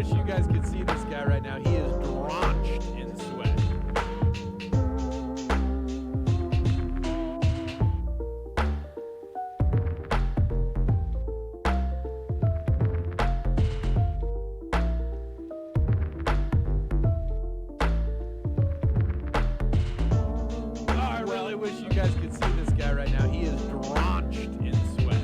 wish you guys could see this guy right now. He is drenched in sweat. I really wish you guys could see this guy right now. He is drenched in sweat.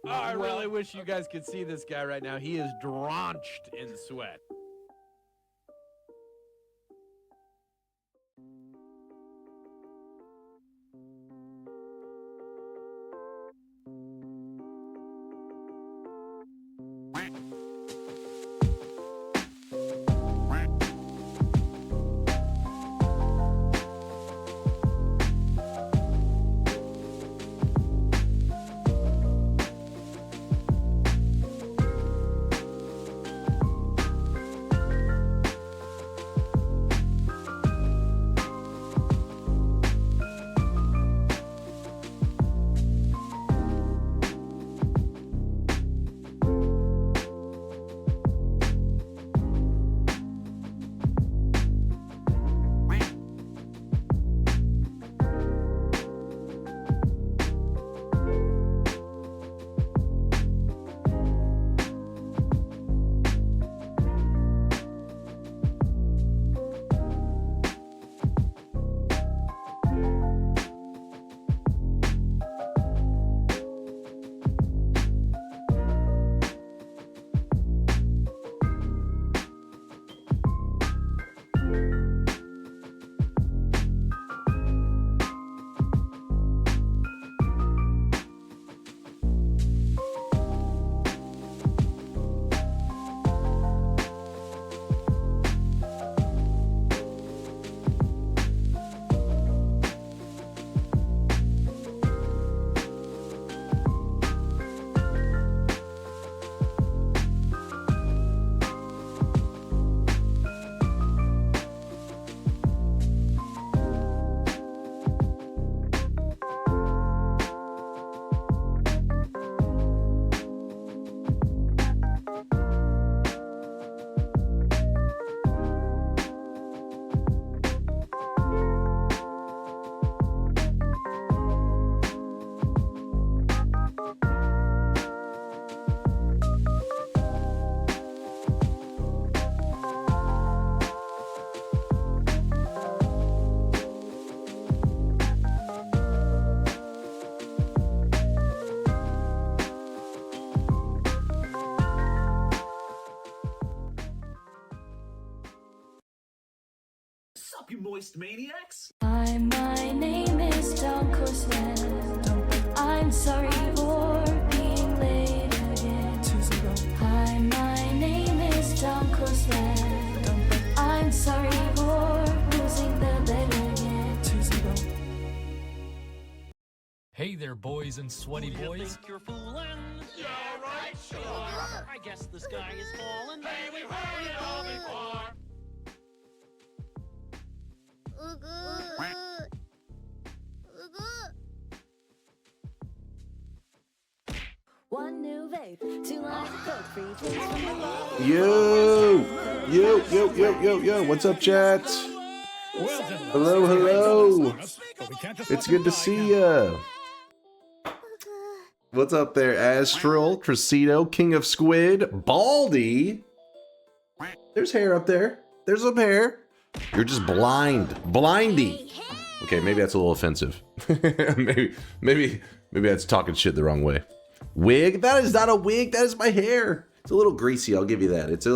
I really wish you guys could see this guy right now. He is drenched in sweat. Sup, you moist maniacs? Hi, my name is DunkOrSlam. I'm sorry for being late again. Hi, my name is DunkOrSlam. I'm sorry for losing the bet again. Hey there, boys and sweaty boys. Think you're fooling? Yeah, right, sure. I guess the sky is falling. Hey, we've heard it all before. One new vape, 2 lines of coke, 3 drinks from the bar. Yo, what's up, chat? Hello. It's good to see ya. What's up there, Astral, Tracito, King of Squid, Baldy? There's hair up there. There's some hair. You're just blind. Blindy. Okay, maybe that's a little offensive. maybe that's talking shit the wrong way. Wig? That is not a wig. That is my hair. It's a little greasy. I'll give you that. It's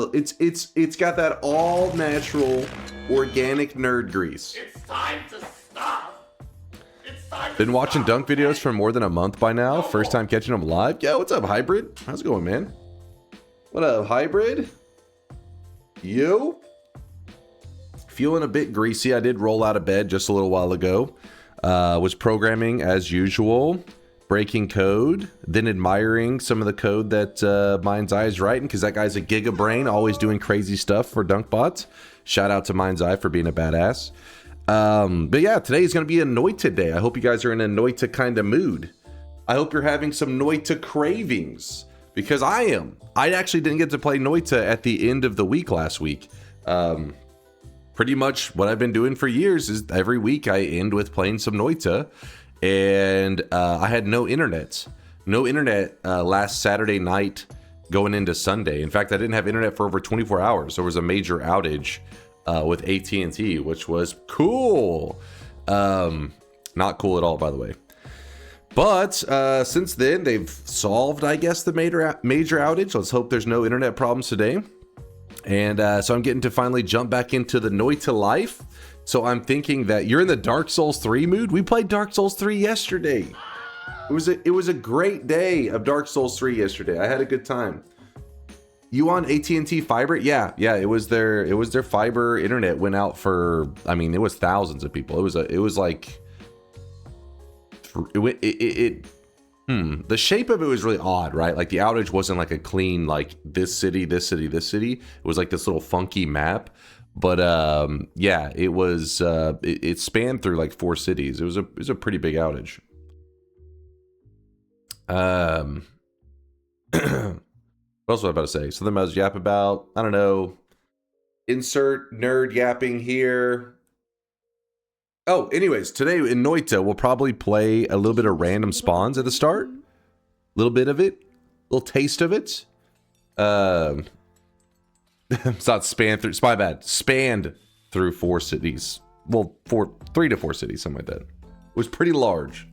got that all natural, organic nerd grease. It's time to stop. It's time. Been watching dunk videos for more than a month by now. First time catching them live. Yo, what's up, Hybrid? How's it going, man? What up, Hybrid? You? Feeling a bit greasy. I did roll out of bed just a little while ago. Was programming as usual. Breaking code, then admiring some of the code that Mind's Eye is writing, because that guy's a giga brain, always doing crazy stuff for Dunkbots. Shout out to Mind's Eye for being a badass. But yeah, today is going to be a Noita day. I hope you guys are in a Noita kind of mood. I hope you're having some Noita cravings, because I am. I actually didn't get to play Noita at the end of the week last week. Pretty much what I've been doing for years is every week I end with playing some Noita. And I had no internet last Saturday night going into Sunday. In fact, I didn't have internet for over 24 hours. There was a major outage with AT&T, which was cool. Not cool at all, by the way. But since then, they've solved, I guess, the major outage. Let's hope there's no internet problems today. And so I'm getting to finally jump back into the Noita life. So I'm thinking that you're in the Dark Souls 3 mood. We played Dark Souls 3 yesterday. It was a great day of Dark Souls 3 yesterday. I had a good time. You on AT&T fiber? Yeah. It was their fiber internet went out for, I mean, it was thousands of people. The shape of it was really odd, right? Like the outage wasn't like a clean, like this city, this city, this city. It was like this little funky map. But yeah, it was. It spanned through like 4 cities. It was a pretty big outage. What else was I about to say? Something I was yap about. I don't know. Insert nerd yapping here. Oh, anyways, today in Noita we'll probably play a little bit of random spawns at the start. A little bit of it, a little taste of it. It's not spanned through. It's my bad. Spanned through 4 cities. Well, 3 to 4 cities, something like that. It was pretty large.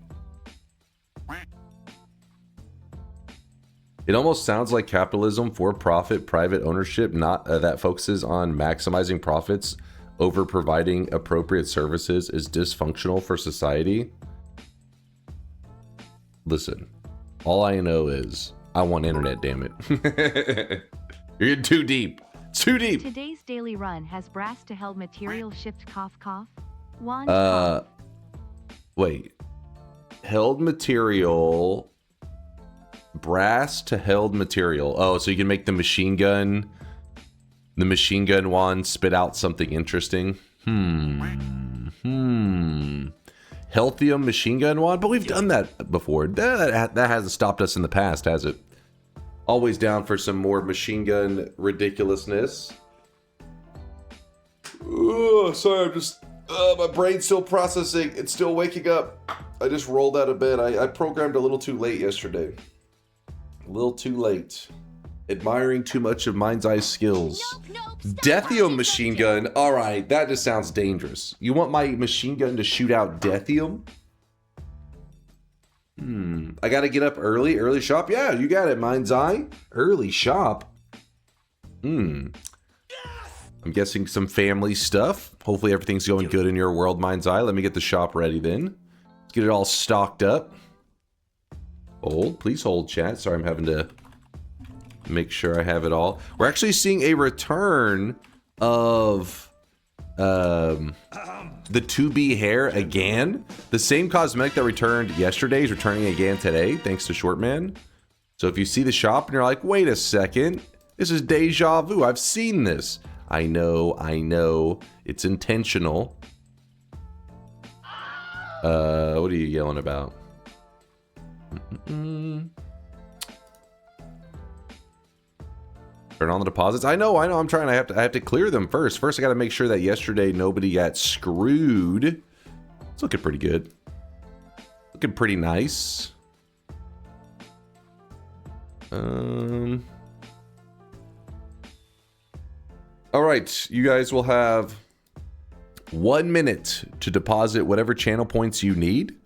It almost sounds like capitalism, for-profit, private ownership, not that focuses on maximizing profits over providing appropriate services, is dysfunctional for society. Listen, all I know is I want internet. Damn it! You're getting too deep. Too deep. Today's daily run has brass to held material shift cough. Wand cough. Wait. Held material. Brass to held material. Oh, so you can make the machine gun wand spit out something interesting. Healthium machine gun wand, but we've done that before. That hasn't stopped us in the past, has it? Always down for some more machine gun ridiculousness. Oh, sorry, I'm just... my brain's still processing. It's still waking up. I just rolled out of bed. I programmed a little too late yesterday. A little too late. Admiring too much of Mind's Eye's skills. Deathium machine gun. Alright, that just sounds dangerous. You want my machine gun to shoot out Deathium? I gotta get up early. Early shop? Yeah, you got it, Mind's Eye. Early shop? I'm guessing some family stuff. Hopefully everything's going good in your world, Mind's Eye. Let me get the shop ready then. Let's get it all stocked up. Hold. Please hold, chat. Sorry, I'm having to make sure I have it all. We're actually seeing a return of... the 2B hair again. The same cosmetic that returned yesterday is returning again today, thanks to Shortman. So if you see the shop and you're like, wait a second, this is deja vu. I've seen this. I know. It's intentional. What are you yelling about? Turn on the deposits. I know. I'm trying. I have to clear them first. First, I got to make sure that yesterday nobody got screwed. It's looking pretty good. Looking pretty nice. All right, you guys will have 1 minute to deposit whatever channel points you need,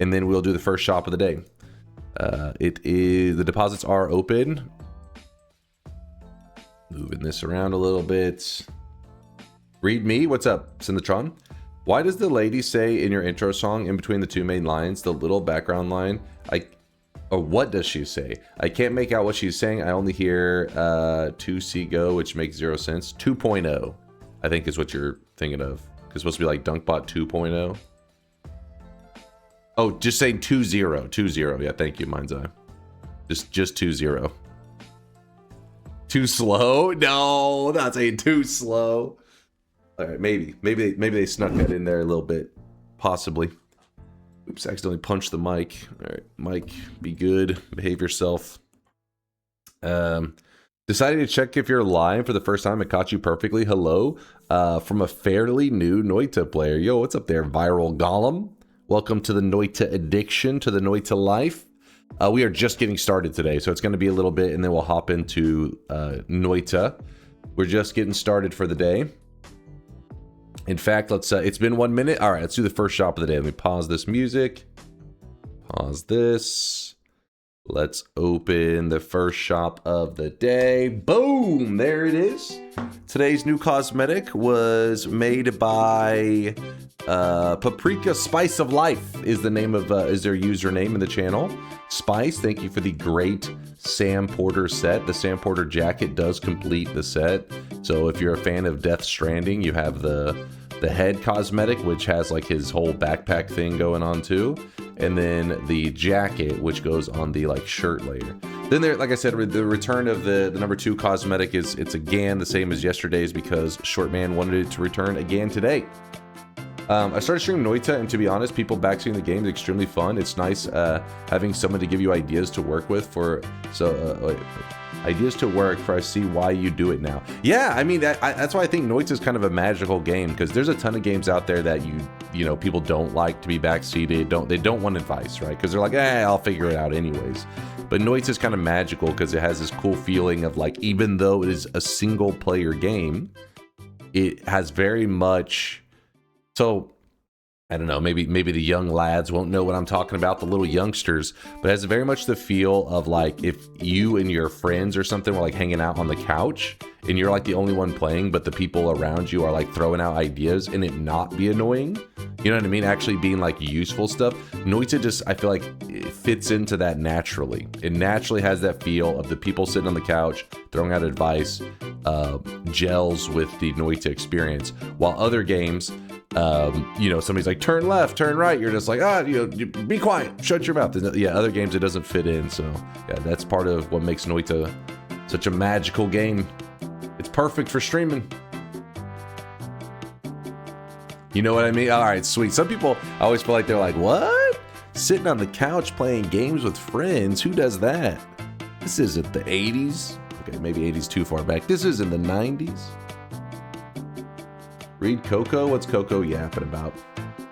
and then we'll do the first shop of the day. The deposits are open. Moving this around a little bit. Read me. What's up, Cinetron? Why does the lady say in your intro song, in between the two main lines, the little background line, or what does she say? I can't make out what she's saying. I only hear 2C go, which makes 0 sense. 2.0, I think is what you're thinking of. It's supposed to be like Dunkbot 2.0. Oh, just saying 2.0. 2.0. Yeah, thank you, Mind's Eye. Just 2.0. Too slow? No, not saying too slow. All right, maybe they snuck that in there a little bit, possibly. Oops, accidentally punched the mic. All right, Mike, be good, behave yourself. Decided to check if you're live for the first time. It caught you perfectly. Hello, from a fairly new Noita player. Yo, what's up there, Viral Golem? Welcome to the Noita addiction, to the Noita life. We are just getting started today, so it's going to be a little bit, and then we'll hop into Noita. We're just getting started for the day. In fact, let's. It's been 1 minute. All right, let's do the first shop of the day. Let me pause this music. Pause this. Let's open the first shop of the day. Boom! There it is. Today's new cosmetic was made by Paprika Spice of Life. Is the name of is their username in the channel. Spice, thank you for the great Sam Porter set. The Sam Porter jacket does complete the set. So if you're a fan of Death Stranding, you have the head cosmetic, which has like his whole backpack thing going on too, and then the jacket, which goes on the like shirt layer. Then there, like I said, the return of the number 2 cosmetic it's again the same as yesterday's because Shortman wanted it to return again today. I started streaming Noita, and to be honest, people backseeing the game is extremely fun. It's nice having someone to give you ideas to work with ideas to work for. I see why you do it now. Yeah, I mean that's why I think Noita is kind of a magical game, because there's a ton of games out there that you know people don't like to be backseated. They don't want advice, right? Because they're like, I'll figure it out anyways. But Noita is kind of magical because it has this cool feeling of like, even though it is a single player game, it has very much. So, I don't know, maybe the young lads won't know what I'm talking about, the little youngsters, but it has very much the feel of like if you and your friends or something were like hanging out on the couch and you're like the only one playing, but the people around you are like throwing out ideas and it not be annoying. You know what I mean? Actually being like useful stuff. Noita just, I feel like it fits into that naturally. It naturally has that feel of the people sitting on the couch, throwing out advice, gels with the Noita experience. While other games, you know, somebody's like, turn left, turn right. You're just like, you be quiet, shut your mouth. Yeah, other games it doesn't fit in. So yeah, that's part of what makes Noita such a magical game. It's perfect for streaming. You know what I mean? All right, sweet. Some people I always feel like they're like, what? Sitting on the couch playing games with friends? Who does that? This isn't the 80s. Okay, maybe 80s too far back. This is in the 90s. Read Coco? What's Coco yapping about?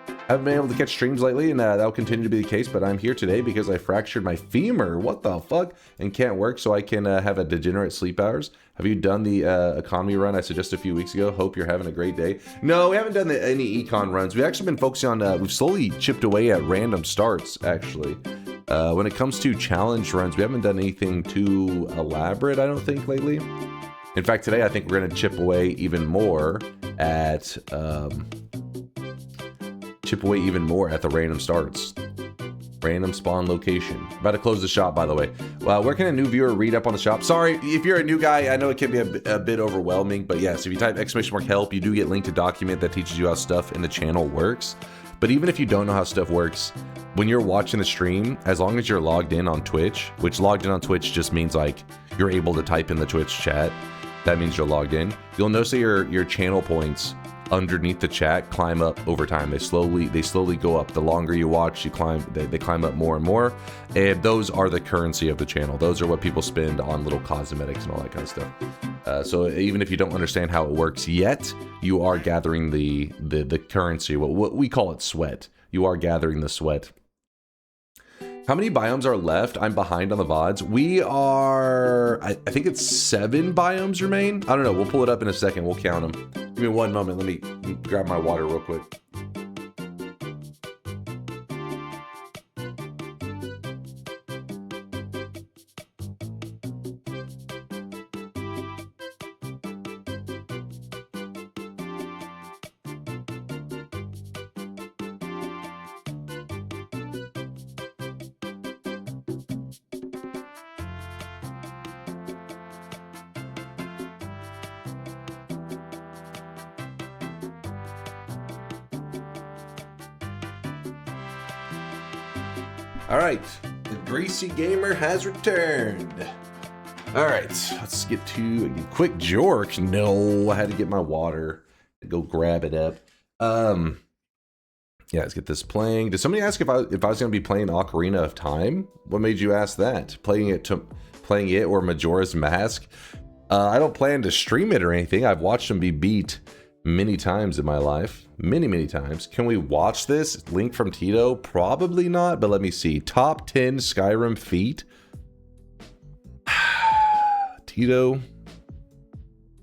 I haven't been able to catch streams lately, and that'll continue to be the case, but I'm here today because I fractured my femur. What the fuck? And can't work, so I can have a degenerate sleep hours. Have you done the economy run I suggested a few weeks ago? Hope you're having a great day. No, we haven't done any econ runs. We've actually been focusing on, we've slowly chipped away at random starts, actually. When it comes to challenge runs, we haven't done anything too elaborate, I don't think, lately. In fact, today I think we're going to chip away even more at the random starts. Random spawn location. About to close the shop, by the way. Where can a new viewer read up on the shop? Sorry, if you're a new guy, I know it can be a bit overwhelming, but yes, if you type !help, you do get linked to document that teaches you how stuff in the channel works. But even if you don't know how stuff works, when you're watching the stream, as long as you're logged in on Twitch, which logged in on Twitch just means like you're able to type in the Twitch chat, that means you're logged in. You'll notice that your channel points underneath the chat climb up over time. They slowly go up. The longer you watch, they climb up more and more. And those are the currency of the channel. Those are what people spend on little cosmetics and all that kind of stuff. So even if you don't understand how it works yet, you are gathering the currency. What we call it sweat. You are gathering the sweat. How many biomes are left? I'm behind on the VODs. We are, I think it's 7 biomes remain. I don't know. We'll pull it up in a second. We'll count them. Give me one moment. Let me grab my water real quick. All right, the Greasy Gamer has returned. All right, let's get to a quick jork. No, I had to get my water. Go grab it up. Yeah, let's get this playing. Did somebody ask if I was going to be playing Ocarina of Time? What made you ask that? Playing it or Majora's Mask? I don't plan to stream it or anything. I've watched them be beat many times in my life. Many times. Can we watch this? Link from Tito? Probably not, but let me see. Top 10 Skyrim feat. Tito,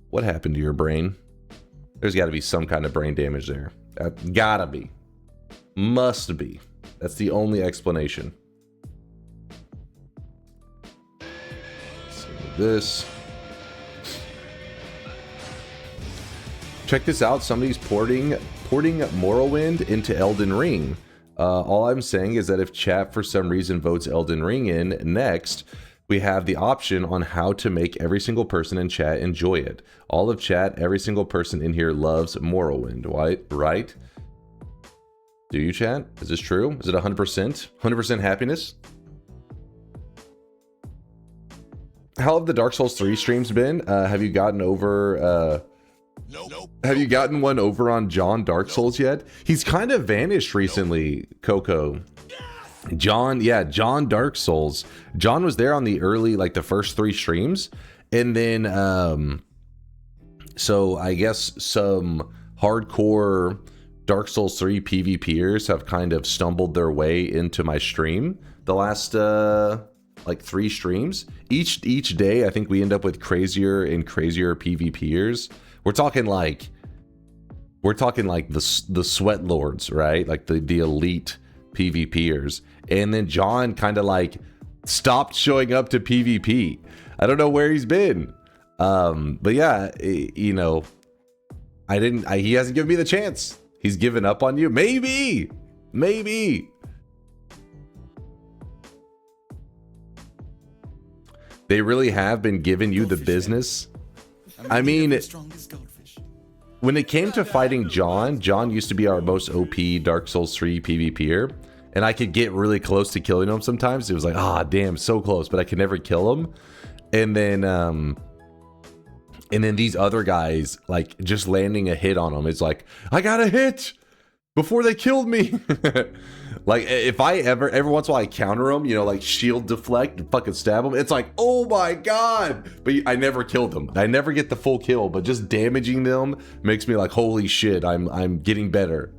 what happened to your brain? There's got to be some kind of brain damage there. Gotta be. Must be. That's the only explanation. Let's see this. Check this out. Somebody's porting Morrowind into Elden Ring. All I'm saying is that if chat for some reason votes Elden Ring in next, we have the option on how to make every single person in chat enjoy it. All of chat, every single person in here loves Morrowind, right? Do you, chat? Is this true? Is it 100%? 100% happiness? How have the Dark Souls 3 streams been? Have you gotten over... Have you gotten one over on John Dark Souls yet? He's kind of vanished recently, Coco. John Dark Souls. John was there on the early, like the first 3 streams. And then, so I guess some hardcore Dark Souls 3 PvPers have kind of stumbled their way into my stream the last, like 3 streams. Each day, I think we end up with crazier and crazier PvPers. We're talking like the sweat lords, right? Like the elite PvPers. And then John kind of like stopped showing up to PvP. I don't know where he's been. But yeah, you know, he hasn't given me the chance. He's given up on you. Maybe. They really have been giving you the business. I mean, when it came to fighting John used to be our most OP Dark Souls 3 PvPer, and I could get really close to killing him sometimes. It was like, ah, damn, so close, but I could never kill him. And then these other guys, like, just landing a hit on him, it's like, I got a hit before they killed me. Like, if I every once in a while I counter them, you know, like shield deflect and fucking stab them, it's like, oh my god. But I never killed them. I never get the full kill, but just damaging them makes me like, holy shit, I'm getting better.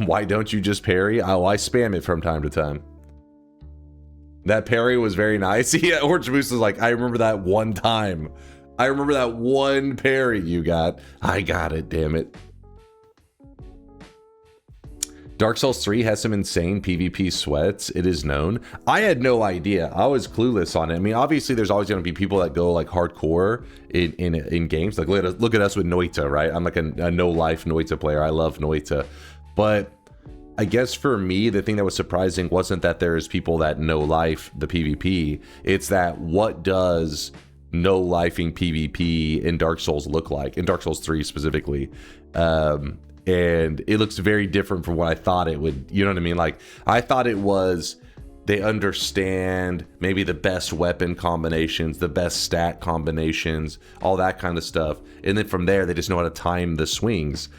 Why don't you just parry? Oh, I spam it from time to time. That parry was very nice. Yeah, Orange Moose is like, I remember that one time. I remember that one parry you got. I got it, damn it. Dark Souls 3 has some insane PvP sweats, it is known. I had no idea. I was clueless on it. I mean, obviously there's always going to be people that go like hardcore in games. Like look at us with Noita, right? I'm like a no-life Noita player. I love Noita. But I guess for me, the thing that was surprising wasn't that there's people that no-life the PvP. It's that what does no-lifing PvP in Dark Souls look like? In Dark Souls 3 specifically. And it looks very different from what I thought it would, you know what I mean? Like, I thought it was, they understand maybe the best weapon combinations, the best stat combinations, all that kind of stuff. And then from there, they just know how to time the swings,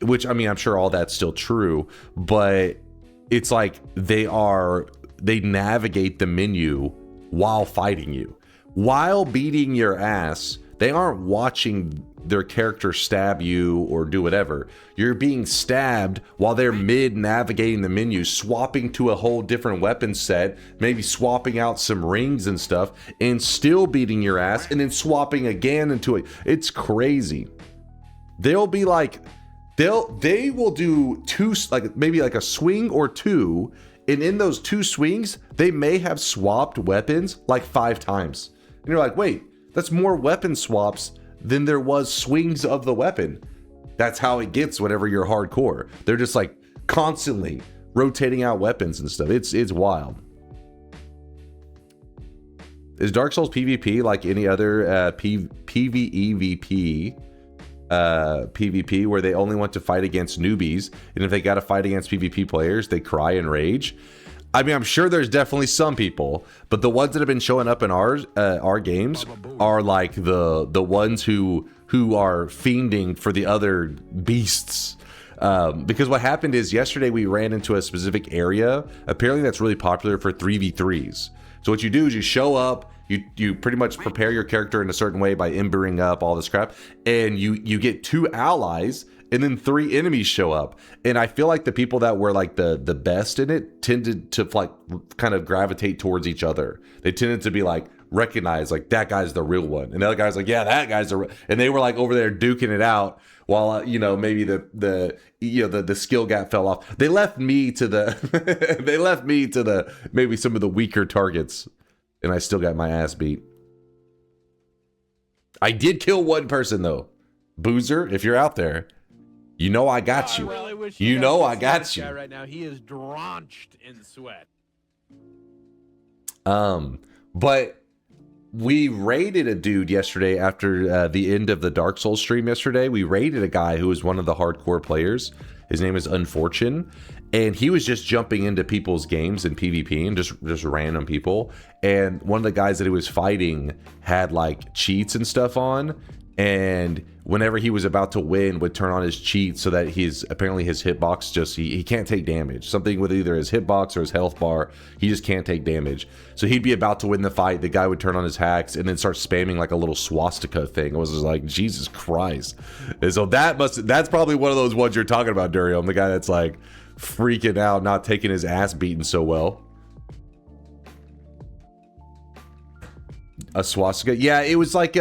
which, I mean, I'm sure all that's still true, but it's like they navigate the menu while fighting you. While beating your ass, they aren't watching their character stab you or do whatever. You're being stabbed while they're mid navigating the menu, swapping to a whole different weapon set, maybe swapping out some rings and stuff, and still beating your ass, and then swapping again into it. It's crazy. They'll be like, they will do two, like maybe like a swing or two, and in those 2 swings, they may have swapped weapons like 5 times. And you're like, wait, that's more weapon swaps than there was swings of the weapon. That's how it gets whenever you're hardcore. They're just like constantly rotating out weapons and stuff. It's wild. Is Dark Souls PvP like any other PvEVP PvP where they only want to fight against newbies, and if they got to fight against PvP players, they cry and rage? I mean, I'm sure there's definitely some people, but the ones that have been showing up in our games are like the ones who are fiending for the other beasts. Because what happened is yesterday we ran into a specific area. Apparently that's really popular for 3v3s. So what you do is you show up, you pretty much prepare your character in a certain way by embering up all this crap, and you get 2 allies, and then 3 enemies show up. And I feel like the people that were like the best in it tended to like kind of gravitate towards each other. They tended to be like recognized, like that guy's the real one, and the other guy's like, yeah, that guy's the real. And they were like over there duking it out while maybe the skill gap fell off. They left me to the maybe some of the weaker targets, and I still got my ass beat. I did kill 1 person though. Boozer, if you're out there, you know I got you. I really wish You guys know could I see got this you. guy right now. He is drenched in sweat. But we raided a dude yesterday after the end of the Dark Souls stream yesterday. We raided a guy who was one of the hardcore players. His name is Unfortune, and he was just jumping into people's games and PvP and just random people. And one of the guys that he was fighting had like cheats and stuff on, and whenever he was about to win would turn on his cheats so that apparently his hitbox just he can't take damage. Something with either his hitbox or his health bar, he just can't take damage. So he'd be about to win the fight, the guy would turn on his hacks and then start spamming like a little swastika thing. It was just like, Jesus Christ. And so that's probably one of those ones you're talking about, Durium, the guy that's like freaking out, not taking his ass beaten so well. A swastika? Yeah, it was like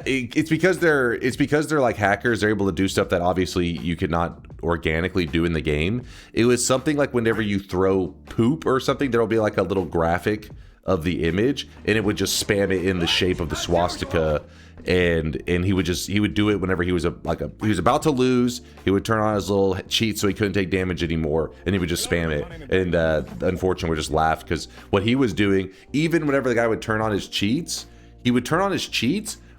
it's because they're like hackers. They're able to do stuff that obviously you could not organically do in the game. It was something like whenever you throw poop or something, there'll be like a little graphic of the image, and it would just spam it in the shape of the swastika. And he would do it whenever he was about to lose. He would turn on his little cheat so he couldn't take damage anymore, and he would just spam it. And unfortunately, we just laughed because what he was doing, even whenever the guy would turn on his cheats,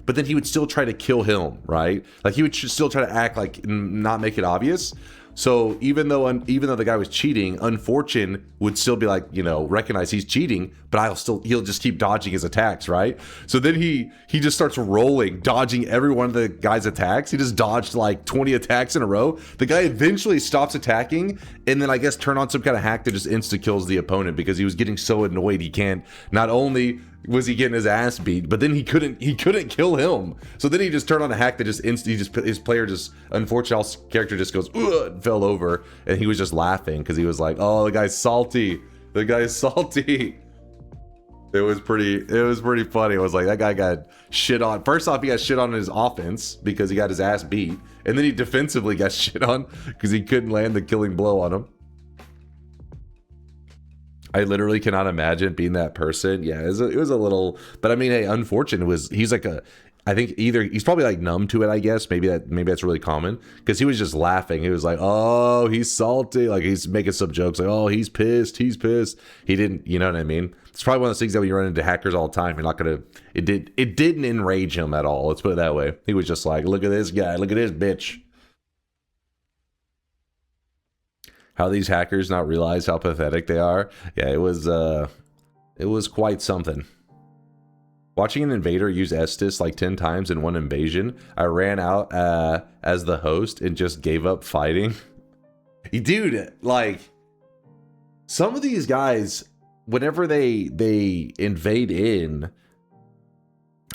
but then he would still try to kill him, right? Like he would still try to act like not make it obvious. So even though the guy was cheating, Unfortune would still be like, recognize he's cheating, but he'll just keep dodging his attacks, right? So then he just starts rolling, dodging every one of the guy's attacks. He just dodged like 20 attacks in a row. The guy eventually stops attacking, and then I guess turn on some kind of hack that just insta kills the opponent because he was getting so annoyed he can't. Not only was he getting his ass beat, but then he couldn't kill him. So then he just turned on a hack that his player just, unfortunately, character just goes, ugh, and fell over, and he was just laughing because he was like, oh, the guy's salty. The guy's salty. It was pretty funny. It was like, that guy got shit on. First off, he got shit on in his offense because he got his ass beat, and then he defensively got shit on because he couldn't land the killing blow on him. I literally cannot imagine being that person. Yeah, it was a little, but I mean, hey, Unfortunate he's like I think either he's probably like numb to it, I guess. Maybe that's really common because he was just laughing. He was like, oh, he's salty. Like he's making some jokes like, oh, he's pissed. He didn't, you know what I mean? It's probably one of those things that when you run into hackers all the time, you're not going to, it didn't enrage him at all. Let's put it that way. He was just like, look at this guy. Look at this bitch. How these hackers not realize how pathetic they are. Yeah, it was quite something. Watching an invader use Estus like 10 times in one invasion, I ran out as the host and just gave up fighting. Dude, like, some of these guys, whenever they invade in,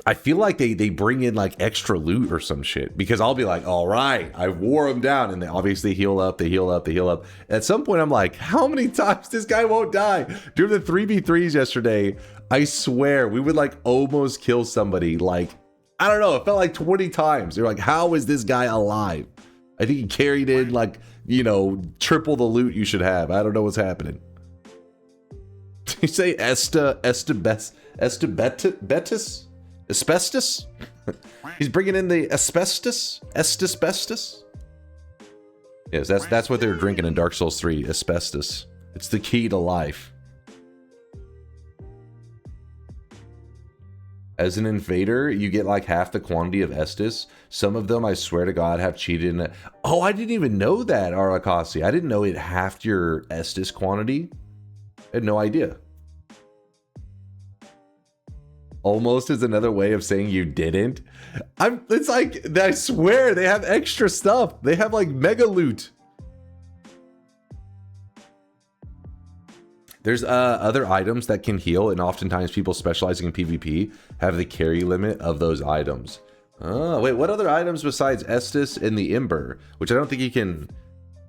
I feel like they bring in like extra loot or some shit, because I'll be like, all right, I wore them down, and they obviously heal up. At some point, I'm like, how many times this guy won't die? During the 3v3s yesterday, I swear we would like almost kill somebody. Like, I don't know, it felt like 20 times. They're like, how is this guy alive? I think he carried in like, triple the loot you should have. I don't know what's happening. Did you say Estabestus? Asbestos? He's bringing in the asbestos? Estabestus? Yes, that's what they're drinking in Dark Souls 3, asbestos. It's the key to life. As an invader, you get like half the quantity of Estus. Some of them, I swear to God, have cheated in it. Oh, I didn't even know that, Arakasi. I didn't know it halved your Estus quantity. I had no idea. Almost is another way of saying you didn't. It's like, I swear, they have extra stuff. They have like mega loot. There's other items that can heal, and oftentimes people specializing in PvP have the carry limit of those items. Oh, wait, what other items besides Estus and the Ember? Which I don't think you can,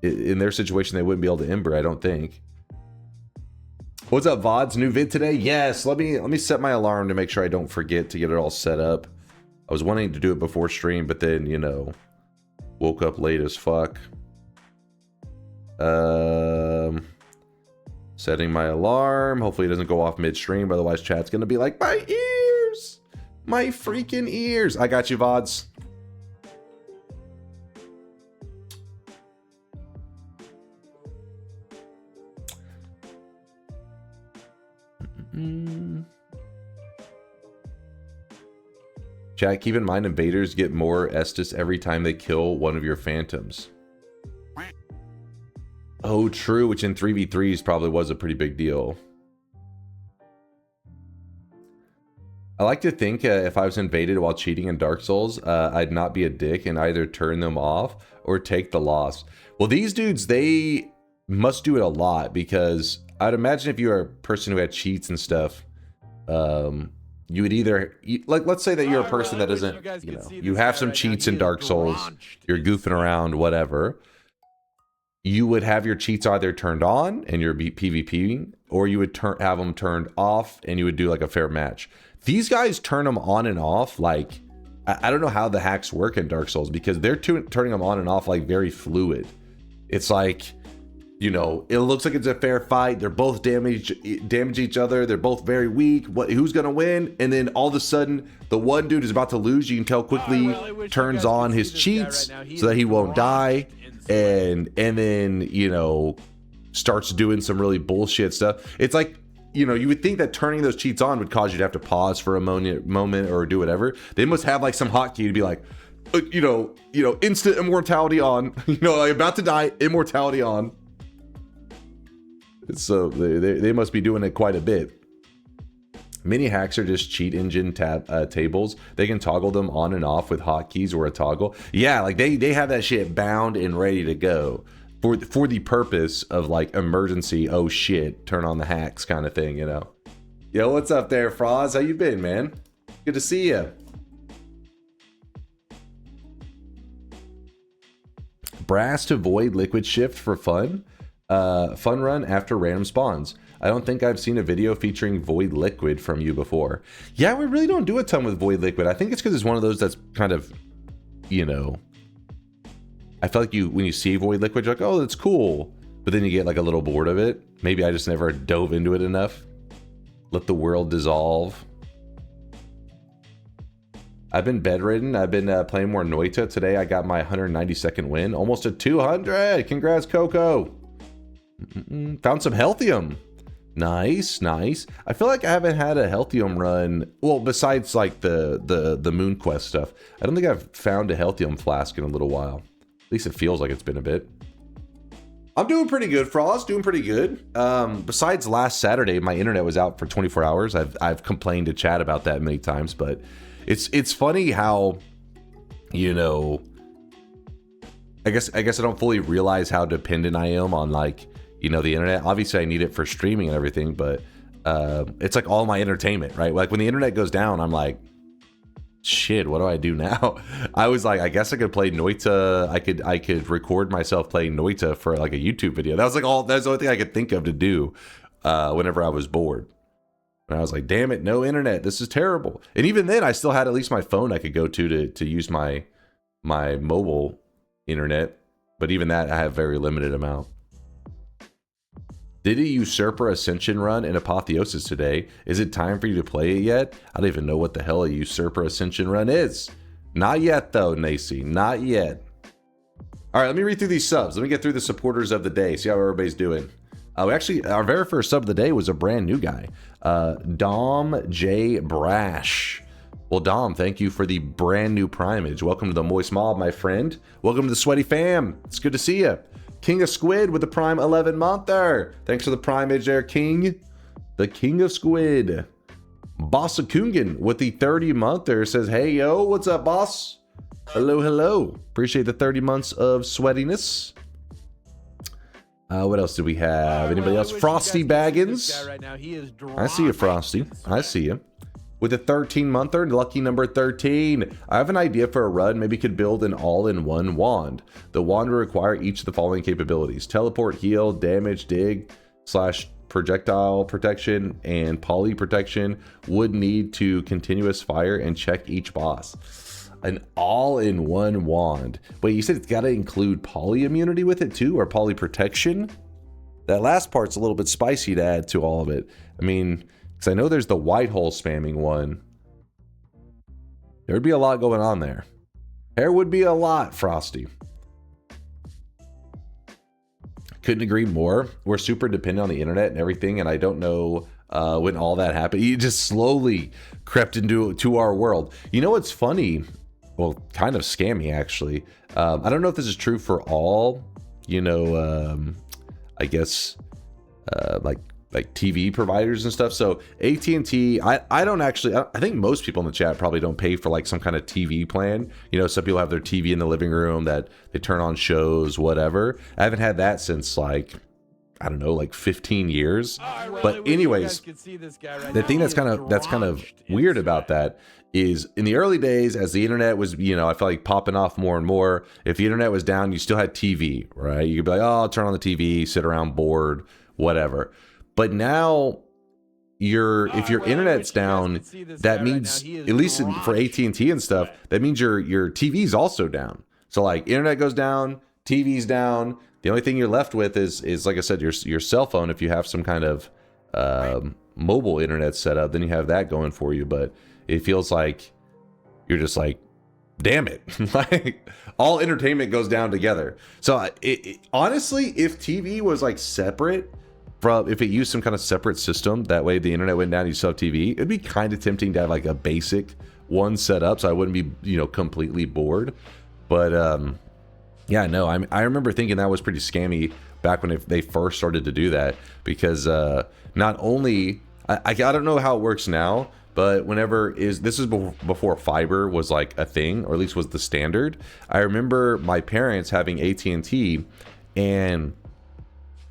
in their situation, they wouldn't be able to Ember, I don't think. What's up, VODs? New vid today? Yes, let me set my alarm to make sure I don't forget to get it all set up. I was wanting to do it before stream, but then, you know, woke up late as fuck. Setting my alarm. Hopefully it doesn't go off midstream, otherwise chat's gonna be like, my ears! My freaking ears! I got you, VODs. Chat, keep in mind invaders get more Estus every time they kill one of your phantoms. Oh, true, which in 3v3s probably was a pretty big deal. I like to think if I was invaded while cheating in Dark Souls, I'd not be a dick and either turn them off or take the loss. Well, these dudes, they must do it a lot, because I'd imagine if you are a person who had cheats and stuff, you would either, like, let's say that you're a person that doesn't, you know, you have some cheats in Dark Souls, you're goofing around, whatever. You would have your cheats either turned on and you're PvPing, or you would have them turned off and you would do like a fair match. These guys turn them on and off like, I don't know how the hacks work in Dark Souls, because they're turning them on and off like very fluid. It's like, you know, it looks like it's a fair fight. They're both damage each other. They're both very weak. Who's gonna win? And then all of a sudden, the one dude is about to lose. You can tell quickly turns on his cheats so that he won't die, and then, you know, starts doing some really bullshit stuff. It's like, you know, you would think that turning those cheats on would cause you to have to pause for a moment or do whatever. They must have like some hotkey to be like, you know, instant immortality on. You know, like about to die, immortality on. So they must be doing it quite a bit. Many hacks are just cheat engine tables. They can toggle them on and off with hotkeys or a toggle. Yeah, like they have that shit bound and ready to go for the purpose of like emergency, oh shit, turn on the hacks kind of thing, you know. Yo, what's up there, Froz? How you been, man? Good to see you. Brass to void liquid shift for fun. Fun run after random spawns. I don't think I've seen a video featuring void liquid from you before. Yeah, we really don't do a ton with void liquid. I think it's because it's one of those that's kind of, you know, I feel like when you see void liquid, you're like, oh, that's cool, but then you get like a little bored of it. Maybe I just never dove into it enough. Let the world dissolve. I've been bedridden. I've been playing more Noita. Today I got my 192nd win, almost a 200. Congrats, Coco. Found some Healthium. Nice, nice. I feel like I haven't had a Healthium run, well, besides like the Moon Quest stuff. I don't think I've found a Healthium flask in a little while. At least it feels like it's been a bit. I'm doing pretty good, Frost. Doing pretty good. Besides last Saturday, my internet was out for 24 hours. I've complained to chat about that many times, but it's funny how, you know, I guess I don't fully realize how dependent I am on, like, you know, the internet. Obviously I need it for streaming and everything, but it's like all my entertainment, right? Like when the internet goes down, I'm like, shit, what do I do now? I was like, I guess I could play Noita. I could record myself playing Noita for like a YouTube video. That's the only thing I could think of to do whenever I was bored. And I was like, damn it, no internet. This is terrible. And even then I still had at least my phone I could go to use my mobile internet. But even that I have very limited amount. Did a Usurper Ascension run in Apotheosis today? Is it time for you to play it yet? I don't even know what the hell a Usurper Ascension run is. Not yet though, Nacy. Not yet. All right, let me read through these subs. Let me get through the supporters of the day. See how everybody's doing. Actually, our very first sub of the day was a brand new guy. Dom J. Brash. Well, Dom, thank you for the brand new primage. Welcome to the Moist Mob, my friend. Welcome to the Sweaty Fam. It's good to see you. King of Squid with the Prime 11 monther. Thanks for the Primage there, King. The King of Squid. Bossa Kungan with the 30 monther says, hey, yo, what's up, boss? Hello, hello. Appreciate the 30 months of sweatiness. What else do we have? Anybody else? Frosty Baggins. I see you, Frosty. I see you. With a 13-monther, lucky number 13. I have an idea for a run. Maybe could build an all-in-one wand. The wand will require each of the following capabilities: teleport, heal, damage, dig, / projectile protection, and poly protection. Would need to continuous fire and check each boss. An all-in-one wand. Wait, you said it's got to include poly immunity with it too, or poly protection? That last part's a little bit spicy to add to all of it. I mean, because I know there's the white hole spamming one. There would be a lot going on there. There would be a lot, Frosty. Couldn't agree more. We're super dependent on the internet and everything, and I don't know when all that happened. It just slowly crept into our world. You know what's funny? Well, kind of scammy, actually. I don't know if this is true for all, you know, I guess, like TV providers and stuff. So AT&T, I don't actually, I think most people in the chat probably don't pay for like some kind of TV plan. You know, some people have their TV in the living room that they turn on shows, whatever. I haven't had that since like, I don't know, like 15 years. But anyways, the thing that's kind of weird about that is in the early days, as the internet was, you know, I felt like popping off more and more. If the internet was down, you still had TV, right? You could be like, oh, I'll turn on the TV, sit around bored, whatever. But now, if your internet's down, that means, at least for AT&T and stuff, that means your TV's also down. So like internet goes down, TV's down. The only thing you're left with is like I said, your cell phone. If you have some kind of mobile internet set up, then you have that going for you. But it feels like you're just like, damn it, like all entertainment goes down together. So honestly, if TV was like separate from, if it used some kind of separate system, that way the internet went down, you still have TV, it'd be kind of tempting to have like a basic one set up, so I wouldn't be, you know, completely bored. But yeah, no, I remember thinking that was pretty scammy back when they first started to do that, because not only I don't know how it works now, but this is before fiber was like a thing, or at least was the standard. I remember my parents having AT&T, and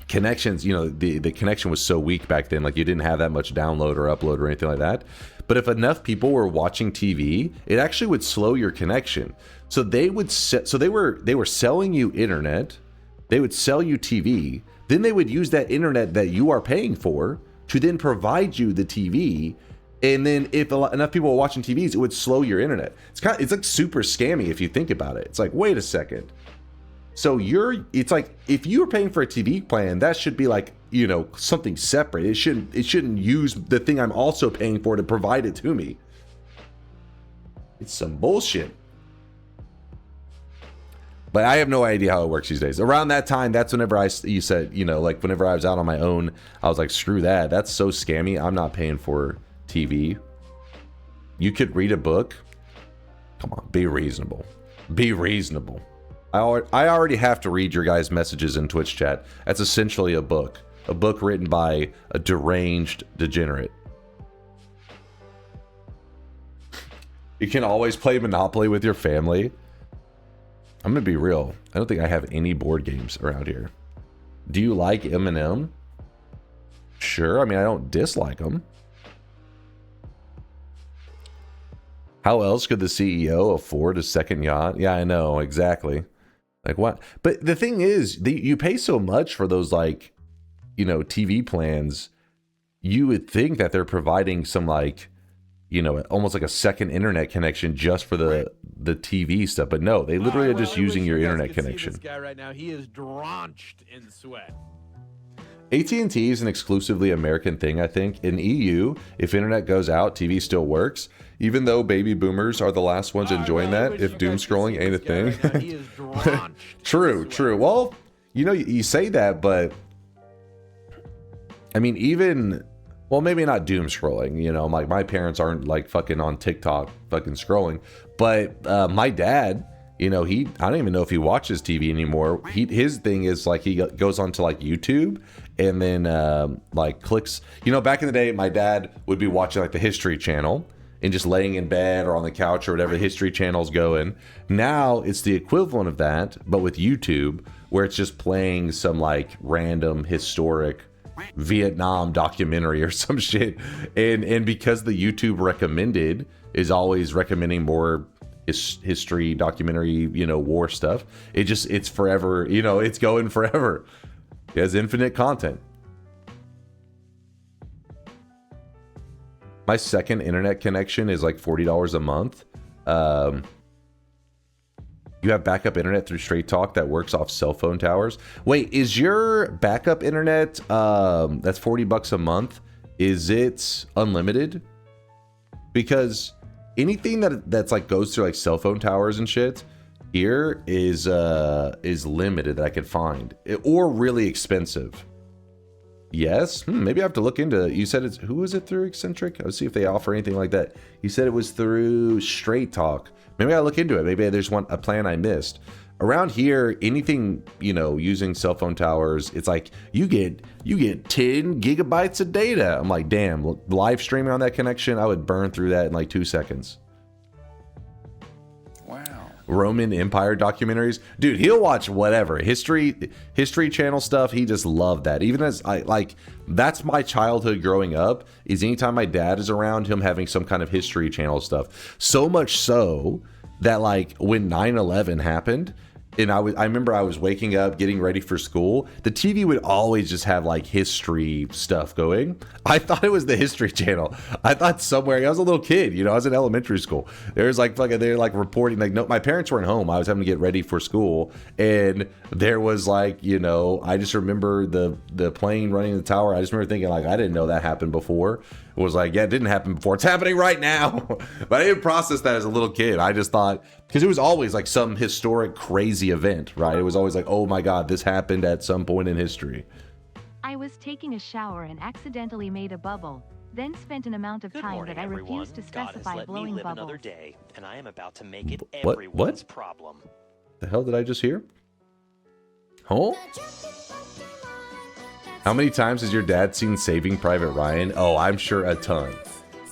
connections, you know, the connection was so weak back then, like you didn't have that much download or upload or anything like that. But if enough people were watching TV, it actually would slow your connection. So they were selling you internet, they would sell you TV, then they would use that internet that you are paying for to then provide you the TV. And then if enough people were watching TVs, it would slow your internet. It's like super scammy if you think about it. It's like, wait a second. So it's like, if you were paying for a TV plan, that should be like, you know, something separate. It shouldn't use the thing I'm also paying for to provide it to me. It's some bullshit. But I have no idea how it works these days. Around that time, that's whenever you said, you know, like whenever I was out on my own, I was like, screw that. That's so scammy. I'm not paying for TV. You could read a book. Come on, be reasonable. Be reasonable. I already have to read your guys' messages in Twitch chat. That's essentially a book written by a deranged degenerate. You can always play Monopoly with your family. I'm gonna be real. I don't think I have any board games around here. Do you like M&M? Sure. I mean, I don't dislike them. How else could the CEO afford a second yacht? Yeah, I know, exactly. Like what? But the thing is, you pay so much for those, like, you know, TV plans. You would think that they're providing some, like, you know, almost like a second internet connection just for the TV stuff. But no, they literally are just using your internet connection. This guy right now, he is drenched in sweat. AT&T is an exclusively American thing, I think. In EU, if internet goes out, TV still works. Even though baby boomers are the last ones enjoying that, if doom scrolling ain't a thing. True. Well, you know, you say that, but I mean, even, well, maybe not doom scrolling, you know, like my parents aren't like fucking on TikTok fucking scrolling, but my dad, you know, I don't even know if he watches TV anymore. His thing is like he goes onto like YouTube and then like clicks. You know, back in the day, my dad would be watching like the History Channel and just laying in bed or on the couch or whatever the History Channel's going. Now it's the equivalent of that, but with YouTube, where it's just playing some like random historic Vietnam documentary or some shit. And because the YouTube recommended is always recommending more history, documentary, you know, war stuff, it's forever, you know, it's going forever. It has infinite content. My second internet connection is like $40 a month. You have backup internet through Straight Talk that works off cell phone towers. Wait, is your backup internet that's $40 a month? Is it unlimited? Because anything that's like goes through like cell phone towers and shit here is limited that I could find, or really expensive. Yes, maybe I have to look into. You said who was it through Eccentric? Let's see if they offer anything like that. You said it was through Straight Talk. Maybe I look into it. Maybe there's a plan I missed. Around here, anything, you know, using cell phone towers, it's like you get 10 gigabytes of data. I'm like, damn, live streaming on that connection, I would burn through that in like 2 seconds. Wow. Roman Empire documentaries, dude, he'll watch whatever history channel stuff. He just loved that. Even as that's my childhood growing up, is anytime my dad is around, him having some kind of history channel stuff. So much so that like when 9/11 happened, and I remember I was waking up, getting ready for school. The TV would always just have like history stuff going. I thought it was the History Channel. I thought somewhere, I was a little kid, you know, I was in elementary school. There was like fucking, they're like reporting, like, no, my parents weren't home. I was having to get ready for school. And there was like, you know, I just remember the plane running the tower. I just remember thinking like, I didn't know that happened before. It was like, yeah, it didn't happen before. It's happening right now. But I didn't process that as a little kid. I just thought, because it was always like some historic crazy event, right? It was always like, oh my God, this happened at some point in history. I was taking a shower and accidentally made a bubble, then spent an amount of time that I refused to specify blowing bubbles. Another day, and I am about to make it What? everyone's problem. The hell did I just hear? Huh? How many times has your dad seen Saving Private Ryan? Oh, I'm sure a ton.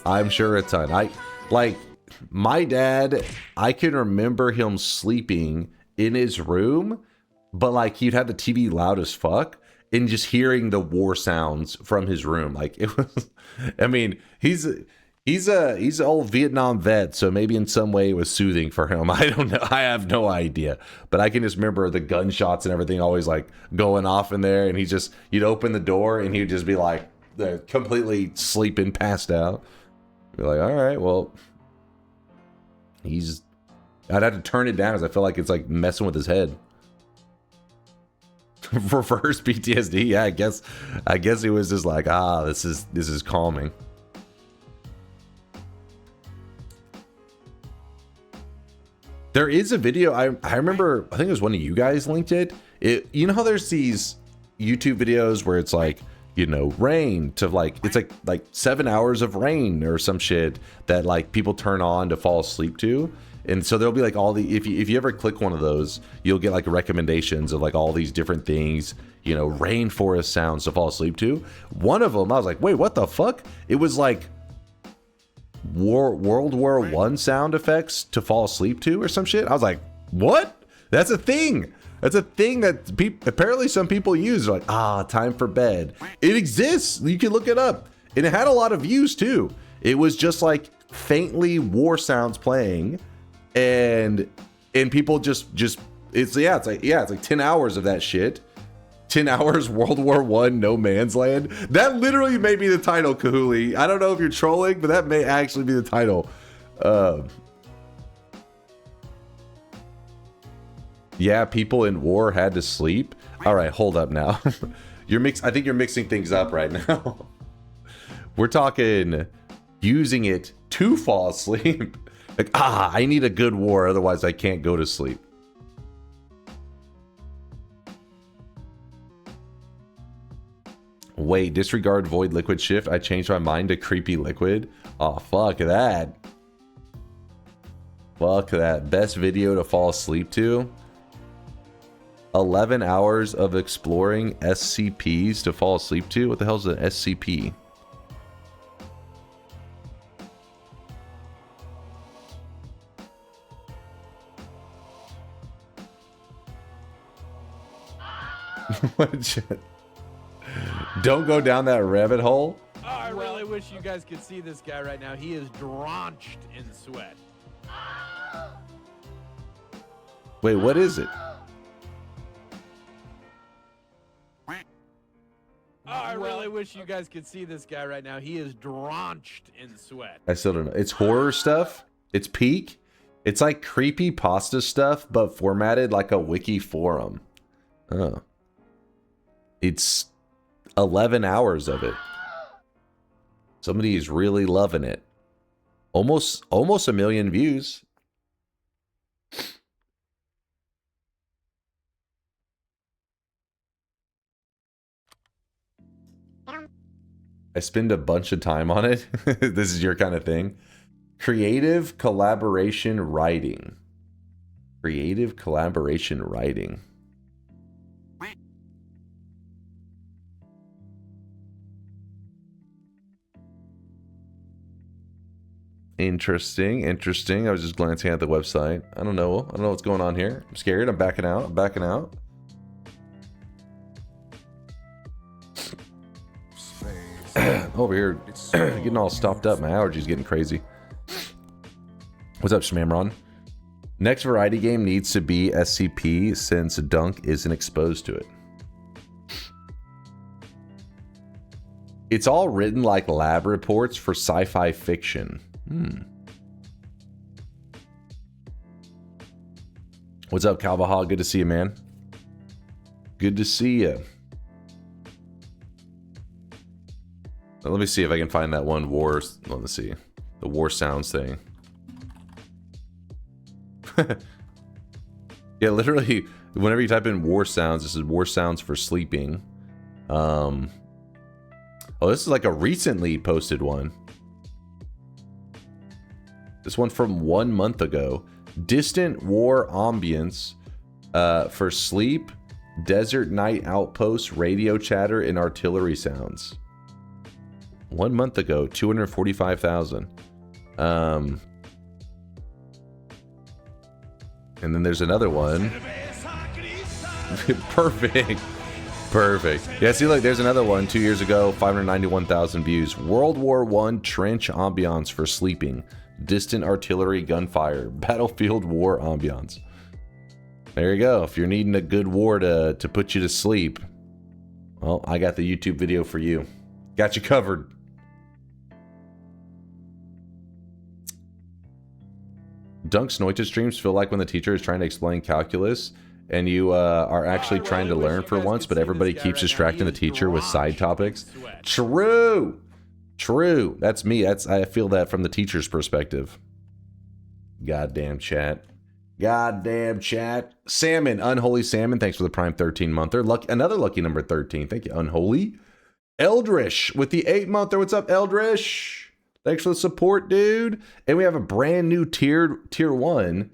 I'm sure a ton. My dad, I can remember him sleeping in his room, but like he'd have the TV loud as fuck and just hearing the war sounds from his room. Like it was, I mean, he's an old Vietnam vet, so maybe in some way it was soothing for him. I don't know. I have no idea. But I can just remember the gunshots and everything always like going off in there, and you'd open the door and he'd just be like completely sleeping, passed out. Be like, all right, well, I'd have to turn it down because I feel like it's like messing with his head. Reverse PTSD. Yeah, I guess he was just like, this is calming. There is a video, I remember, I think it was one of you guys linked it. You know how there's these YouTube videos where it's like, you know, rain to like, it's like 7 hours of rain or some shit that like people turn on to fall asleep to. And so there'll be like all the, if you ever click one of those, you'll get like recommendations of like all these different things, you know, rainforest sounds to fall asleep to. One of them, I was like, wait, what the fuck? It was like World War I sound effects to fall asleep to or some shit. I was like, what? That's a thing. That's a thing that apparently some people use. They're like, time for bed. It exists. You can look it up. And it had a lot of views too. It was just like faintly war sounds playing, and people just it's like 10 hours of that shit. 10 hours World War I No Man's Land. That literally may be the title, Kahuli. I don't know if you're trolling, but that may actually be the title. Yeah, people in war had to sleep. All right, hold up now. I think you're mixing things up right now. We're talking using it to fall asleep. Like, I need a good war, otherwise I can't go to sleep. Wait, disregard void liquid shift. I changed my mind to creepy liquid. Oh, fuck that. Fuck that. Best video to fall asleep to? 11 hours of exploring SCPs to fall asleep to? What the hell is an SCP? What shit? Don't go down that rabbit hole. Oh, I really wish you guys could see this guy right now. He is drenched in sweat. Wait, what is it? Oh, I really wish you guys could see this guy right now. He is drenched in sweat. I still don't know. It's horror stuff. It's peak. It's like creepy pasta stuff, but formatted like a wiki forum. Oh. It's 11 hours of it. Somebody is really loving it. Almost 1 million views. I spend a bunch of time on it. This is your kind of thing. Creative collaboration writing. Creative collaboration writing. Interesting, interesting. I was just glancing at the website. I don't know what's going on here. I'm scared. I'm backing out. I'm backing out. Over here, getting all stopped up. My allergies getting crazy. What's up, Shmamron? Next variety game needs to be SCP since Dunk isn't exposed to it. It's all written like lab reports for sci-fi fiction. What's up, Calvaha? Good to see you, man. Good to see you. Let me see if I can find that one war. Let's see. The war sounds thing. Yeah, literally, whenever you type in war sounds, this is war sounds for sleeping. Oh, this is like a recently posted one. This one from 1 month ago. Distant war ambience for sleep, desert night outposts, radio chatter, and artillery sounds. 1 month ago, 245,000. And then there's another one. Perfect. Perfect. Yeah, see, look, there's another one 2 years ago, 591,000 views. World War I trench ambiance for sleeping. Distant artillery gunfire. Battlefield war ambiance. There you go. If you're needing a good war to put you to sleep, well, I got the YouTube video for you. Got you covered. Dunk's Noita streams feel like when the teacher is trying to explain calculus and you are actually trying to learn for once, but everybody keeps distracting the teacher with side topics. True. True. That's me. I feel that from the teacher's perspective. Goddamn chat. Goddamn chat. Salmon, Unholy Salmon, thanks for the Prime 13-monther. Another lucky number 13. Thank you, Unholy. Eldrish with the 8-monther. What's up, Eldrish? Thanks for the support, dude. And we have a brand new tier 1.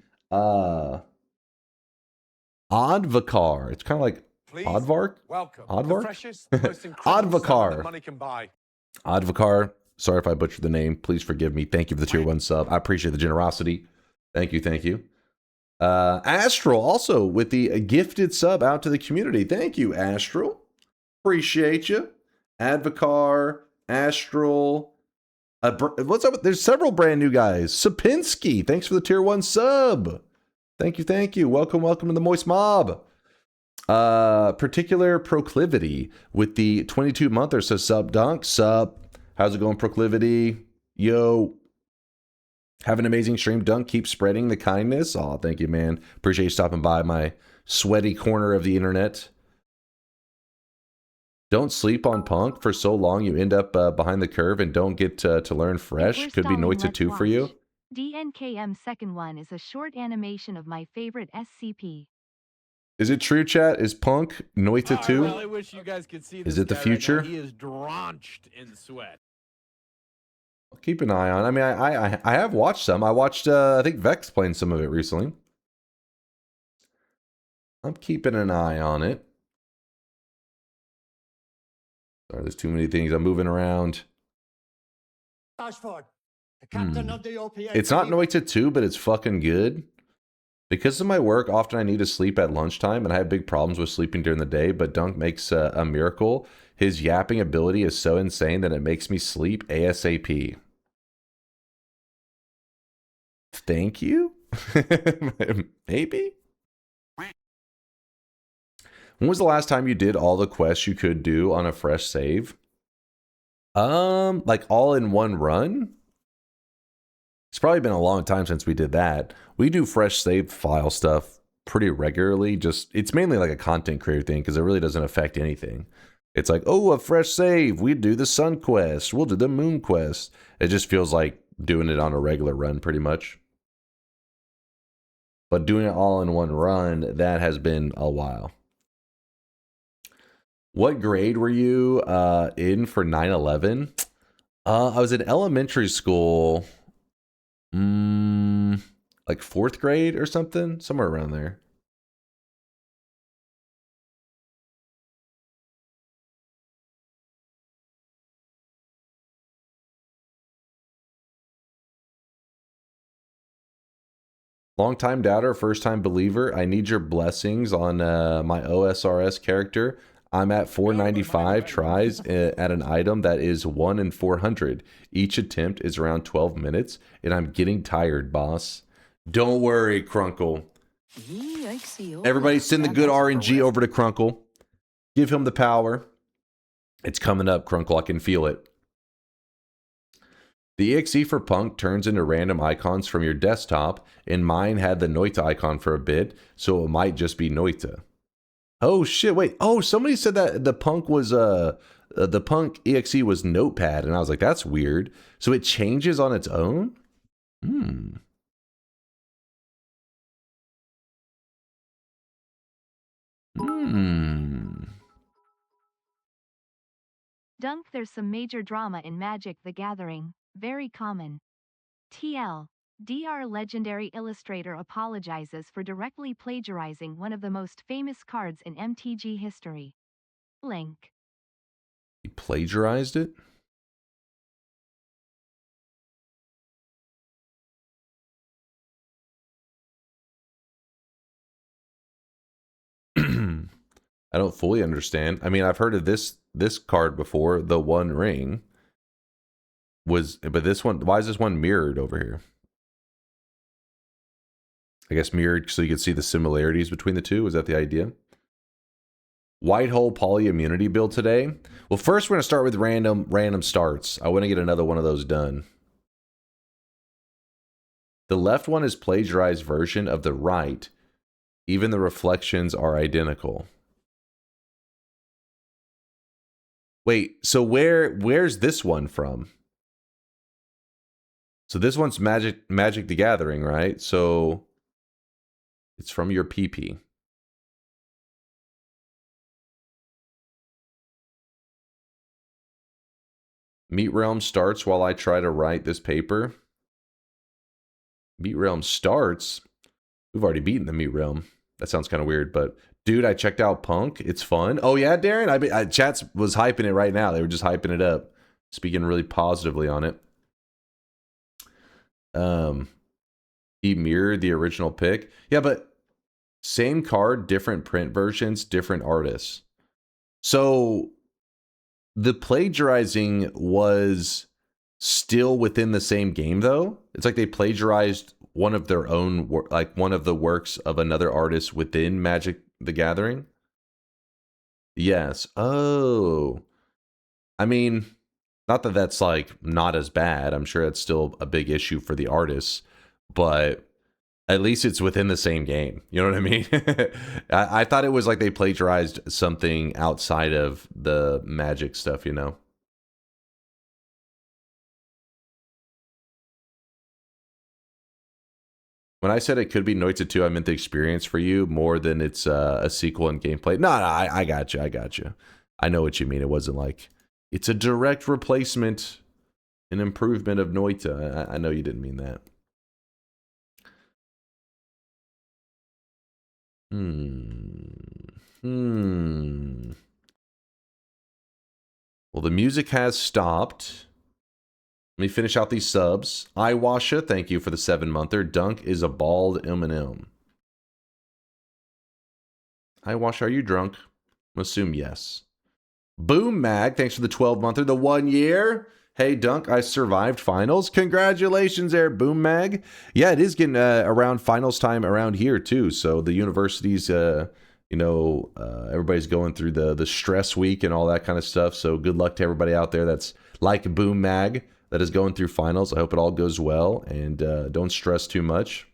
Oddvacar. It's kind of like Oddvark? Welcome. Oddvark? Oddvacar. Oddvacar. Sorry if I butchered the name. Please forgive me. Thank you for the tier 1 sub. I appreciate the generosity. Thank you. Thank you. Astral also with the gifted sub out to the community. Thank you, Astral. Appreciate you. Advacar, Astral. What's up? There's several brand new guys. Sapinski, thanks for the tier 1 sub. Thank you, thank you. Welcome, welcome to the Moist Mob. Particular Proclivity with the 22-monther. So sub Dunk, sub. How's it going, Proclivity? Yo. Have an amazing stream, Dunk. Keep spreading the kindness. Oh, thank you, man. Appreciate you stopping by my sweaty corner of the internet. Don't sleep on Punk for so long you end up behind the curve and don't get to learn fresh. Could be Noita 2 for you. DNKM second one is a short animation of my favorite SCP. Is it true, chat? Is Punk Noita 2? I really wish you guys could see this Is it the guy right future? now. He is drenched in sweat. I'll keep an eye on. I mean, I have watched some. I watched I think Vex playing some of it recently. I'm keeping an eye on it. Sorry, there's too many things. I'm moving around. Ashford, the captain of the OPA. It's not Noita 2, but it's fucking good. Because of my work, often I need to sleep at lunchtime, and I have big problems with sleeping during the day, but Dunk makes a miracle. His yapping ability is so insane that it makes me sleep ASAP. Thank you? Maybe? When was the last time you did all the quests you could do on a fresh save? Like all in one run? It's probably been a long time since we did that. We do fresh save file stuff pretty regularly. Just it's mainly like a content creator thing because it really doesn't affect anything. It's like, oh, a fresh save. We do the sun quest. We'll do the moon quest. It just feels like doing it on a regular run pretty much. But doing it all in one run, that has been a while. What grade were you in for 9/11? I was in elementary school, like 4th grade or something, somewhere around there. Long time doubter, first time believer. I need your blessings on my OSRS character. I'm at 495 tries at an item that is 1 in 400. Each attempt is around 12 minutes, and I'm getting tired, boss. Don't worry, Crunkle. Everybody send the good RNG over to Crunkle. Give him the power. It's coming up, Crunkle. I can feel it. The EXE for Punk turns into random icons from your desktop, and mine had the Noita icon for a bit, so it might just be Noita. Oh shit, wait. Oh, somebody said that the Punk was the Punk EXE was Notepad, and I was like, that's weird. So it changes on its own? Dunk, there's some major drama in Magic the Gathering. Very common. TL. DR legendary illustrator apologizes for directly plagiarizing one of the most famous cards in MTG history. Link. He plagiarized it? I don't fully understand. I mean, I've heard of this card before, the One Ring. But this one, why is this one mirrored over here? I guess mirrored so you can see the similarities between the two. Is that the idea? White hole poly immunity build today. Well, first we're going to start with random starts. I want to get another one of those done. The left one is plagiarized version of the right. Even the reflections are identical. Wait, so where's this one from? So this one's Magic the Gathering, right? So it's from your PP. Meat Realm starts while I try to write this paper. Meat Realm starts? We've already beaten the Meat Realm. That sounds kind of weird, but dude, I checked out Punk. It's fun. Oh yeah, Darren? Chat was hyping it right now. They were just hyping it up. Speaking really positively on it. He mirrored the original pick. Yeah, but same card, different print versions, different artists. So the plagiarizing was still within the same game, though. It's like they plagiarized one of their own, like one of the works of another artist within Magic the Gathering. Yes. Oh, I mean, not that that's like not as bad. I'm sure it's still a big issue for the artists, but at least it's within the same game. You know what I mean? I thought it was like they plagiarized something outside of the Magic stuff, you know? When I said it could be Noita 2, I meant the experience for you more than it's a sequel in gameplay. No, I got you. I got you. I know what you mean. It wasn't like it's a direct replacement An improvement of Noita. I know you didn't mean that. Well, the music has stopped. Let me finish out these subs. Iwasha, thank you for the 7-monther. Dunk is a bald M&M. Iwasha, are you drunk? I'm gonna assume yes. Boom Mag, thanks for the 12-monther. The 1 year. Hey, Dunk, I survived finals. Congratulations there, Boom Mag. Yeah, it is getting around finals time around here, too. So the universities, everybody's going through the stress week and all that kind of stuff. So good luck to everybody out there that's like Boom Mag that is going through finals. I hope it all goes well and don't stress too much.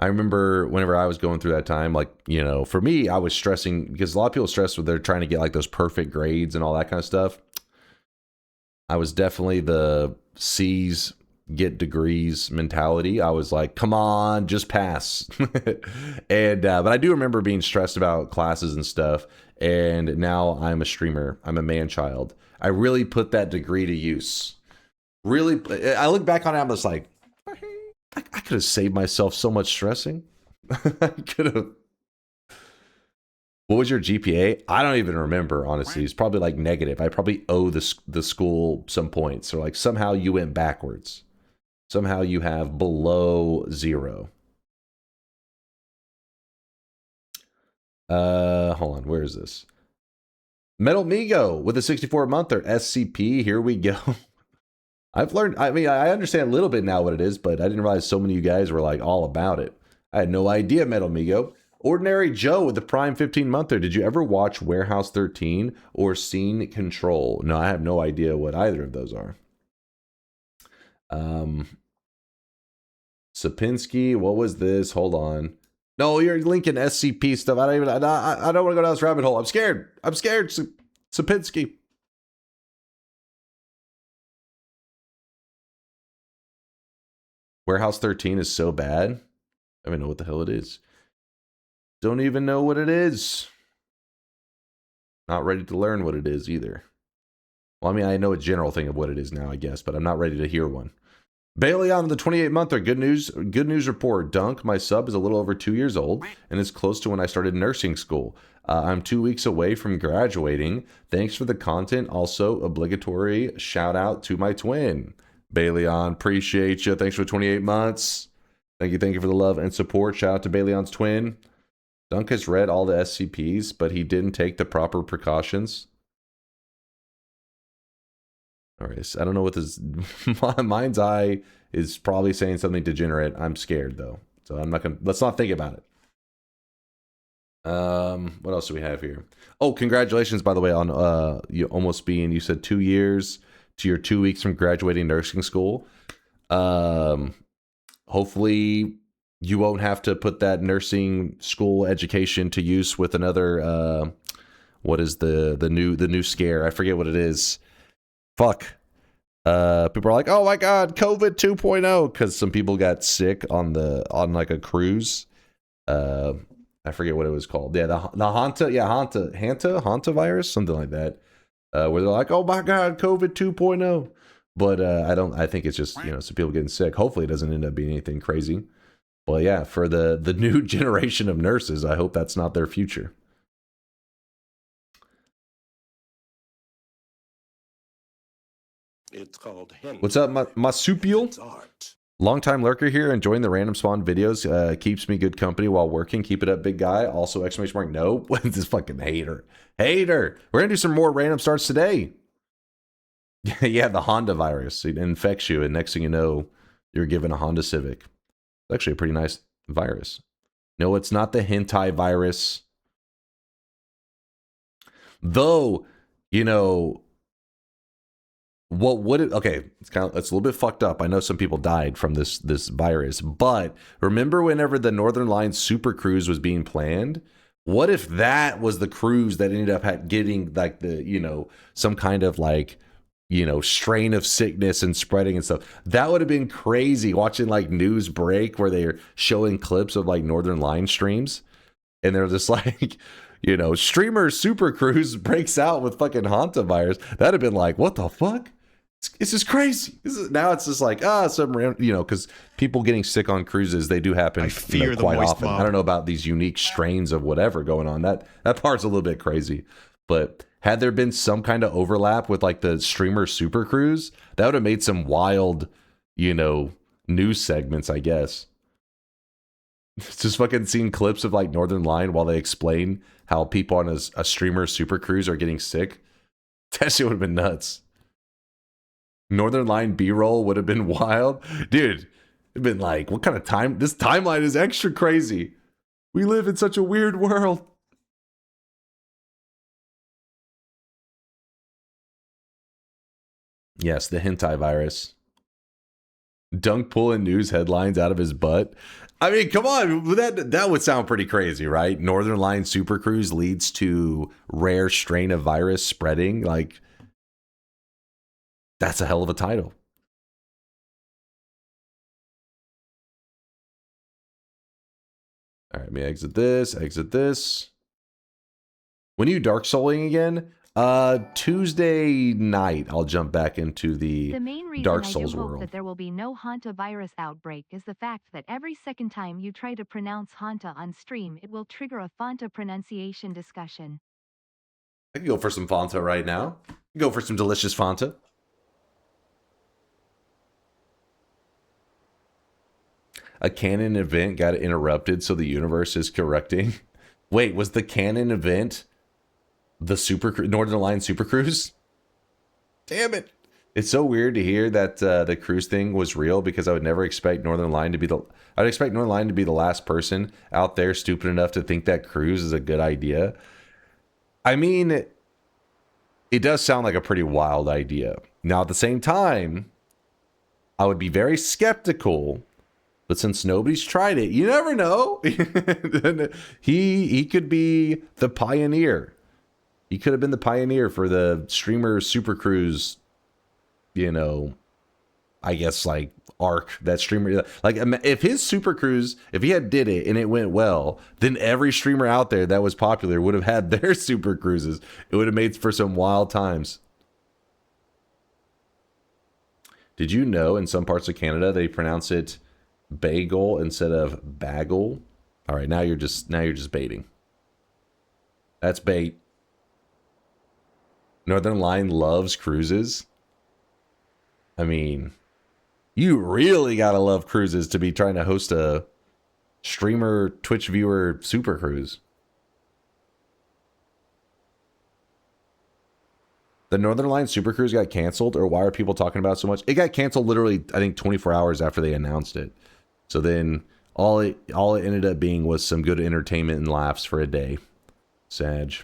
I remember whenever I was going through that time, like, for me, I was stressing because a lot of people stress when they're trying to get like those perfect grades and all that kind of stuff. I was definitely the C's get degrees mentality. I was like, come on, just pass. And but I do remember being stressed about classes and stuff. And now I'm a streamer. I'm a man-child. I really put that degree to use. Really, I look back on it, I'm just like, I could have saved myself so much stressing. I could have. What was your GPA? I don't even remember, honestly. It's probably like negative. I probably owe the school some points. Or like somehow you went backwards. Somehow you have below 0. Hold on. Where is this? Metal Migo with a 64-monther. SCP. Here we go. I've learned, I understand a little bit now what it is, but I didn't realize so many of you guys were like all about it. I had no idea, Metal Migo. Ordinary Joe with the Prime 15-monther. Did you ever watch Warehouse 13 or Scene Control? No, I have no idea what either of those are. Sapinski, what was this? Hold on. No, you're linking SCP stuff. I don't want to go down this rabbit hole. I'm scared. Sapinski. Warehouse 13 is so bad. I don't even know what the hell it is. Don't even know what it is. Not ready to learn what it is either. Well, I mean, I know a general thing of what it is now, I guess, but I'm not ready to hear one. Bailey on the 28-monther. Good news report. Dunk, my sub is a little over 2 years old and is close to when I started nursing school. I'm 2 weeks away from graduating. Thanks for the content. Also, obligatory shout out to my twin. Bailey on, appreciate you. Thanks for 28 months. Thank you for the love and support. Shout out to Bailey on's twin. Dunk has read all the SCPs, but he didn't take the proper precautions. All right, so I don't know what this. Mind's eye is probably saying something degenerate. I'm scared though, so I'm not gonna. Let's not think about it. What else do we have here? Oh, congratulations, by the way, on you almost being. You said 2 years to your 2 weeks from graduating nursing school. Hopefully you won't have to put that nursing school education to use with another. What is the new scare? I forget what it is. Fuck. People are like, oh my god, COVID 2.0, because some people got sick on like a cruise. I forget what it was called. Yeah, the Hanta virus, something like that. Where they're like, oh my god, COVID 2.0. But I think it's just, some people getting sick. Hopefully it doesn't end up being anything crazy. But yeah, for the new generation of nurses, I hope that's not their future. It's called What's up, Marsupial? Longtime lurker here, enjoying the random spawn videos. Keeps me good company while working. Keep it up, big guy. Also, exclamation mark, no. This fucking hater. We're going to do some more random starts today. Yeah, the Honda virus. It infects you, and next thing you know, you're given a Honda Civic. It's actually a pretty nice virus. No, it's not the hentai virus. Though, what would it? Okay, it's a little bit fucked up. I know some people died from this virus, but remember whenever the Northern Line Super Cruise was being planned? What if that was the cruise that ended up getting like the some kind of like strain of sickness and spreading and stuff? That would have been crazy. Watching like news break where they're showing clips of like Northern Line streams, and they're just like, you know, streamer Super Cruise breaks out with fucking hantavirus. That'd have been like, what the fuck? It's just crazy. Now it's just like, you know, because people getting sick on cruises, they do happen quite often. I don't know about these unique strains of whatever going on. That part's a little bit crazy. But had there been some kind of overlap with like the streamer Super Cruise, that would have made some wild, you know, news segments, I guess. Just fucking seeing clips of like Northern Line while they explain how people on a streamer Super Cruise are getting sick. That shit would have been nuts. Northern Line B-roll would have been wild. Dude, it'd been like, what kind of time? This timeline is extra crazy. We live in such a weird world. Yes, the hentai virus. Dunk pulling news headlines out of his butt. I mean, come on. That would sound pretty crazy, right? Northern Line Super Cruise leads to rare strain of virus spreading. Like, that's a hell of a title. All right, let me exit this. When are you Dark Souling again? Tuesday night, I'll jump back into the main reason Dark I Souls do hope world. that there will be no Hanta virus outbreak is the fact that every second time you try to pronounce Hanta on stream, it will trigger a Fanta pronunciation discussion. I can go for some Fanta right now. Go for some delicious Fanta. A canon event got interrupted, so the universe is correcting. Wait, was the canon event the Northern Line Super Cruise? Damn it. It's so weird to hear that the cruise thing was real, because I would never expect Northern Line to be I'd expect Northern Line to be the last person out there stupid enough to think that cruise is a good idea. I mean, it does sound like a pretty wild idea. Now, at the same time, I would be very skeptical. But since nobody's tried it, you never know. he could be the pioneer. He could have been the pioneer for the streamer Super Cruise, you know, I guess like arc, that streamer. Like, if his Super Cruise, if he had did it and it went well, then every streamer out there that was popular would have had their Super Cruises. It would have made for some wild times. Did you know in some parts of Canada they pronounce it bagel instead of bagel? All right, now you're just baiting. That's bait. Northern Line loves cruises. I mean, you really gotta love cruises to be trying to host a streamer Twitch viewer Super Cruise. The Northern Line Super Cruise got canceled, or why are people talking about it so much? It got canceled literally, I think, 24 hours after they announced it. So then all it ended up being was some good entertainment and laughs for a day. Sag.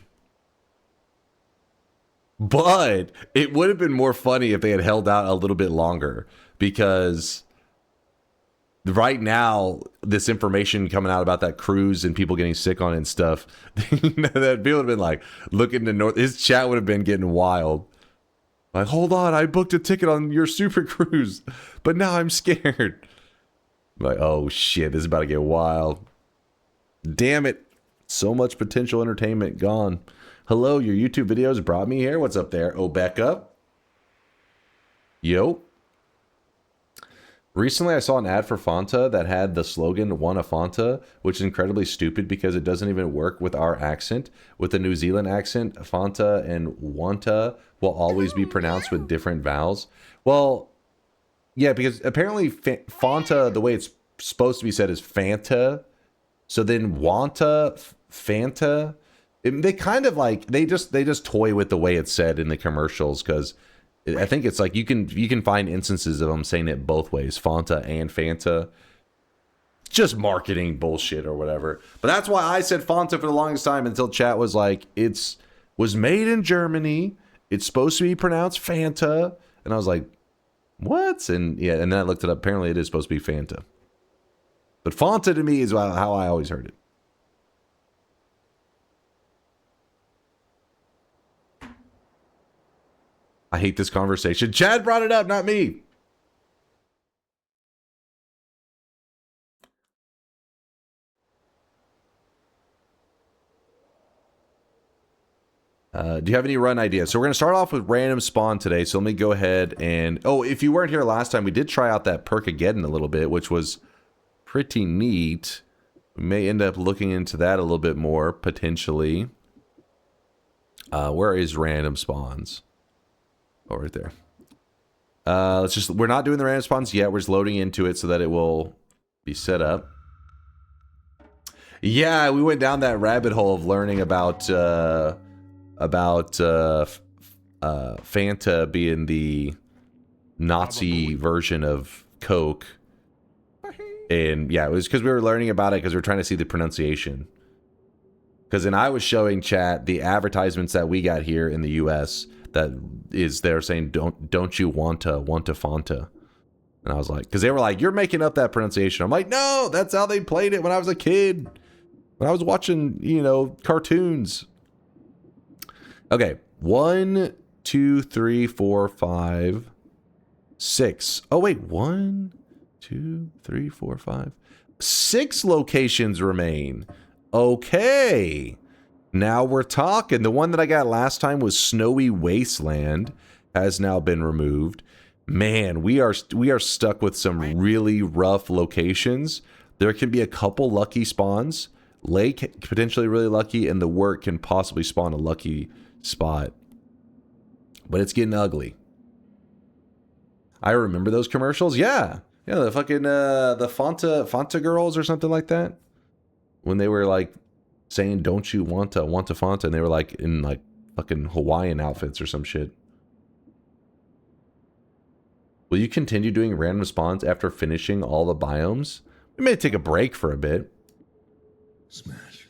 But it would have been more funny if they had held out a little bit longer, because right now, this information coming out about that cruise and people getting sick on it and stuff, that people would have been like, looking to North, his chat would have been getting wild. Like, hold on, I booked a ticket on your Super Cruise, but now I'm scared. Like, oh shit, this is about to get wild. Damn it. So much potential entertainment gone. Hello, your YouTube videos brought me here. What's up there, Obeka? Yo. Recently, I saw an ad for Fanta that had the slogan, "Want a Fanta," which is incredibly stupid because it doesn't even work with our accent. With the New Zealand accent, Fanta and Wanta will always be pronounced with different vowels. Well, yeah, because apparently Fanta, the way it's supposed to be said, is Fanta. So then Wanta, Fanta, they kind of like, they just toy with the way it's said in the commercials, because I think it's like you can find instances of them saying it both ways, Fanta and Fanta. Just marketing bullshit or whatever. But that's why I said Fanta for the longest time, until chat was like, was made in Germany. It's supposed to be pronounced Fanta. And I was like, what? And yeah, and then I looked it up. Apparently it is supposed to be Fanta. But Fanta to me is how I always heard it. I hate this conversation. Chad brought it up, not me. Do you have any run ideas? So we're going to start off with random spawn today. So let me go ahead and... Oh, if you weren't here last time, we did try out that Perkageddon a little bit, which was pretty neat. We may end up looking into that a little bit more, potentially. Where is random spawns? Oh, right there. We're not doing the random spawns yet. We're just loading into it so that it will be set up. Yeah, we went down that rabbit hole of learning about Fanta being the Nazi version of Coke. And yeah, it was because we were learning about it because we were trying to see the pronunciation. Because then I was showing chat the advertisements that we got here in the US that is they're saying don't you want to Fanta. And I was like, because they were like, you're making up that pronunciation. I'm like, no, that's how they played it when I was a kid. When I was watching, you know, cartoons. Okay, 1, 2, 3, 4, 5, 6. Oh wait, 1, 2, 3, 4, 5, 6 locations remain. Okay, now we're talking. The one that I got last time was Snowy Wasteland, has now been removed. Man, we are stuck with some really rough locations. There can be a couple lucky spawns. Lake potentially really lucky, and the work can possibly spawn a lucky spot. But it's getting ugly. I remember those commercials. Yeah, the fucking the Fanta girls or something like that. When they were like saying, "Don't you want to Fanta?" and they were like in like fucking Hawaiian outfits or some shit. Will you continue doing random spawns after finishing all the biomes? We may take a break for a bit. Smash.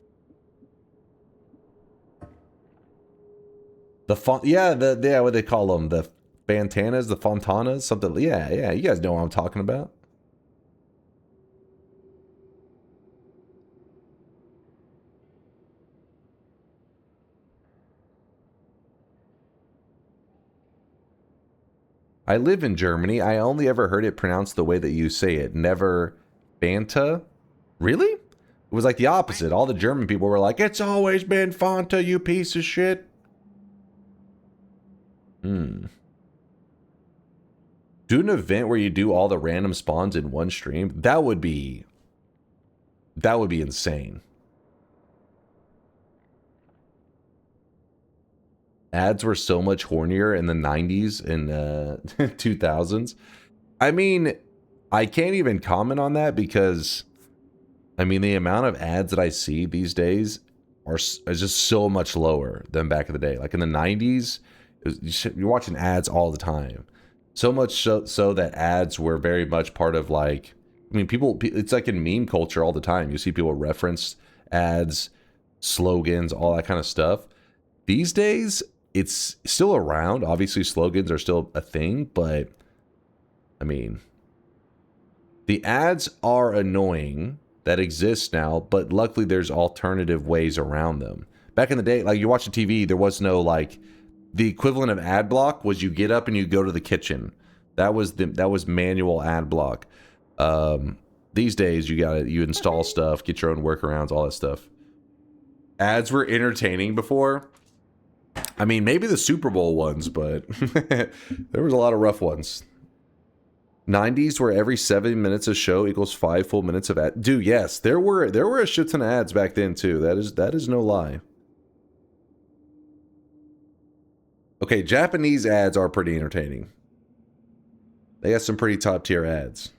The what they call them, the Fantanas, the Fontanas, something. Yeah, you guys know what I'm talking about. I live in Germany. I only ever heard it pronounced the way that you say it. Never Fanta. Really? It was like the opposite. All the German people were like, it's always been Fanta, you piece of shit. Do an event where you do all the random spawns in one stream. That would be insane. Ads were so much hornier in the 90s and 2000s. I mean, I can't even comment on that because, I mean, the amount of ads that I see these days is just so much lower than back in the day. Like in the 90s, you're watching ads all the time. So much so that ads were very much part of like, I mean, it's like in meme culture all the time. You see people reference ads, slogans, all that kind of stuff. These days, it's still around. Obviously, slogans are still a thing, but I mean, the ads are annoying that exist now, but luckily there's alternative ways around them. Back in the day, like you're watching TV, there was no like, the equivalent of ad block was you get up and you go to the kitchen. That was manual ad block. These days you install stuff, get your own workarounds, all that stuff. Ads were entertaining before. I mean, maybe the Super Bowl ones, but there was a lot of rough ones. 90s where every 7 minutes of show equals 5 full minutes of ad. Dude, yes, there were a shit ton of ads back then too. That is no lie. Okay, Japanese ads are pretty entertaining. They got some pretty top tier ads.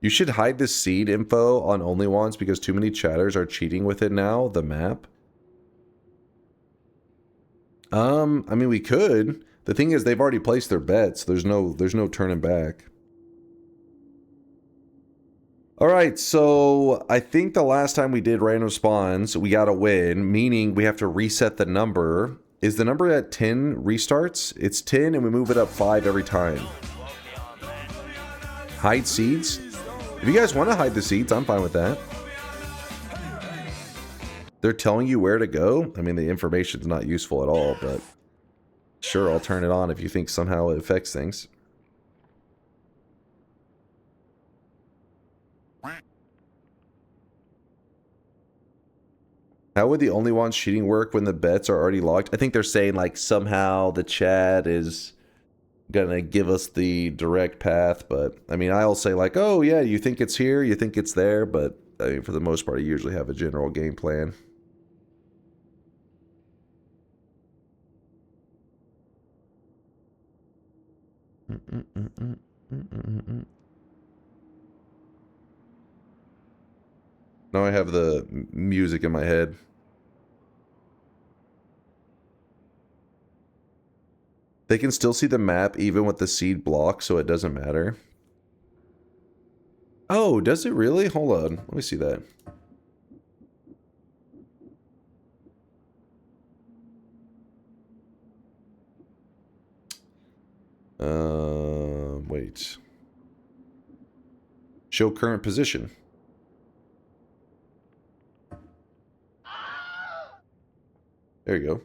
You should hide the seed info on only ones because too many chatters are cheating with it now, the map. I mean, we could. The thing is, they've already placed their bets. There's no turning back. All right, so I think the last time we did random spawns, we got a win, meaning we have to reset the number. Is the number at 10 restarts? It's 10 and we move it up 5 every time. Hide seeds? If you guys want to hide the seeds, I'm fine with that. They're telling you where to go? I mean, the information's not useful at all, but sure, I'll turn it on if you think somehow it affects things. How would the only ones cheating work when the bets are already locked? I think they're saying like somehow the chat is gonna give us the direct path, but I mean, I'll say like, oh yeah, you think it's here, you think it's there, but I mean, for the most part, I usually have a general game plan. Now I have the music in my head. They can still see the map even with the seed block, so it doesn't matter. Oh, does it really? Hold on. Let me see that. Wait. Show current position. There you go.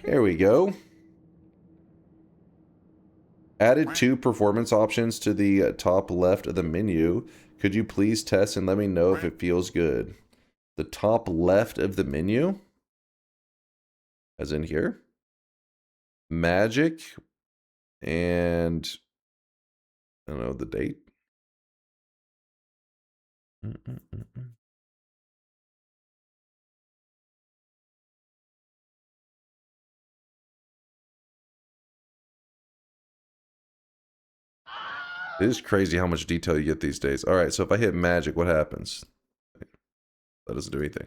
There we go. Added 2 performance options to the top left of the menu. Could you please test and let me know if it feels good? The top left of the menu? As in here? Magic and I don't know the date. It is crazy how much detail you get these days. All right, so if I hit magic, what happens? That doesn't do anything.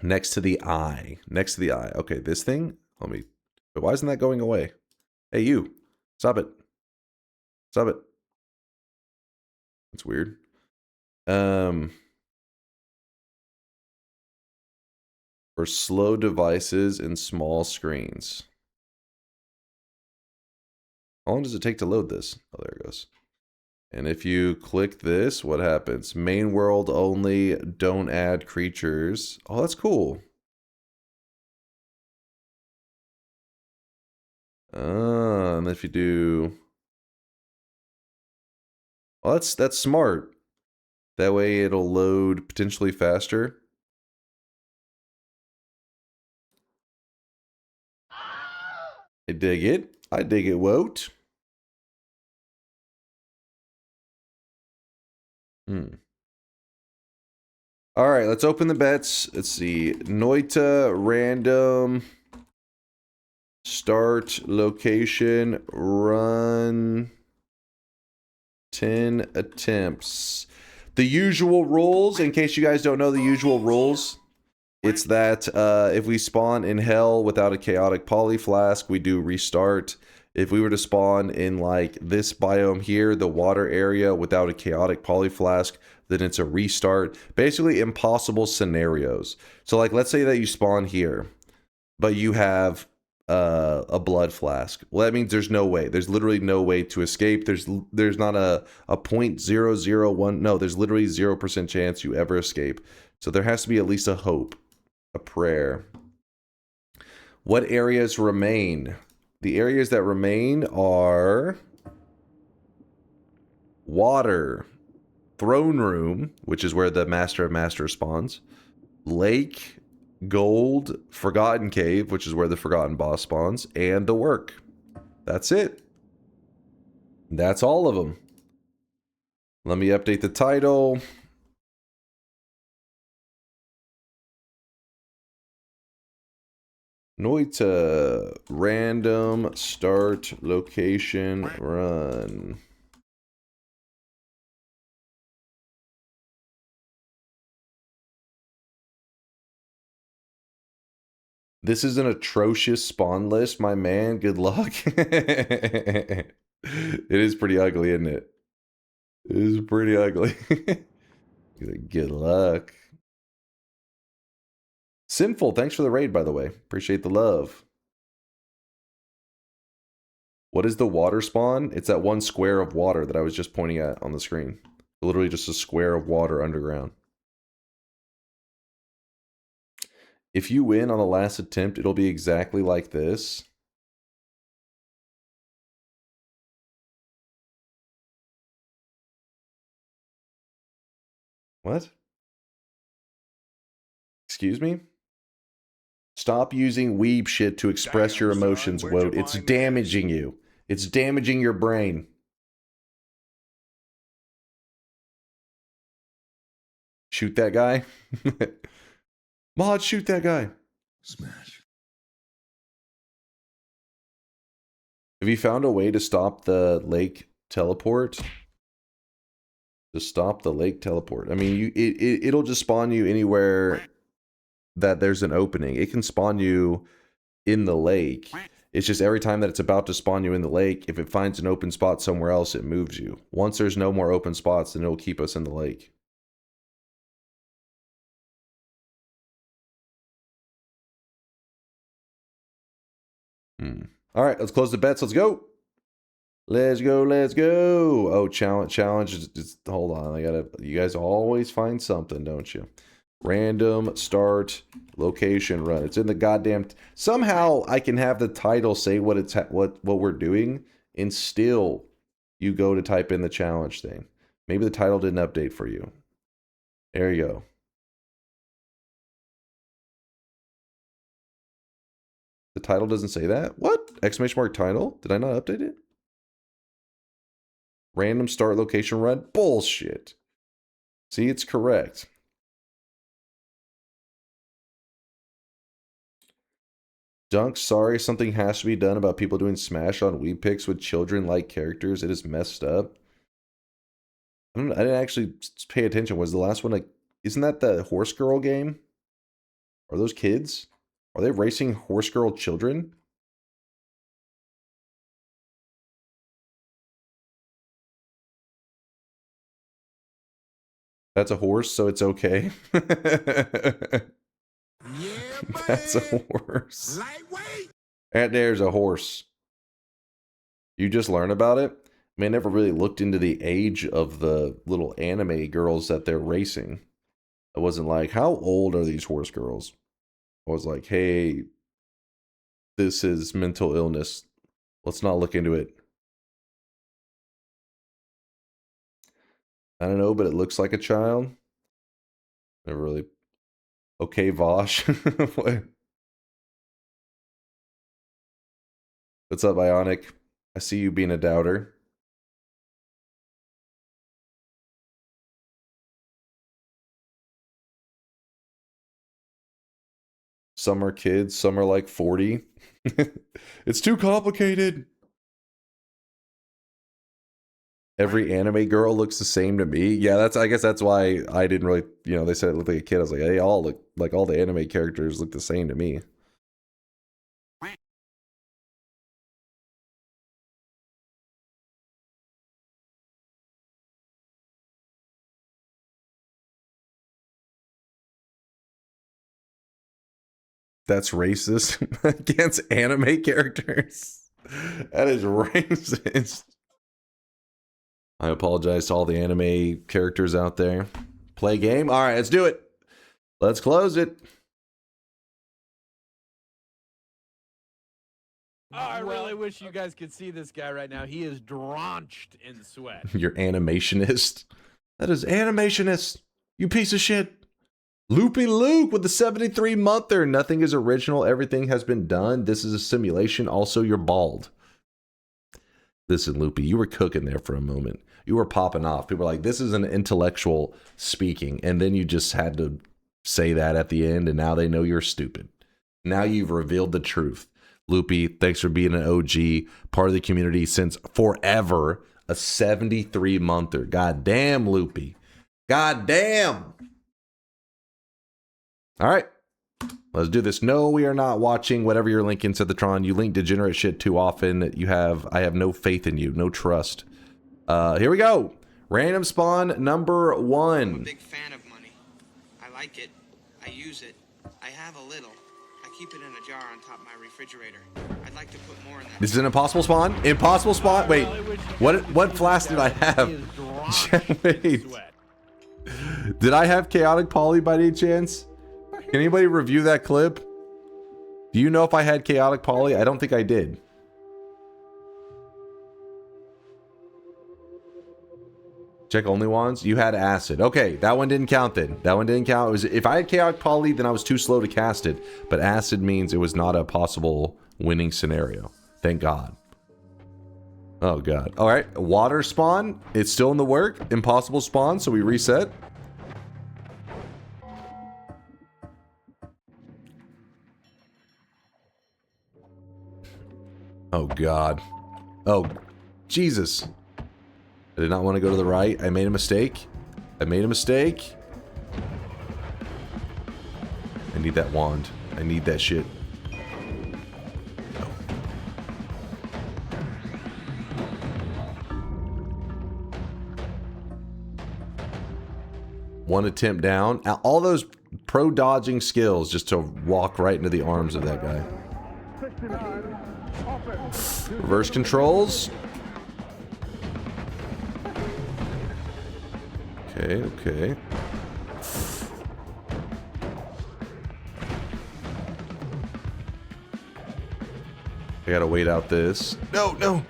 Next to the eye. Next to the eye. Okay, this thing. Let me. But why isn't that going away? Hey, you. Stop it. Stop it. That's weird. For slow devices and small screens. How long does it take to load this? Oh, there it goes. And if you click this, what happens? Main world only, don't add creatures. Oh, that's cool. And if you do... Oh, that's smart. That way it'll load potentially faster. I dig it. I dig it, Woat. All right, let's open the bets. Let's see. Noita, random, start, location, run, 10 attempts. The usual rules, in case you guys don't know the usual rules, it's that if we spawn in hell without a chaotic poly flask, we do restart. If we were to spawn in like this biome here, the water area, without a chaotic poly flask, then it's a restart. Basically impossible scenarios. So like, let's say that you spawn here, but you have a blood flask. Well, that means there's no way. There's literally no way to escape. There's not a 0.001. No, there's literally 0% chance you ever escape. So there has to be at least a hope, a prayer. What areas remain? The areas that remain are water, throne room, which is where the Master of Masters spawns, lake, gold, forgotten cave, which is where the forgotten boss spawns, and the work. That's it. That's all of them. Let me update the title. Noita, random, start, location, run. This is an atrocious spawn list, my man. Good luck. It is pretty ugly, isn't it? It is pretty ugly. Good luck. Sinful, thanks for the raid, by the way. Appreciate the love. What is the water spawn? It's that one square of water that I was just pointing at on the screen. Literally just a square of water underground. If you win on the last attempt, it'll be exactly like this. What? Excuse me? Stop using weeb shit to express your emotions, Woat. It's damaging you. It's damaging your brain. Shoot that guy. Mod, shoot that guy. Smash. Have you found a way to stop the lake teleport? To stop the lake teleport. I mean, it'll just spawn you anywhere that there's an opening. It can spawn you in the lake. It's just every time that it's about to spawn you in the lake, if it finds an open spot somewhere else, it moves you. Once there's no more open spots, then it'll keep us in the lake. All right, let's close the bets. Let's go. Let's go. Let's go. Oh, challenge. Just hold on. You guys always find something, don't you? Random start location run. It's in the goddamn. Somehow I can have the title say what we're doing, and still you go to type in the challenge thing. Maybe the title didn't update for you. There you go. The title doesn't say that? What? Exclamation mark title? Did I not update it? Random start location run? Bullshit. See, it's correct. Dunk, sorry, something has to be done about people doing Smash on Wii Picks with children-like characters. It is messed up. I didn't actually pay attention. Was the last one like... Isn't that the Horse Girl game? Are those kids? Are they racing Horse Girl children? That's a horse, so it's okay. Yeah, That's a horse. Lightweight. And there's a horse. You just learn about it? I mean, I never really looked into the age of the little anime girls that they're racing. I wasn't like, how old are these horse girls? I was like, hey, this is mental illness. Let's not look into it. I don't know, but it looks like a child. Never really. Okay, Vosh. What's up, Ionic? I see you being a doubter. Some are kids, some are like 40. It's too complicated. Every anime girl looks the same to me. Yeah, I guess that's why I didn't really, they said it looked like a kid. I was like, they all look like all the anime characters look the same to me. That's racist against anime characters. That is racist. I apologize to all the anime characters out there. Play game? All right, let's do it. Let's close it. Oh, I really wish you guys could see this guy right now. He is drenched in sweat. You're animationist. That is animationist. You piece of shit. Loopy Luke with the 73-monther. Nothing is original. Everything has been done. This is a simulation. Also, you're bald. Listen, Loopy, you were cooking there for a moment. You were popping off. People were like, this is an intellectual speaking. And then you just had to say that at the end, and now they know you're stupid. Now you've revealed the truth. Loopy, thanks for being an OG, part of the community since forever. A 73-monther. God damn, Loopy. God damn. All right. Let's do this. No, we are not watching whatever you're linking, Sethatron. You link degenerate shit too often. I have no faith in you. No trust. Here we go. Random spawn number 1. I'm a big fan of money. I like it. I use it. I have a little. I keep it in a jar on top of my refrigerator. I'd like to put more in that. This is an impossible spawn? Impossible spawn? Wait. What flask did I have? Wait. Did I have chaotic poly by any chance? Can anybody review that clip? Do you know if I had chaotic poly? I don't think I did. Check only wands. You had acid. Okay, that one didn't count then. That one didn't count. It was, if I had chaotic poly, then I was too slow to cast it. But acid means it was not a possible winning scenario. Thank God. Oh God. All right, water spawn. It's still in the work. Impossible spawn. So we reset. Oh God. Oh, Jesus. I did not want to go to the right. I made a mistake. I made a mistake. I need that wand. I need that shit. No. One attempt down. All those pro dodging skills just to walk right into the arms of that guy. Reverse controls. Okay, okay. I gotta wait out this. No, no.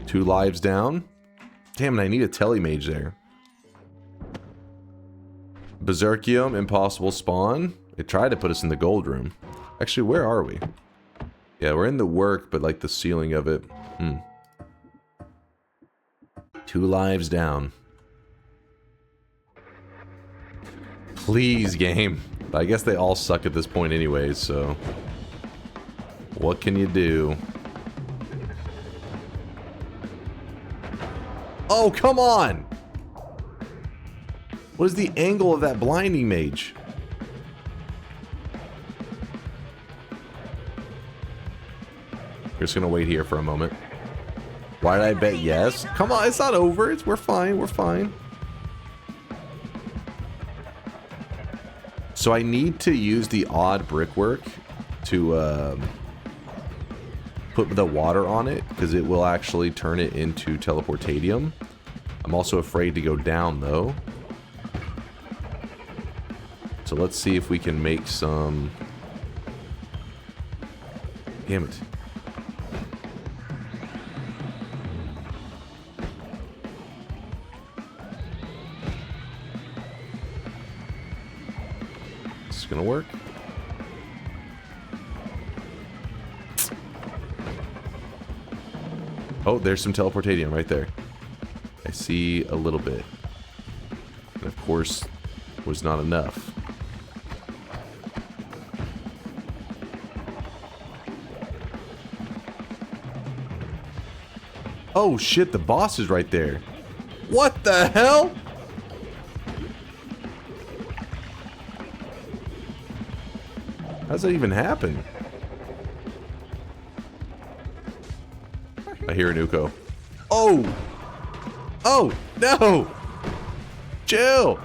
2 lives down. Damn it, I need a telemage there. Berserkium, impossible spawn. It tried to put us in the gold room. Actually, where are we? Yeah, we're in the work, but like the ceiling of it. 2 lives down. Please, game. But I guess they all suck at this point anyways, so... what can you do? Oh, come on! What is the angle of that blinding mage? We're just gonna wait here for a moment. Why did I bet yes? Come on, it's not over. We're fine, we're fine. So I need to use the odd brickwork to put the water on it, because it will actually turn it into teleportadium. I'm also afraid to go down, though. So let's see if we can make some... Damn it. This is gonna work. Oh, there's some teleportadium right there. I see a little bit. And of course, was not enough. Oh shit, the boss is right there. What the hell? How's that even happen? I hear an Uko. Oh! Oh! No! Chill!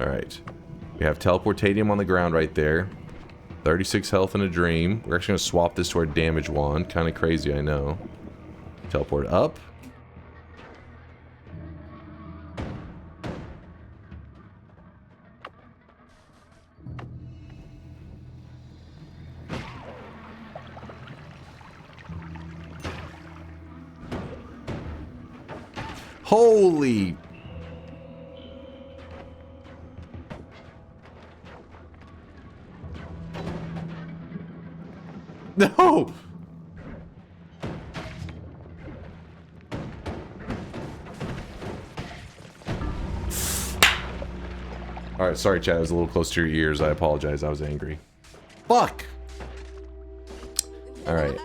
Alright. We have teleportadium on the ground right there. 36 health in a dream. We're actually going to swap this to our damage wand. Kind of crazy, I know. Teleport up. Holy... No! Alright, sorry chat, I was a little close to your ears. I apologize, I was angry. Fuck! Alright,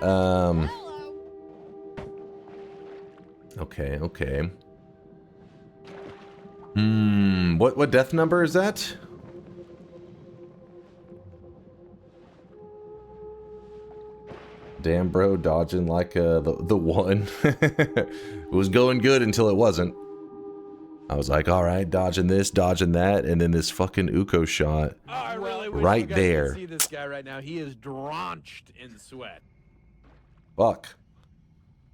Okay, okay. What death number is that? Damn, bro, dodging like the one. It was going good until it wasn't. I was like, all right, dodging this, dodging that, and then this fucking Uko shot right there. See this guy right now. He is drenched in sweat. Fuck.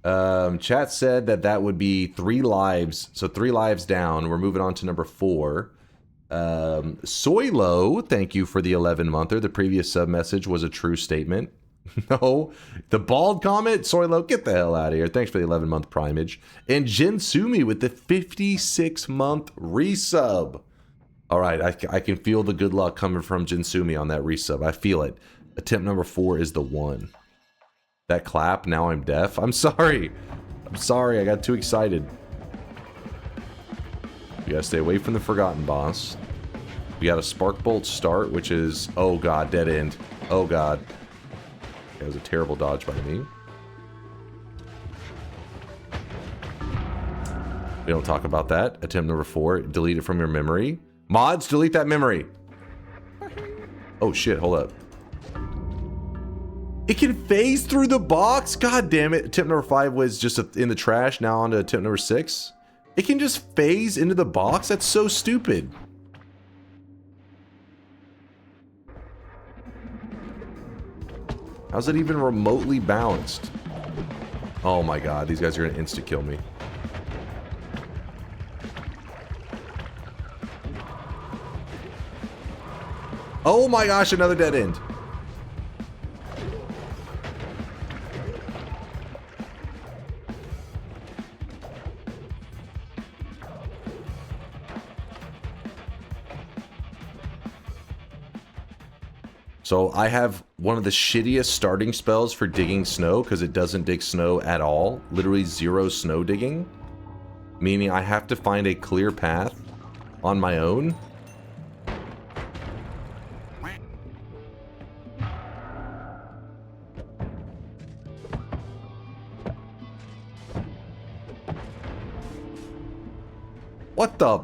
Chat said that would be 3 lives. So 3 lives down. We're moving on to number 4. Soylo, thank you for the 11-monther. The previous sub message was a true statement. No, the bald comment, Soylo, get the hell out of here. Thanks for the 11-month primage. And Jinsumi with the 56-month resub. All right, I can feel the good luck coming from Jinsumi on that resub. I feel it. Attempt number 4 is the one. That clap, now I'm deaf. I'm sorry. I'm sorry, I got too excited. We gotta stay away from the Forgotten Boss. We got a Spark Bolt start, which is, oh god, dead end. Oh god. That was a terrible dodge by me. We don't talk about that. Attempt number 4, delete it from your memory. Mods, delete that memory. Oh shit, hold up. It can phase through the box? God damn it. Attempt number 5 was just in the trash. Now on to attempt number 6. It can just phase into the box? That's so stupid. How's it even remotely balanced? Oh my god, these guys are gonna insta-kill me. Oh my gosh, another dead end. So I have one of the shittiest starting spells for digging snow because it doesn't dig snow at all. Literally 0 snow digging. Meaning I have to find a clear path on my own. What the?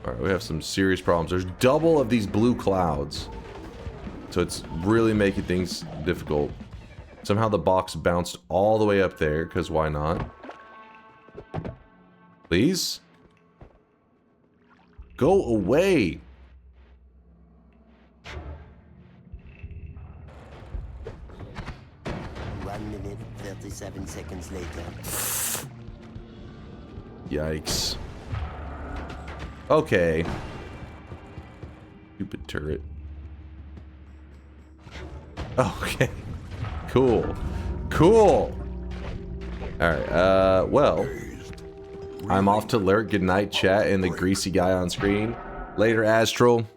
Alright, we have some serious problems. There's double of these blue clouds. So it's really making things difficult. Somehow the box bounced all the way up there, because why not? Please? Go away! One minute, 37 seconds later. Yikes. Okay. Stupid turret. Okay. Cool. Cool. Alright, well. I'm off to lurk. Good night, chat, and the greasy guy on screen. Later, Astral.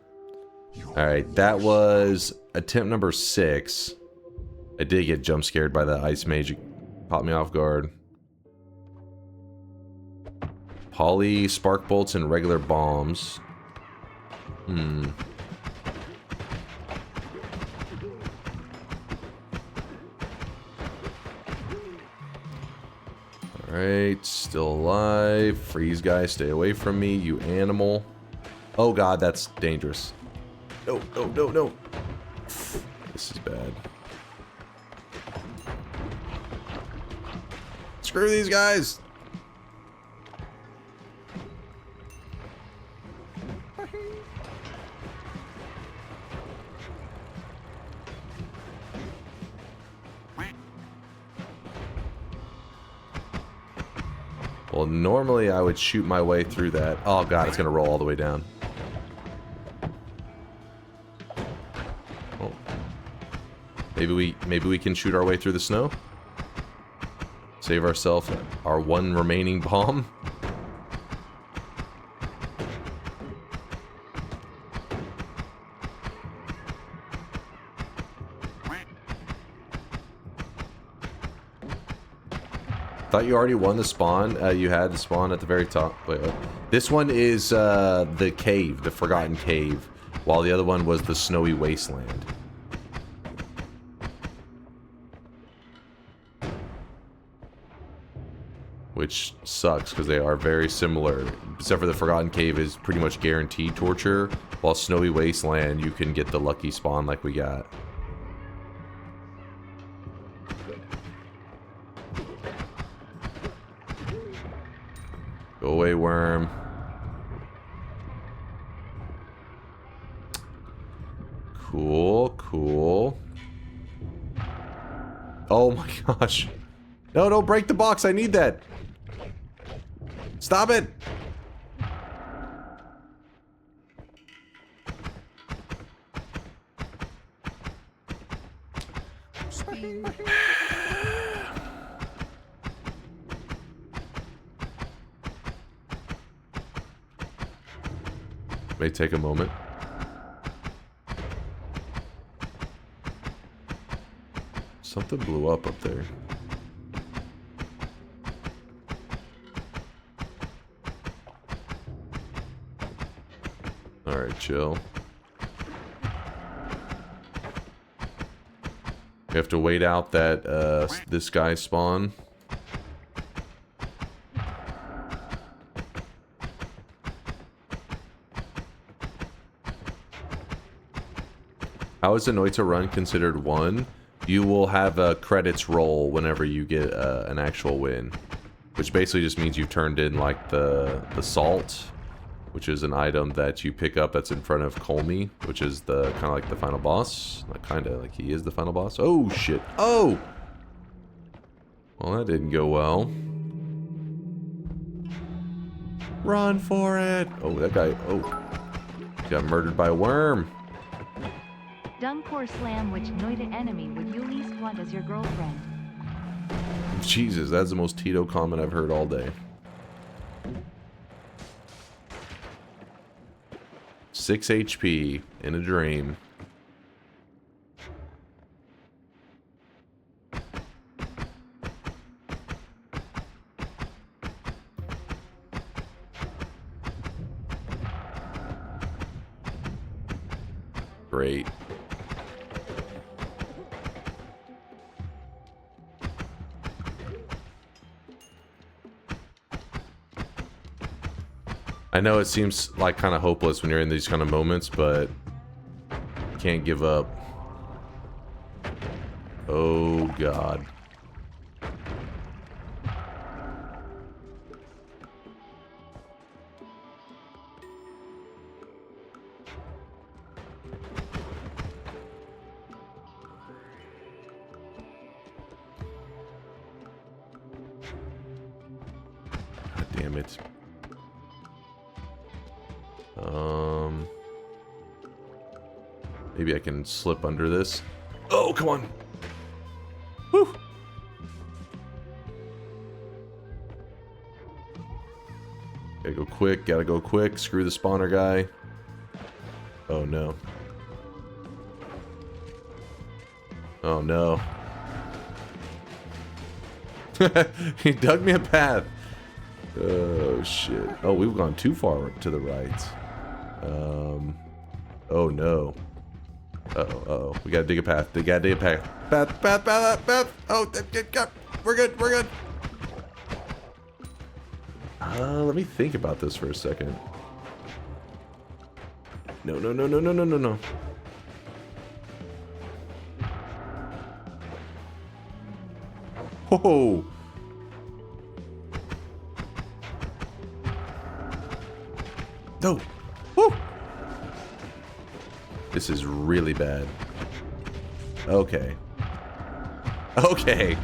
Alright, that was attempt number 6. I did get jump scared by the ice mage. It caught me off guard. Poly, spark bolts, and regular bombs. Alright, still alive. Freeze guy, stay away from me, you animal. Oh god, that's dangerous. No, no, no, no. This is bad. Screw these guys! Well, normally I would shoot my way through that. Oh god, it's gonna roll all the way down. Oh. Maybe we can shoot our way through the snow? Save ourselves our one remaining bomb? Thought you already won the spawn. You had the spawn at the very top. Wait, what? This one is the cave, the Forgotten Cave, while the other one was the Snowy Wasteland. Which sucks, because they are very similar. Except for the Forgotten Cave is pretty much guaranteed torture, while Snowy Wasteland, you can get the lucky spawn like we got. Go away, worm. Cool, cool. Oh my gosh. No, don't break the box. I need that. Stop it. May take a moment. Something blew up there. Alright, chill. We have to wait out that this guy spawn. How is a Noita run considered one? You will have a credits roll whenever you get an actual win, which basically just means you've turned in like the salt, which is an item that you pick up that's in front of Colmy, which is the kind of like the final boss. Not kind of, like he is the final boss. Oh shit! Oh, well that didn't go well. Run for it! Oh, that guy. Oh, he got murdered by a worm. DunkOrSlam, which Noita enemy would you least want as your girlfriend? Jesus, that's the most Tito comment I've heard all day. 6 HP in a dream. Great. I know it seems like kind of hopeless when you're in these kind of moments, but can't give up. Oh God. God damn it. Maybe I can slip under this. Oh, come on. Woo. Gotta go quick, gotta go quick. Screw the spawner guy. Oh no. Oh no. He dug me a path. Oh shit. Oh, we've gone too far to the right. Oh no. Uh-oh. We gotta dig a path. We gotta dig a path. Path. Oh, we're good. We're good. Let me think about this for a second. No. Whoa. No. Woo. This is really bad. Okay. Okay.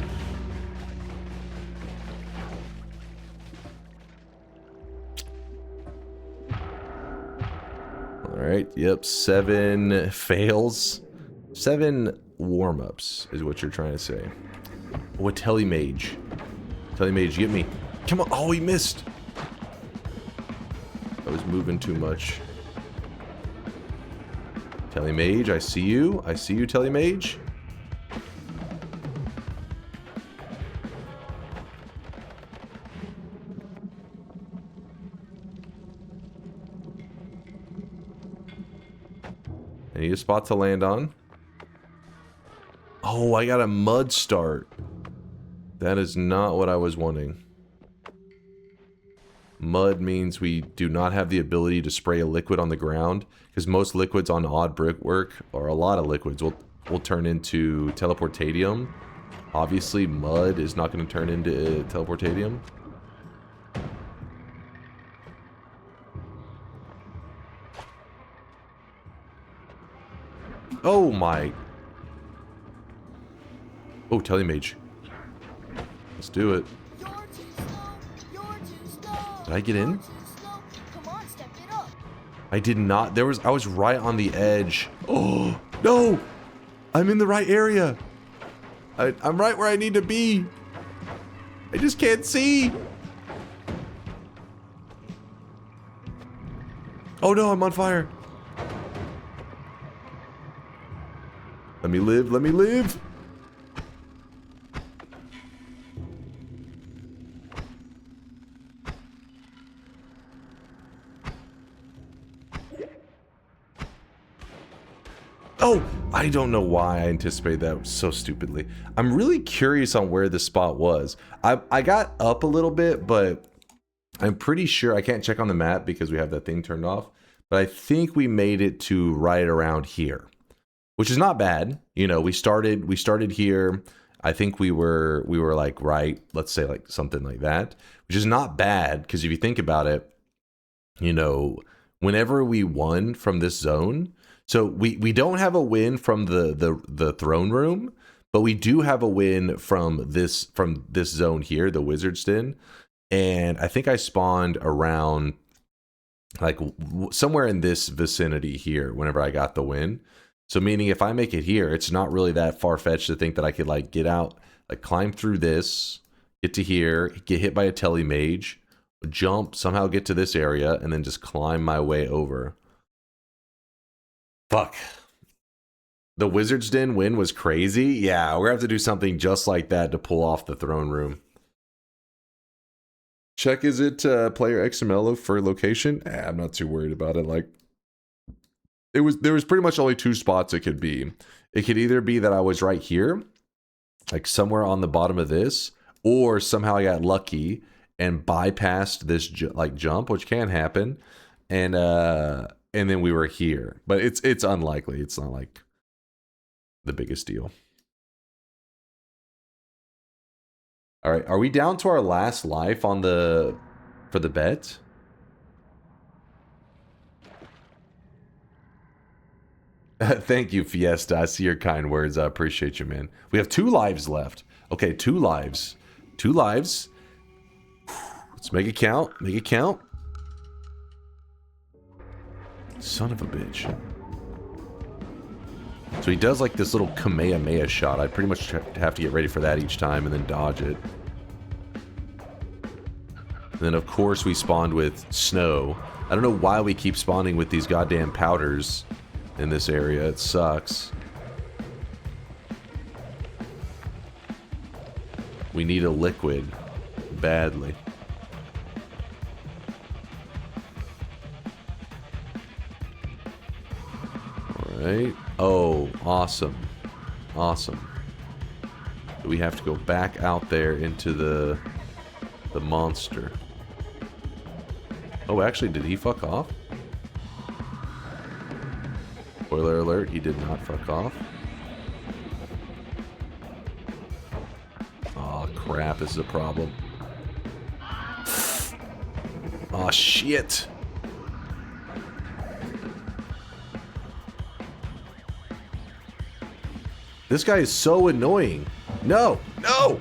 Alright, yep, 7 fails. 7 warm-ups is what you're trying to say. Oh, a Telemage. Telemage, get me. Come on. Oh, he missed. I was moving too much. Telemage, I see you. I see you, Telemage. I need a spot to land on. Oh, I got a mud start. That is not what I was wanting. Mud means we do not have the ability to spray a liquid on the ground, because most liquids on odd brickwork, or a lot of liquids, will turn into teleportadium. Obviously, mud is not going to turn into teleportadium. Oh my. Oh, telemage. Let's do it. Did I get in? I did not. I was right on the edge. Oh, no. I'm in the right area. I'm right where I need to be. I just can't see. Oh no, I'm on fire. Let me live, let me live. Oh, I don't know why I anticipated that so stupidly. I'm really curious on where this spot was. I got up a little bit, but I'm pretty sure, I can't check on the map because we have that thing turned off, but I think we made it to right around here, which is not bad. You know, we started here. I think we were like right, let's say like something like that, which is not bad because if you think about it, you know, whenever we won from this zone, so we don't have a win from the throne room, but we do have a win from this zone here, the Wizard's Den. And I think I spawned around like somewhere in this vicinity here whenever I got the win. So meaning if I make it here, it's not really that far-fetched to think that I could like get out, like climb through this, get to here, get hit by a telemage, jump, somehow get to this area, and then just climb my way over. Fuck. The Wizard's Den win was crazy. Yeah, we're gonna have to do something just like that to pull off the throne room. Check, is it player XML for location? I'm not too worried about it. Like, there was pretty much only two spots it could be. It could either be that I was right here, like somewhere on the bottom of this, or somehow I got lucky and bypassed this jump, which can happen, and then we were here. But it's unlikely. It's not like the biggest deal. All right, are we down to our last life on for the bet? Thank you, Fiesta. I see your kind words. I appreciate you, man. We have 2 lives left. Okay, 2 lives. 2 lives. Let's make it count. Make it count. Son of a bitch. So he does like this little Kamehameha shot. I pretty much have to get ready for that each time and then dodge it. And then of course we spawned with snow. I don't know why we keep spawning with these goddamn powders in this area. It sucks. We need a liquid badly. All right. Oh, awesome. Awesome. We have to go back out there into the monster. Oh, actually, did he fuck off? Spoiler alert, he did not fuck off. Oh, crap, this is a problem. Oh, shit. This guy is so annoying. No, no!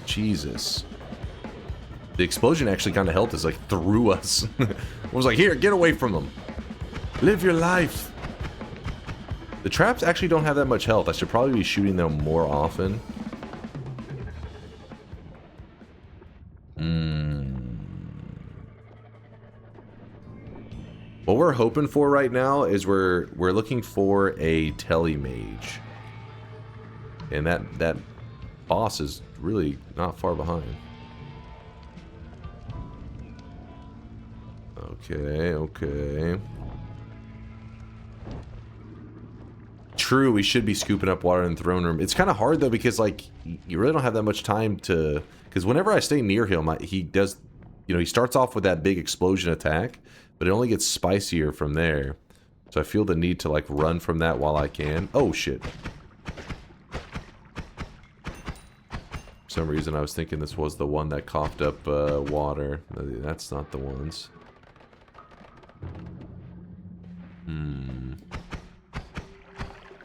Jesus. The explosion actually kind of helped us, like, through us. I was like, here, get away from them. Live your life. The traps actually don't have that much health. I should probably be shooting them more often. What we're hoping for right now is we're looking for a telemage. And that boss is really not far behind. Okay, okay. True, we should be scooping up water in the throne room. It's kind of hard though because like you really don't have that much time to, because whenever I stay near him, he does, you know, he starts off with that big explosion attack, but it only gets spicier from there. So I feel the need to like run from that while I can. Oh shit. For some reason I was thinking this was the one that coughed up water. That's not the ones.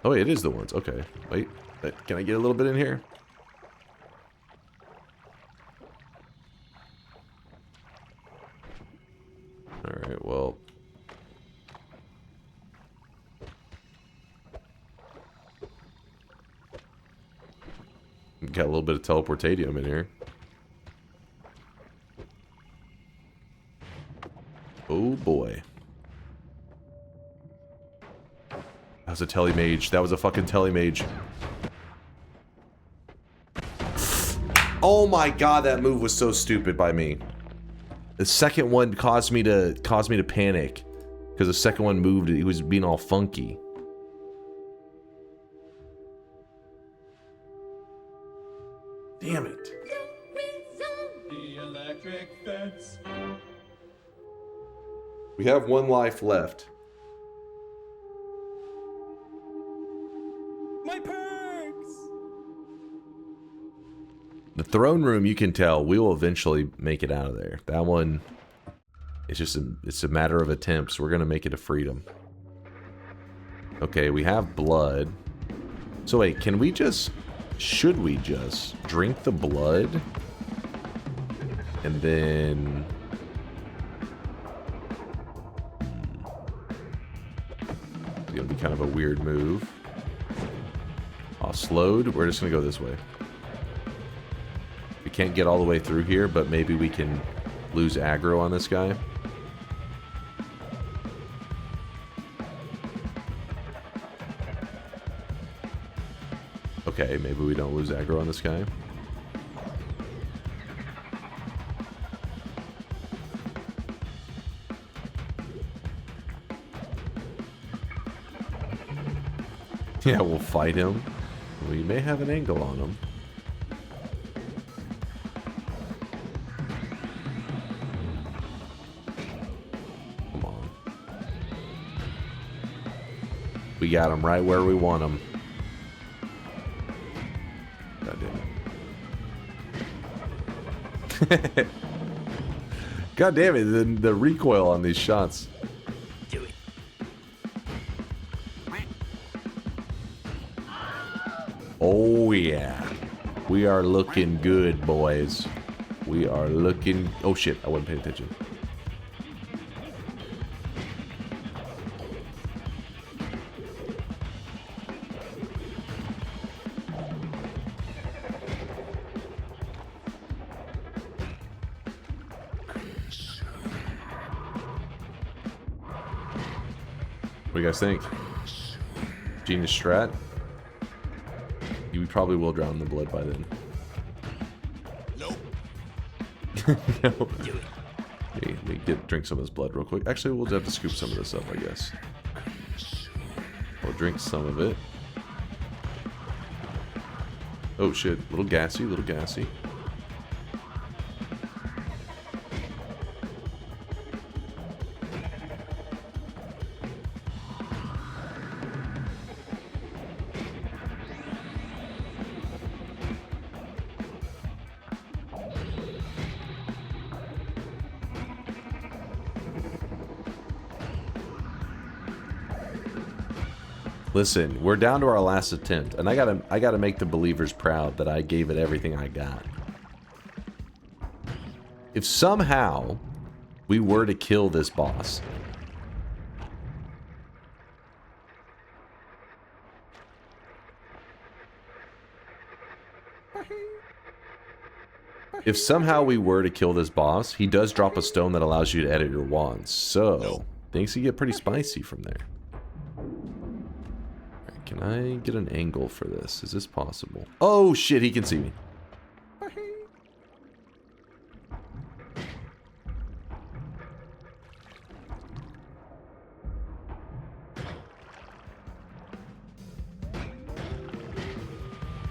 Oh, wait, it is the ones. Okay. Wait. Can I get a little bit in here? Alright, well. Got a little bit of teleportatium in here. Oh boy. That was a telemage. That was a fucking telemage. Oh my god, that move was so stupid by me. The second one caused me to panic. Because the second one moved, he was being all funky. Damn it. The electric fence. We have one life left. My perks. The throne room, you can tell, we will eventually make it out of there. That one, it's just it's a matter of attempts. We're gonna make it to freedom. Okay, we have blood. So wait, can we just, should we just drink the blood? And then... It's gonna be kind of a weird move. Slowed, we're just gonna go this way. We can't get all the way through here, but maybe we can lose aggro on this guy. Okay, maybe we don't lose aggro on this guy. Yeah, we'll fight him. We may have an angle on him. Come on. We got him right where we want him. God damn it. God damn it, the recoil on these shots. Oh yeah, we are looking good, boys. We are looking... Oh shit, I wasn't paying attention. What do you guys think? Genius strat? You probably will drown in the blood by then. Nope. No. Hey, let me drink some of this blood real quick. Actually, we'll have to scoop some of this up, I guess. We'll drink some of it. Oh shit, little gassy, little gassy. Listen, we're down to our last attempt, and I gotta make the believers proud that I gave it everything I got. If somehow we were to kill this boss, he does drop a stone that allows you to edit your wands. So, things can get pretty spicy from there. Can I get an angle for this? Is this possible? Oh shit, he can see me.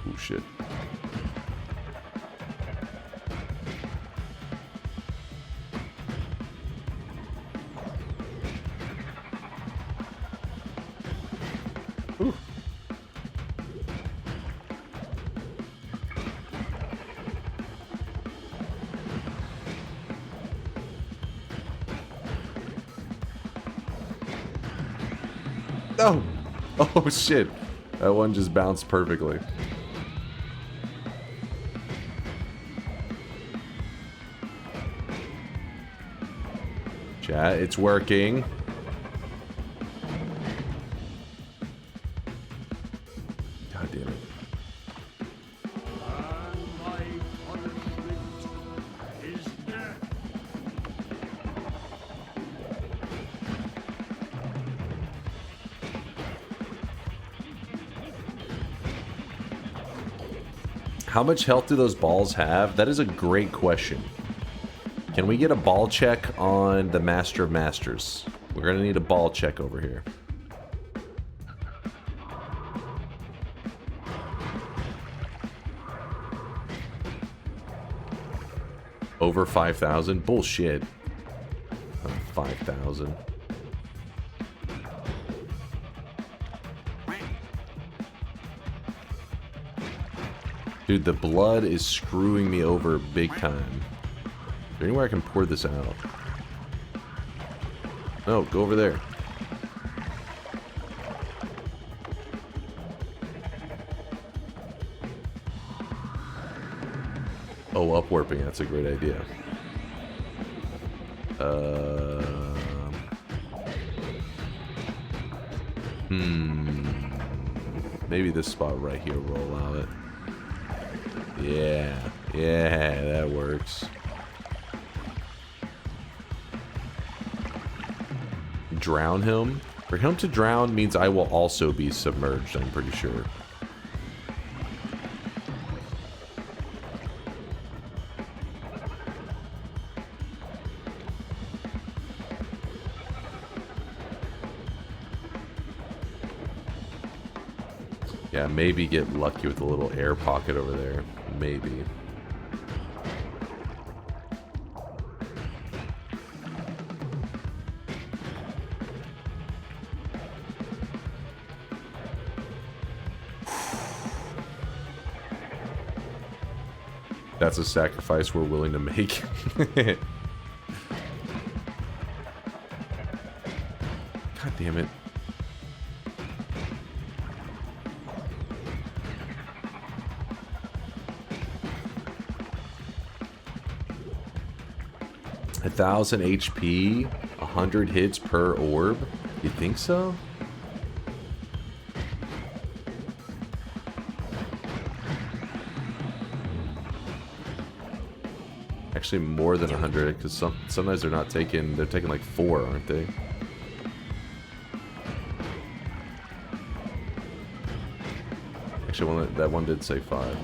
Oh shit. Ooh. Oh! Oh shit! That one just bounced perfectly. Chat, it's working. God damn it. How much health do those balls have? That is a great question. Can we get a ball check on the Master of Masters? We're gonna need a ball check over here. Over 5,000? Bullshit. 5,000. Dude, the blood is screwing me over big time. Is there anywhere I can pour this out? No, go over there. Oh, upwarping, that's a great idea. Maybe this spot right here will allow it. Yeah, that works. Drown him? For him to drown means I will also be submerged, I'm pretty sure. Yeah, maybe get lucky with a little air pocket over there. Maybe. That's a sacrifice we're willing to make. God damn it. A 1,000 HP, 100 hits per orb. You think so? Actually, more than 100, because sometimes they're not taking. They're taking like 4, aren't they? Actually, that one did say 5.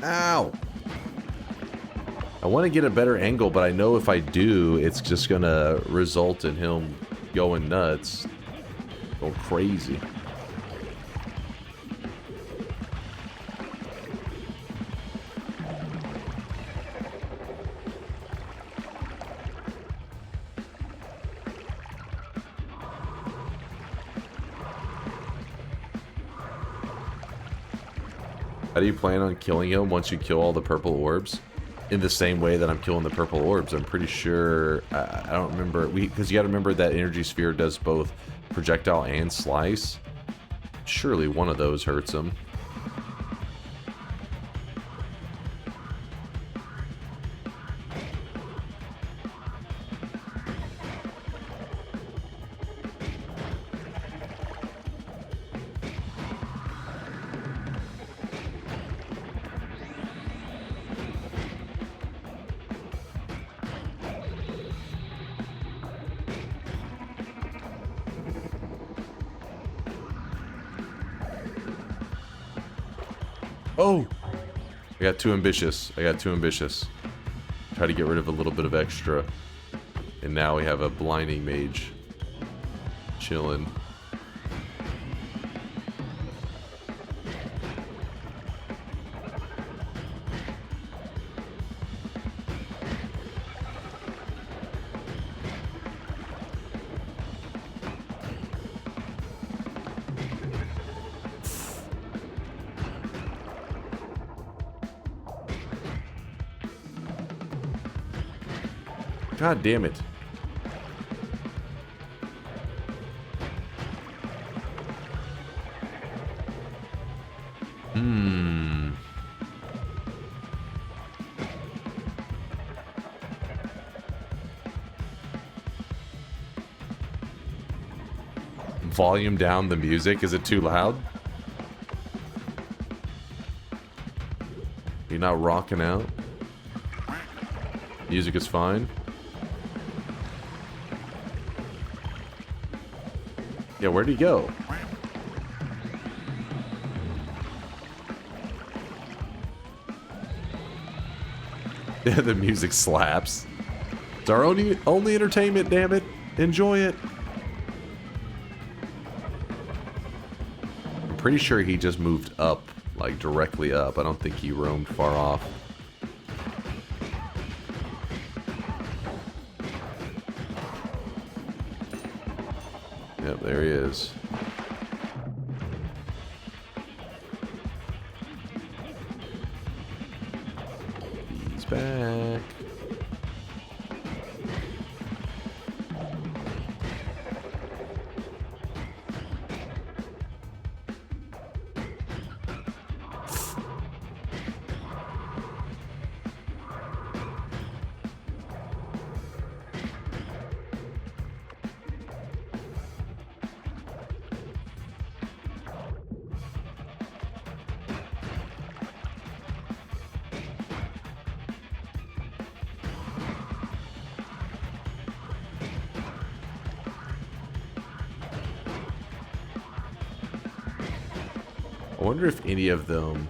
Ow! I want to get a better angle, but I know if I do, it's just gonna result in him going nuts. Going crazy. How do you plan on killing him once you kill all the purple orbs? In the same way that I'm killing the purple orbs. I'm pretty sure, I don't remember, because you gotta remember that energy sphere does both projectile and slice. Surely one of those hurts him. Oh! I got too ambitious. Try to get rid of a little bit of extra. And now we have a blinding mage. Chilling. God damn it. Volume down the music. Is it too loud? You're not rocking out? Music is fine. Yeah, where'd he go? Yeah, the music slaps. It's our only entertainment, damn it. Enjoy it. I'm pretty sure he just moved up, like directly up. I don't think he roamed far off. Yep, there he is. He's back. I wonder if any of them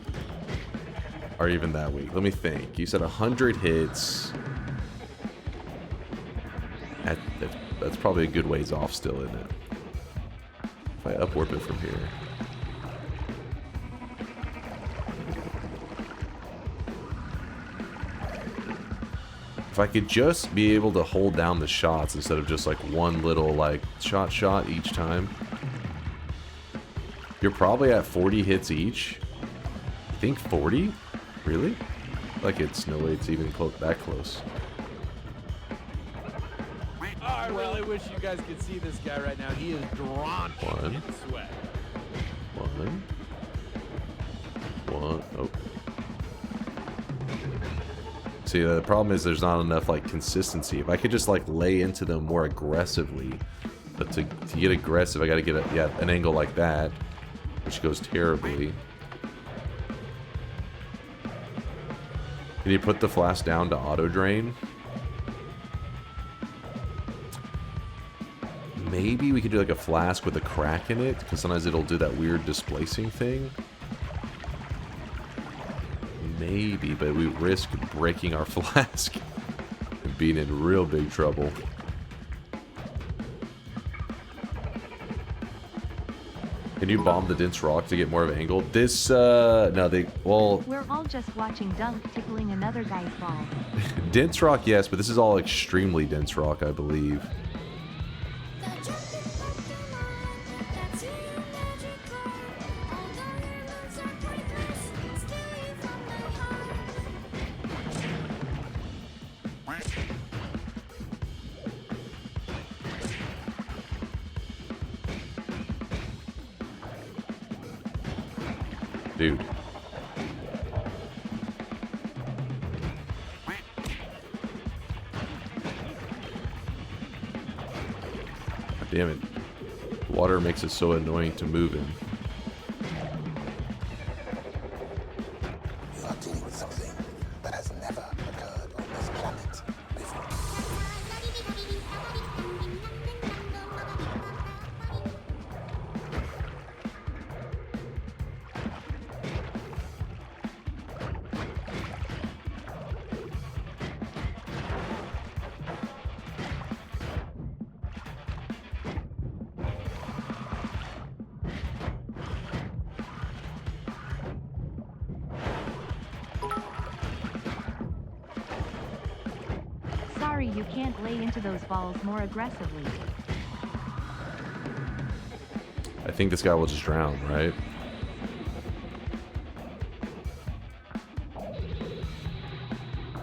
are even that weak. Let me think. You said 100 hits. That's probably a good ways off still, isn't it? If I upwarp it from here. If I could just be able to hold down the shots instead of just like one little like shot each time. You're probably at 40 hits each. I think 40? Really? Like it's no way it's even that close. Oh, I really wish you guys could see this guy right now. He is drenched in sweat. One. Oh. See, the problem is there's not enough like consistency. If I could just like lay into them more aggressively, but to get aggressive, I got to get an angle like that, which goes terribly. Can you put the flask down to auto drain? Maybe we could do like a flask with a crack in it, because sometimes it'll do that weird displacing thing. Maybe, but we risk breaking our flask and being in real big trouble. Can you bomb the dense rock to get more of an angle? This, no, well... We're all just watching Dunk tickling another guy's ball. Dense rock, yes, but this is all extremely dense rock, I believe. Dude. Damn it. Water makes it so annoying to move in. You are dealing with something that has never occurred on this planet before. Sorry, you can't lay into those balls more aggressively. I think this guy will just drown, right? Oh,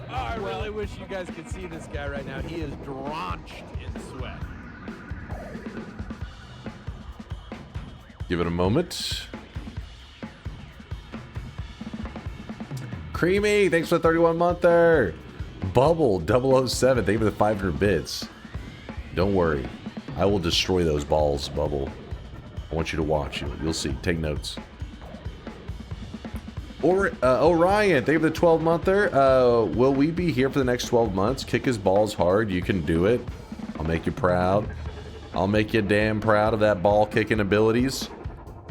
I really wish wish you guys could see this guy right now. He is drenched in sweat. Give it a moment. Creamy, thanks for the 31 monther. Bubble 007, thank you for the 500 bits. Don't worry, I will destroy those balls, Bubble. I want you to watch. You'll see. Take notes. Or Orion, thank you for the 12 monther. Will we be here for the next 12 months? Kick his balls hard. You can do it. I'll make you proud. I'll make you damn proud of that ball kicking abilities.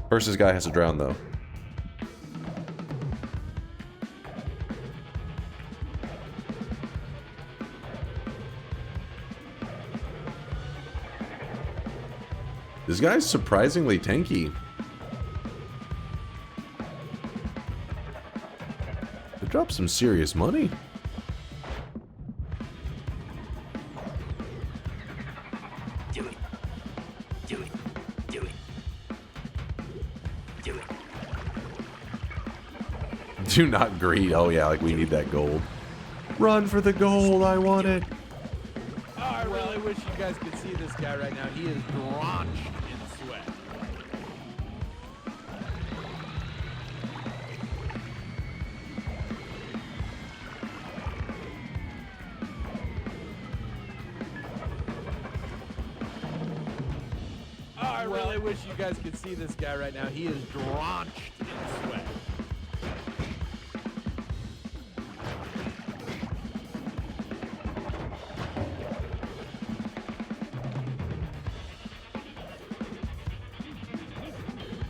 First, this guy has to drown though. This guy's surprisingly tanky. They dropped some serious money. Do it. Do it. Do it. Do it. Do not greed. Oh yeah, like we need that gold. Run for the gold. I want it. Oh, I really wish you guys could see this guy right now. He is drenched in sweat. Oh, I really wish you guys could see this guy right now. He is drenched in sweat.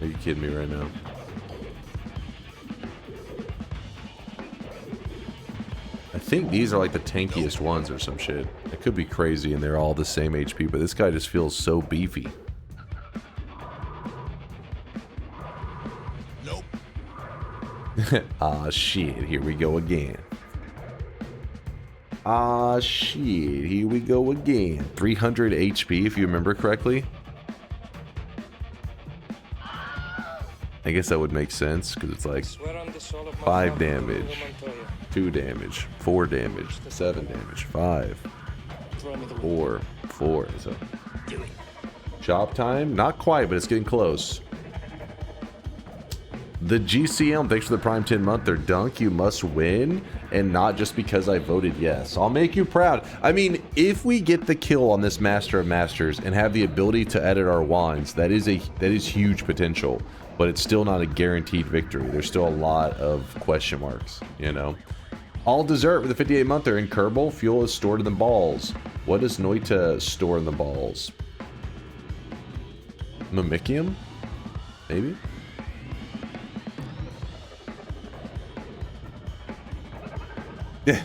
Are you kidding me right now? I think these are like the tankiest ones or some shit. It could be crazy and they're all the same HP, but this guy just feels so beefy. Nope. Ah shit, here we go again. Ah shit, here we go again. 300 HP if you remember correctly. I guess that would make sense because it's like 5 damage, 2 damage, 4 damage, 7 damage, 5, 4. So chop time, not quite, but it's getting close. The GCM, thanks for the Prime 10 monther. Dunk, you must win, and not just because I voted yes. I'll make you proud. I mean, if we get the kill on this Master of Masters and have the ability to edit our wands, that is huge potential. But it's still not a guaranteed victory. There's still a lot of question marks, you know. All dessert for the 58 monther. In Kerbal, fuel is stored in the balls. What does Noita store in the balls? Mimicium? Maybe?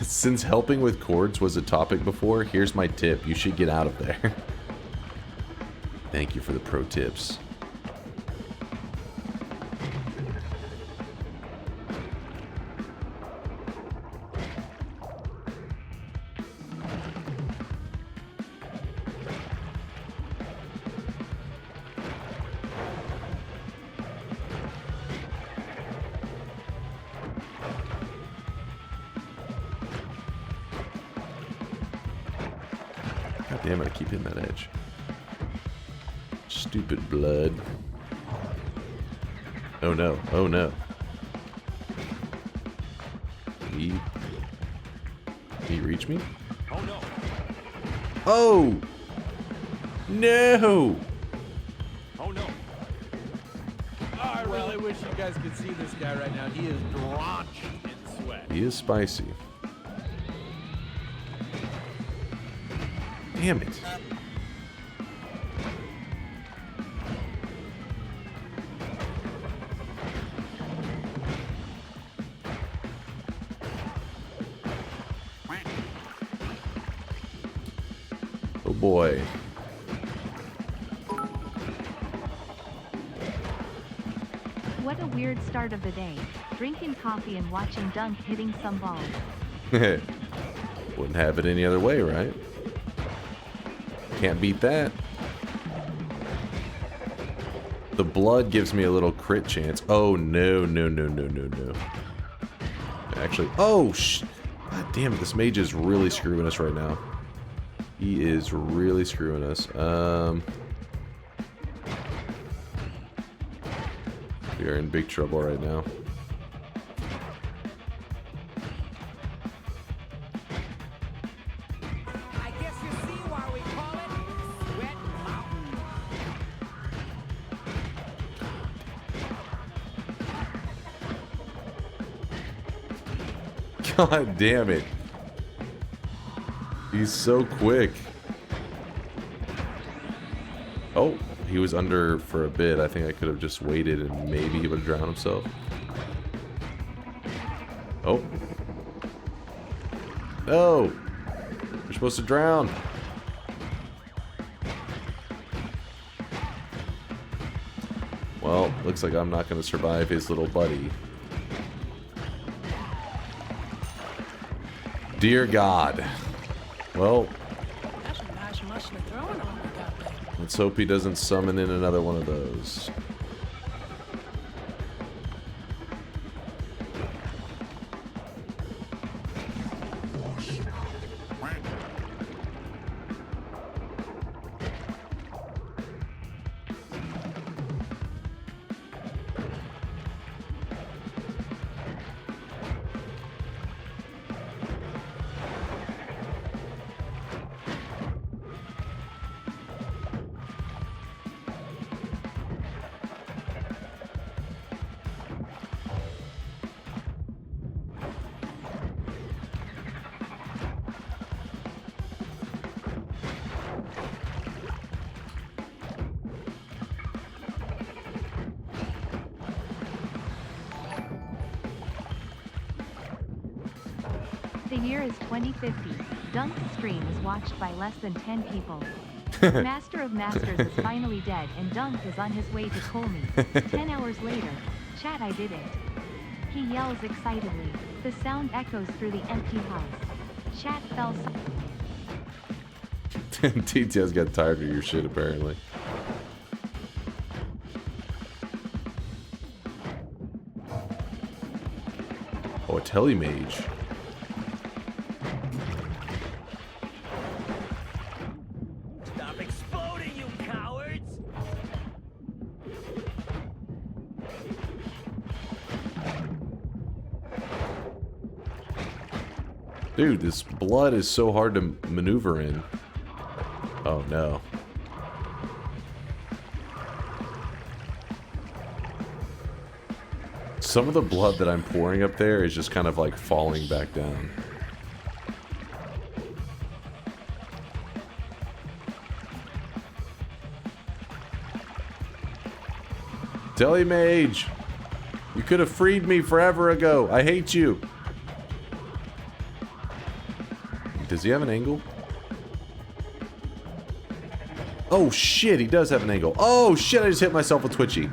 Since helping with chords was a topic before, here's my tip. You should get out of there. Thank you for the pro tips. God damn it, I keep hitting that edge. Stupid blood. Oh no, oh no. Can he reach me? Oh no. Oh! No! Oh no. Oh, I really wish you guys could see this guy right now. He is drenched in sweat. He is spicy. Damn it. Oh boy. What a weird start of the day. Drinking coffee and watching Dunk hitting some balls. Wouldn't have it any other way, right? Can't beat that. The blood gives me a little crit chance. Oh no, no, no, no, no, no. Actually, oh God damn it, this mage is really screwing us right now. He is really screwing us. We are in big trouble right now. I guess you see why we call it Sweat Mountain. God damn it. He's so quick. Oh, he was under for a bit. I think I could have just waited and maybe he would have drowned himself. Oh. No. You're supposed to drown. Well, looks like I'm not going to survive his little buddy. Dear God. Well, That's a nice muscle throwing on you got there. let's hope he doesn't summon in another one of those. The year is 2050. Dunk's stream is watched by less than 10 people. Master of Masters is finally dead and Dunk is on his way to kill me. 10 hours later. Chat, I did it. He yells excitedly. The sound echoes through the empty house. Chat fell TTS got tired of your shit apparently. Oh, a telemage. Stop exploding, you cowards! Dude, this blood is so hard to maneuver in. Oh no. Some of the blood that I'm pouring up there is just kind of like falling back down. Telemage! You could have freed me forever ago. I hate you. Does he have an angle? Oh shit, he does have an angle. Oh shit, I just hit myself with Twitchy.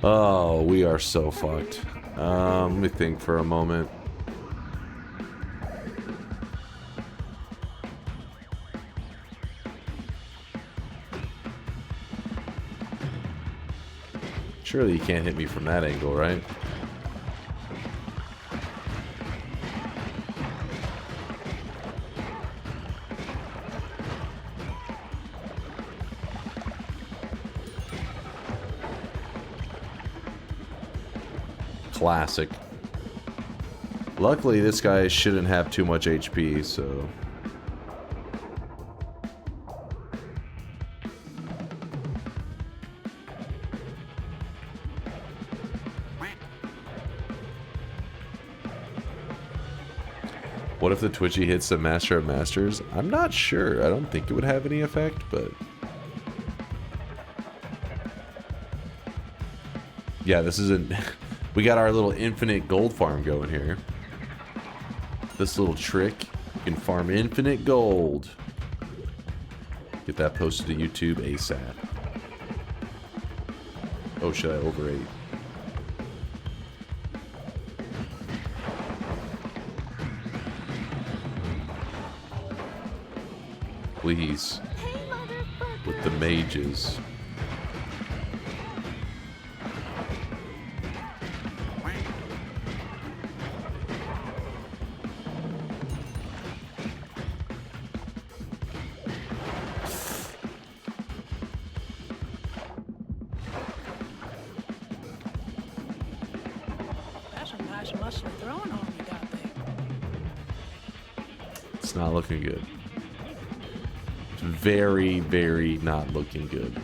Oh, we are so fucked. Let me think for a moment. Surely you can't hit me from that angle, right? Classic. Luckily, this guy shouldn't have too much HP, so... What if the Twitchy hits the Master of Masters? I'm not sure. I don't think it would have any effect, but... Yeah, this isn't... We got our little infinite gold farm going here. This little trick, you can farm infinite gold. Get that posted to YouTube ASAP. Oh shit, I overate. Please. With the mages. partially throwing on me, got they? It's not looking good. It's very, very not looking good.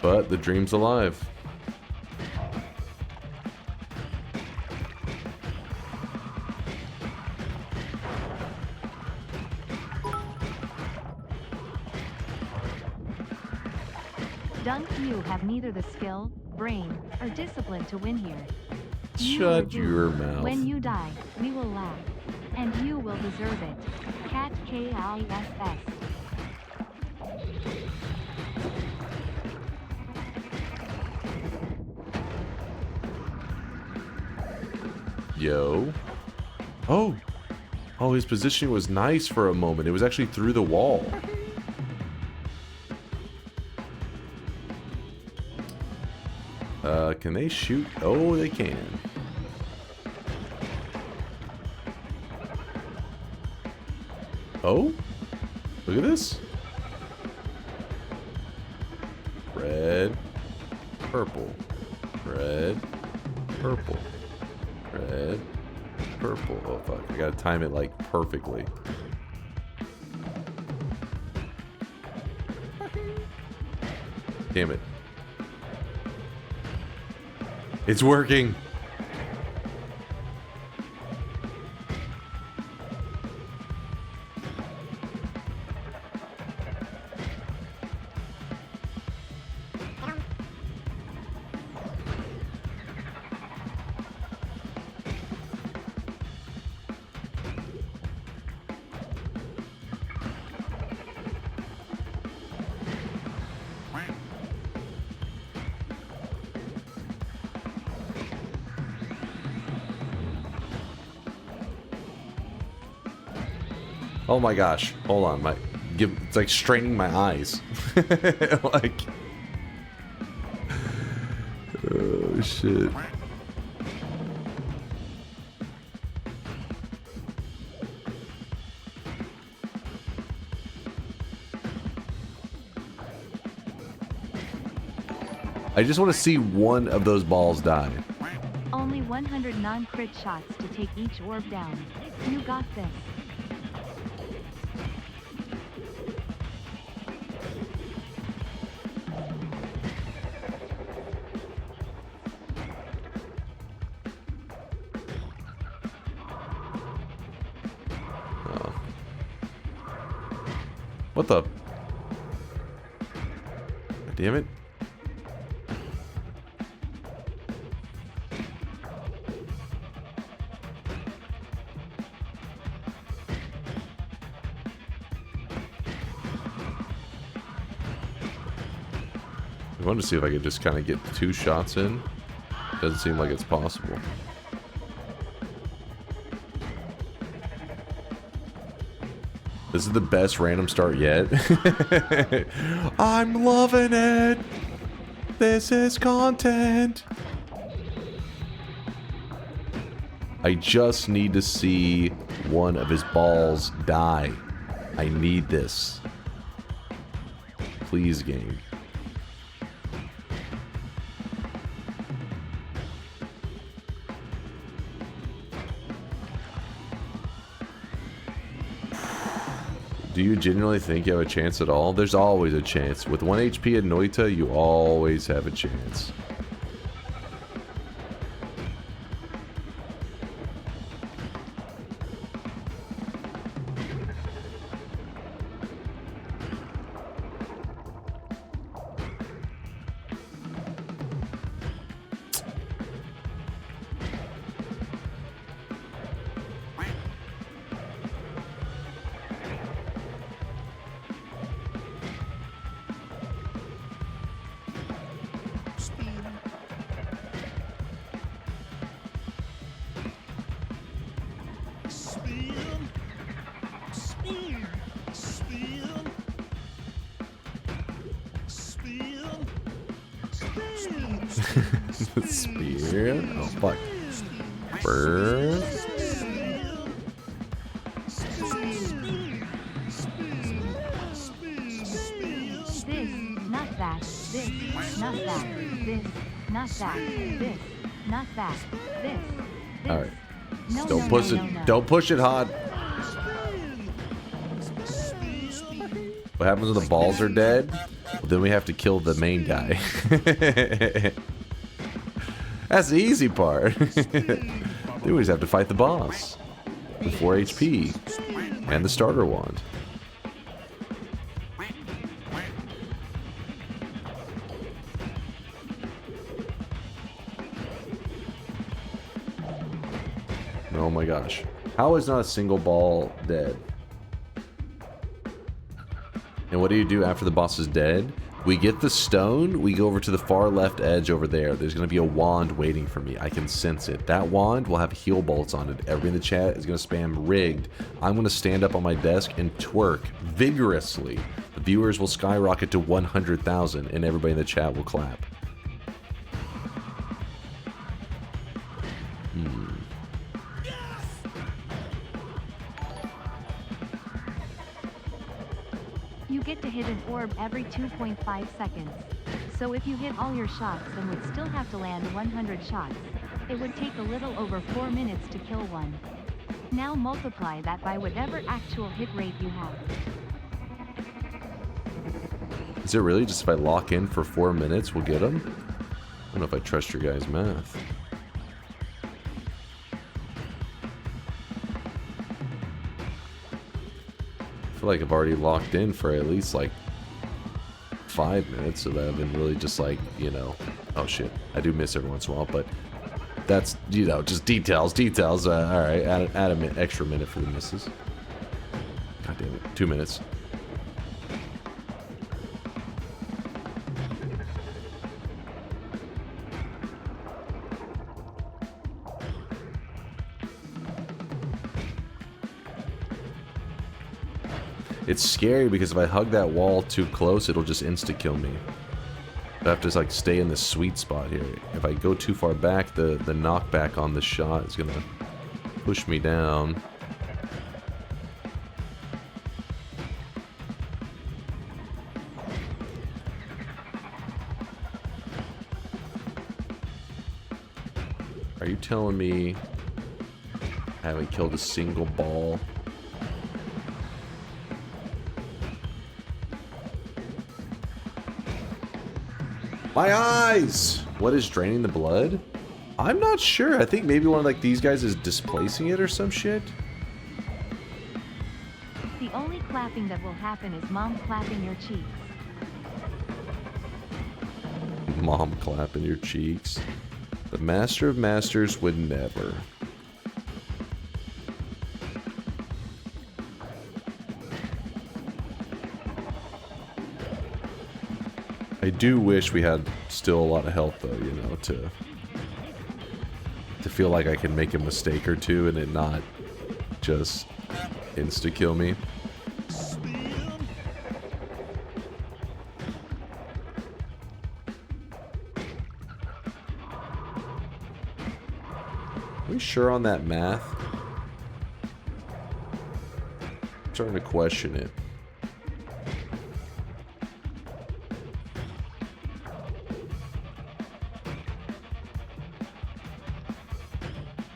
But the dream's alive. Dunk, you have neither the skill, brain, or discipline to win here. Shut your mouth. When you die, we will laugh. And you will deserve it. Cat K-I-S-S. Yo. Oh. Oh, his positioning was nice for a moment. It was actually through the wall. Can they shoot? Oh, they can. Oh? Look at this. Red. Purple. Red. Purple. Red. Purple. Oh, fuck. I gotta time it, like, perfectly. Damn it. It's working. Oh my gosh. Hold on. It's like straining my eyes. Like. Oh shit. I just want to see one of those balls die. Only 100 non-crit shots to take each orb down. You got this. What the? Damn it. I wanted to see if I could just kind of get 2 shots in. Doesn't seem like it's possible. This is the best random start yet. I'm loving it. This is content. I just need to see one of his balls die. I need this. Please, game. Do you genuinely think you have a chance at all? There's always a chance. With 1 HP and Noita, you always have a chance. Spear. Oh, fuck. Burn. This, not that. This, not that. This, not that. This, not that. This. All right. No, Don't no, push no, it. no, no. Don't push it hard. What happens when the balls are dead? Well, then we have to kill the main guy. That's the easy part. Then we just have to fight the boss. The 4 HP. And the starter wand. Oh my gosh. How is not a single ball dead? And what do you do after the boss is dead? We get the stone, we go over to the far left edge over there. There's going to be a wand waiting for me. I can sense it. That wand will have heal bolts on it. Everybody in the chat is going to spam rigged. I'm going to stand up on my desk and twerk vigorously. The viewers will skyrocket to 100,000 and everybody in the chat will clap. You get to hit an orb every 2.5 seconds. So if you hit all your shots and would still have to land 100 shots, it would take a little over 4 minutes to kill one. Now multiply that by whatever actual hit rate you have. Is it really just if I lock in for 4 minutes, we'll get them? I don't know if I trust your guys' math. I feel like I've already locked in for at least like 5 minutes, so that I've been really just like, you know, oh shit, I do miss every once in a while, but that's, you know, just details. All right, add a extra minute for the misses. God damn it, 2 minutes. It's scary because if I hug that wall too close, it'll just insta-kill me. I have to like stay in the sweet spot here. If I go too far back, the knockback on the shot is gonna push me down. Are you telling me I haven't killed a single ball? My eyes! What is draining the blood? I'm not sure. I think maybe one of like these guys is displacing it or some shit. The only clapping that will happen is mom clapping your cheeks. Mom clapping your cheeks. The Master of Masters would never. I do wish we had still a lot of health though, you know, to feel like I can make a mistake or two and it not just insta-kill me. Are we sure on that math? I'm starting to question it.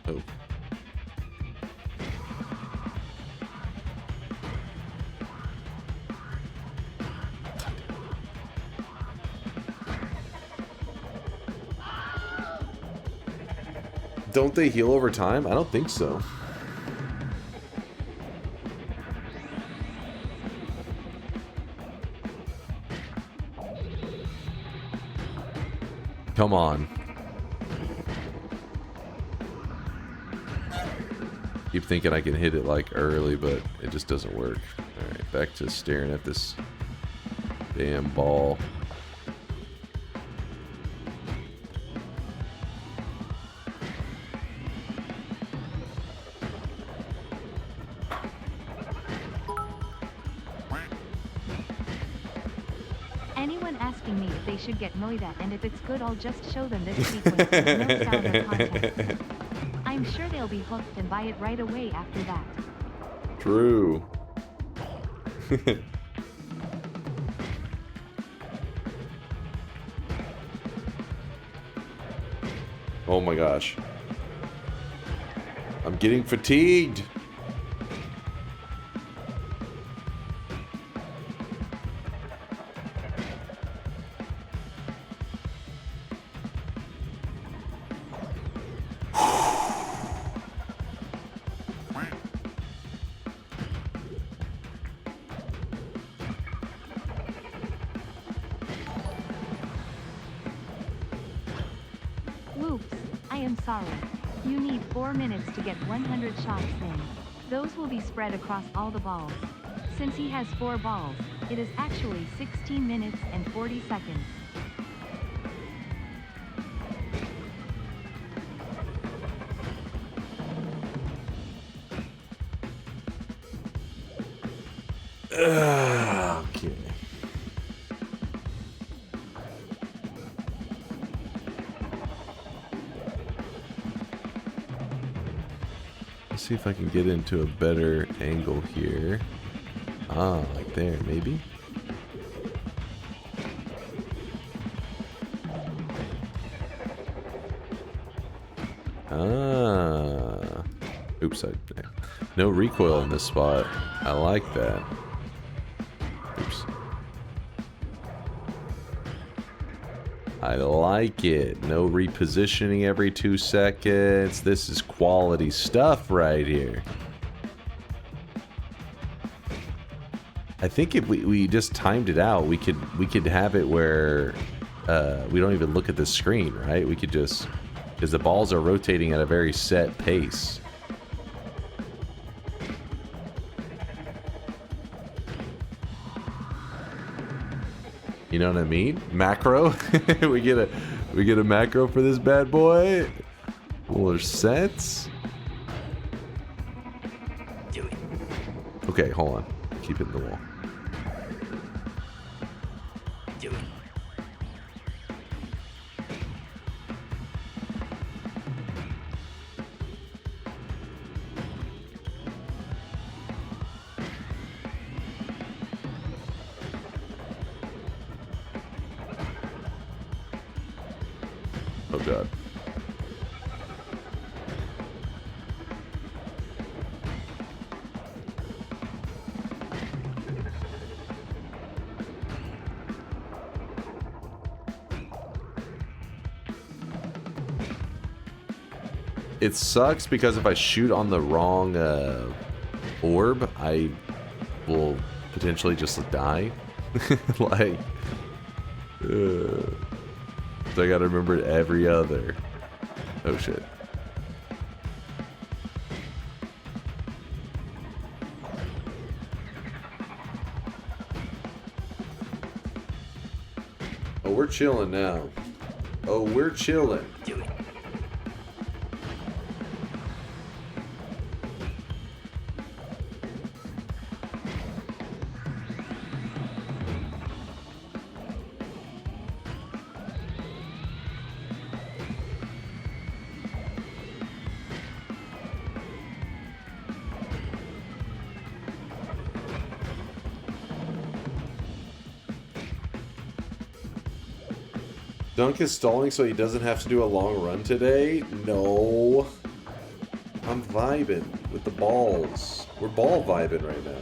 Oh. Don't they heal over time? I don't think so. Come on. Keep thinking I can hit it like early, but it just doesn't work. Alright, back to staring at this damn ball. Anyone ask asking me if they should get Noita, and if it's good I'll just show them this sequence with no sound or context. I'm sure they'll be hooked and buy it right away after that. True. Oh my gosh. I'm getting fatigued. Whoops, I am sorry. You need 4 minutes to get 100 shots in. Those will be spread across all the balls. Since he has 4 balls, it is actually 16 minutes and 40 seconds. Okay. Let's see if I can get into a better angle here. Ah, like there, maybe. Ah. Oops, no recoil in this spot. I like that. Oops. I like it. No repositioning every 2 seconds. This is quality stuff right here. I think if we just timed it out, we could have it where we don't even look at the screen, right? We could just, because the balls are rotating at a very set pace. You know what I mean? Macro. we get a macro for this bad boy. More sets. Okay, hold on. Keep hitting the wall. Oh god. It sucks because if I shoot on the wrong orb, I will potentially just die. Like, so I gotta remember every other. Oh shit. Oh, we're chilling now. Oh, we're chilling. Dunk is stalling so he doesn't have to do a long run today? No. I'm vibing with the balls. We're ball vibing right now.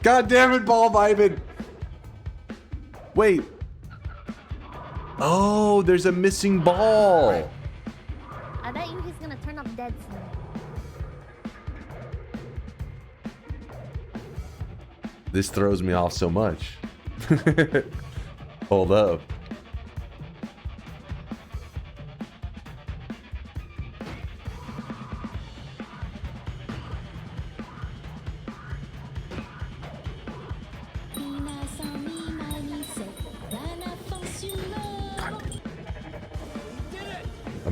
God damn it, ball vibing. Wait. Oh, there's a missing ball. I bet you he's gonna turn up dead soon. This throws me off so much. Hold up.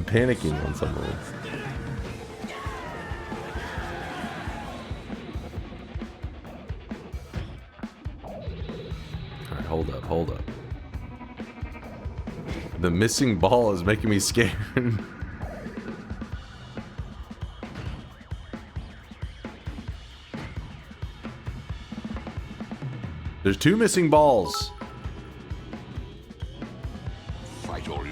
I'm panicking on some level. Alright, hold up. The missing ball is making me scared. There's 2 missing balls.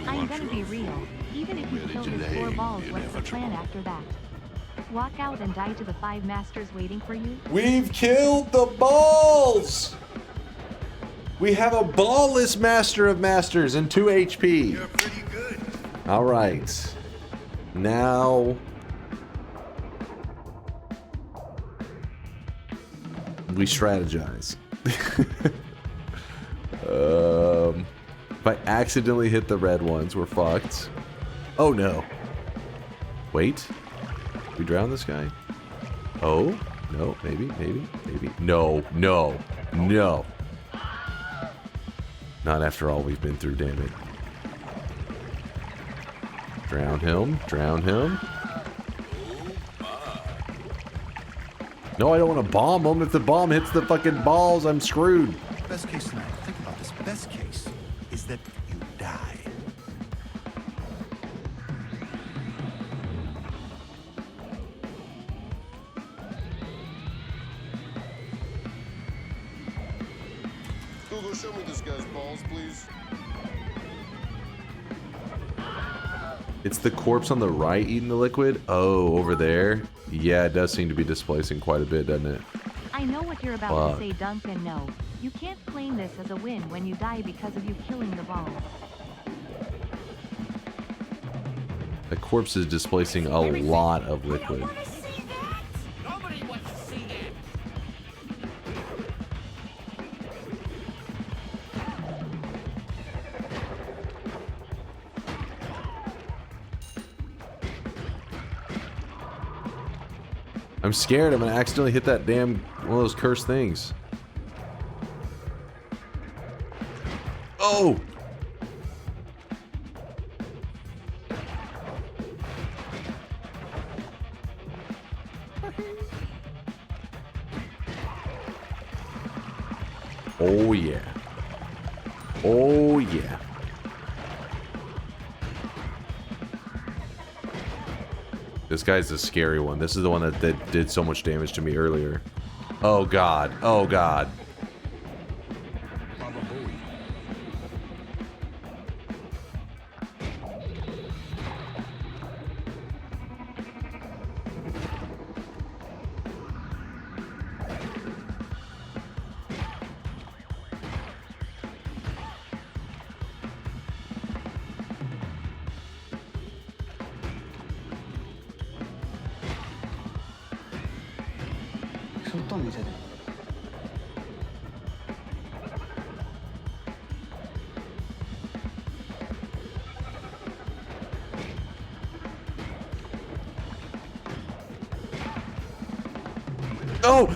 I'm gonna be real. Even if you kill his 4 balls, what's the plan after that? Walk out and die to the 5 masters waiting for you? We've killed the balls! We have a ballless master of masters and 2 HP. You're pretty good. Alright. Now... we strategize. If I accidentally hit the red ones, we're fucked. Oh no. Wait. We drown this guy? Oh? No, maybe. No. Not after all we've been through, damn it. Drown him. No, I don't want to bomb him. If the bomb hits the fucking balls, I'm screwed. Best case scenario. Think about this. Best case is that you die. Google, show me this guy's balls, please. It's the corpse on the right eating the liquid? Oh, over there? Yeah, it does seem to be displacing quite a bit, doesn't it? I know what you're about to say, Duncan. No. You can't claim this as a win when you die because of you killing the balls. The corpse is displacing a lot of liquid. Nobody wants to see that. I'm scared I'm gonna accidentally hit that damn one of those cursed things. Oh! Oh yeah. Oh yeah. This guy's the scary one. This is the one that did so much damage to me earlier. Oh god. Oh god. Oh!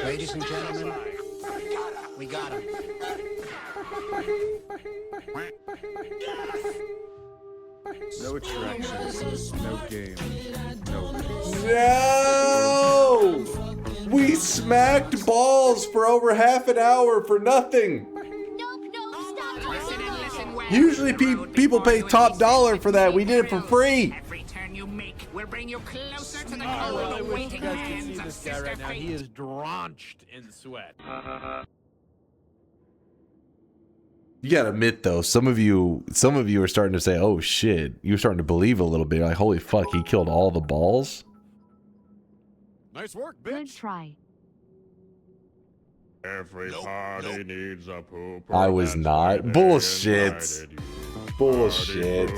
Ladies and gentlemen, we got him. No attractions, no game, no. No! We smacked balls for over half an hour for nothing. Usually people pay top dollar for that. We did it for free. Every turn you make will bring you closer to the I cold really wish you waiting guys could hands see of this guy Sister right now. Fate. He is drenched in sweat. You gotta admit though, some of you are starting to say, "Oh shit!" You're starting to believe a little bit. Like, holy fuck, he killed all the balls. Nice work, bitch. Good try. Every party needs a pooper. I was That's not. why they Bullshit. invited you. Bullshit.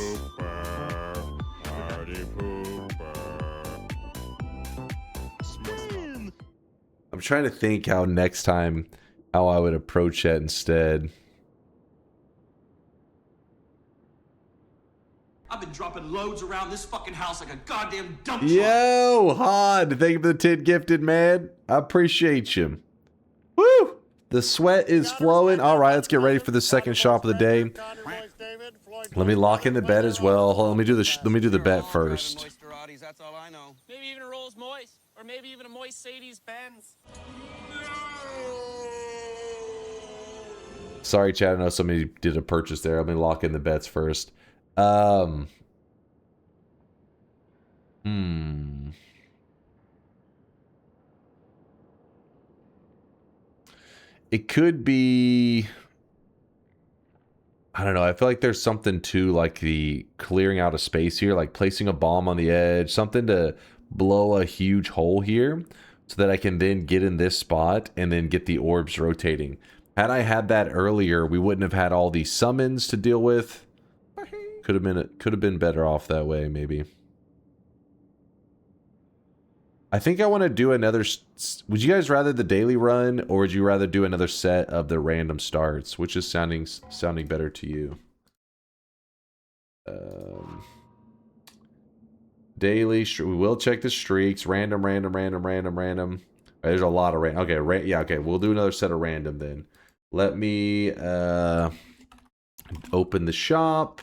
Party pooper. I'm trying to think how next time how I would approach that instead. I've been dropping loads around this fucking house like a goddamn dump truck. Yo, Hod, thank you for the 10 gifted, man. I appreciate you. Woo! The sweat is flowing. All right, let's get ready for the second shop of the day. Let me lock in the bet as well. Hold on, let me do the bet first. Maybe even a Rolls Moist, or maybe even a Mercedes Benz. Sorry, Chad. I know somebody did a purchase there. Let me lock in the bets first. It could be... I don't know. I feel like there's something to like the clearing out of space here, like placing a bomb on the edge, something to blow a huge hole here so that I can then get in this spot and then get the orbs rotating. Had I had that earlier, we wouldn't have had all these summons to deal with. Could have been better off that way, maybe. I think I want to do another... Would you guys rather the daily run, or would you rather do another set of the random starts? Which is sounding better to you? Daily... We will check the streaks. Random. Right, there's a lot of random. Okay, yeah, okay. We'll do another set of random then. Let me open the shop.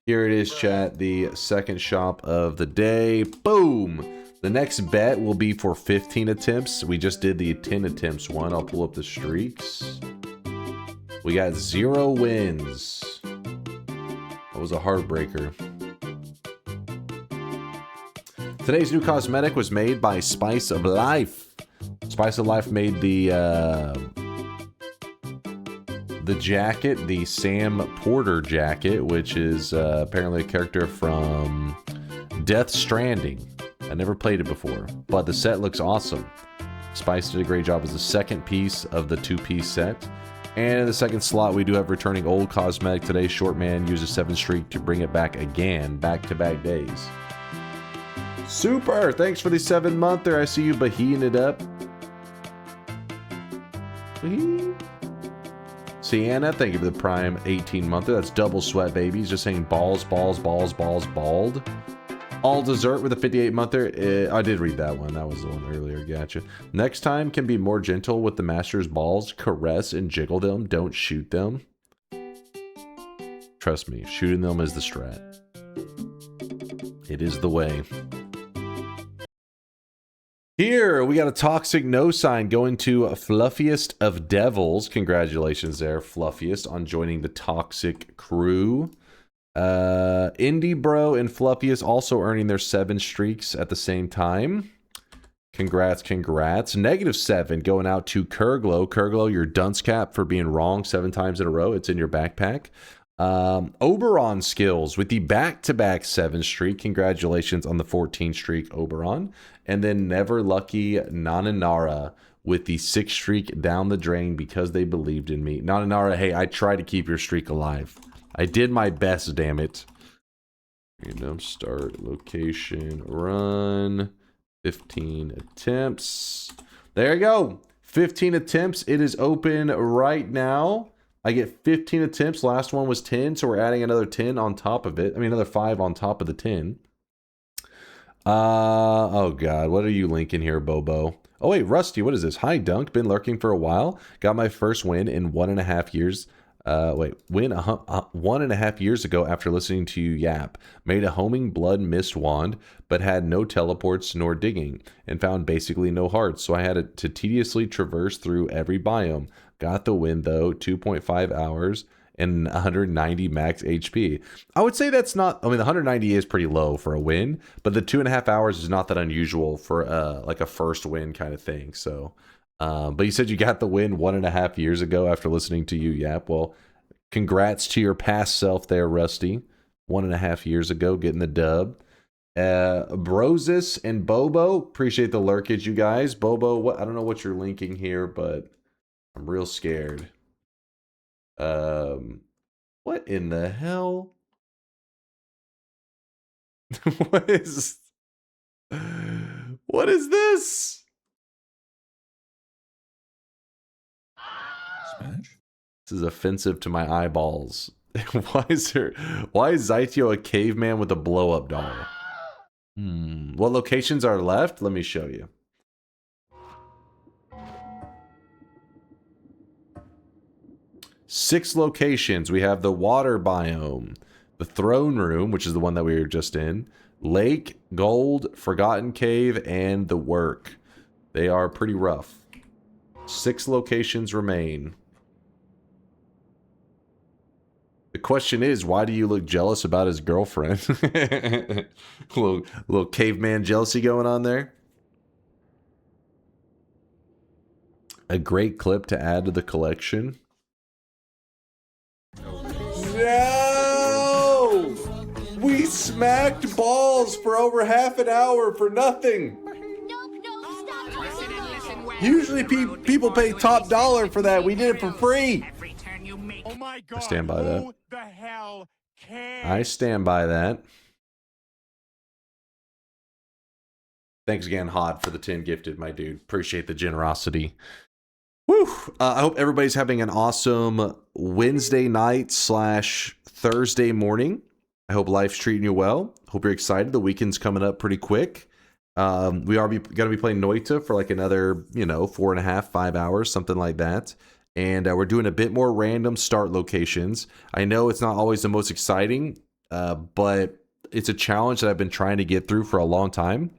Here it is, chat. The second shop of the day. Boom! The next bet will be for 15 attempts. We just did the 10 attempts one. I'll pull up the streaks. We got 0 wins. That was a heartbreaker. Today's new cosmetic was made by Spice of Life. Spice of Life made the jacket, the Sam Porter jacket, which is apparently a character from Death Stranding. I never played it before, but the set looks awesome. Spice did a great job as the second piece of the 2-piece set. And in the second slot, we do have returning old cosmetic today. Short Man uses 7 streak to bring it back again, back-to-back days. Super! Thanks for the 7-monther. I see you baheeing it up. Sienna, thank you for the prime 18-monther. That's double sweat, babies. Just saying balls, bald. All dessert with a 58-monther. I did read that one. That was the one earlier. Gotcha. Next time can be more gentle with the master's balls. Caress and jiggle them. Don't shoot them. Trust me, shooting them is the strat. It is the way. Here, we got a toxic no sign going to Fluffiest of Devils. Congratulations there, Fluffiest, on joining the toxic crew. Indie Bro and Fluffiest also earning their 7 streaks at the same time. Congrats. -7 going out to Kurglo. Kurglo, your dunce cap for being wrong 7 times in a row. It's in your backpack. Oberon skills with the back-to-back 7 streak. Congratulations on the 14 streak, Oberon. And then Never Lucky Nananara with the 6 streak down the drain because they believed in me. Nananara, hey, I tried to keep your streak alive. I did my best, damn it. Random start, location, run. 15 attempts. There you go. 15 attempts. It is open right now. I get 15 attempts. Last one was 10, so we're adding another 10 on top of it. I mean, another 5 on top of the 10. Oh god, what are you linking here, Bobo? Oh wait, Rusty, what is this? Hi, Dunk. Been lurking for a while. Got my first win in 1.5 years. Win 1.5 years ago after listening to you yap. Made a homing blood mist wand, but had no teleports nor digging, and found basically no hearts, so I had to tediously traverse through every biome. Got the win though, 2.5 hours and 190 max HP. I would say that's not, I mean, the 190 is pretty low for a win, but the 2.5 hours is not that unusual for like a first win kind of thing. So, but you said you got the win 1.5 years ago after listening to you yap. Well, congrats to your past self there, Rusty. 1.5 years ago, getting the dub. Brosis and Bobo, appreciate the lurkage, you guys. Bobo, what, I don't know what you're linking here, but I'm real scared. What in the hell? What is this? Smash? This is offensive to my eyeballs. Why is Zytio a caveman with a blow-up doll? What locations are left? Let me show you. Six locations. We have the water biome, the throne room, which is the one that we were just in, lake, gold, forgotten cave, and the work. They are pretty rough. 6 locations remain. The question is, why do you look jealous about his girlfriend? little caveman jealousy going on there. A great clip to add to the collection. No! We smacked balls for over half an hour for nothing. Usually people pay top dollar for that. We did it for free. Oh my God, I stand by that. who the hell cares? I stand by that. Thanks again, Hod, for the 10 gifted, my dude. Appreciate the generosity. Woo! I hope everybody's having an awesome Wednesday night / Thursday morning. I hope life's treating you well. Hope you're excited. The weekend's coming up pretty quick. We are going to be playing Noita for like another, 4.5, 5 hours, something like that. And we're doing a bit more random start locations. I know it's not always the most exciting, but it's a challenge that I've been trying to get through for a long time,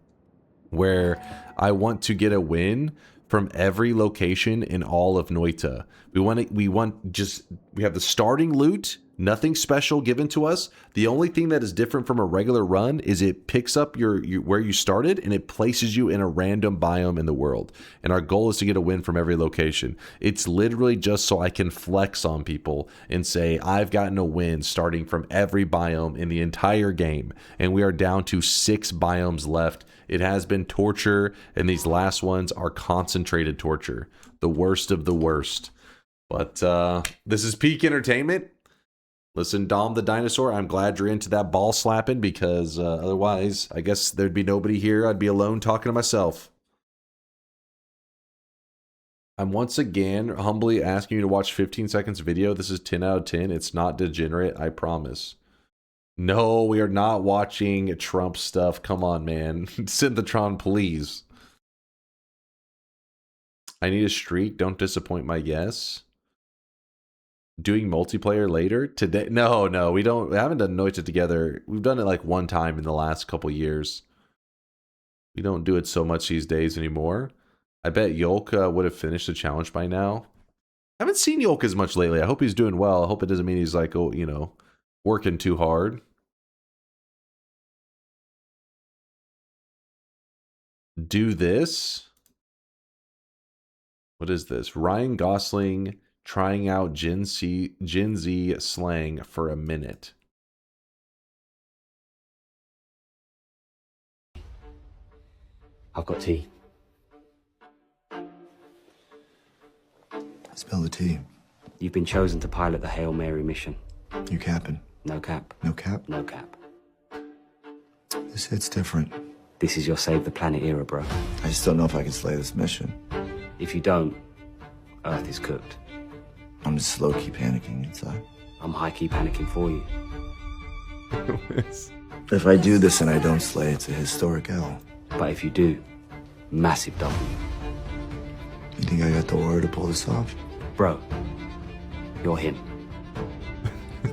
where I want to get a win from every location in all of Noita. We have the starting loot, nothing special given to us. The only thing that is different from a regular run is it picks up your where you started and it places you in a random biome in the world. And our goal is to get a win from every location. It's literally just so I can flex on people and say, I've gotten a win starting from every biome in the entire game. And we are down to 6 biomes left. It has been torture, and these last ones are concentrated torture. The worst of the worst. But this is peak entertainment. Listen, Dom the Dinosaur, I'm glad you're into that ball slapping, because otherwise, I guess there'd be nobody here. I'd be alone talking to myself. I'm once again humbly asking you to watch 15 seconds video. This is 10 out of 10. It's not degenerate, I promise. No, we are not watching Trump stuff. Come on, man. Synthetron, please. I need a streak. Don't disappoint my guess. Doing multiplayer later today? No, we haven't done Noita together. We've done it like one time in the last couple years. We don't do it so much these days anymore. I bet Yolk would have finished the challenge by now. I haven't seen Yolk as much lately. I hope he's doing well. I hope it doesn't mean he's like, working too hard. Do this. What is this? Ryan Gosling trying out Gen Z slang for a minute. I've got tea. Spill the tea. You've been chosen to pilot the Hail Mary mission. You capping? No cap. No cap? No cap. This hit's different. This is your Save the Planet era, bro. I just don't know if I can slay this mission. If you don't, Earth is cooked. I'm just low-key panicking inside. I'm high-key panicking for you. If I do this and I don't slay, it's a historic L. But if you do, massive W. You think I got the aura to pull this off? Bro, you're him.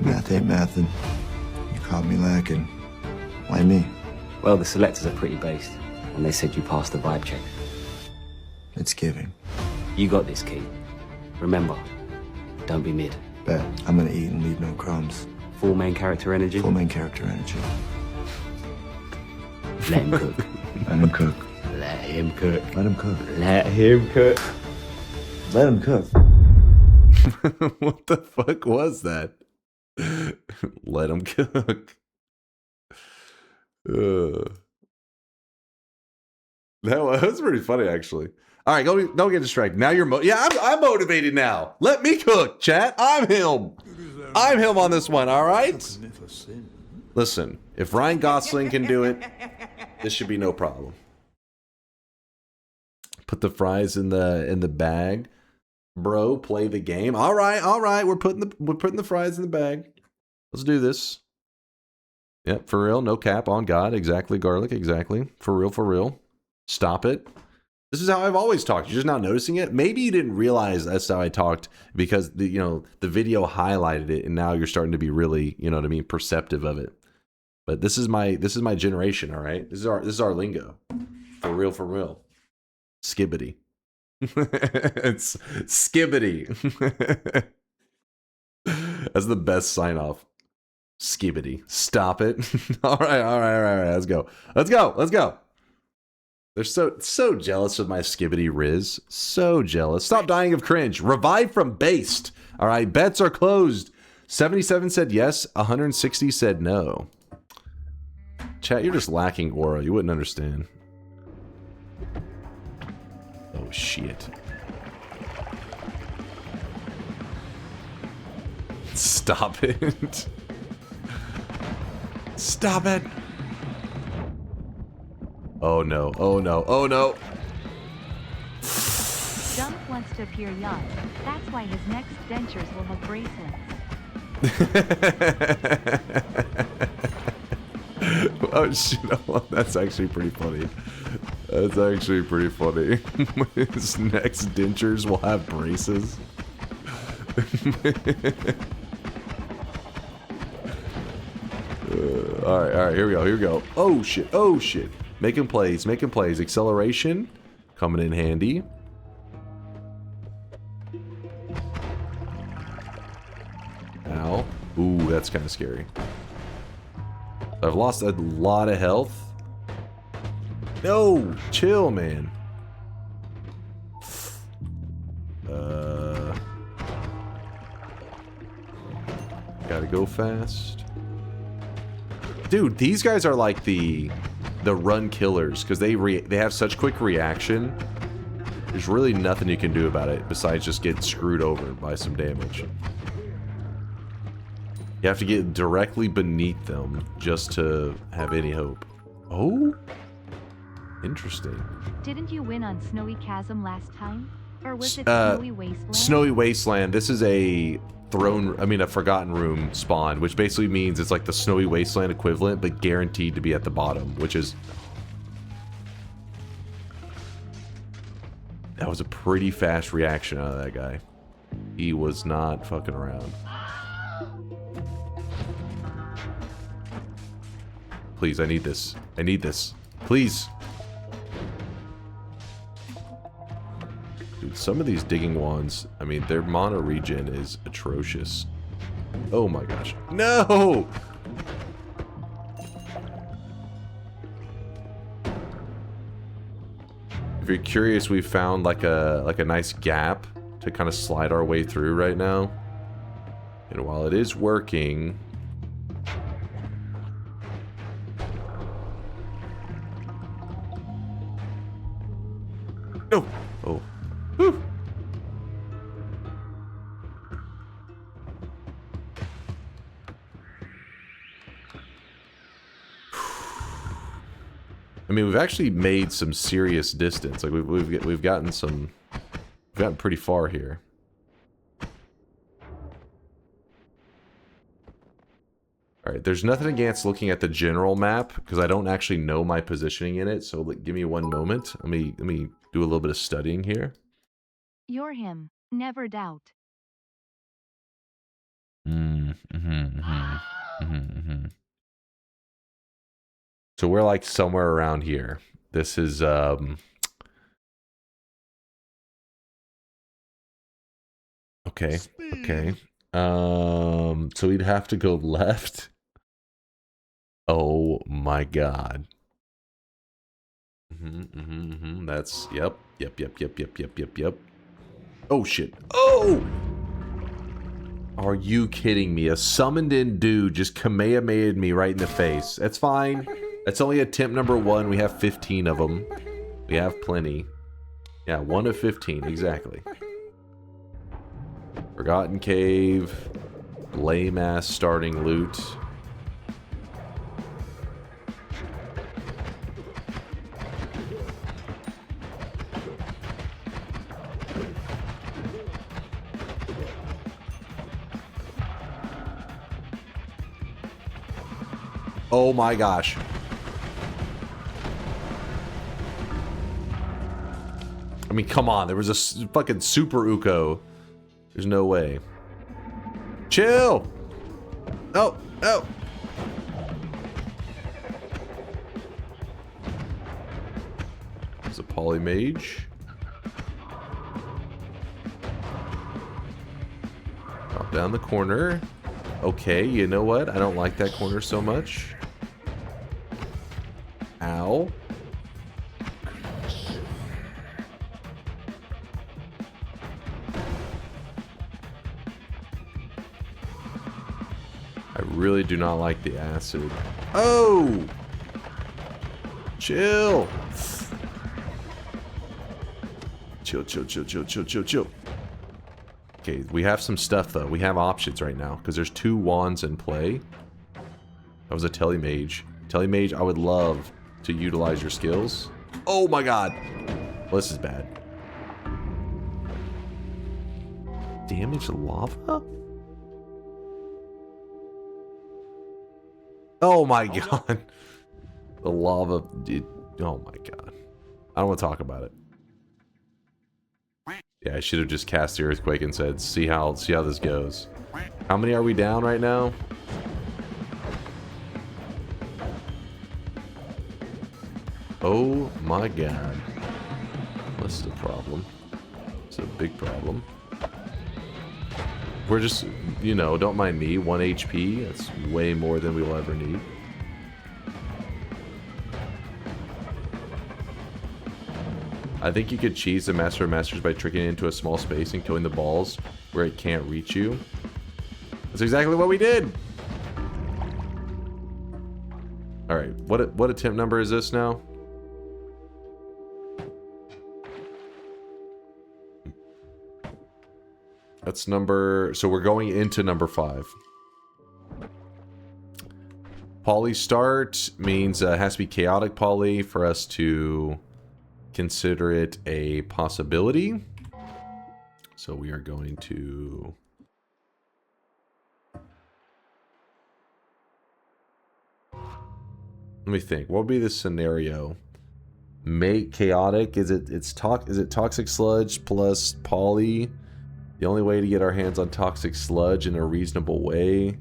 Math ain't mathin'. You caught me lacking. Why me? Well, the selectors are pretty based, and they said you passed the vibe check. It's giving. You got this, kid. Remember, don't be mid. Bet. I'm gonna eat and leave no crumbs. Full main character energy? Full main character energy. Let him cook. Let him cook. Let him cook. Let him cook. Let him cook. Let him cook. What the fuck was that? Let him cook. That was pretty funny, actually. All right, don't get distracted. Now you're I'm motivated now. Let me cook, chat. I'm him on this one. All right. Listen, if Ryan Gosling can do it, this should be no problem. Put the fries in the bag, bro. Play the game. All right. We're putting the fries in the bag. Let's do this. Yep, for real, no cap, on God, exactly, Garlic, exactly. For real, for real. Stop it. This is how I've always talked. You're just not noticing it. Maybe you didn't realize that's how I talked because the video highlighted it, and now you're starting to be really, you know what I mean, perceptive of it. But this is my generation, all right? This is our lingo. For real, for real. Skibbity. It's skibbity. That's the best sign off. Skibbity. Stop it. All right. Let's go. They're so jealous of my skibbity Riz. So jealous. Stop dying of cringe. Revive from based. All right, bets are closed. 77 said yes. 160 said no. Chat, you're just lacking aura. You wouldn't understand. Oh, shit. Stop it. Stop it. Oh no, oh no, oh no. Dunk wants to appear young. That's why his next dentures will have bracelets. Oh shit, that's actually pretty funny. That's actually pretty funny. His next dentures will have braces. Alright, here we go. Oh shit. Making plays. Acceleration, coming in handy. Ow. Ooh, that's kind of scary. I've lost a lot of health. No, chill, man. Gotta go fast. Dude, these guys are like the run killers because they have such quick reaction. There's really nothing you can do about it besides just get screwed over by some damage. You have to get directly beneath them just to have any hope. Oh? Interesting. Didn't you win on Snowy Chasm last time? Or was it Snowy Wasteland? Snowy Wasteland. This is a Forgotten Room spawn, which basically means it's like the Snowy Wasteland equivalent, but guaranteed to be at the bottom, which is... That was a pretty fast reaction out of that guy. He was not fucking around. Please, I need this. Please. Dude, some of these digging wands, I mean, their mana regen is atrocious. Oh my gosh. No! If you're curious, we found like a nice gap to kind of slide our way through right now. And while it is working... No! Oh. Whew. I mean, we've actually made some serious distance. Like we've gotten pretty far here. All right, there's nothing against looking at the general map because I don't actually know my positioning in it. So give me one moment. Let me do a little bit of studying here. You're him, never doubt. So we're like somewhere around here. This is okay. So we'd have to go left. Oh my god. That's yep. Oh shit. Oh! Are you kidding me? A summoned in dude just Kamehameha'd me right in the face. That's fine. That's only attempt number 1. We have 15 of them. We have plenty. Yeah, 1 of 15, exactly. Forgotten Cave. Lame ass starting loot. Oh my gosh. I mean, come on. There was a fucking super Uko. There's no way. Chill. Oh, oh. There's a polymage. Drop down the corner. Okay, you know what? I don't like that corner so much. Ow. I really do not like the acid. Oh! Chill. Chill, chill, chill, chill, chill, chill, chill. Okay, we have some stuff though. We have options right now because there's 2 wands in play. That was a telemage. Telemage, I would love to utilize your skills. Oh my god. Well, this is bad. Damage lava? Oh my god. The lava. Dude, oh my god. I don't want to talk about it. Yeah, I should have just cast the earthquake and said, see how this goes. How many are we down right now? Oh my god. That's the problem. It's a big problem. We're just, you know, don't mind me, 1 HP. That's way more than we'll ever need. I think you could cheese the Master of Masters by tricking it into a small space and killing the balls where it can't reach you. That's exactly what we did! Alright, what attempt number is this now? That's number... So we're going into number 5. Poly start means it has to be chaotic poly for us to consider it a possibility. So we are going to... Let me think. What would be the scenario? Make chaotic. Is it toxic sludge plus poly? The only way to get our hands on toxic sludge in a reasonable way.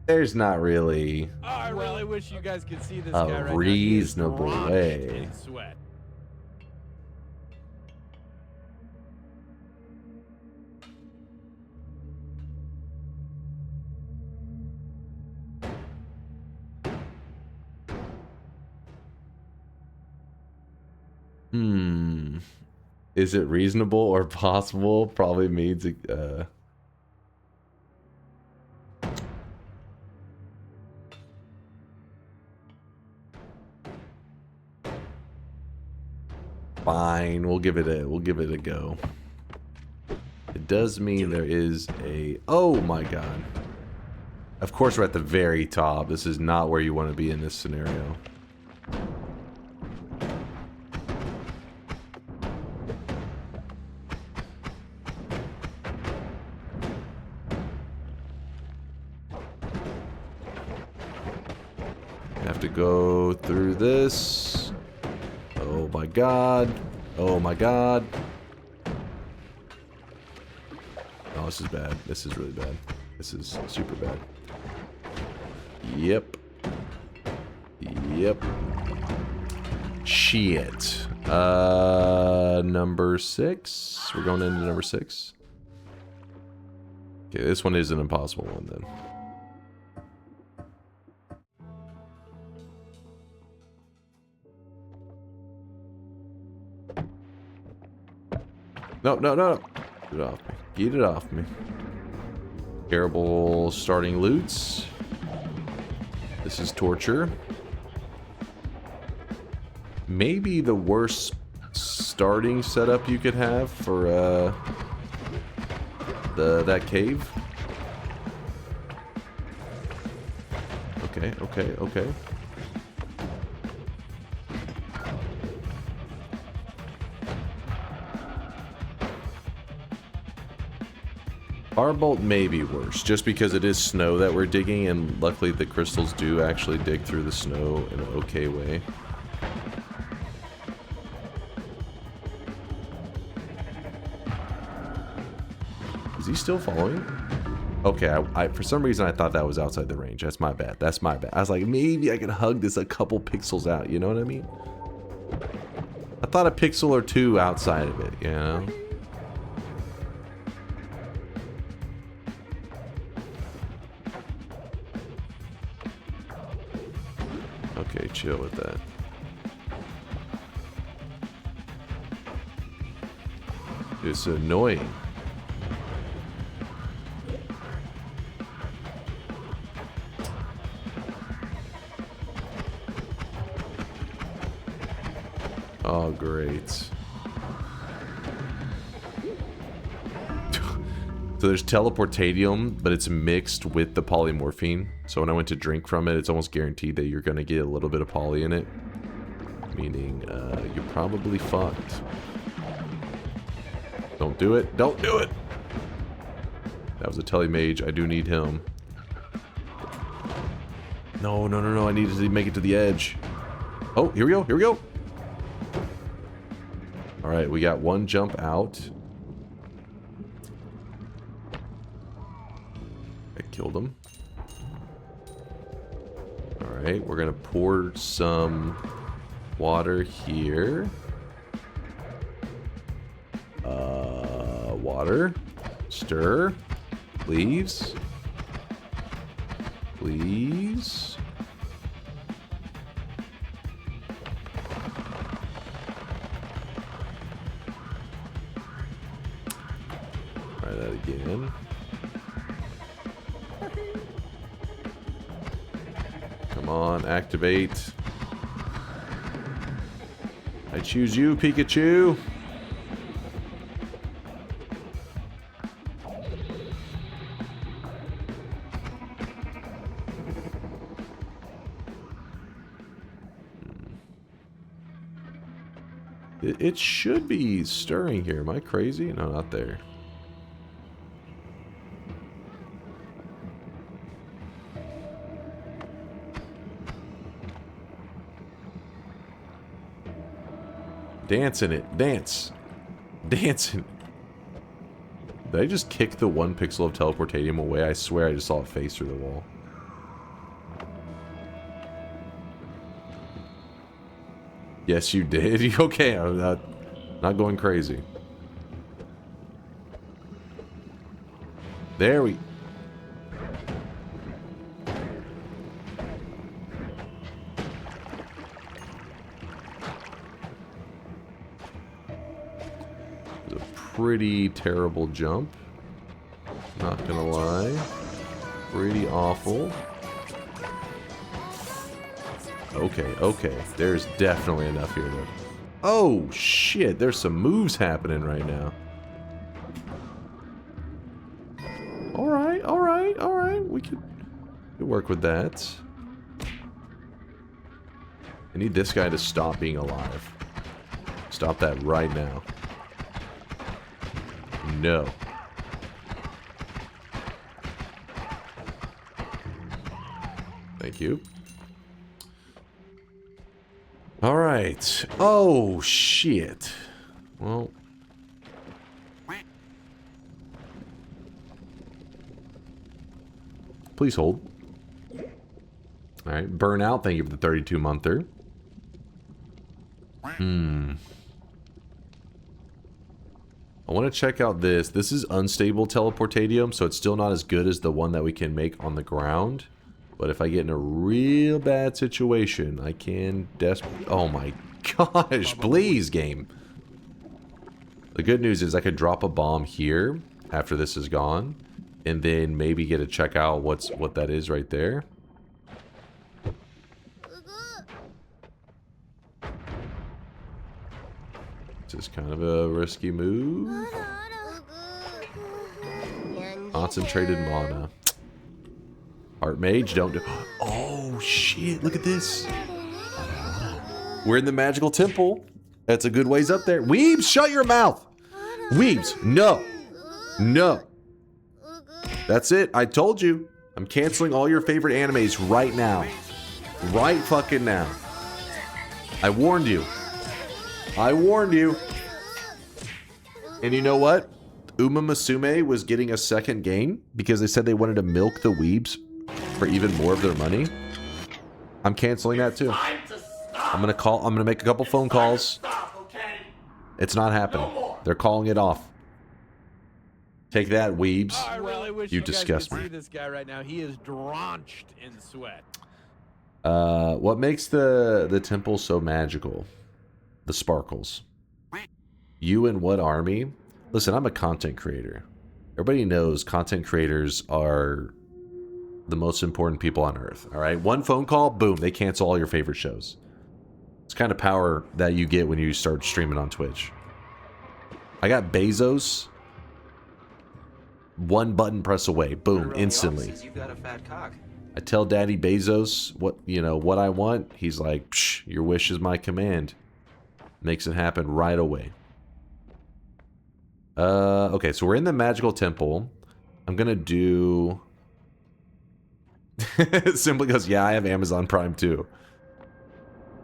There's not really I really wish you guys could see this a guy right reasonable now. He is way. drenched in sweat. Is it reasonable or possible? Probably means fine, we'll give it a go. It does mean there is a... Oh my god. Of course we're at the very top. This is not where you want to be in this scenario. Have to go through this. Oh my god. Oh my god. Oh, this is bad. This is really bad. This is super bad. Yep. Yep. Shit. Number 6. We're going into number 6. Okay, this one is an impossible one then. No, no, no. Get it off me. Get it off me. Terrible starting loots. This is torture. Maybe the worst starting setup you could have for that cave. Okay, okay, okay. Firebolt may be worse, just because it is snow that we're digging, and luckily the crystals do actually dig through the snow in an okay way. Is he still following? Okay, I for some reason I thought that was outside the range. That's my bad. That's my bad. I was like, maybe I can hug this a couple pixels out. You know what I mean? I thought a pixel or two outside of it, you know? Okay, chill with that. It's annoying. Oh, great. So there's teleportadium, but it's mixed with the polymorphine. So when I went to drink from it, it's almost guaranteed that you're going to get a little bit of poly in it. Meaning, you're probably fucked. Don't do it. Don't do it! That was a telemage. I do need him. No, no, no, no. I needed to make it to the edge. Oh, here we go. Here we go. Alright, we got one jump out. I killed him. Alright, we're gonna pour some water here. Water. Stir. Leaves. Please. Try that again. Come on, activate. I choose you, Pikachu. It should be stirring here. Am I crazy? No, not there. Dancing it. Dance. Dancing. Did I just kick the 1 pixel of teleportadium away? I swear I just saw it face through the wall. Yes, you did. Okay, I'm not going crazy. There we... It was a pretty terrible jump. Not gonna lie. Pretty awful. Okay, okay. There's definitely enough here, though. Oh, shit. There's some moves happening right now. Alright, alright, alright. We could work with that. I need this guy to stop being alive. Stop that right now. No. Thank you. Alright. Oh, shit. Well. Please hold. Alright. Burnout, thank you for the 32-monther. I want to check out this. This is unstable teleportadium, so it's still not as good as the one that we can make on the ground. But if I get in a real bad situation, I can oh my gosh, please, game. The good news is I could drop a bomb here after this is gone, and then maybe get to check out what that is right there. This is kind of a risky move. Concentrated mana. Heart Mage, don't do... Oh, shit, look at this. We're in the magical temple. That's a good ways up there. Weebs, shut your mouth. Weebs, no. No. That's it. I told you. I'm canceling all your favorite animes right now. Right fucking now. I warned you. I warned you. And you know what? Uma Musume was getting a second game because they said they wanted to milk the weebs for even more of their money. I'm canceling that too. I'm gonna make a couple phone calls. It's not happening. They're calling it off. Take that, weebs. I really wish You guys disgust could me. see this guy right now. He is drenched in sweat. What makes the temple so magical? The sparkles. You in what army? Listen, I'm a content creator. Everybody knows content creators are the most important people on earth. All right, one phone call, boom, they cancel all your favorite shows. It's the kind of power that you get when you start streaming on Twitch. I got Bezos. One button press away, boom, instantly. You've got a fat cock. I tell Daddy Bezos what I want. He's like, psh, your wish is my command. Makes it happen right away. Okay, so we're in the magical temple. I'm gonna do... Simply goes, yeah, I have Amazon Prime too.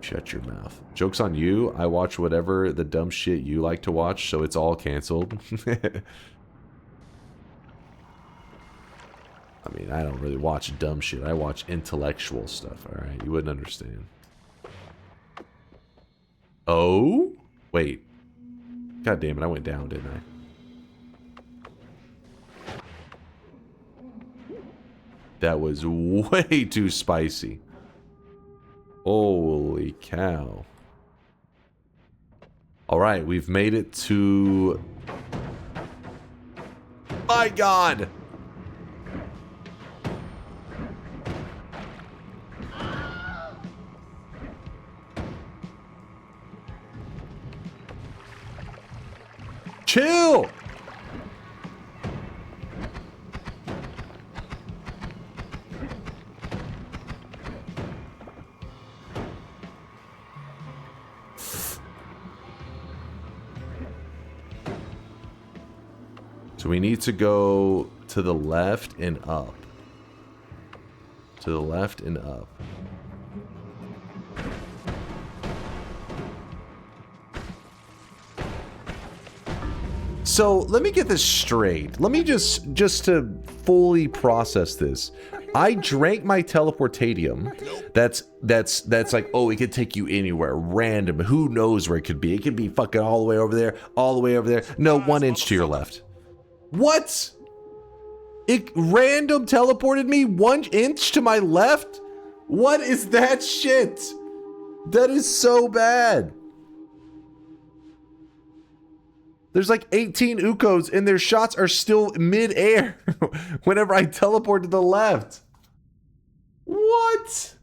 Shut your mouth. Joke's on you. I watch whatever the dumb shit you like to watch, so it's all canceled. I mean, I don't really watch dumb shit. I watch intellectual stuff, alright? You wouldn't understand. Oh? Wait. God damn it, I went down, didn't I? That was way too spicy. Holy cow. Alright, we've made it to... My God! Chill! So we need to go to the left and up. To the left and up. So let me get this straight. Let me just to fully process this. I drank my teleportatium. That's like, oh, it could take you anywhere, random. Who knows where it could be? It could be fucking all the way over there, all the way over there. No, 1 inch to your left. What? It random teleported me 1 inch to my left? What is that shit? That is so bad. There's like 18 Ukos and their shots are still mid-air whenever I teleport to the left. What?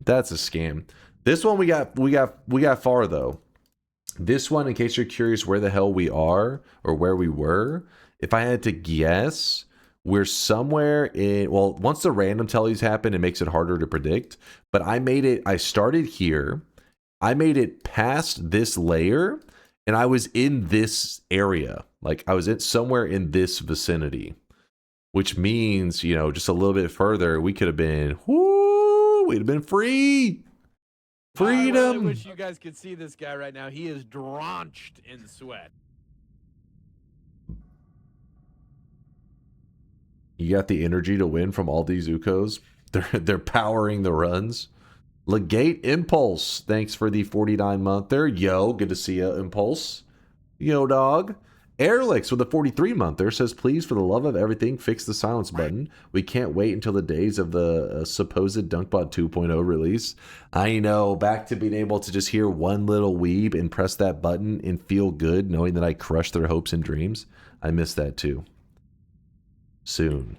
That's a scam. This one we got far though. This one, in case you're curious where the hell we are or where we were, if I had to guess, we're somewhere in, well, once the random tellies happen, it makes it harder to predict. But I started here. I made it past this layer, and I was in this area. Like, I was somewhere in this vicinity. Which means, you know, just a little bit further, we could have been, whoo, we'd have been free. Freedom. I really wish you guys could see this guy right now. He is drenched in sweat. You got the energy to win from all these Ukos. They're powering the runs. Legate Impulse, thanks for the 49-monther. Yo, good to see you, Impulse. Yo, dog. Airlix with a 43-monther says, please, for the love of everything, fix the silence button. We can't wait until the days of the supposed DunkBot 2.0 release. I know, back to being able to just hear one little weeb and press that button and feel good knowing that I crushed their hopes and dreams. I miss that too. Soon.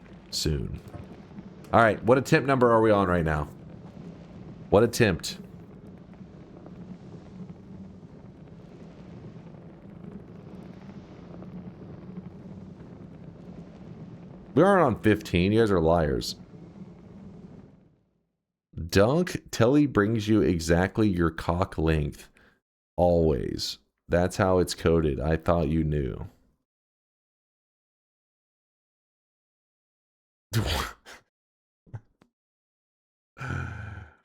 All right, what attempt number are we on right now? What attempt? We aren't on 15. You guys are liars. Dunk Telly brings you exactly your cock length. Always. That's how it's coded. I thought you knew.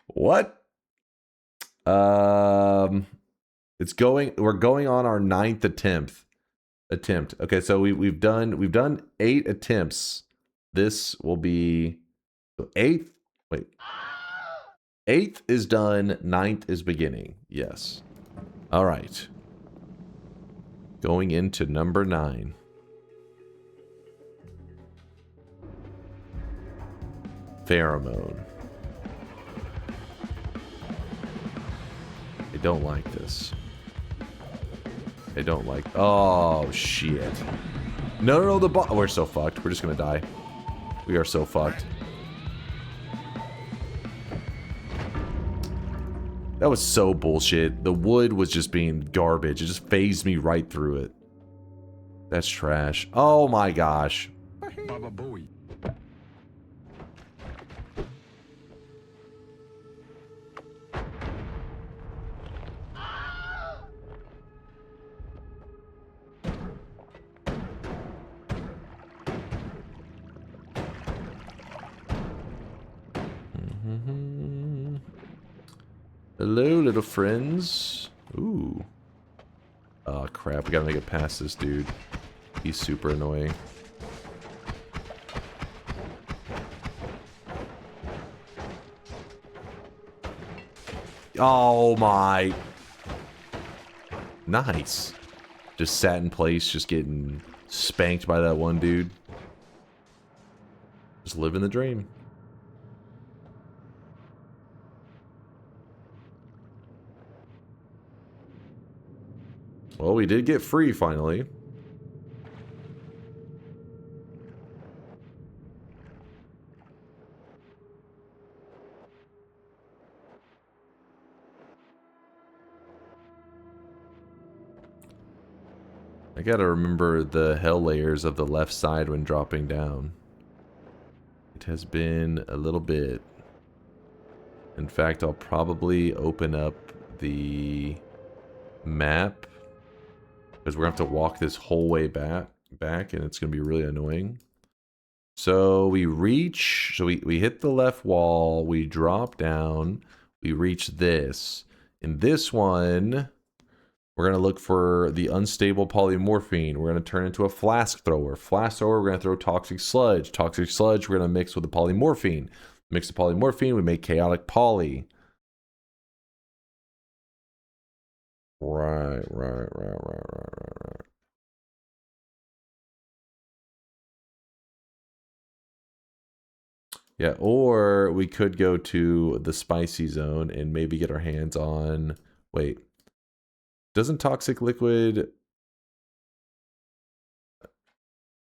What? We're going on our 9th attempt. Okay, so we've done 8 attempts. This will be 8th. Wait. 8th is done, 9th is beginning. Yes. All right. Going into number 9. Pheromone. I don't like this. I don't like... Oh, shit. No, we're so fucked. We're just gonna die. We are so fucked. That was so bullshit. The wood was just being garbage. It just phased me right through it. That's trash. Oh my gosh. Baba Booey. Hello, little friends. Ooh. Oh, crap. We gotta make it past this dude. He's super annoying. Oh, my. Nice. Just sat in place, just getting spanked by that one dude. Just living the dream. Well, we did get free finally. I gotta remember the hell layers of the left side when dropping down. It has been a little bit. In fact, I'll probably open up the map, because we're going to have to walk this whole way back and it's going to be really annoying. So we reach, so we hit the left wall, we drop down, we reach this. In this one, we're going to look for the unstable polymorphine. We're going to turn into a flask thrower. Flask thrower, we're going to throw toxic sludge. Toxic sludge, we're going to mix with the polymorphine. Mix the polymorphine, we make chaotic poly. Right. Yeah, or we could go to the spicy zone and maybe get our hands on... Wait. Doesn't toxic liquid...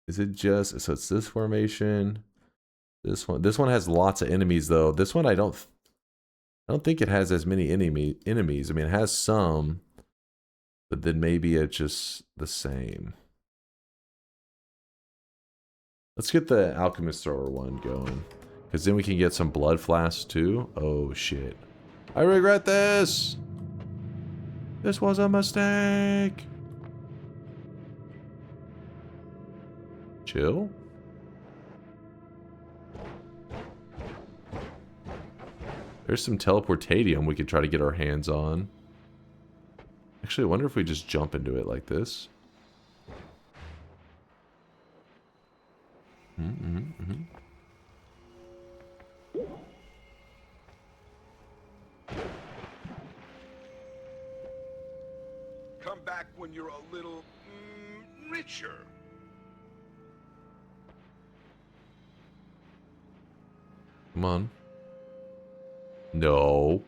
Is it just... So it's this formation. This one has lots of enemies, though. This one I don't think it has as many enemies. I mean, it has some... But then maybe it's just the same. Let's get the Alchemist Thrower one going. Because then we can get some blood flasks too. Oh shit. I regret this! This was a mistake! Chill? There's some teleportadium we could try to get our hands on. Actually, I wonder if we just jump into it like this. Come back when you're a little richer. Come on. No.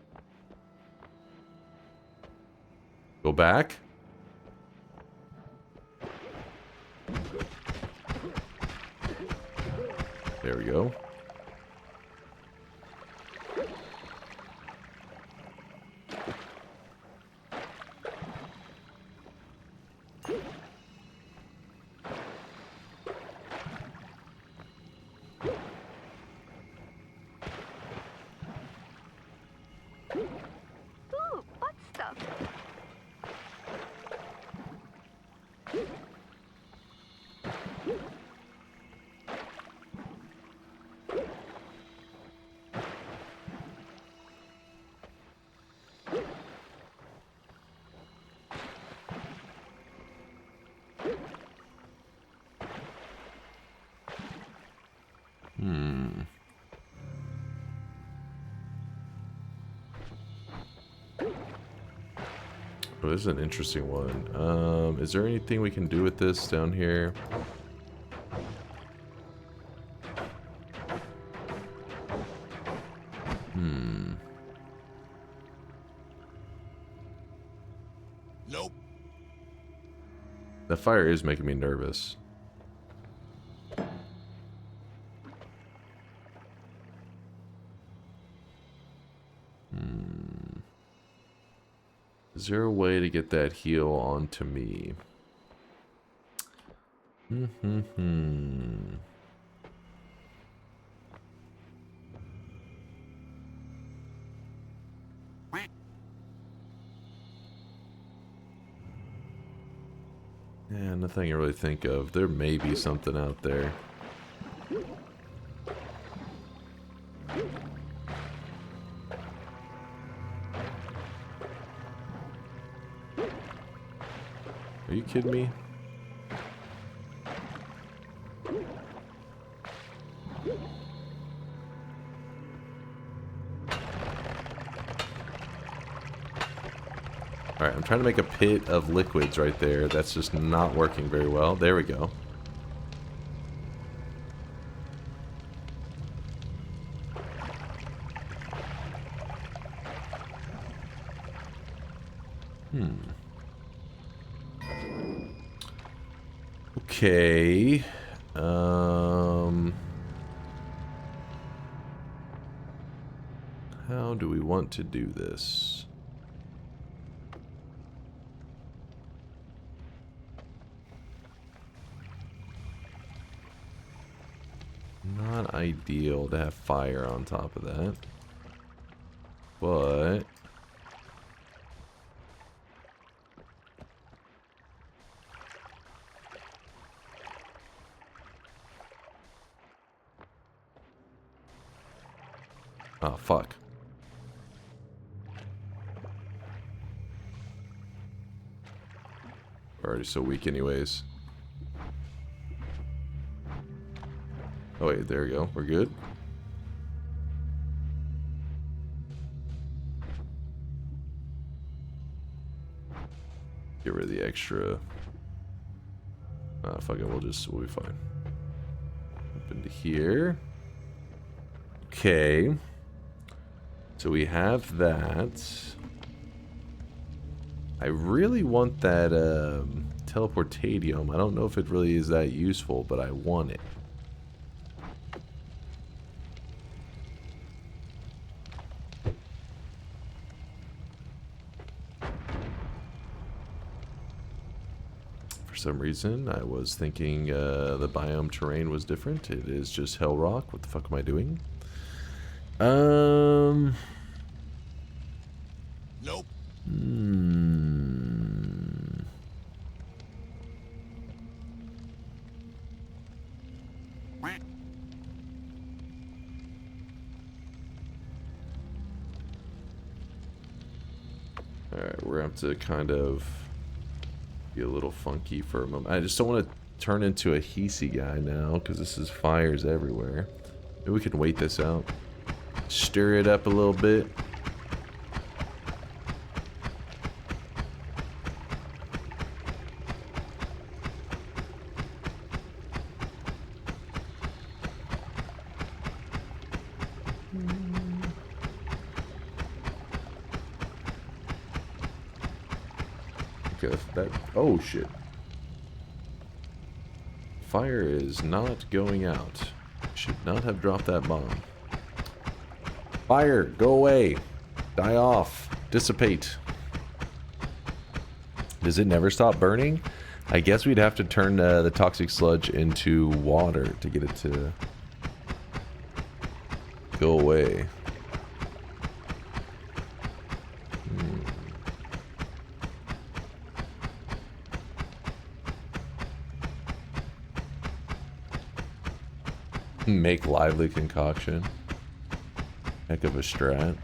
Go back. There we go. Ooh, butt stuff. Oh, this is an interesting one. Is there anything we can do with this down here? Nope. That fire is making me nervous. Is there a way to get that heal onto me? Yeah, nothing I can really think of. There may be something out there. Are you kidding me? Alright, I'm trying to make a pit of liquids right there. That's just not working very well. There we go. Okay. How do we want to do this? Not ideal to have fire on top of that. But oh, fuck. We're already so weak anyways. Oh wait, there we go. We're good. Get rid of the extra. Ah, fuck it. We'll be fine. Up into here. Okay. So we have that. I really want that teleportadium. I don't know if it really is that useful, but I want it. For some reason, I was thinking the biome terrain was different. It is just Hell Rock. What the fuck am I doing? Nope. Alright, we're going to have to kind of be a little funky for a moment. I just don't want to turn into a Hisi guy now, because this is fires everywhere. Maybe we can wait this out. Stir it up a little bit. Okay, that, oh shit. Fire is not going out. Should not have dropped that bomb. Fire, go away. Die off. Dissipate. Does it never stop burning? I guess we'd have to turn the toxic sludge into water to get it to go away. Make lively concoction. Heck of a strat.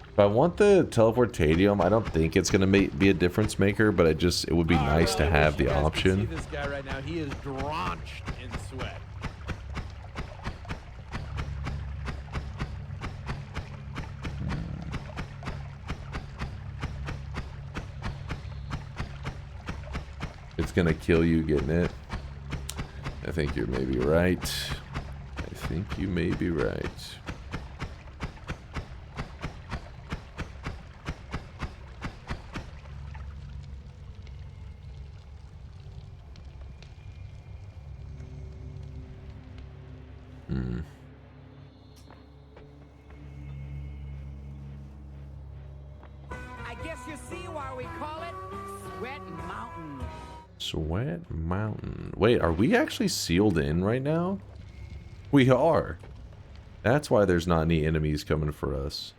If I want the teleportadium, I don't think it's gonna be a difference maker, but it would be nice to have the option. See this guy right now, he is drenched in sweat. It's gonna kill you getting it. I think you're maybe right. I think you may be right. I guess you see why we call it Sweat Mountain. Sweat Mountain. Wait, are we actually sealed in right now? We are. That's why there's not any enemies coming for us.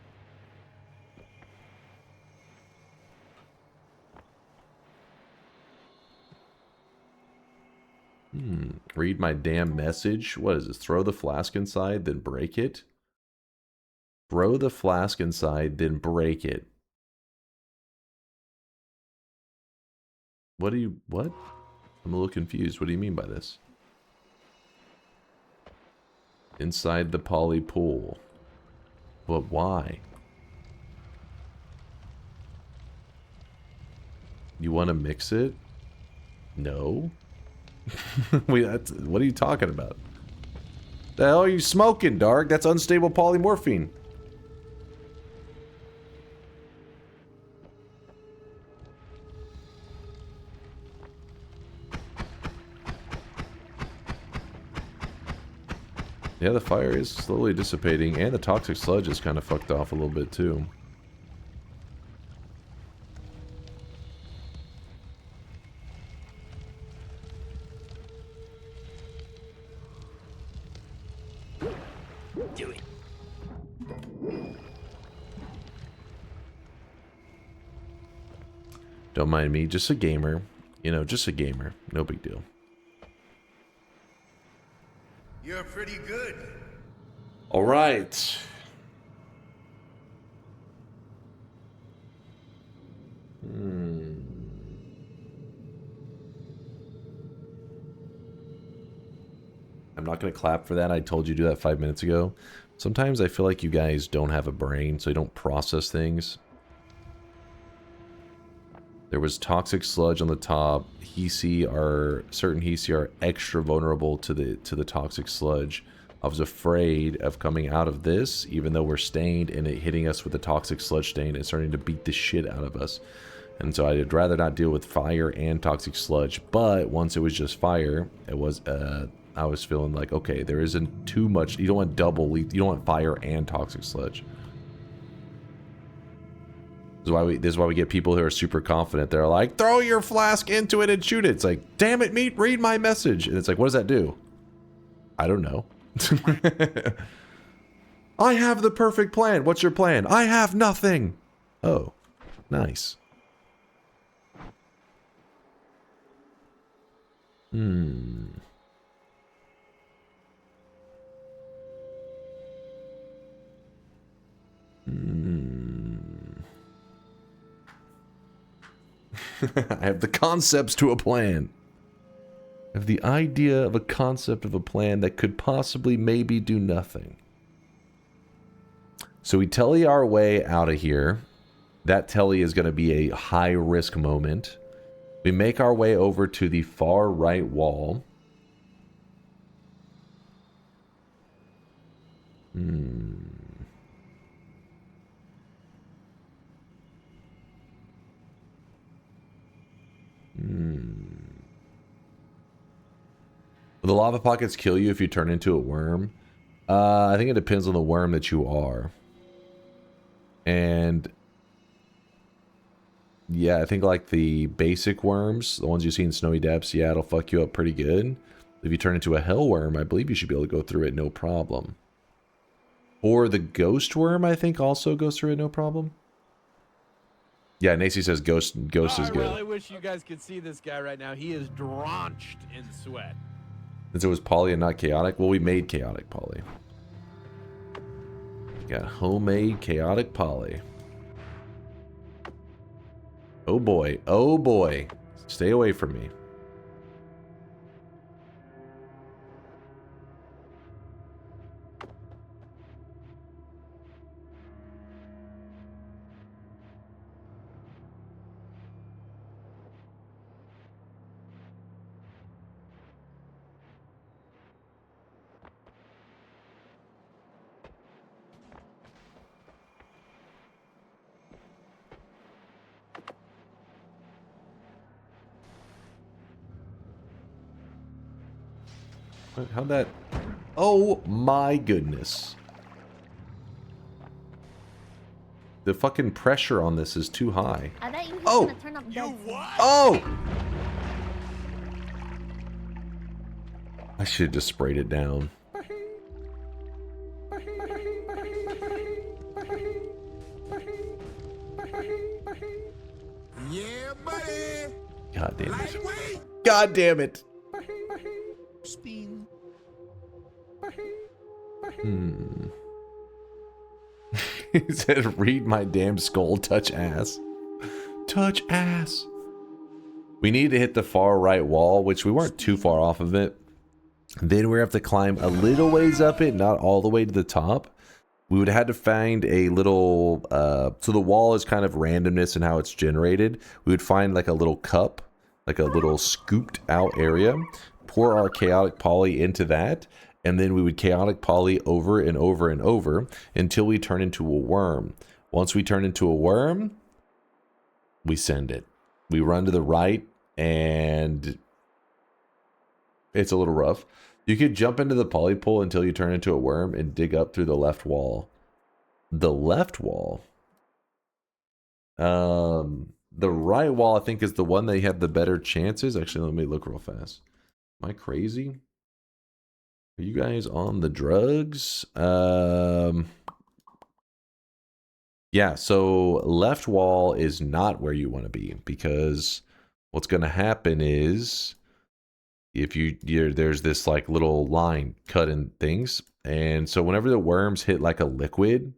Read my damn message. What is this? Throw the flask inside, then break it? Throw the flask inside, then break it. What? I'm a little confused. What do you mean by this? Inside the poly pool. But why? You want to mix it? No. What are you talking about? The hell are you smoking, Dark? That's unstable polymorphine. Yeah, the fire is slowly dissipating, and the toxic sludge is kind of fucked off a little bit too. Do it. Don't mind me, just a gamer. You know, just a gamer. No big deal. You're pretty good. All right. I'm not going to clap for that. I told you to do that 5 minutes ago. Sometimes I feel like you guys don't have a brain, so you don't process things. There was toxic sludge on the top. Certain Hisi are extra vulnerable to the toxic sludge. I was afraid of coming out of this, even though we're stained, and it hitting us with the toxic sludge stain and starting to beat the shit out of us. And so I'd rather not deal with fire and toxic sludge. But once it was just fire, it was I was feeling like, okay, there isn't too much. You don't want double. You don't want fire and toxic sludge. This is why we get people who are super confident. They're like, throw your flask into it and shoot it. It's like, damn it, meat, read my message. And it's like, what does that do? I don't know. I have the perfect plan. What's your plan? I have nothing. Oh, nice. I have the concepts to a plan. I have the idea of a concept of a plan that could possibly maybe do nothing. So we telly our way out of here. That telly is going to be a high risk moment. We make our way over to the far right wall. Will the lava pockets kill you if you turn into a worm? I think it depends on the worm that you are. And yeah, I think like the basic worms, the ones you see in Snowy Depths, yeah, it'll fuck you up pretty good. If you turn into a hell worm, I believe you should be able to go through it no problem. Or the ghost worm, I think, also goes through it no problem. Yeah, Nacy says ghost is good. I really wish you guys could see this guy right now. He is drenched in sweat. Since it was poly and not chaotic, well, we made chaotic poly. We got homemade chaotic poly. Oh boy, oh boy. Stay away from me. How'd that... Oh my goodness. The fucking pressure on this is too high. I bet you he's Oh! gonna turn up dead soon. Oh! I should have just sprayed it down. Yeah, buddy. God damn it. God damn it. Spin. He said, read my damn skull, touch ass. Touch ass. We need to hit the far right wall, which we weren't too far off of it. Then we have to climb a little ways up it, not all the way to the top. We would have had to find a little, so the wall is kind of randomness in how it's generated. We would find like a little cup, like a little scooped out area, pour our chaotic poly into that, and then we would chaotic poly over and over and over until we turn into a worm. Once we turn into a worm, we send it. We run to the right, and it's a little rough. You could jump into the poly pool until you turn into a worm and dig up through the left wall. The left wall? The right wall, I think, is the one that you have the better chances. Actually, let me look real fast. Am I crazy? Are you guys on the drugs? Yeah, so left wall is not where you want to be, because what's going to happen is if there's this like little line cut in things, and so whenever the worms hit like a liquid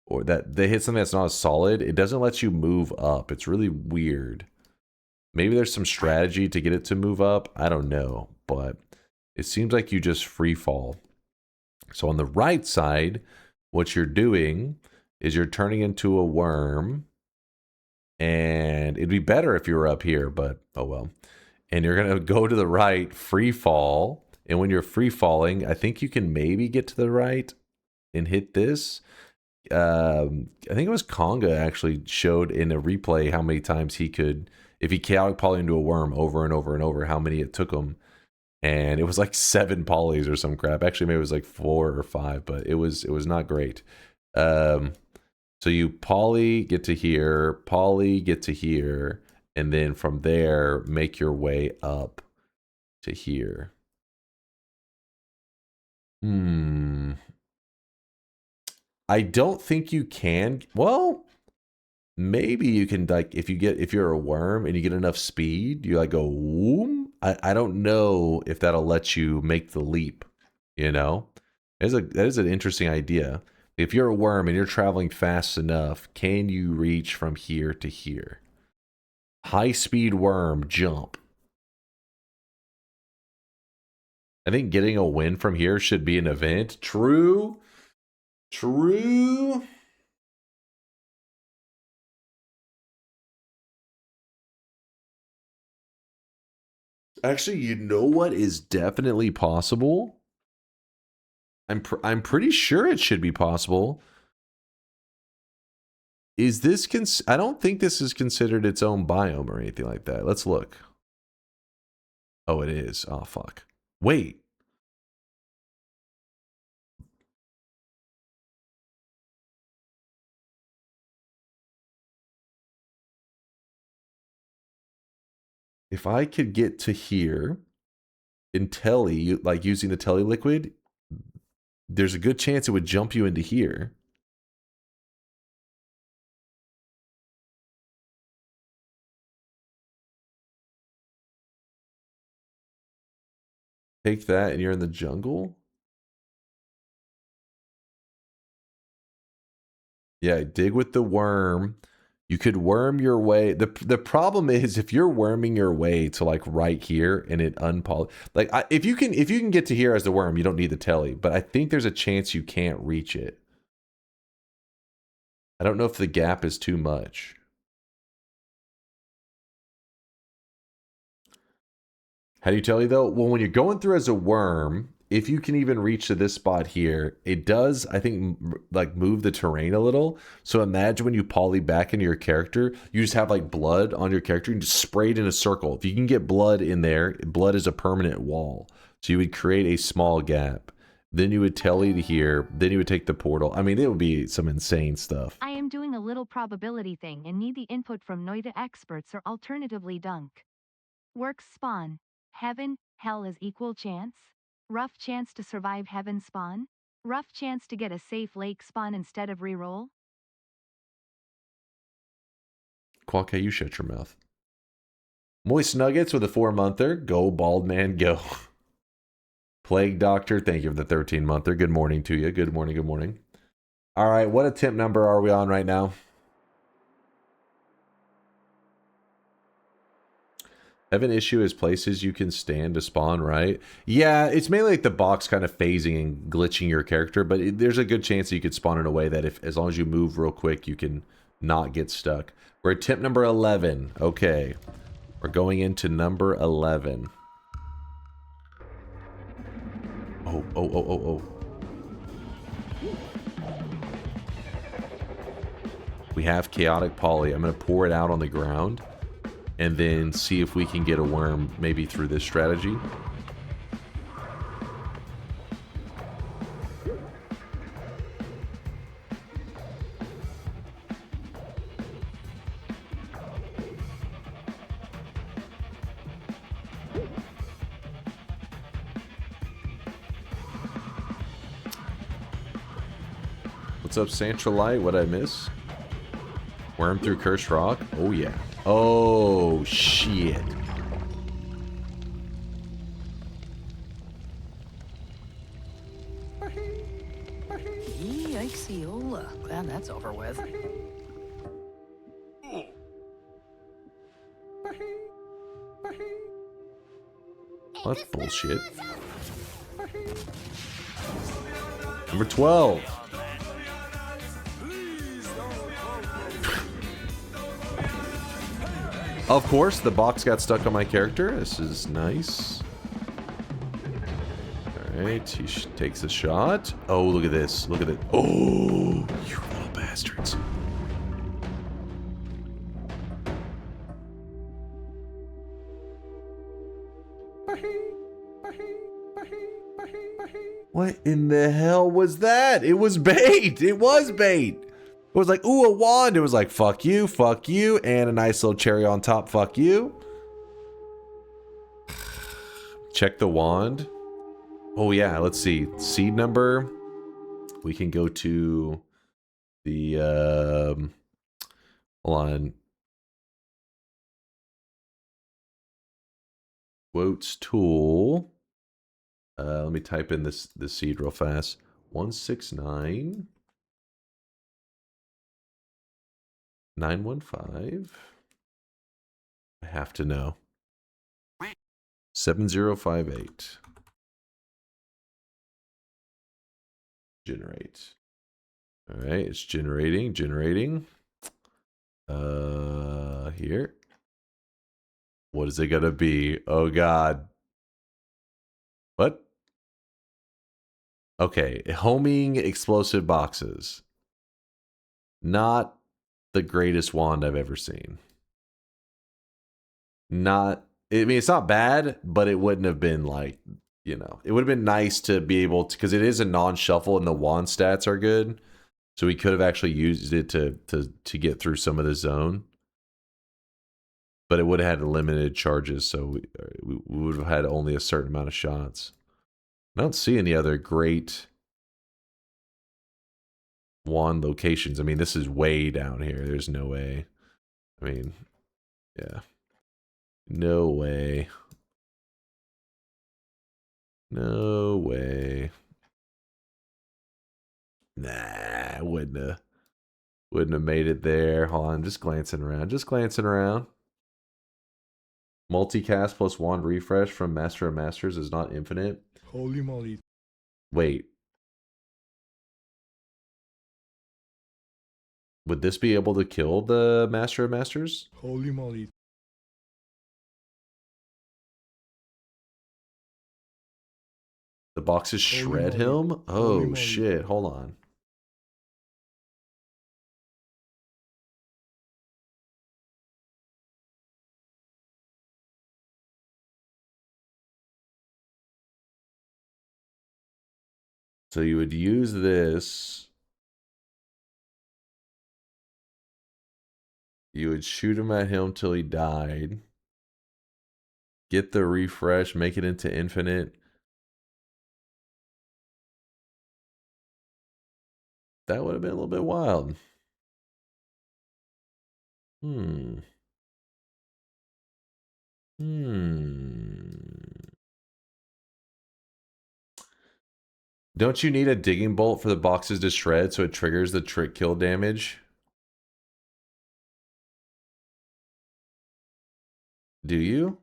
or that they hit something that's not solid, it doesn't let you move up. It's really weird. Maybe there's some strategy to get it to move up. I don't know, but it seems like you just free fall. So on the right side, what you're doing is you're turning into a worm, and it'd be better if you were up here, but oh well. And you're going to go to the right, free fall. And when you're free falling, I think you can maybe get to the right and hit this. I think it was Conga actually showed in a replay how many times he could, if he chaotic poly into a worm over and over and over, how many it took him. And it was like 7 polys or some crap. Actually, maybe it was like 4 or 5, but it was not great. So you poly, get to here, poly, get to here, and then from there, make your way up to here. I don't think you can. Well, maybe you can, like, if you're a worm and you get enough speed, you like go whoom. I don't know if that'll let you make the leap, you know? That is an interesting idea. If you're a worm and you're traveling fast enough, can you reach from here to here? High speed worm jump. I think getting a win from here should be an event. True. True. Actually, you know what is definitely possible? I'm pretty sure it should be possible. Is this I don't think this is considered its own biome or anything like that. Let's look. Oh, it is. Oh, fuck. Wait. If I could get to here in telly, like using the telly liquid, there's a good chance it would jump you into here. Take that and you're in the jungle? Yeah, dig with the worm. You could worm your way. The problem is if you're worming your way to like right here and it unpoly, like if you can get to here as the worm, you don't need the telly, but I think there's a chance you can't reach it. I don't know if the gap is too much. How do you tell you though? Well, when you're going through as a worm, if you can even reach to this spot here, it does, I think, like move the terrain a little. So imagine when you poly back into your character, you just have like blood on your character and just spray it in a circle. If you can get blood in there, blood is a permanent wall. So you would create a small gap. Then you would telly to here. Then you would take the portal. I mean, it would be some insane stuff. I am doing a little probability thing and need the input from Noita experts or alternatively Dunk. Works spawn. Heaven, hell is equal chance. Rough chance to survive heaven spawn. Rough chance to get a safe lake spawn instead of reroll. Quack, you shut your mouth. Moist Nuggets with a 4-monther. Go, bald man, go. Plague Doctor, thank you for the 13-monther. Good morning to you. Good morning, good morning. All right, what attempt number are we on right now? Have an issue as places you can stand to spawn, right? Yeah, it's mainly like the box kind of phasing and glitching your character, but there's a good chance that you could spawn in a way that if, as long as you move real quick, you can not get stuck. We're at attempt number 11. Okay, we're going into number 11. Oh. We have Chaotic Poly. I'm going to pour it out on the ground and then see if we can get a worm maybe through this strategy. What's up, Santralite? What'd I miss? Worm through Cursed Rock? Oh, yeah. Oh, shit. Yikes-ola. Glad that's over with. Well, that's bullshit. Number 12. Of course, the box got stuck on my character. This is nice. Alright, he takes a shot. Oh, look at this. Look at it. Oh, you little bastards. What in the hell was that? It was bait. It was bait. It was like, ooh, a wand. It was like, fuck you, and a nice little cherry on top, fuck you. Check the wand. Oh, yeah, let's see. Seed number. We can go to the, hold on. Quotes tool. Let me type in this seed real fast. 169. 915. I have to know. 7058. Generate. All right, it's generating. Here. What is it gonna be? Oh God. What? Okay, homing explosive boxes. Not the greatest wand I've ever seen. I mean, it's not bad, but it wouldn't have been like, you know, it would have been nice to be able to, because it is a non-shuffle and the wand stats are good. So we could have actually used it to get through some of the zone. But it would have had limited charges, so we would have had only a certain amount of shots. I don't see any other great wand locations. I mean, this is way down here. There's no way. I mean, yeah. No way. No way. Nah, wouldn't have made it there. Hold on, just glancing around. Multicast plus wand refresh from Master of Masters is not infinite. Holy moly. Wait. Would this be able to kill the Master of Masters? Holy moly. The boxes shred him? Oh, shit. Hold on. So you would use this. You would shoot him at him till he died. Get the refresh, make it into infinite. That would have been a little bit wild. Don't you need a digging bolt for the boxes to shred so it triggers the trick kill damage? Do you?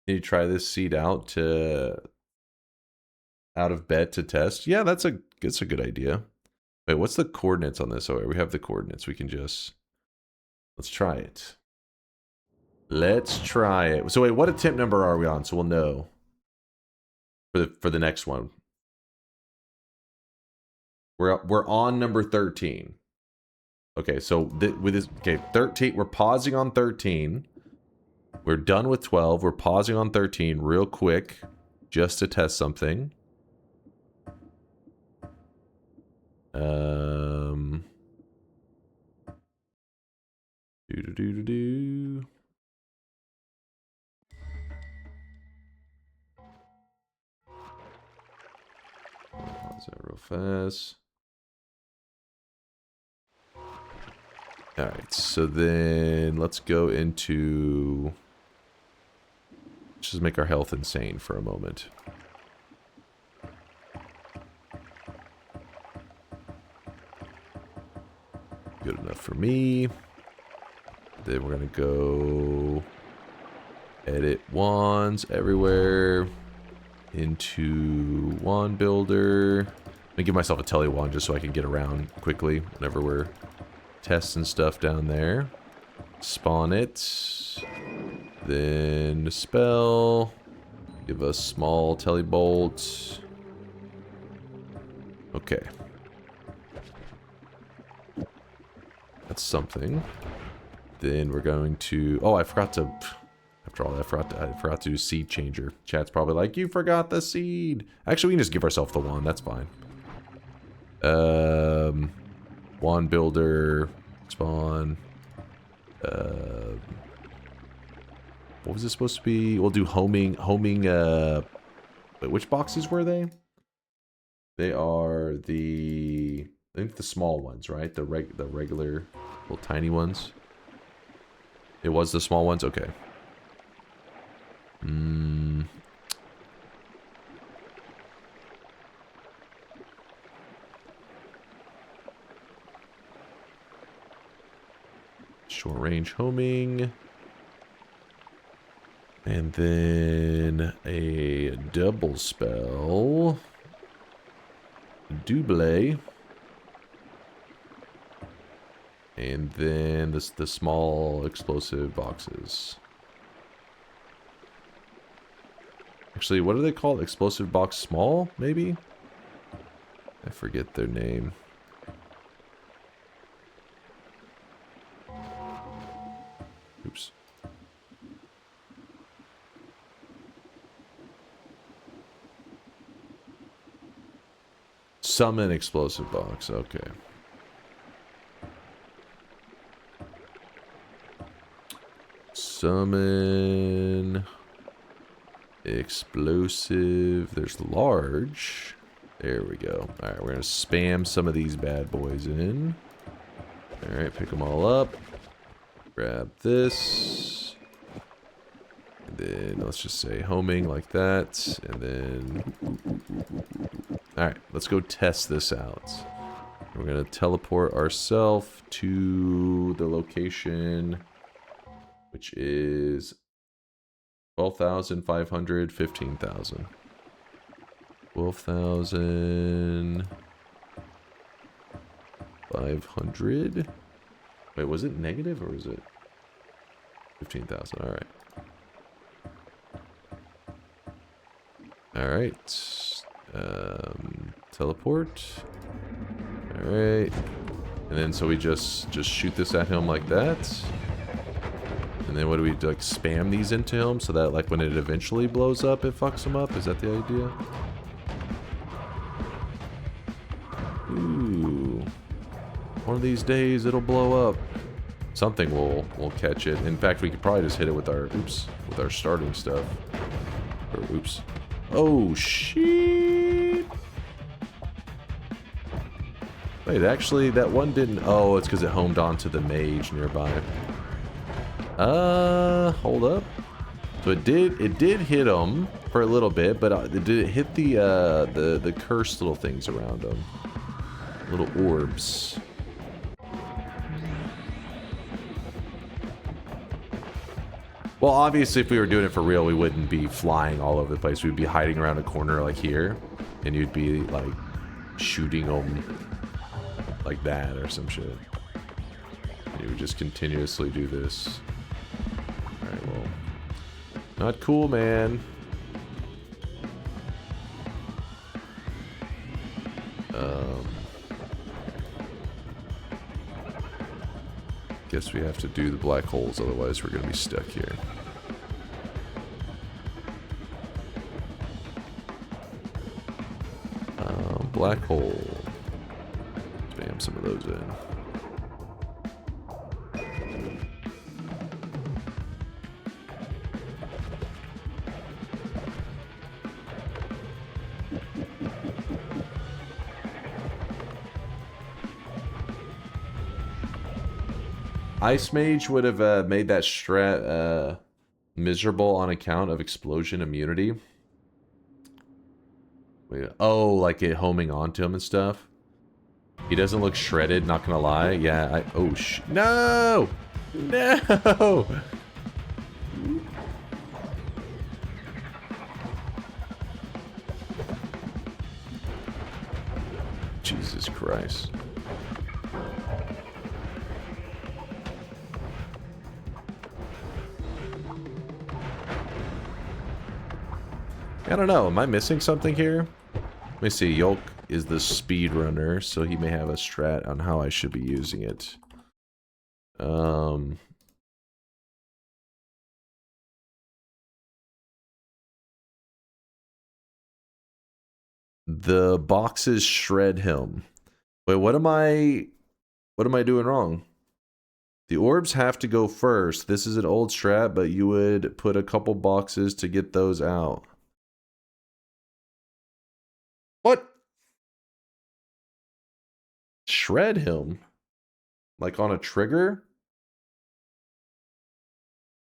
Can you try this seed out of bed to test? Yeah, that's a good idea. Wait, what's the coordinates on this? Oh, we have the coordinates. We can just let's try it. Let's try it. So wait, what attempt number are we on? So we'll know for the next one. We're on number 13. Okay, so with this, okay, 13. We're pausing on 13. We're done with 12. We're pausing on 13 real quick just to test something. Do. Pause that real fast. Alright, so then let's go into... Let's just make our health insane for a moment. Good enough for me. Then we're going to go... Edit wands everywhere. Into wand builder. Let me give myself a tele wand just so I can get around quickly whenever we're testing stuff down there. Spawn it. Then spell. Give us small telebolt. Okay. That's something. Then we're going to... Oh, I forgot to... After all that, I forgot to do seed changer. Chat's probably like, you forgot the seed. Actually, we can just give ourselves the wand. That's fine. Wand builder. Spawn. What was this supposed to be? We'll do homing. Wait, which boxes were they? They are the... I think the small ones, right? The regular little tiny ones. It was the small ones? Okay. Short range homing. And then a double spell. Double. And then the small explosive boxes. Actually, what are they called? Explosive box small, maybe? I forget their name. Oops. Summon explosive box, okay. Summon explosive. There's large. There we go. Alright, we're gonna spam some of these bad boys in. Alright, pick them all up. Grab this. And then let's just say homing like that. And then... Alright, let's go test this out. We're gonna teleport ourselves to the location, which is 12,500, 15,000. 12,500. Wait, was it negative or is it? 15,000. All right. All right. Teleport. All right. And then so we just shoot this at him like that. And then what do we do? Like spam these into him so that like when it eventually blows up, it fucks him up? Is that the idea? Ooh. One of these days it'll blow up. Something will catch it. In fact, we could probably just hit it with our with our starting stuff. Or oops. Oh shit. Wait, actually that one didn't. Oh, it's because it homed onto the mage nearby. Hold up. So it did hit him for a little bit, but did it hit the cursed little things around him? Little orbs. Well, obviously, if we were doing it for real, we wouldn't be flying all over the place. We'd be hiding around a corner like here, and you'd be like shooting them like that or some shit. And you would just continuously do this. Alright, well. Not cool, man. Guess we have to do the black holes, otherwise we're gonna be stuck here. Black hole. Spam some of those in. Ice Mage would have made that strat miserable on account of explosion immunity. Wait, oh, like it homing onto him and stuff. He doesn't look shredded, not gonna lie. Yeah, oh no! No! Jesus Christ. I don't know. Am I missing something here? Let me see. Yolk is the speedrunner, so he may have a strat on how I should be using it. The boxes shred him. Wait, what am I doing wrong? The orbs have to go first. This is an old strat, but you would put a couple boxes to get those out. What? Shred him? Like on a trigger?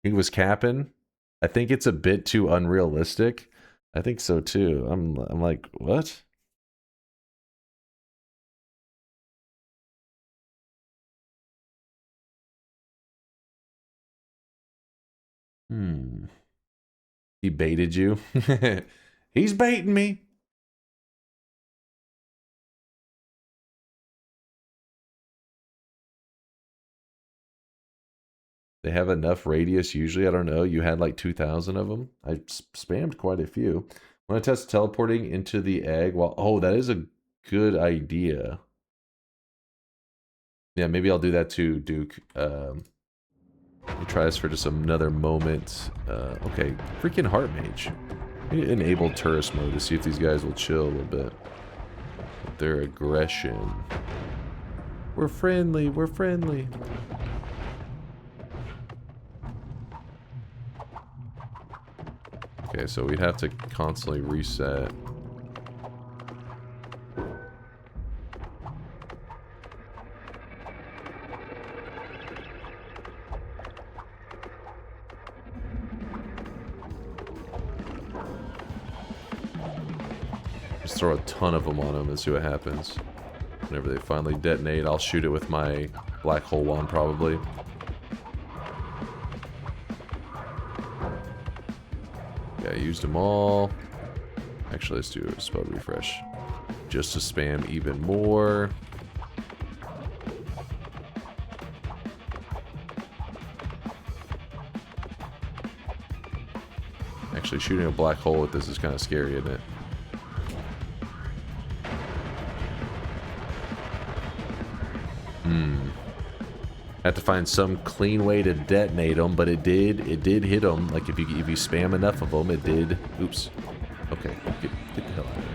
He was capping. I think it's a bit too unrealistic. I think so too. I'm like, what? He baited you? He's baiting me. They have enough radius usually. I don't know. You had like 2,000 of them. I spammed quite a few. I want to test teleporting into the egg. Well, oh, that is a good idea. Yeah, maybe I'll do that too, Duke. Let me try this for just another moment. Okay, freaking Heart Mage. Enable tourist mode to see if these guys will chill a little bit. With their aggression. We're friendly. We're friendly. Okay, so we'd have to constantly reset. Just throw a ton of them on them and see what happens. Whenever they finally detonate, I'll shoot it with my black hole wand probably. Yeah, I used them all. Actually, let's do a spell refresh. Just to spam even more. Actually, shooting a black hole with this is kind of scary, isn't it? Have to find some clean way to detonate them, but it did hit them. Like if you spam enough of them, it did. Oops. Okay, get the hell out of there.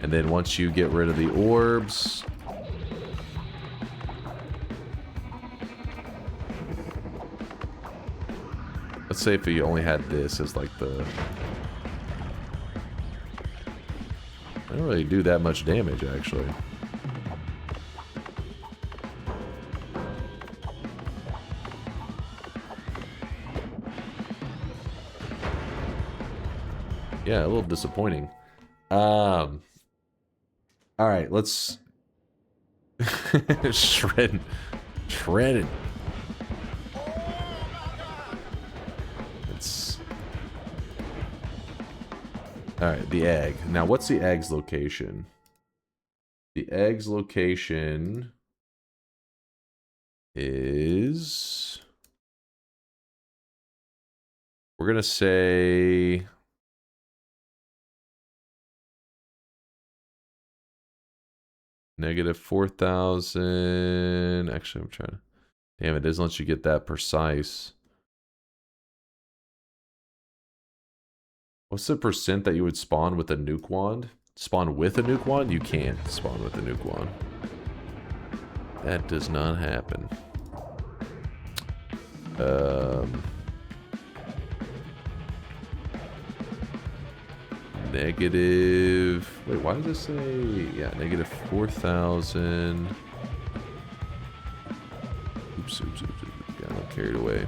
And then once you get rid of the orbs, let's say if you only had this as like the, I don't really do that much damage actually. Yeah, a little disappointing. All right, let's shredding. It's all right. The egg. Now, what's the egg's location? The egg's location is, we're gonna say. Negative 4,000. Actually, I'm trying to. Damn, it doesn't let you get that precise. What's the percent that you would spawn with a nuke wand? Spawn with a nuke wand? You can't spawn with a nuke wand. That does not happen. Negative. Wait, why does it say? Yeah, negative 4,000. Oops. Yeah, I'm carried away.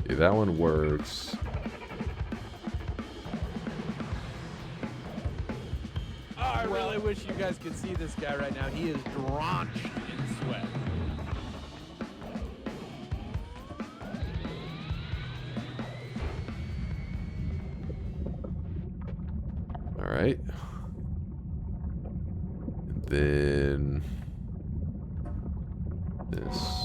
Okay, that one works. I really wish you guys could see this guy right now. He is drenched in sweat. All right. And then this.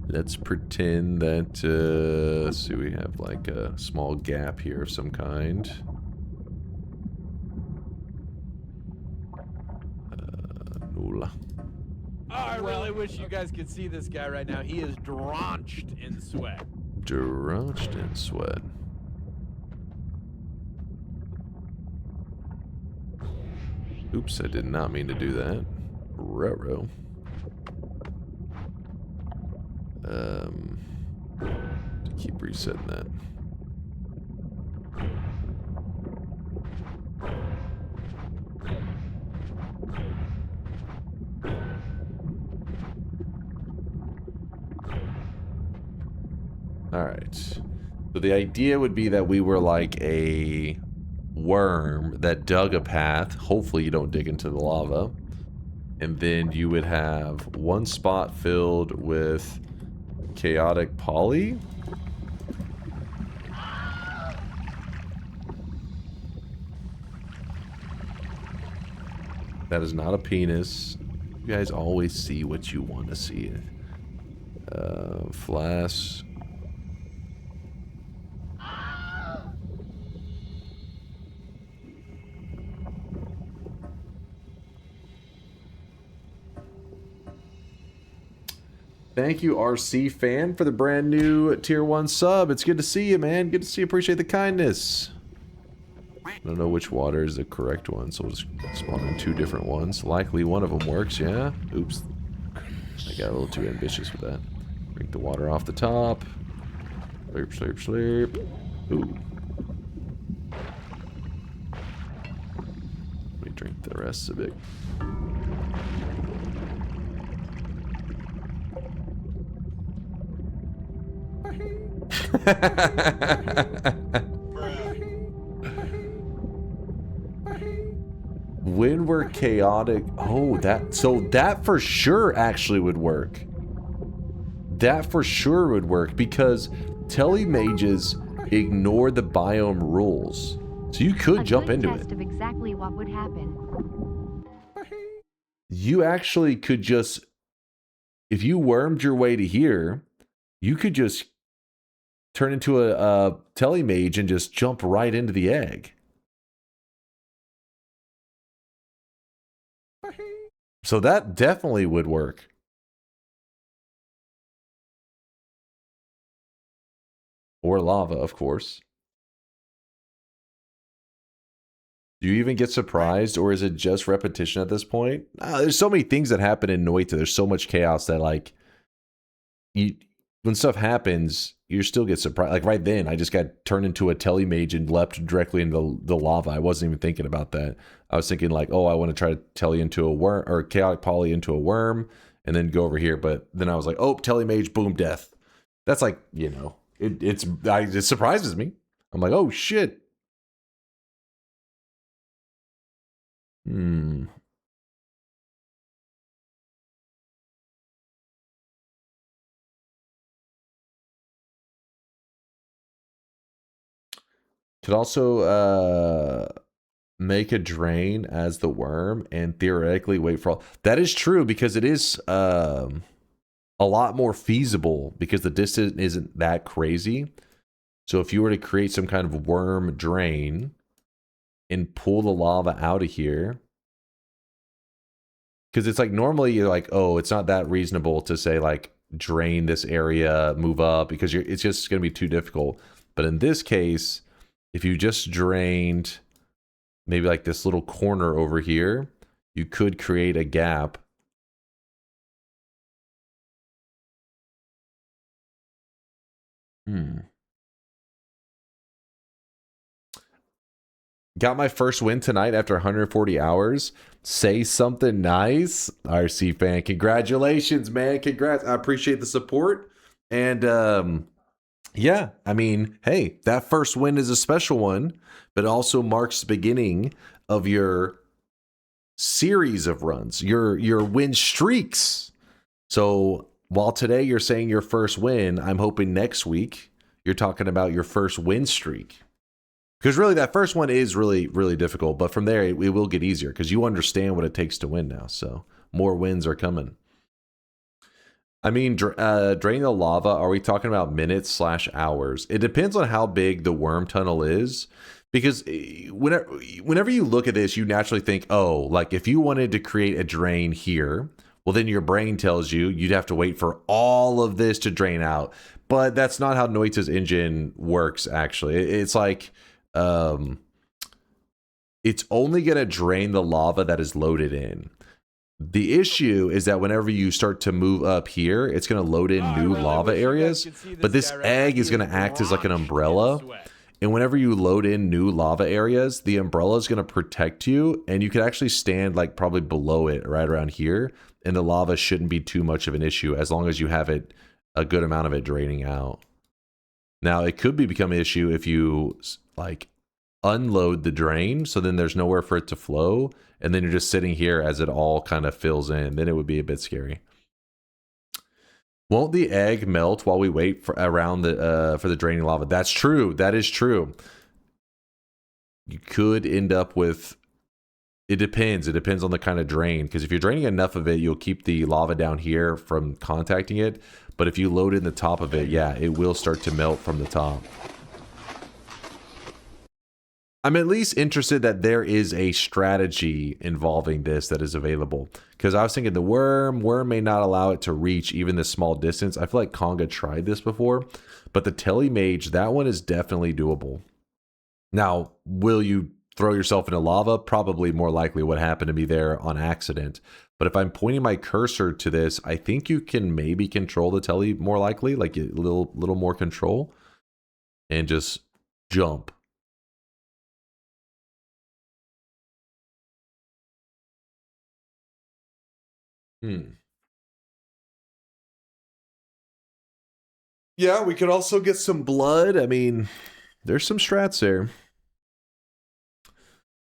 Let's pretend that, let's see, we have like a small gap here of some kind. Nulla. I really wish you guys could see this guy right now. He is drenched in sweat. Drenched in sweat. Oops, I did not mean to do that. Ruh-roh. Keep resetting that. All right. So the idea would be that we were like a worm that dug a path. Hopefully you don't dig into the lava. And then you would have one spot filled with chaotic poly. That is not a penis. You guys always see what you want to see. Flash. Thank you, RC fan, for the brand new tier 1 sub. It's good to see you, man. Good to see you. Appreciate the kindness. I don't know which water is the correct one, so we'll just spawn in 2 different ones. Likely one of them works, yeah? Oops. I got a little too ambitious with that. Drink the water off the top. Slurp, slurp, slurp. Ooh. Let me drink the rest of it. When we're chaotic. Oh, that for sure actually would work. That for sure would work because telemages ignore the biome rules. So you could jump into it. A good test of exactly what would happen. You actually could just, if you wormed your way to here, you could just turn into a telemage and just jump right into the egg. So that definitely would work. Or lava, of course. Do you even get surprised, or is it just repetition at this point? There's so many things that happen in Noita. There's so much chaos that, like, when stuff happens, you still get surprised. Like right then, I just got turned into a telemage and leapt directly into the lava. I wasn't even thinking about that. I was thinking like, oh, I want to try to tele into a worm, or chaotic poly into a worm, and then go over here. But then I was like, oh, telemage, boom, death. That's like, you know, it surprises me. I'm like, oh shit. Could also make a drain as the worm and theoretically wait for all. That is true because it is a lot more feasible because the distance isn't that crazy. So if you were to create some kind of worm drain and pull the lava out of here, because it's like normally you're like, oh, it's not that reasonable to say like drain this area, move up, because it's just going to be too difficult. But in this case, if you just drained maybe like this little corner over here, you could create a gap. Got my first win tonight after 140 hours. Say something nice, RC fan. Congratulations, man. Congrats. I appreciate the support. And yeah, I mean, hey, that first win is a special one, but also marks the beginning of your series of runs, your win streaks. So while today you're saying your first win, I'm hoping next week you're talking about your first win streak. Because really, that first one is really, really difficult. But from there, it will get easier because you understand what it takes to win now. So more wins are coming. I mean, draining the lava, are we talking about minutes/hours? It depends on how big the worm tunnel is. Because whenever you look at this, you naturally think, oh, like if you wanted to create a drain here, well, then your brain tells you you'd have to wait for all of this to drain out. But that's not how Noita's engine works, actually. It's like... it's only going to drain the lava that is loaded in. The issue is that whenever you start to move up here, it's going to load in new lava areas, but this egg is going to act as like an umbrella. And whenever you load in new lava areas, the umbrella is going to protect you, and you could actually stand like probably below it right around here, and the lava shouldn't be too much of an issue as long as you have it, a good amount of it draining out. Now, it could become an issue if you like unload the drain, so then there's nowhere for it to flow, and then you're just sitting here as it all kind of fills in. Then it would be a bit scary. Won't the egg melt while we wait for the draining lava? That's true. That is true. You could end up with... It depends. It depends on the kind of drain. Because if you're draining enough of it, you'll keep the lava down here from contacting it. But if you load in the top of it, yeah, it will start to melt from the top. I'm at least interested that there is a strategy involving this that is available. Because I was thinking the worm may not allow it to reach even this small distance. I feel like Konga tried this before. But the telemage, that one is definitely doable. Now, will you throw yourself into lava? Probably more likely what happened to me there on accident. But if I'm pointing my cursor to this, I think you can maybe control the tele more likely. Like a little more control. And just jump. Yeah, we could also get some blood. I mean, there's some strats there.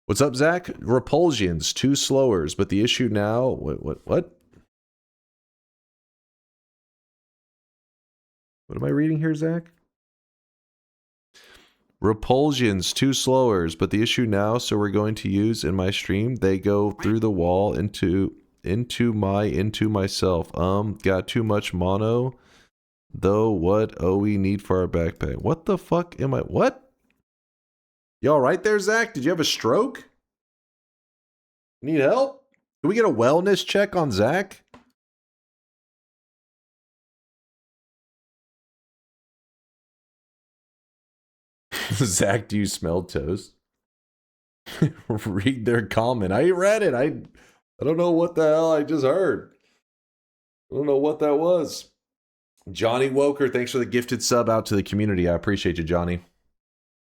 What's up, Zach? Repulsions, 2 slowers, but the issue now... What? What am I reading here, Zach? Repulsions, 2 slowers, but the issue now, so we're going to use in my stream, they go through the wall into myself. Got too much mono, though. What we need for our backpack? What the fuck am I? What? You all right there, Zach? Did you have a stroke? Need help? Can we get a wellness check on Zach? Zach, do you smell toast? Read their comment. I read it. I don't know what the hell I just heard. I don't know what that was. Johnny Woker, thanks for the gifted sub out to the community. I appreciate you, Johnny.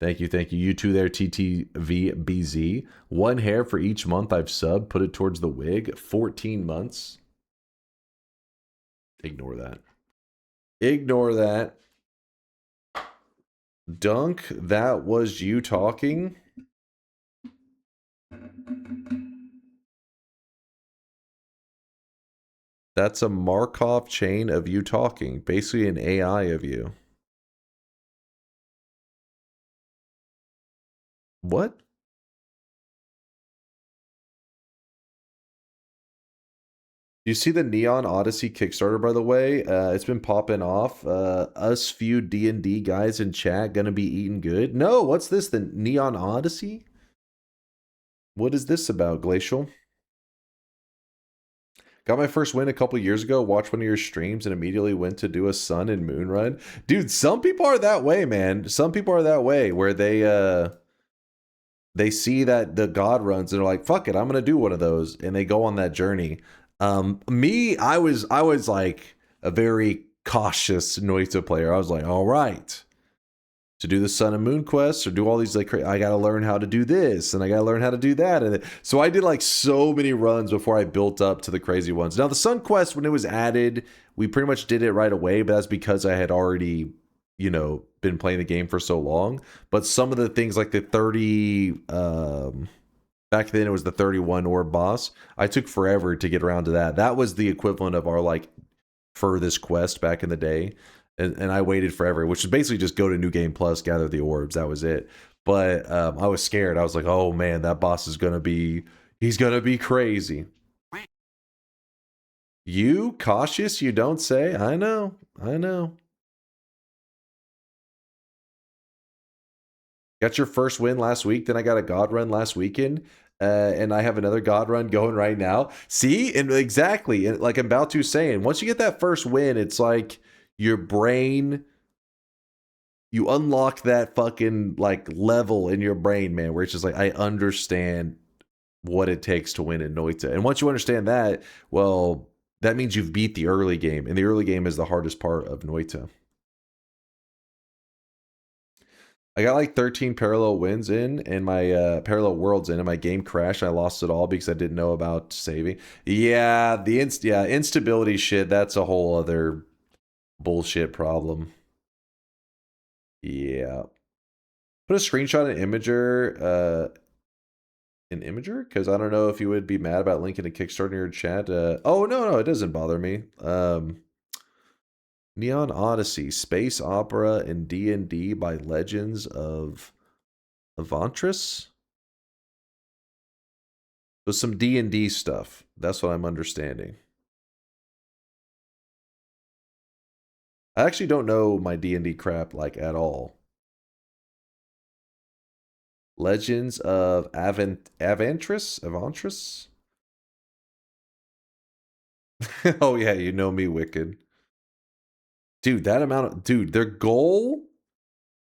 Thank you, thank you. You too there, TTVBZ. 1 hair for each month I've subbed. Put it towards the wig. 14 months. Ignore that. Ignore that. Dunk, that was you talking? That's a Markov chain of you talking. Basically an AI of you. What? You see the Neon Odyssey Kickstarter, by the way? It's been popping off. Us few D&D guys in chat gonna be eating good. No, what's this? The Neon Odyssey? What is this about, Glacial? Got my first win a couple years ago. Watched one of your streams and immediately went to do a sun and moon run. Dude, some people are that way, man. Some people are that way where they see that the god runs and they're like, fuck it, I'm gonna do one of those, and they go on that journey. Me, I was like a very cautious Noita player. I was like, all right, to do the sun and moon quests or do all these, like, I gotta learn how to do this and I gotta learn how to do that. And so I did like so many runs before I built up to the crazy ones. Now the sun quest, when it was added, we pretty much did it right away, but that's because I had already, you know, been playing the game for so long. But some of the things like the 30 back then it was the 31 orb boss, I took forever to get around to that. That was the equivalent of our like furthest quest back in the day, and I waited forever, which is basically just go to New Game Plus, gather the orbs. That was it. But I was scared. I was like, oh man, that boss is gonna be, he's gonna be crazy. You cautious, you don't say. I know. Got your first win last week, then I got a god run last weekend, and I have another god run going right now. See, and exactly, and like I'm about to saying, once you get that first win, it's like your brain, you unlock that fucking like level in your brain, man, where it's just like, I understand what it takes to win in Noita. And once you understand that, well, that means you've beat the early game, and the early game is the hardest part of Noita. I got like 13 parallel wins in, and my parallel worlds in, and my game crashed. I lost it all because I didn't know about saving. Yeah, the instability shit, that's a whole other bullshit problem. Yeah. Put a screenshot in Imager, because I don't know if you would be mad about linking a Kickstarter in your chat. Oh, no, it doesn't bother me. Neon Odyssey, Space Opera, and D&D by Legends of Avantris. So some D&D stuff. That's what I'm understanding. I actually don't know my D&D crap like at all. Legends of Avantris? Oh yeah, you know me, Wicked. Dude, that amount of... Dude, their goal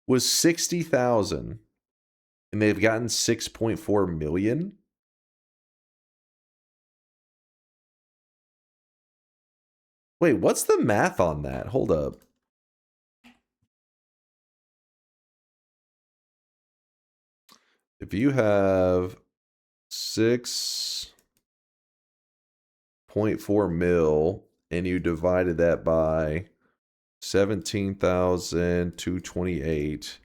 was 60,000. And they've gotten 6.4 million. Wait, what's the math on that? Hold up. If you have 6.4 mil and you divided that by 17,228.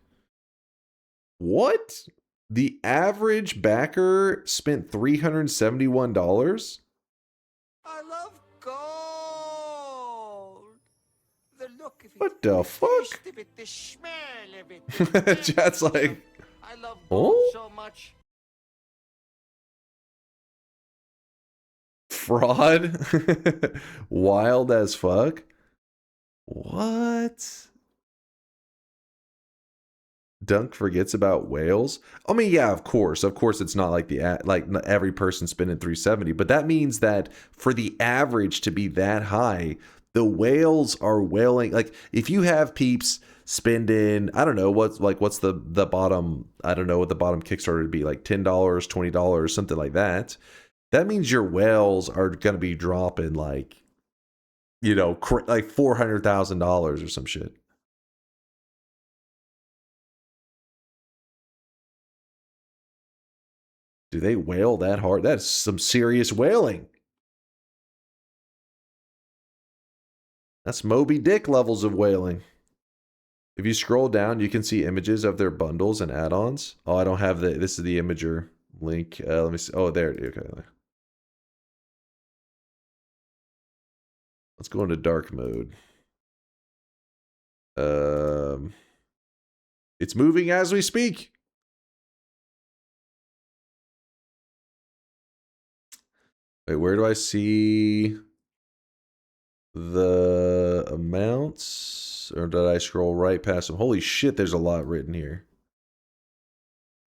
What? The average backer spent $371. I love gold. The look of it. What the fuck? taste of it, the smell of it. the Chat's like, I love gold oh? so much. Fraud? Wild as fuck? What? Dunk forgets about whales? I mean, yeah, of course. Of course, it's not like not every person spending 370, but that means that for the average to be that high, the whales are whaling. Like, if you have peeps spending, I don't know, what's the bottom, I don't know what the bottom Kickstarter would be, like $10, $20, something like that. That means your whales are going to be dropping like, you know, like $400,000 or some shit. Do they whale that hard? That's some serious whaling. That's Moby Dick levels of whaling. If you scroll down, you can see images of their bundles and add-ons. Oh, I don't have this is the Imager link. Let me see. Oh, there. Okay. Let's go into dark mode. It's moving as we speak. Wait, where do I see the amounts? Or did I scroll right past them? Holy shit, there's a lot written here.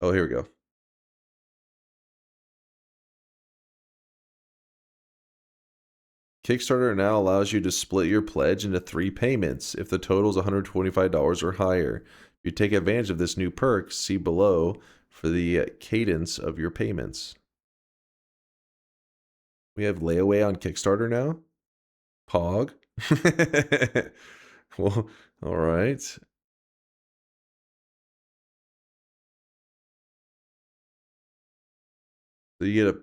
Oh, here we go. Kickstarter now allows you to split your pledge into 3 payments if the total is $125 or higher. If you take advantage of this new perk, see below for the cadence of your payments. We have layaway on Kickstarter now? Pog? Well, all right. So you get a...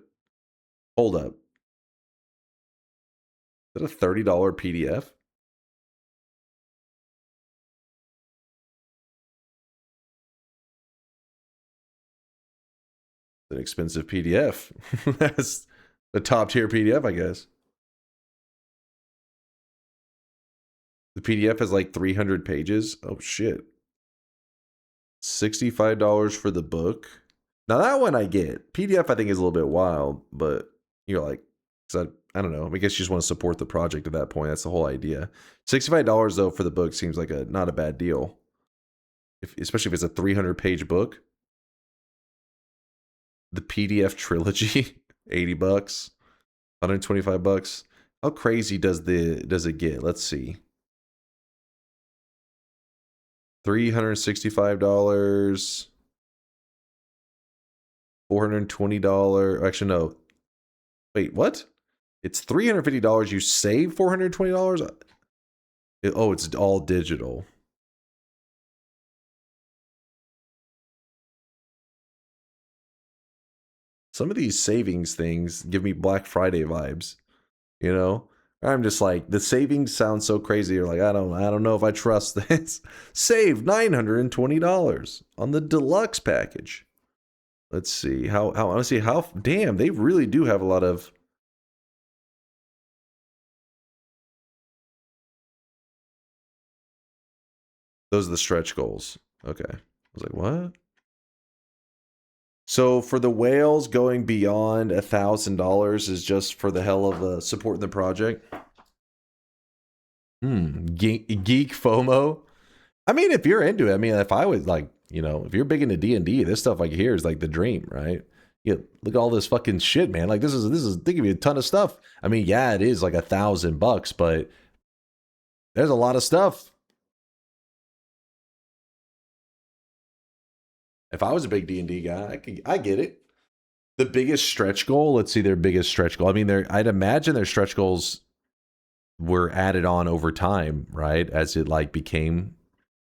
Hold up. Is that a $30 PDF? An expensive PDF. That's a top tier PDF, I guess. The PDF has like 300 pages. Oh shit. $65 for the book. Now that one I get. PDF I think is a little bit wild, but you're like, I don't know. I guess you just want to support the project at that point. That's the whole idea. $65 though for the book seems like not a bad deal. Especially if it's a 300-page book. The PDF trilogy, $80, $125. How crazy does it get? Let's see. $365, $420. Actually, no. Wait, what? It's $350. You save $420? Oh, it's all digital. Some of these savings things give me Black Friday vibes, you know? I'm just like, the savings sound so crazy. You're like, I don't know if I trust this. Save $920 on the deluxe package. Let's see damn, they really do have a lot of. Those are the stretch goals. Okay. I was like, what? So for the whales, going beyond $1,000 is just for the hell of supporting the project. Geek FOMO. I mean, if you're into it, I mean, if I was like, you know, if you're big into D&D, this stuff like here is like the dream, right? You look at all this fucking shit, man. Like this is they give you a ton of stuff. I mean, yeah, it is like $1,000, but there's a lot of stuff. If I was a big D&D guy, I get it. The biggest stretch goal, let's see their biggest stretch goal. I mean, I'd imagine their stretch goals were added on over time, right? As it like became,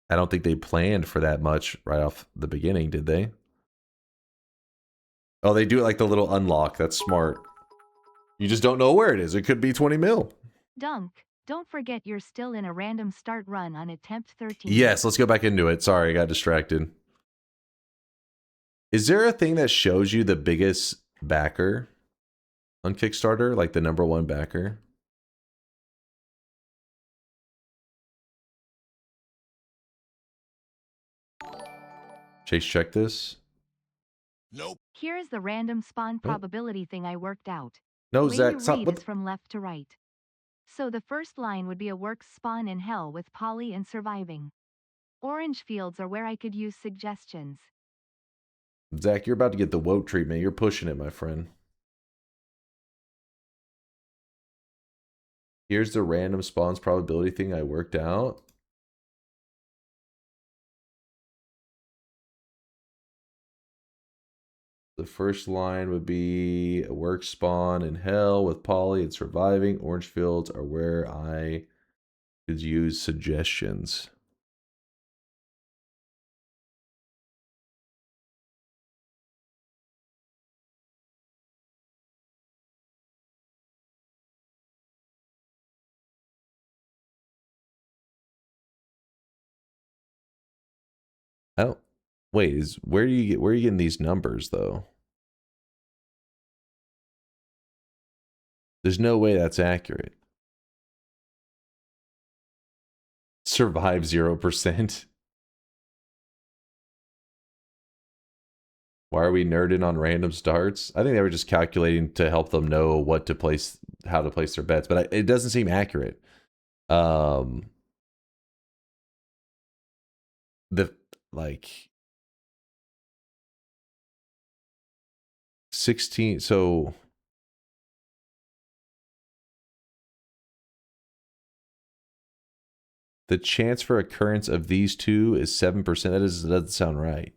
I don't think they planned for that much right off the beginning, did they? Oh, they do it like the little unlock. That's smart. You just don't know where it is. It could be 20 mil. Dunk, don't forget you're still in a random start run on attempt 13. Yes, let's go back into it. Sorry, I got distracted. Is there a thing that shows you the biggest backer on Kickstarter? Like the #1 backer? Chase, check this. Nope. Here is the random spawn probability thing I worked out. No, Way Zach, you stop. read What is from left to right. So the first line would be a works spawn in hell with Polly and surviving. Orange fields are where I could use suggestions. Zach, you're about to get the woke treatment. You're pushing it, my friend. Here's the random spawns probability thing I worked out. The first line would be a work spawn in hell with Polly and surviving. Orange fields are where I could use suggestions. Oh, wait, where are you getting these numbers though? There's no way that's accurate. Survive 0%. Why are we nerding on random starts? I think they were just calculating to help them know what to place, how to place their bets, but it doesn't seem accurate. The like 16, so the chance for occurrence of these two is 7%. That doesn't sound right.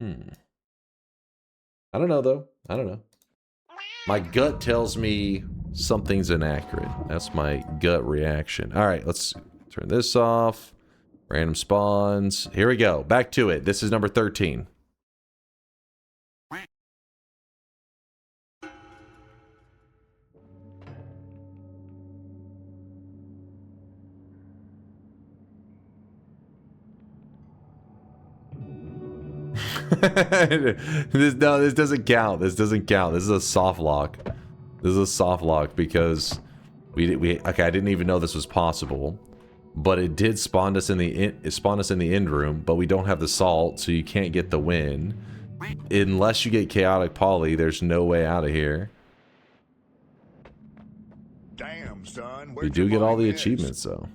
I don't know though. I don't know. My gut tells me something's inaccurate. That's my gut reaction. All right, let's turn this off. Random spawns. Here we go. Back to it. This is number 13. This doesn't count. This doesn't count. This is a soft lock. This is a soft lock because okay, I didn't even know this was possible, but it did spawn us in the end room, but we don't have the salt, so you can't get the win. Unless you get chaotic Polly, there's no way out of here. Damn, son. We do get all the achievements though.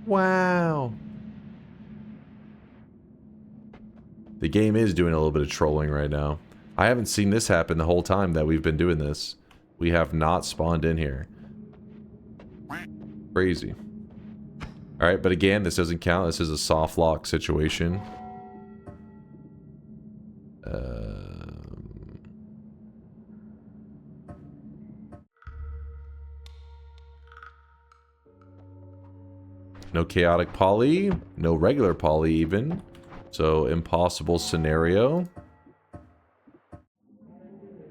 Wow. The game is doing a little bit of trolling right now. I haven't seen this happen the whole time that we've been doing this. We have not spawned in here. Crazy. Alright, but again, this doesn't count. This is a soft lock situation. No chaotic Polly, no regular Polly even. So impossible scenario.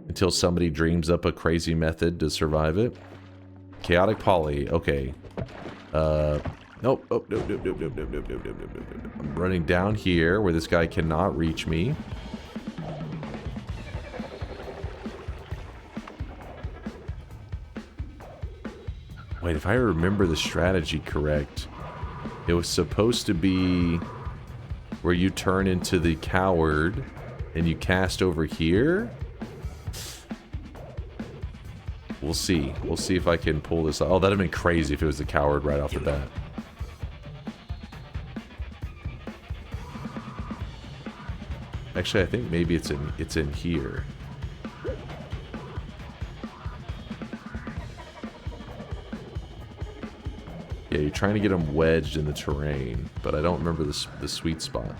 Until somebody dreams up a crazy method to survive it. Chaotic Polly, okay. Nope. I'm running down here where this guy cannot reach me. Wait, if I remember the strategy correct, it was supposed to be where you turn into the coward and you cast over here. We'll see. We'll see if I can pull this off. Oh, that'd have been crazy if it was the coward right off the bat. Actually, I think maybe it's in here. Yeah, you're trying to get them wedged in the terrain, but I don't remember the sweet spot.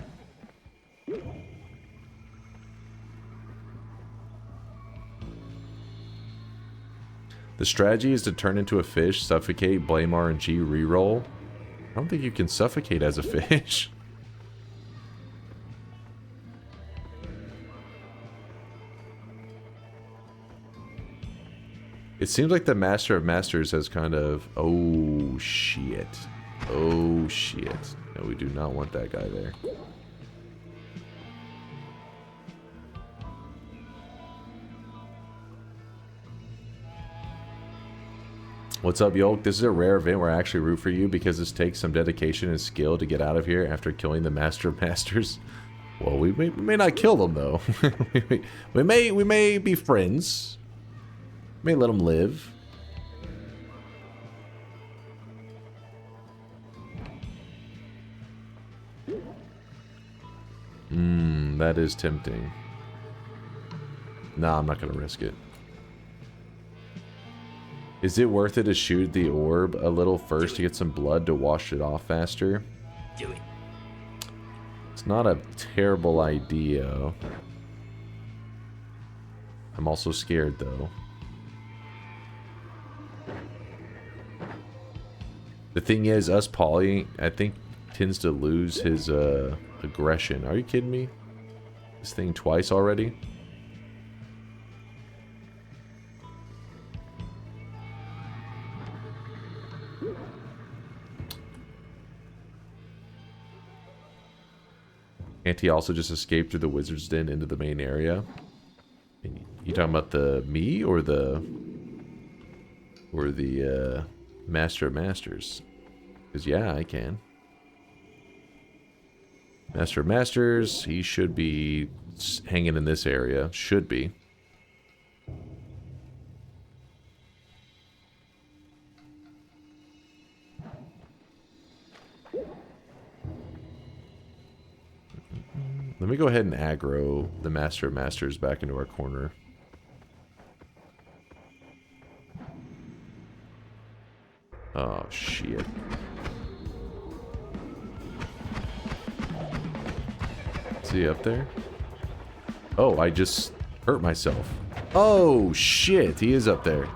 The strategy is to turn into a fish, suffocate, blame RNG, reroll. I don't think you can suffocate as a fish. It seems like the Master of Masters has kind of... Oh, shit. Oh, shit. No, we do not want that guy there. What's up, Yolk? This is a rare event where I actually root for you because this takes some dedication and skill to get out of here after killing the Master of Masters. Well, we may not kill them, though. we may be friends. May let them live. That is tempting. Nah, I'm not gonna risk it. Is it worth it to shoot the orb a little first to get some blood to wash it off faster? Do it. It's not a terrible idea. I'm also scared, though. The thing is, us Polly, I think, tends to lose his aggression. Are you kidding me? This thing twice already? Can't he also just escape through the wizard's den into the main area? You talking about the me or the Master of Masters? Because yeah, I can. Master of Masters, he should be hanging in this area. Should be. Let me go ahead and aggro the Master of Masters back into our corner. Oh, shit. Is he up there? Oh, I just hurt myself. Oh, shit. He is up there.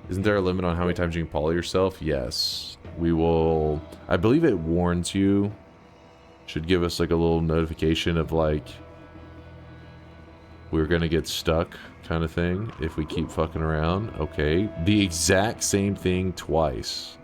Isn't there a limit on how many times you can poly yourself? Yes. We will... I believe it warns you. Should give us like a little notification of like... we're gonna get stuck kind of thing if we keep fucking around. Okay. The exact same thing twice.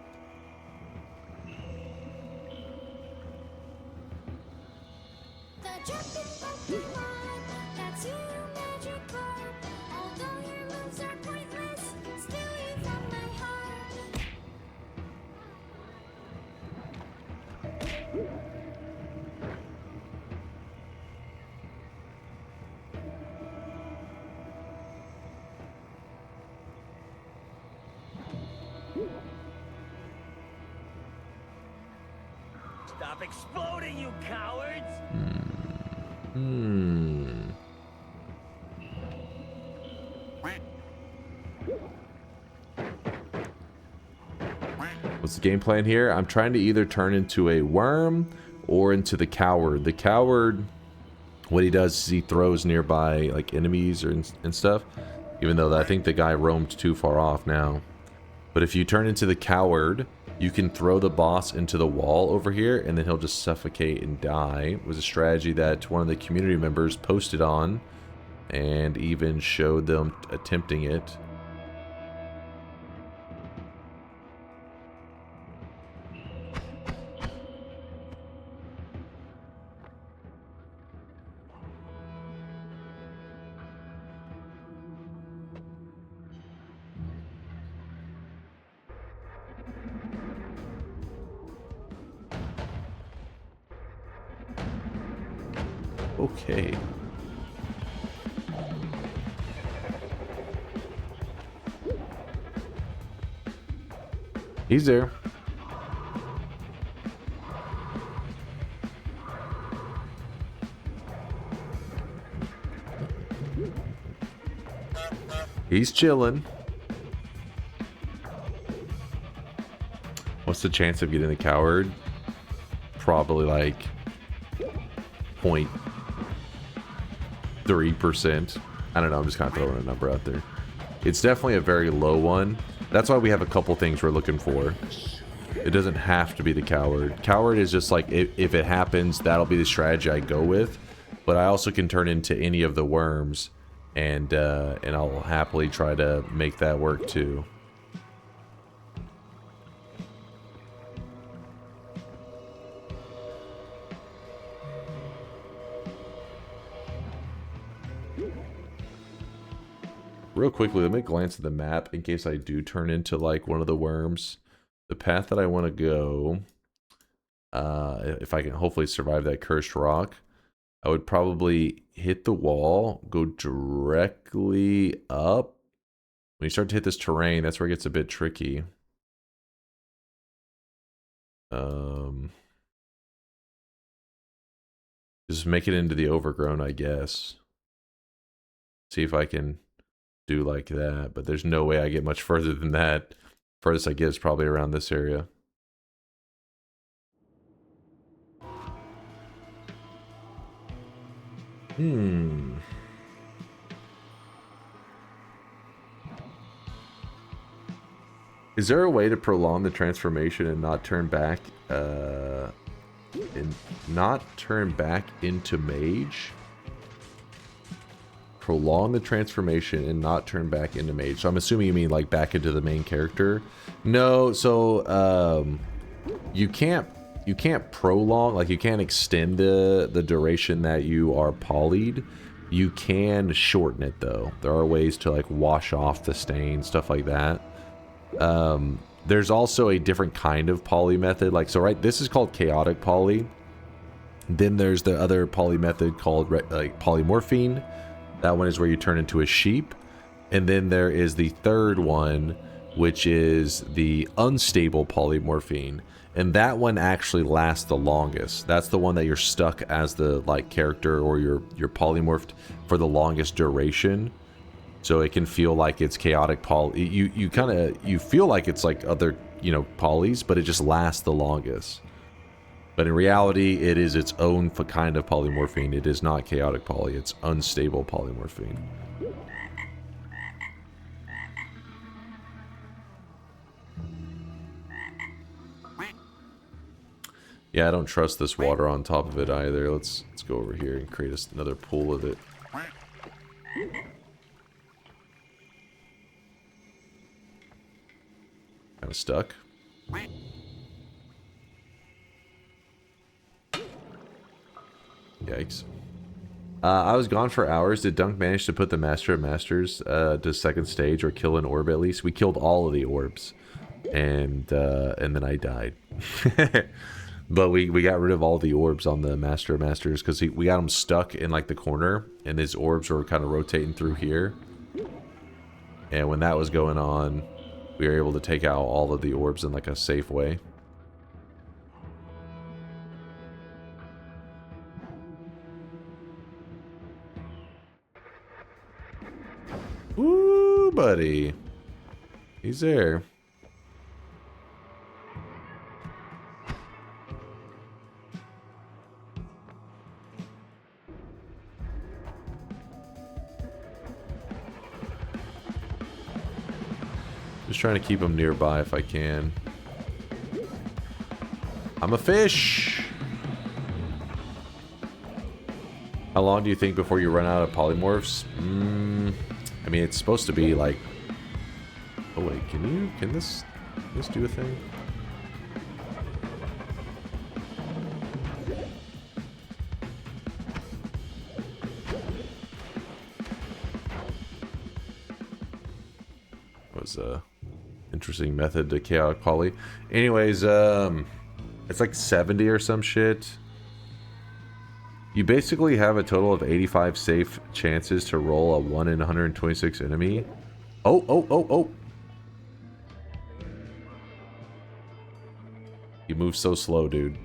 Stop exploding, you cowards! What's the game plan here? I'm trying to either turn into a worm or into the coward. The coward, what he does is he throws nearby like enemies or and stuff. Even though I think the guy roamed too far off now. But if you turn into the coward, you can throw the boss into the wall over here, and then he'll just suffocate and die. It was a strategy that one of the community members posted on, and even showed them attempting it. Okay. He's there. He's chilling. What's the chance of getting the coward? Probably like 0.3%. I don't know, I'm just kind of throwing a number out there. It's definitely a very low one. That's why we have a couple things we're looking for. It doesn't have to be the coward. Coward is just like, if it happens, that'll be the strategy I go with. But I also can turn into any of the worms, and I'll happily try to make that work too. Real quickly, let me glance at the map in case I do turn into like one of the worms. The path that I want to go, if I can hopefully survive that cursed rock, I would probably hit the wall, go directly up. When you start to hit this terrain, that's where it gets a bit tricky. Just make it into the overgrown, I guess. See if I can do like that, but there's no way I get much further than that. Furthest I get is probably around this area. Is there a way to prolong the transformation and not turn back into mage? Prolong the transformation and not turn back into mage. So I'm assuming you mean like back into the main character. No, so you can't prolong, like you can't extend the duration that you are polyed. You can shorten it though. There are ways to like wash off the stain, stuff like that. There's also a different kind of poly method. Like, so right, this is called chaotic poly. Then there's the other poly method called like polymorphine. That one is where you turn into a sheep. And then there is the third one, which is the unstable polymorphine. And that one actually lasts the longest. That's the one that you're stuck as the like character, or you're polymorphed for the longest duration. So it can feel like it's chaotic poly. You feel like it's like other, you know, polys, but it just lasts the longest. But in reality, it is its own kind of polymorphine. It is not chaotic poly. It's unstable polymorphine. Yeah, I don't trust this water on top of it either. Let's go over here and create another pool of it. Kind of stuck. Yikes. I was gone for hours. Did Dunk manage to put the Master of Masters to second stage, or kill an orb at least? We killed all of the orbs. And then I died. But we got rid of all the orbs on the Master of Masters because we got them stuck in like the corner, and his orbs were kind of rotating through here. And when that was going on, we were able to take out all of the orbs in like a safe way. Ooh, buddy. He's there. Just trying to keep him nearby if I can. I'm a fish! How long do you think before you run out of polymorphs? I mean, it's supposed to be like... Oh wait, can this do a thing? Was a interesting method to chaotic poly. Anyways, it's like 70 or some shit. You basically have a total of 85 safe chances to roll a 1 in 126 enemy. Oh. You move so slow, dude.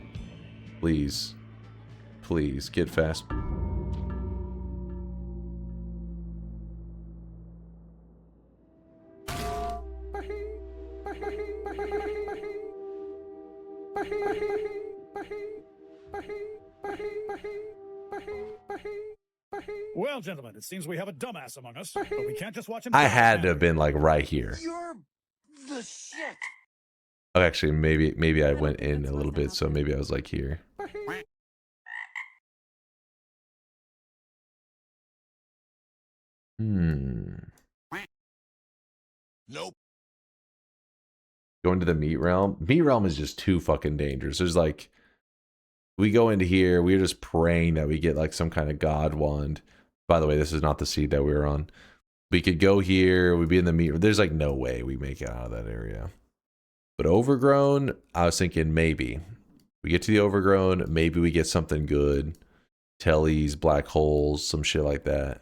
Please. Please, get fast. Well, gentlemen, it seems we have a dumbass among us, but we can't just watch him. I had to have been like right here. You're the shit. Oh, actually, maybe I went in a little bit, so maybe I was like here. Nope. Going to the meat realm. Meat realm is just too fucking dangerous. There's like, we go into here, we're just praying that we get like some kind of god wand. By the way, this is not the seed that we were on. We could go here, we'd be in the meat. There's like no way we make it out of that area. But overgrown, I was thinking maybe. We get to the overgrown, maybe we get something good. Tellies, black holes, some shit like that.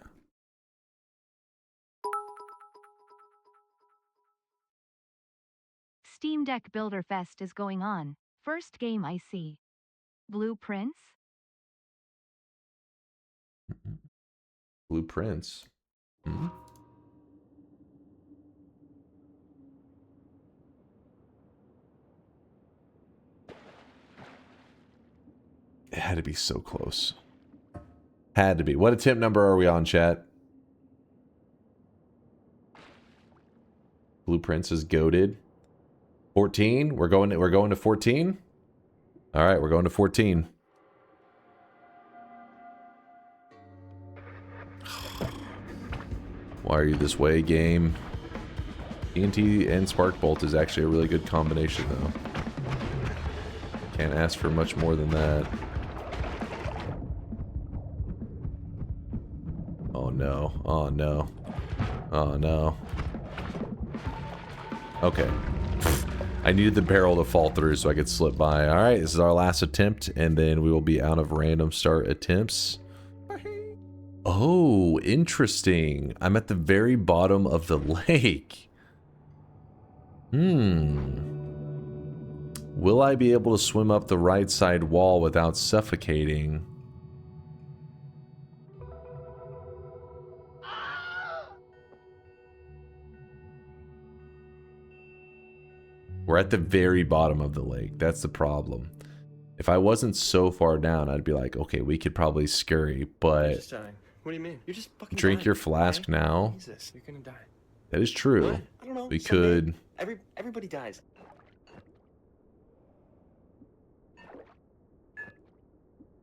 Steam Deck Builder Fest is going on. First game I see. Blueprints? Blueprints. It had to be so close. Had to be. What attempt number are we on, chat? Blueprints is goated. 14? We're going to 14? All right, we're going to 14. Why are you this way, game? TNT and Spark Bolt is actually a really good combination, though. Can't ask for much more than that. Oh no. Oh no. Oh no. Okay. I needed the barrel to fall through so I could slip by. Alright, this is our last attempt, and then we will be out of random start attempts. Oh, interesting. I'm at the very bottom of the lake. Will I be able to swim up the right side wall without suffocating? We're at the very bottom of the lake. That's the problem. If I wasn't so far down, I'd be like, okay, we could probably scurry, but... What do you mean? You're just fucking drink dying, your flask okay? now. Jesus, you're gonna die. That is true. What? I don't know. We someday. could... Everybody dies.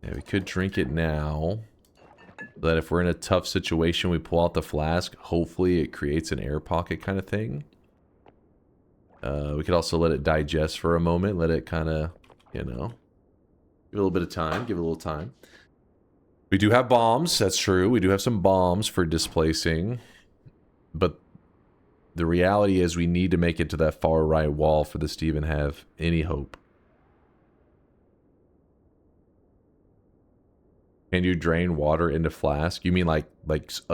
Yeah, we could drink it now. So that if we're in a tough situation, we pull out the flask. Hopefully it creates an air pocket kind of thing. We could also let it digest for a moment. Let it kind of, you know, give it a little bit of time. Give it a little time. We do have bombs. That's true. We do have some bombs for displacing. But the reality is we need to make it to that far right wall for this to even have any hope. Can you drain water into flask? You mean like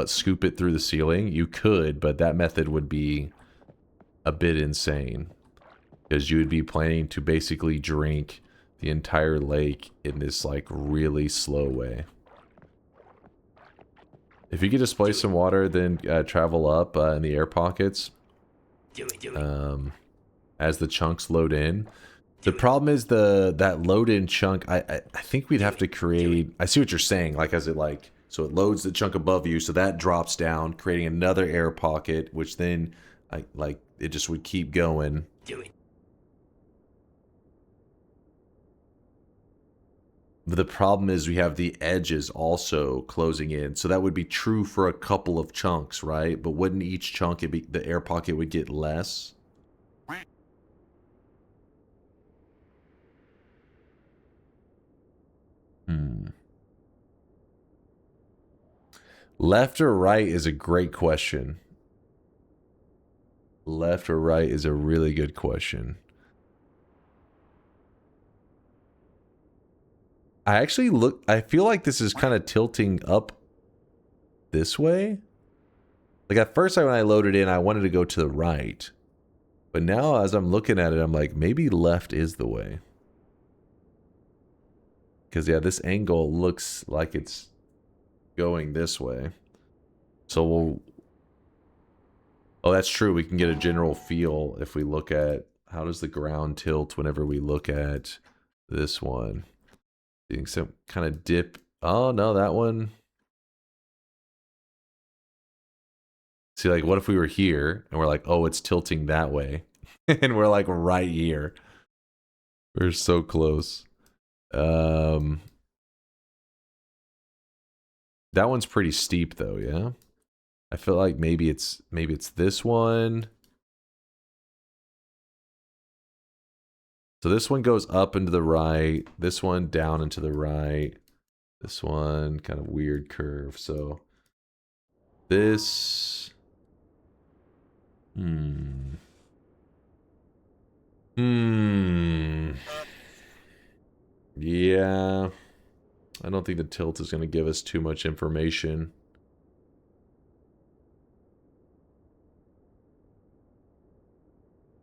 scoop it through the ceiling? You could, but that method would be a bit insane. Because you would be planning to basically drink the entire lake in this like really slow way. If you could displace some water, then travel up in the air pockets. As the chunks load in. The problem is that load-in chunk, I think we'd have to create... I see what you're saying, like as it like... So it loads the chunk above you, so that drops down, creating another air pocket, which then, like, it just would keep going. But the problem is we have the edges also closing in, so that would be true for a couple of chunks, right? But wouldn't each chunk, the air pocket would get less? Left or right is a great question. Left or right is a really good question. I feel like this is kind of tilting up this way. Like at first when I loaded in, I wanted to go to the right. But now as I'm looking at it, I'm like, maybe left is the way. Because yeah, this angle looks like it's going this way. So we'll... Oh, that's true. We can get a general feel if we look at how does the ground tilt whenever we look at this one? Seeing some kind of dip. Oh no, that one. See, like, what if we were here and we're like, oh, it's tilting that way, and we're like right here. We're so close. That one's pretty steep though, yeah. I feel like maybe it's this one. So this one goes up into the right, this one down into the right, this one kind of weird curve. So this yeah. I don't think the tilt is going to give us too much information.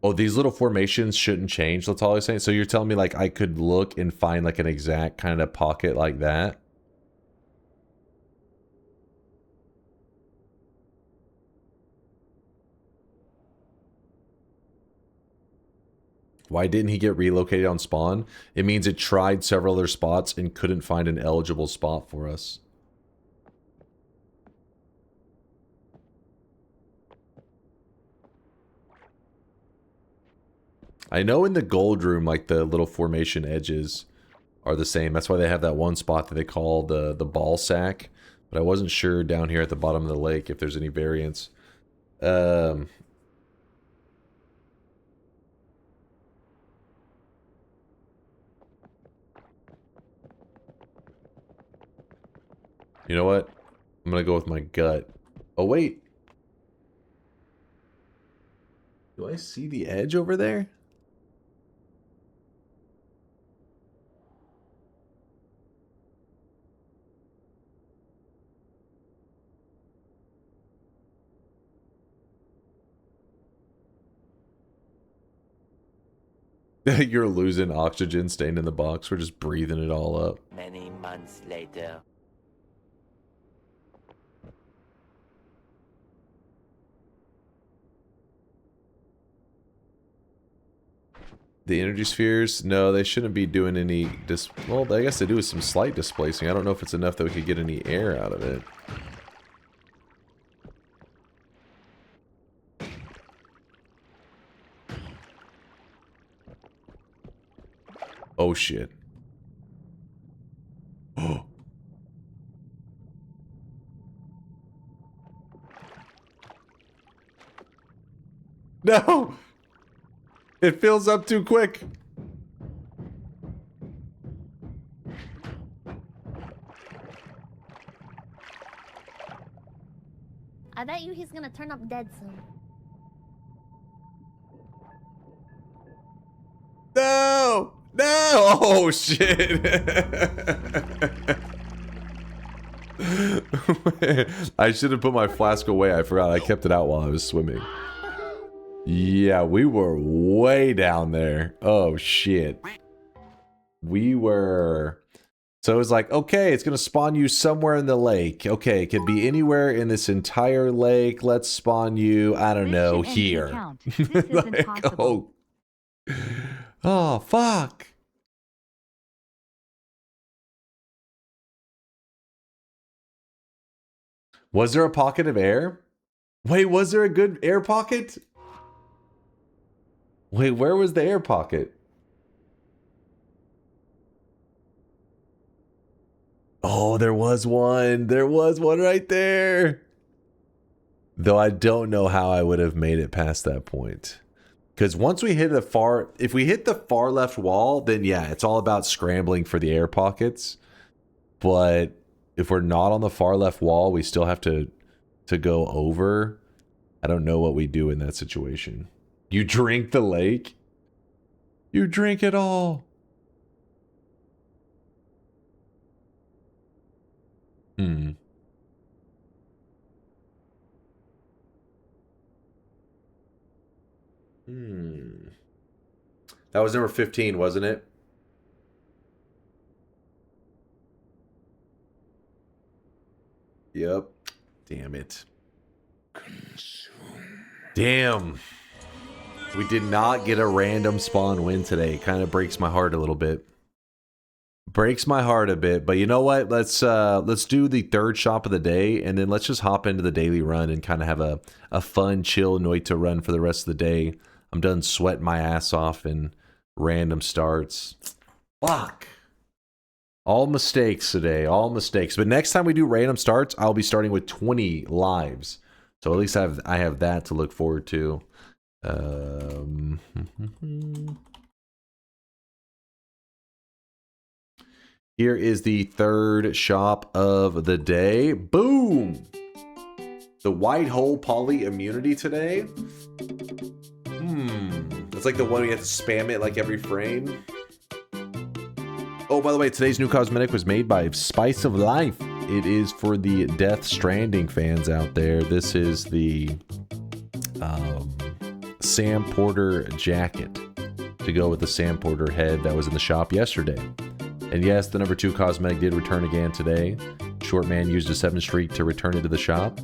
Oh, these little formations shouldn't change. That's all I was saying. So you're telling me like I could look and find like an exact kind of pocket like that? Why didn't he get relocated on spawn? It means it tried several other spots and couldn't find an eligible spot for us. I know in the gold room, like the little formation edges are the same. That's why they have that one spot that they call the ball sack. But I wasn't sure down here at the bottom of the lake if there's any variance. You know what? I'm gonna go with my gut. Oh wait. Do I see the edge over there? You're losing oxygen staying in the box. We're just breathing it all up. Many months later. The energy spheres? No, they shouldn't be doing any well, I guess they do some slight displacing. I don't know if it's enough that we could get any air out of it. Oh shit. Oh. No! It fills up too quick. I bet you he's gonna turn up dead soon. No! No! Oh shit! I should have put my flask away. I forgot I kept it out while I was swimming. Yeah, we were way down there. Oh shit. We were... So it was like, okay, it's going to spawn you somewhere in the lake. Okay, it could be anywhere in this entire lake. Let's spawn you, I don't know, here. Like, oh, fuck. Was there a pocket of air? Wait, was there a good air pocket? Wait, where was the air pocket? Oh, there was one. There was one right there. Though I don't know how I would have made it past that point. Because once we hit the far... If we hit the far left wall, then yeah, it's all about scrambling for the air pockets. But if we're not on the far left wall, we still have to go over. I don't know what we do in that situation. You drink the lake? You drink it all. Hmm. That was number 15, wasn't it? Yep. Damn it. Damn. We did not get a random spawn win today. Kind of breaks my heart a little bit. Breaks my heart a bit, but you know what? Let's do the third shop of the day, and then let's just hop into the daily run and kind of have a fun, chill Noita run for the rest of the day. I'm done sweating my ass off in random starts. Fuck. All mistakes today, all mistakes. But next time we do random starts, I'll be starting with 20 lives. So at least I have that to look forward to. Here is the third shop of the day. Boom! The white hole poly immunity today. It's like the one we have to spam it like every frame. Oh, by the way, today's new cosmetic was made by Spice of Life. It is for the Death Stranding fans out there. This is the Sam Porter jacket to go with the Sam Porter head that was in the shop yesterday. And yes, the number 2 cosmetic did return again today. Short Man used a 7 streak to return it to the shop.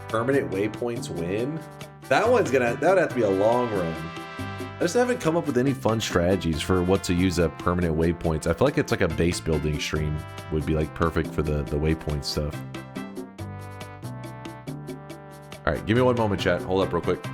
Permanent waypoints win? That would have to be a long run. I just haven't come up with any fun strategies for what to use up permanent waypoints. I feel like it's like a base building stream would be like perfect for the waypoint stuff. All right, give me one moment, chat. Hold up real quick.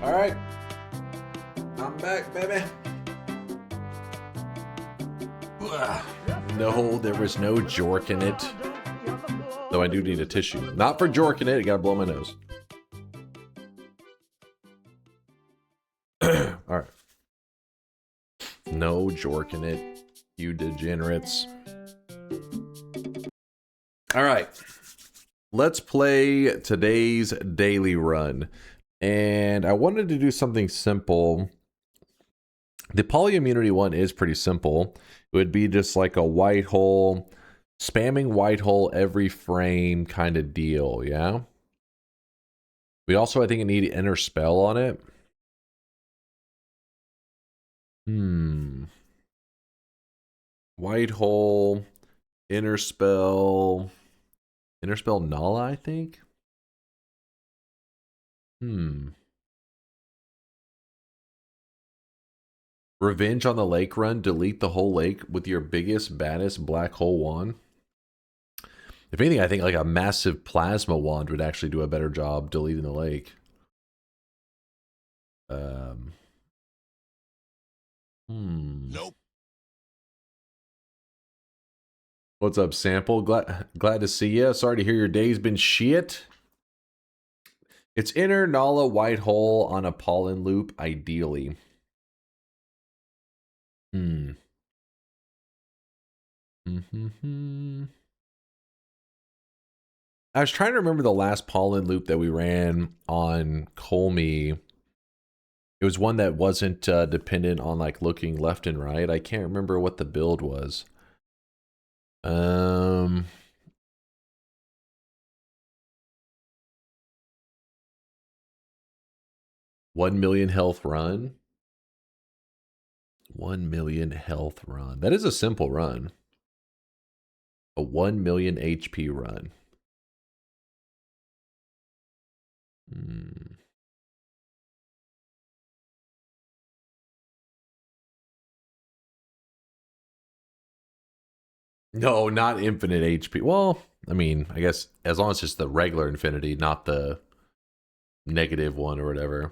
All right, I'm back, baby. No, there was no jork in it. Though I do need a tissue. Not for jork in it, I gotta blow my nose. All right. No jork in it, you degenerates. All right. Let's play today's daily run. And I wanted to do something simple. The polyimmunity one is pretty simple. It would be just like a white hole, spamming white hole every frame kind of deal, yeah? We also, I think, need inner spell on it. White hole, inner spell Nala, I think. Revenge on the lake run. Delete the whole lake with your biggest, baddest black hole wand. If anything, I think like a massive plasma wand would actually do a better job deleting the lake. Nope. What's up, Sample? Glad to see you. Sorry to hear your day's been shit. It's inner Nala white hole on a pollen loop, ideally. I was trying to remember the last pollen loop that we ran on Colmy. It was one that wasn't dependent on like looking left and right. I can't remember what the build was. 1 million health run. 1 million health run. That is a simple run. A 1 million HP run. No, not infinite HP. Well, I mean, I guess as long as it's the regular infinity, not the negative one or whatever.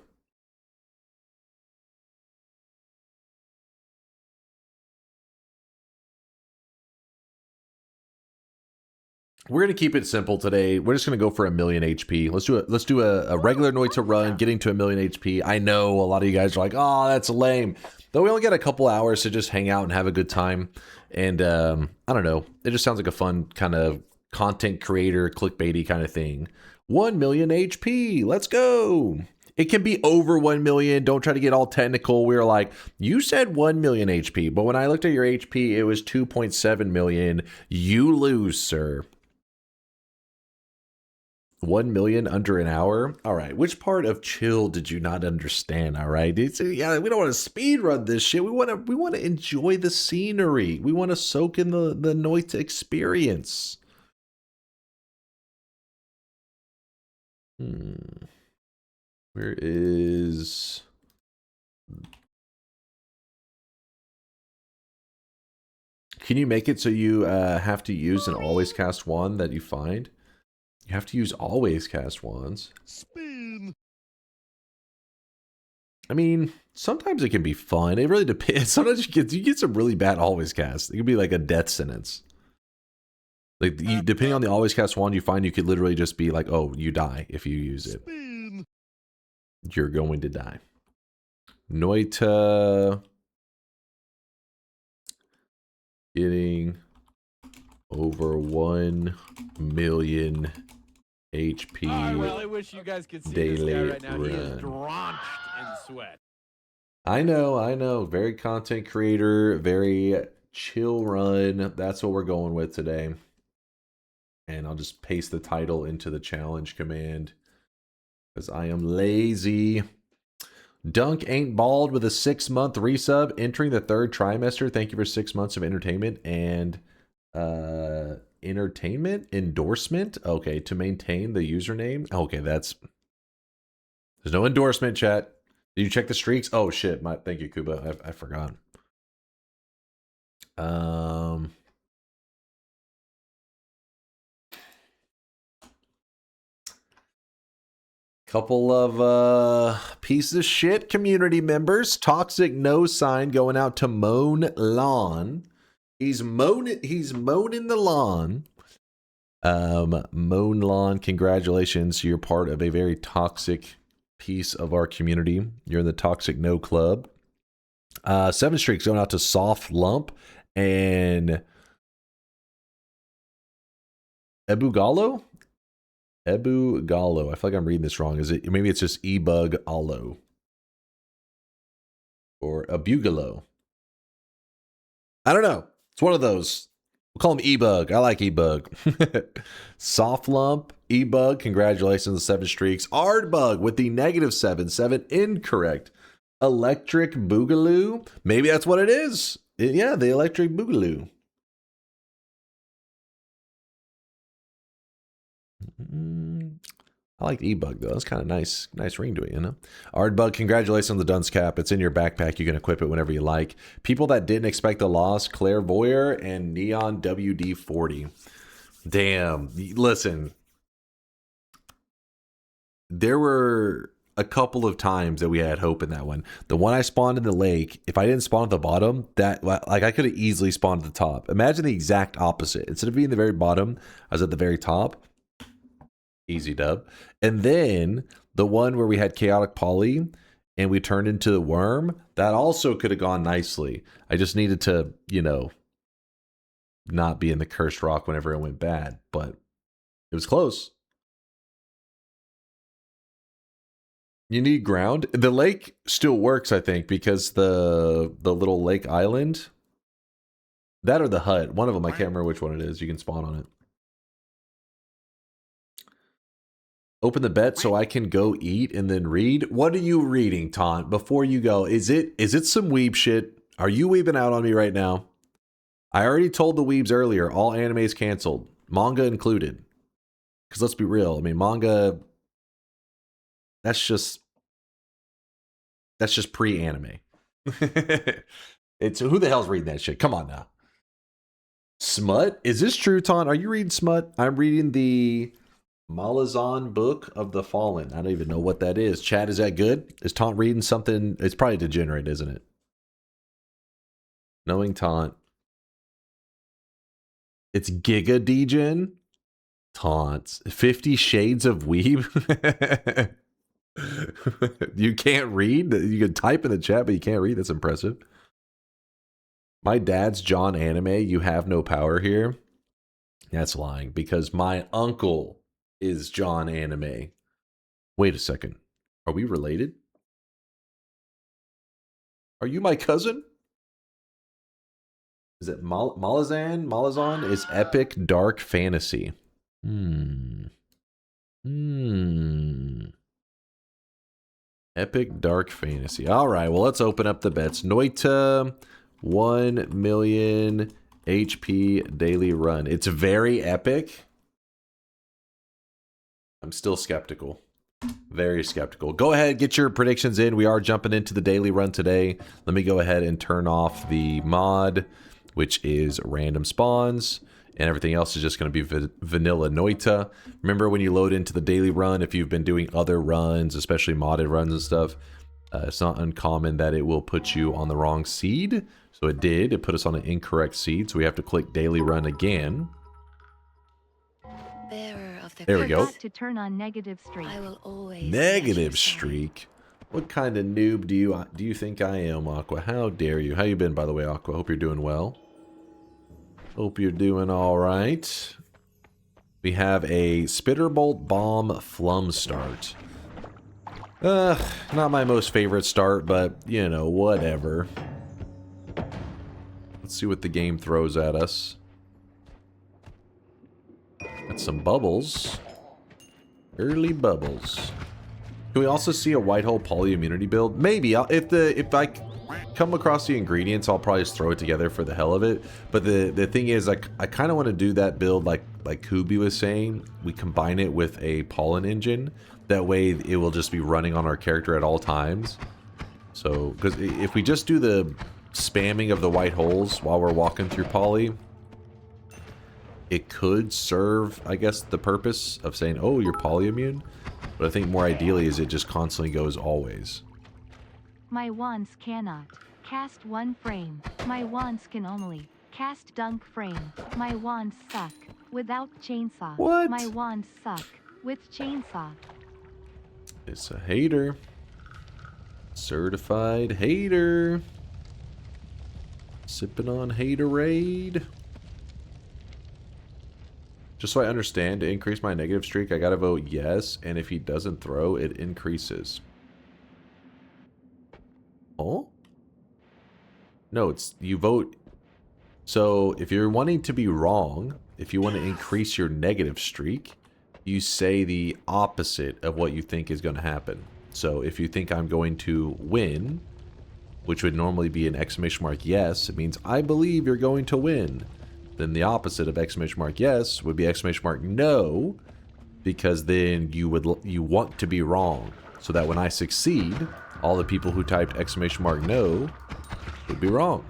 We're gonna keep it simple today. We're just gonna go for 1 million HP. Let's do a regular Noita run, getting to 1 million HP. I know a lot of you guys are like, oh, that's lame. Though we only got a couple hours to just hang out and have a good time. And I don't know. It just sounds like a fun kind of content creator, clickbaity kind of thing. 1 million HP. Let's go. It can be over 1 million. Don't try to get all technical. We were like, you said 1 million HP, but when I looked at your HP, it was 2.7 million. You lose, sir. 1 million under an hour. All right. Which part of chill did you not understand? All right. Yeah, we don't want to speed run this shit. We want to enjoy the scenery. We want to soak in the Noita experience. Where is... Can you make it so you have to use an always cast wand that you find? You have to use always cast wands. Spin. I mean, sometimes it can be fun. It really depends. Sometimes you get some really bad always cast. It could be like a death sentence. Like depending on the always cast wand you find, you could literally just be like, oh, you die if you use it. Spin. You're going to die. Noita getting over 1 million HP. I really wish you guys could see this guy right now. He is drenched in sweat. I know. Very content creator, very chill run. That's what we're going with today. And I'll just paste the title into the challenge command because I am lazy. Dunk ain't bald with a 6-month resub entering the 3rd trimester. Thank you for 6 months of entertainment and entertainment endorsement. Okay, to maintain the username. Okay, there's no endorsement, chat. Did you check the streaks? Oh shit, thank you, Kuba. I forgot. Couple of pieces of shit community members. Toxic no sign going out to Moan Lawn. He's moaning the lawn. Moan Lawn, congratulations. You're part of a very toxic piece of our community. You're in the Toxic No Club. 7 streaks going out to Soft Lump and Ebu Gallo. I feel like I'm reading this wrong. Maybe it's just Ebug Allo or Abugalo. I don't know. It's one of those. We'll call him E-Bug. I like E-Bug. Soft Lump, E-Bug, congratulations on the 7 streaks. Ardbug with the -7. 7 incorrect. Electric Boogaloo. Maybe that's what it is. Yeah, the Electric Boogaloo. I like E-Bug though. That's kind of nice ring to it, you know? Ardbug, congratulations on the dunce cap. It's in your backpack. You can equip it whenever you like. People that didn't expect the loss, Clairvoyeur and Neon WD-40. Damn. Listen. There were a couple of times that we had hope in that one. The one I spawned in the lake, if I didn't spawn at the bottom, that like I could have easily spawned at the top. Imagine the exact opposite. Instead of being the very bottom, I was at the very top. Easy dub. And then the one where we had chaotic poly and we turned into the worm, that also could have gone nicely. I just needed to, you know, not be in the cursed rock whenever it went bad, but it was close. You need ground. The lake still works, I think, because the little lake island, that or the hut, one of them, I can't remember which one it is. You can spawn on it. Open the bet so I can go eat and then read. What are you reading, Taunt? Before you go, is it some weeb shit? Are you weebing out on me right now? I already told the weebs earlier, all anime is canceled, manga included. Because let's be real, I mean, manga, that's just pre-anime. It's who the hell's reading that shit? Come on now. Smut? Is this true, Taunt? Are you reading Smut? I'm reading the Malazan Book of the Fallen. I don't even know what that is. Chad, is that good? Is Taunt reading something? It's probably degenerate, isn't it? Knowing Taunt. It's Giga Degen. Taunts. 50 Shades of Weeb. You can't read? You can type in the chat, but you can't read? That's impressive. My dad's John Anime. You have no power here. That's lying, because my uncle is John Anime. Wait a second. Are we related? Are you my cousin? Is it Malazan? Malazan is epic dark fantasy. Epic dark fantasy. All right, well, let's open up the bets. Noita, 1 million HP daily run. It's very epic. I'm still skeptical. Very skeptical. Go ahead, get your predictions in. We are jumping into the daily run today. Let me go ahead and turn off the mod, which is random spawns. And everything else is just going to be vanilla Noita. Remember, when you load into the daily run, if you've been doing other runs, especially modded runs and stuff, it's not uncommon that it will put you on the wrong seed. So it did. It put us on an incorrect seed. So we have to click daily run again. There we go. To turn on negative streak. I will always Negative streak. What kind of noob do you think I am, Aqua? How dare you? How you been, by the way, Aqua? Hope you're doing well. Hope you're doing all right. We have a Spitterbolt Bomb Flum start. Not my most favorite start, but, you know, whatever. Let's see what the game throws at us. Got some bubbles. Early bubbles. Can we also see a white hole poly immunity build? Maybe. If I come across the ingredients, I'll probably just throw it together for the hell of it. But the thing is, I kind of want to do that build like Kubi was saying. We combine it with a pollen engine. That way it will just be running on our character at all times. So, because if we just do the spamming of the white holes while we're walking through poly, it could serve, I guess, the purpose of saying, oh, you're poly immune. But I think more ideally is it just constantly goes always. My wands cannot cast one frame. My wands can only cast dunk frame. My wands suck without chainsaw. What? My wands suck with chainsaw. It's a hater. Certified hater. Sipping on haterade. Just so I understand, to increase my negative streak, I gotta vote yes, and if he doesn't throw, it increases. Oh? No, it's you vote. So if you're wanting to be wrong, if you want to increase your negative streak, you say the opposite of what you think is going to happen. So if you think I'm going to win, which would normally be an exclamation mark yes, it means I believe you're going to win. Then the opposite of exclamation mark yes would be exclamation mark no, because then you want to be wrong, so that when I succeed, all the people who typed exclamation mark no would be wrong.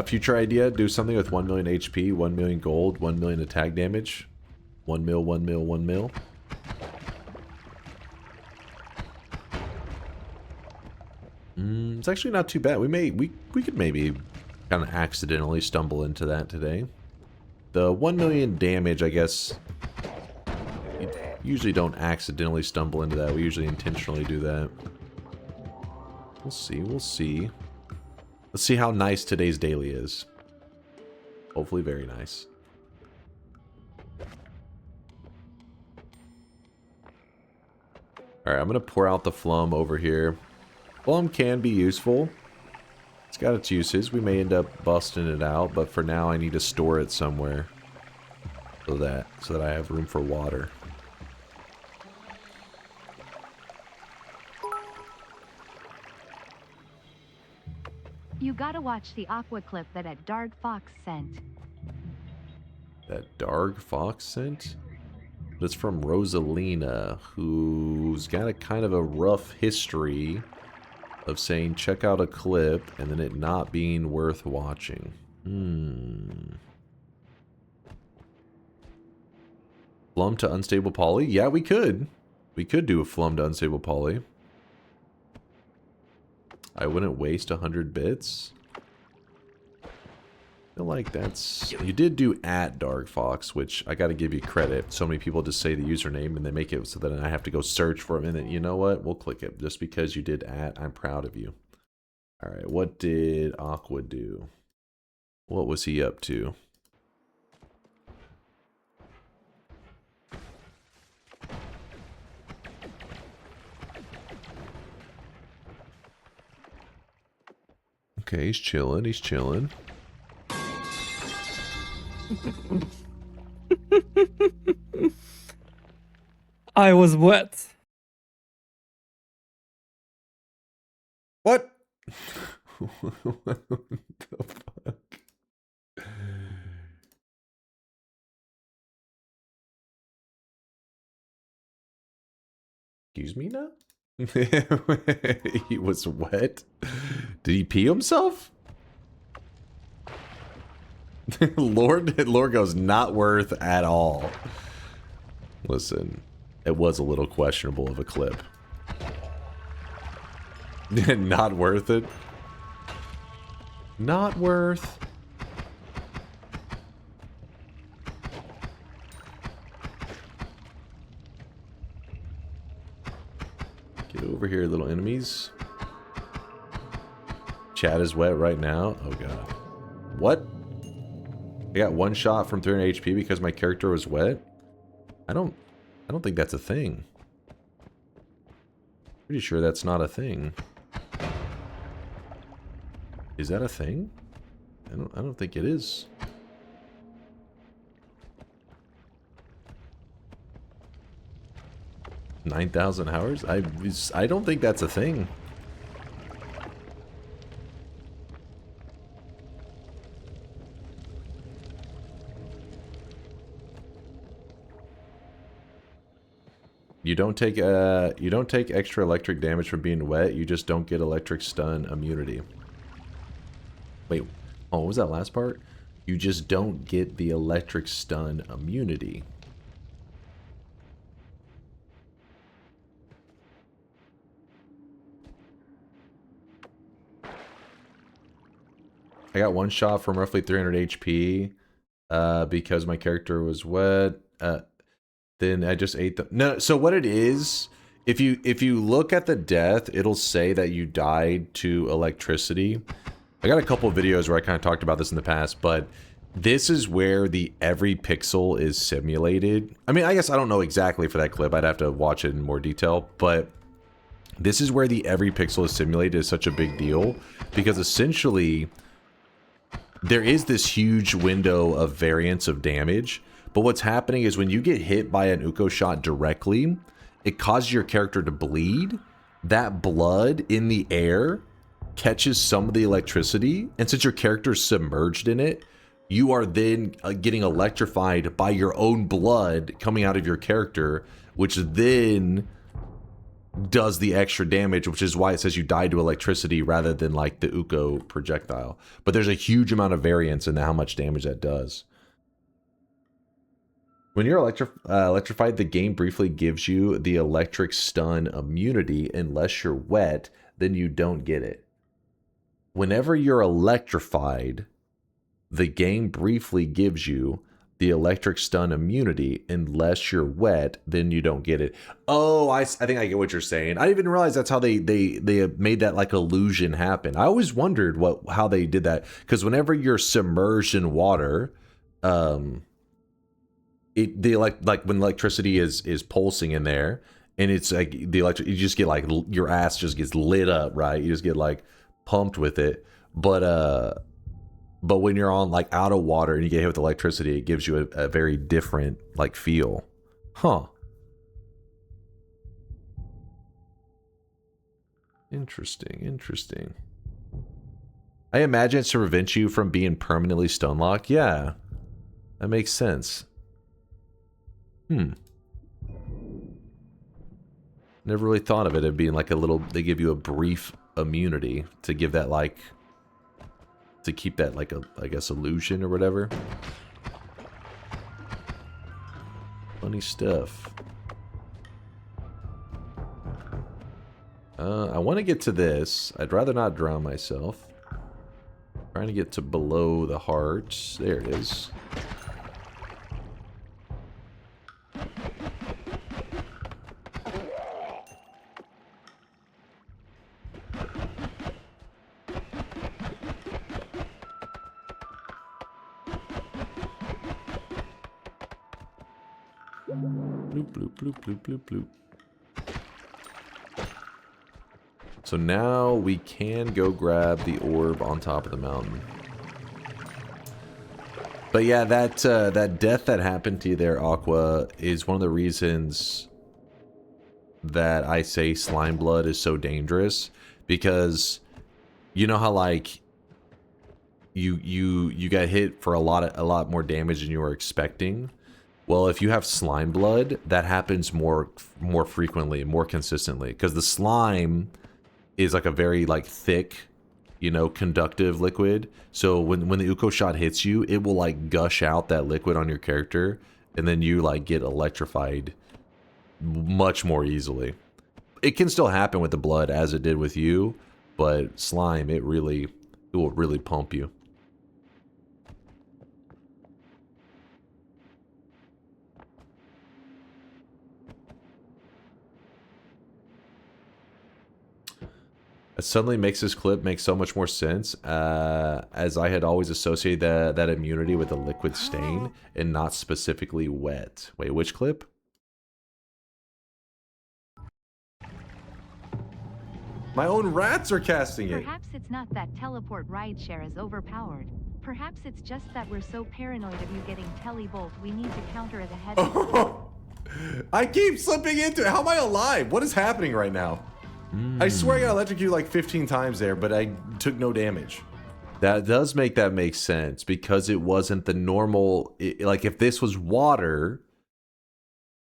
Future idea, do something with 1 million HP, 1 million gold, 1 million attack damage. 1 mil, 1 mil, 1 mil. It's actually not too bad. We could maybe kind of accidentally stumble into that today. The 1 million damage, I guess, you usually don't accidentally stumble into that. We usually intentionally do that. We'll see, we'll see. Let's see how nice today's daily is. Hopefully very nice. Alright, I'm going to pour out the flum over here. Flum can be useful. It's got its uses. We may end up busting it out, but for now I need to store it somewhere. So that I have room for water. You gotta watch the aqua clip that Dark Fox sent. That Dark Fox sent? It's from Rosalina, who's got a kind of a rough history of saying check out a clip and then it not being worth watching. Flum to unstable poly? Yeah, we could. We could do a flum to unstable poly. I wouldn't waste 100 bits. I feel like that's... You did do at Dark Fox, which I gotta give you credit. So many people just say the username and they make it so that I have to go search for it. And then, you know what? We'll click it. Just because you did at, I'm proud of you. Alright, what did Aqua do? What was he up to? Okay, he's chilling, he's chilling. I was wet. What? What the fuck? Excuse me now? He was wet? Did he pee himself? Lord goes not worth at all. Listen, it was a little questionable of a clip. Not worth it. Not worth. Get over here, little enemies. Chat is wet right now. Oh god. What? I got one shot from 300 HP because my character was wet? I don't think that's a thing. Pretty sure that's not a thing. Is that a thing? I don't think it is. $9,000 hours? I don't think that's a thing. You don't take extra electric damage from being wet. You just don't get electric stun immunity. Wait, oh, what was that last part? You just don't get the electric stun immunity. I got one shot from roughly 300 HP because my character was wet. Then I just ate the... No, so what it is, if you look at the death, it'll say that you died to electricity. I got a couple of videos where I kind of talked about this in the past, but this is where the every pixel is simulated. I mean, I guess I don't know exactly for that clip. I'd have to watch it in more detail, but this is where the every pixel is simulated is such a big deal because essentially there is this huge window of variance of damage. But what's happening is when you get hit by an Uko shot directly, it causes your character to bleed. That blood in the air catches some of the electricity, and since your character is submerged in it, you are then getting electrified by your own blood coming out of your character, which then does the extra damage, which is why it says you die to electricity rather than like the Uko projectile. But there's a huge amount of variance in how much damage that does. When you're electrified, the game briefly gives you the electric stun immunity unless you're wet, then you don't get it. Whenever you're electrified, the game briefly gives you the electric stun immunity unless you're wet, then you don't get it. Oh, I think I get what you're saying. I didn't even realize that's how they made that like illusion happen. I always wondered how they did that, because whenever you're submerged in water, like when electricity is pulsing in there, and it's like you just get like your ass just gets lit up, right? You just get like pumped with it, but when you're on like out of water and you get hit with electricity, it gives you a very different like feel. Huh. Interesting. I imagine it's to prevent you from being permanently stun locked. Yeah, that makes sense. Never really thought of it being like a little, they give you a brief immunity to give that like, to keep that like a, I guess, illusion or whatever. Funny stuff. I want to get to this. I'd rather not drown myself. Trying to get to below the heart. There it is. Bloop, bloop, bloop, bloop, bloop, bloop. So now we can go grab the orb on top of the mountain. But yeah, that death that happened to you there, Aqua, is one of the reasons that I say slime blood is so dangerous, because you know how like you got hit for a lot more damage than you were expecting. Well, if you have slime blood, that happens more frequently, more consistently, because the slime is like a very like thick, you know, conductive liquid. So when the Uko shot hits you, it will like gush out that liquid on your character, and then you like get electrified much more easily. It can still happen with the blood as it did with you, but slime, it will really pump you. It suddenly makes this clip make so much more sense, as I had always associated that immunity with a liquid stain and not specifically wet. Wait, which clip? My own rats are casting it. Perhaps it's not that teleport rideshare is overpowered. Perhaps it's just that we're so paranoid of you getting telebolt, we need to counter it ahead. I keep slipping into it. How am I alive? What is happening right now? I swear I got electrocuted like 15 times there, but I took no damage. That does make sense, because it wasn't the normal, like if this was water,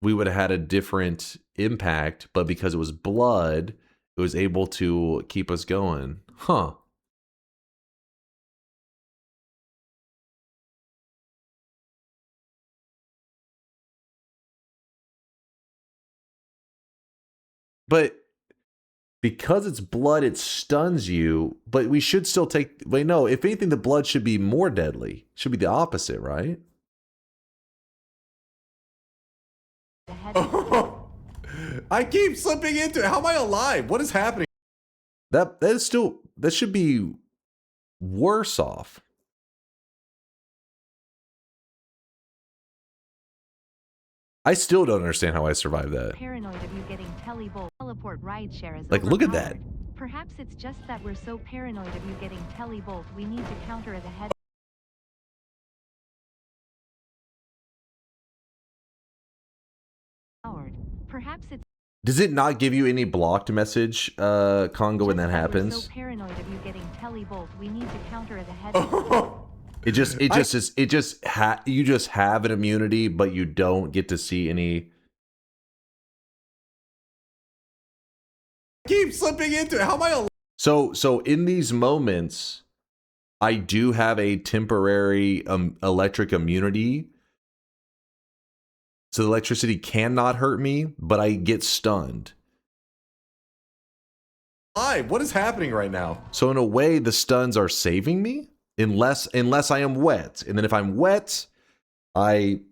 we would have had a different impact, but because it was blood, it was able to keep us going. Huh. But because it's blood, it stuns you, but we should still take... Wait, no, if anything, the blood should be more deadly. Should be the opposite, right? I keep slipping into it. How am I alive? What is happening? That should be worse off. I still don't understand how I survived that. Paranoid of you getting teleport rideshare is like, look at that. Perhaps it's just that we're so paranoid of you getting telebolt, we need to counter it ahead. Perhaps it's... Does it not give you any blocked message, Congo, when that happens? We're so paranoid of you getting telebolt, we need to counter it ahead. You just have an immunity, but you don't get to see any. keep slipping into it. How am I alive? So in these moments, I do have a temporary electric immunity. So the electricity cannot hurt me, but I get stunned. What is happening right now? So in a way, the stuns are saving me, unless I am wet. And then if I'm wet, I'm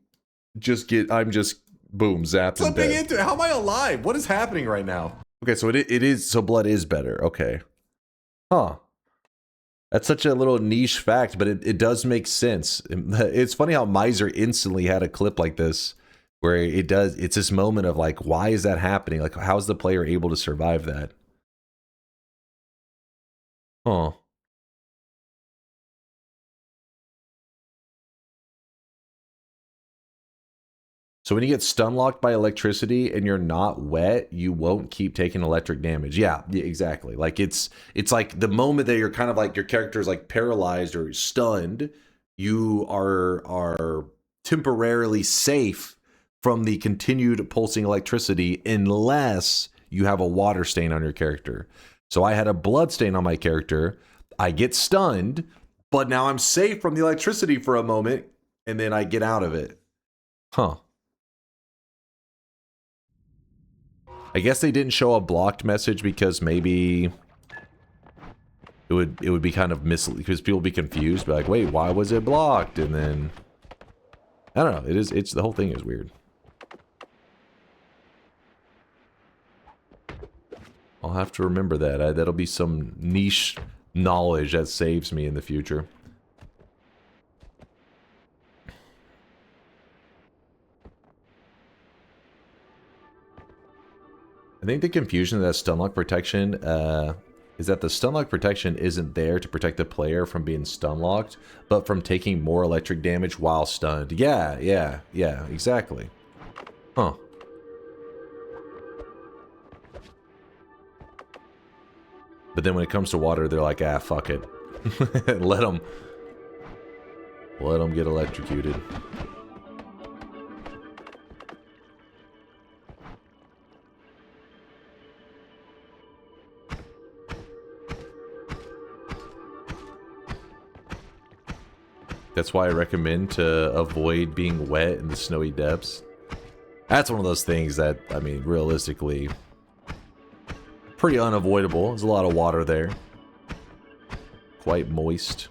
just boom, zapped and dead. Into it. How am I alive? What is happening right now? Okay, so it is, so blood is better. Okay. Huh. That's such a little niche fact, but it does make sense. It's funny how Miser instantly had a clip like this where it's this moment of like, why is that happening? Like, how is the player able to survive that? Huh. So when you get stun locked by electricity and you're not wet, you won't keep taking electric damage. Yeah, exactly. Like it's like the moment that you're kind of like your character is like paralyzed or stunned, you are temporarily safe from the continued pulsing electricity unless you have a water stain on your character. So I had a blood stain on my character. I get stunned, but now I'm safe from the electricity for a moment, and then I get out of it. Huh. I guess they didn't show a blocked message because maybe it would be kind of because people would be confused, be like, wait, why was it blocked? And then I don't know. It's the whole thing is weird. I'll have to remember that. That'll be some niche knowledge that saves me in the future. I think the confusion of that stunlock protection is that the stunlock protection isn't there to protect the player from being stunlocked, but from taking more electric damage while stunned. Yeah, exactly. Huh. But then when it comes to water, they're like, ah, fuck it. Let them get electrocuted. That's why I recommend to avoid being wet in the snowy depths. That's one of those things that, I mean, realistically, pretty unavoidable. There's a lot of water there. Quite moist.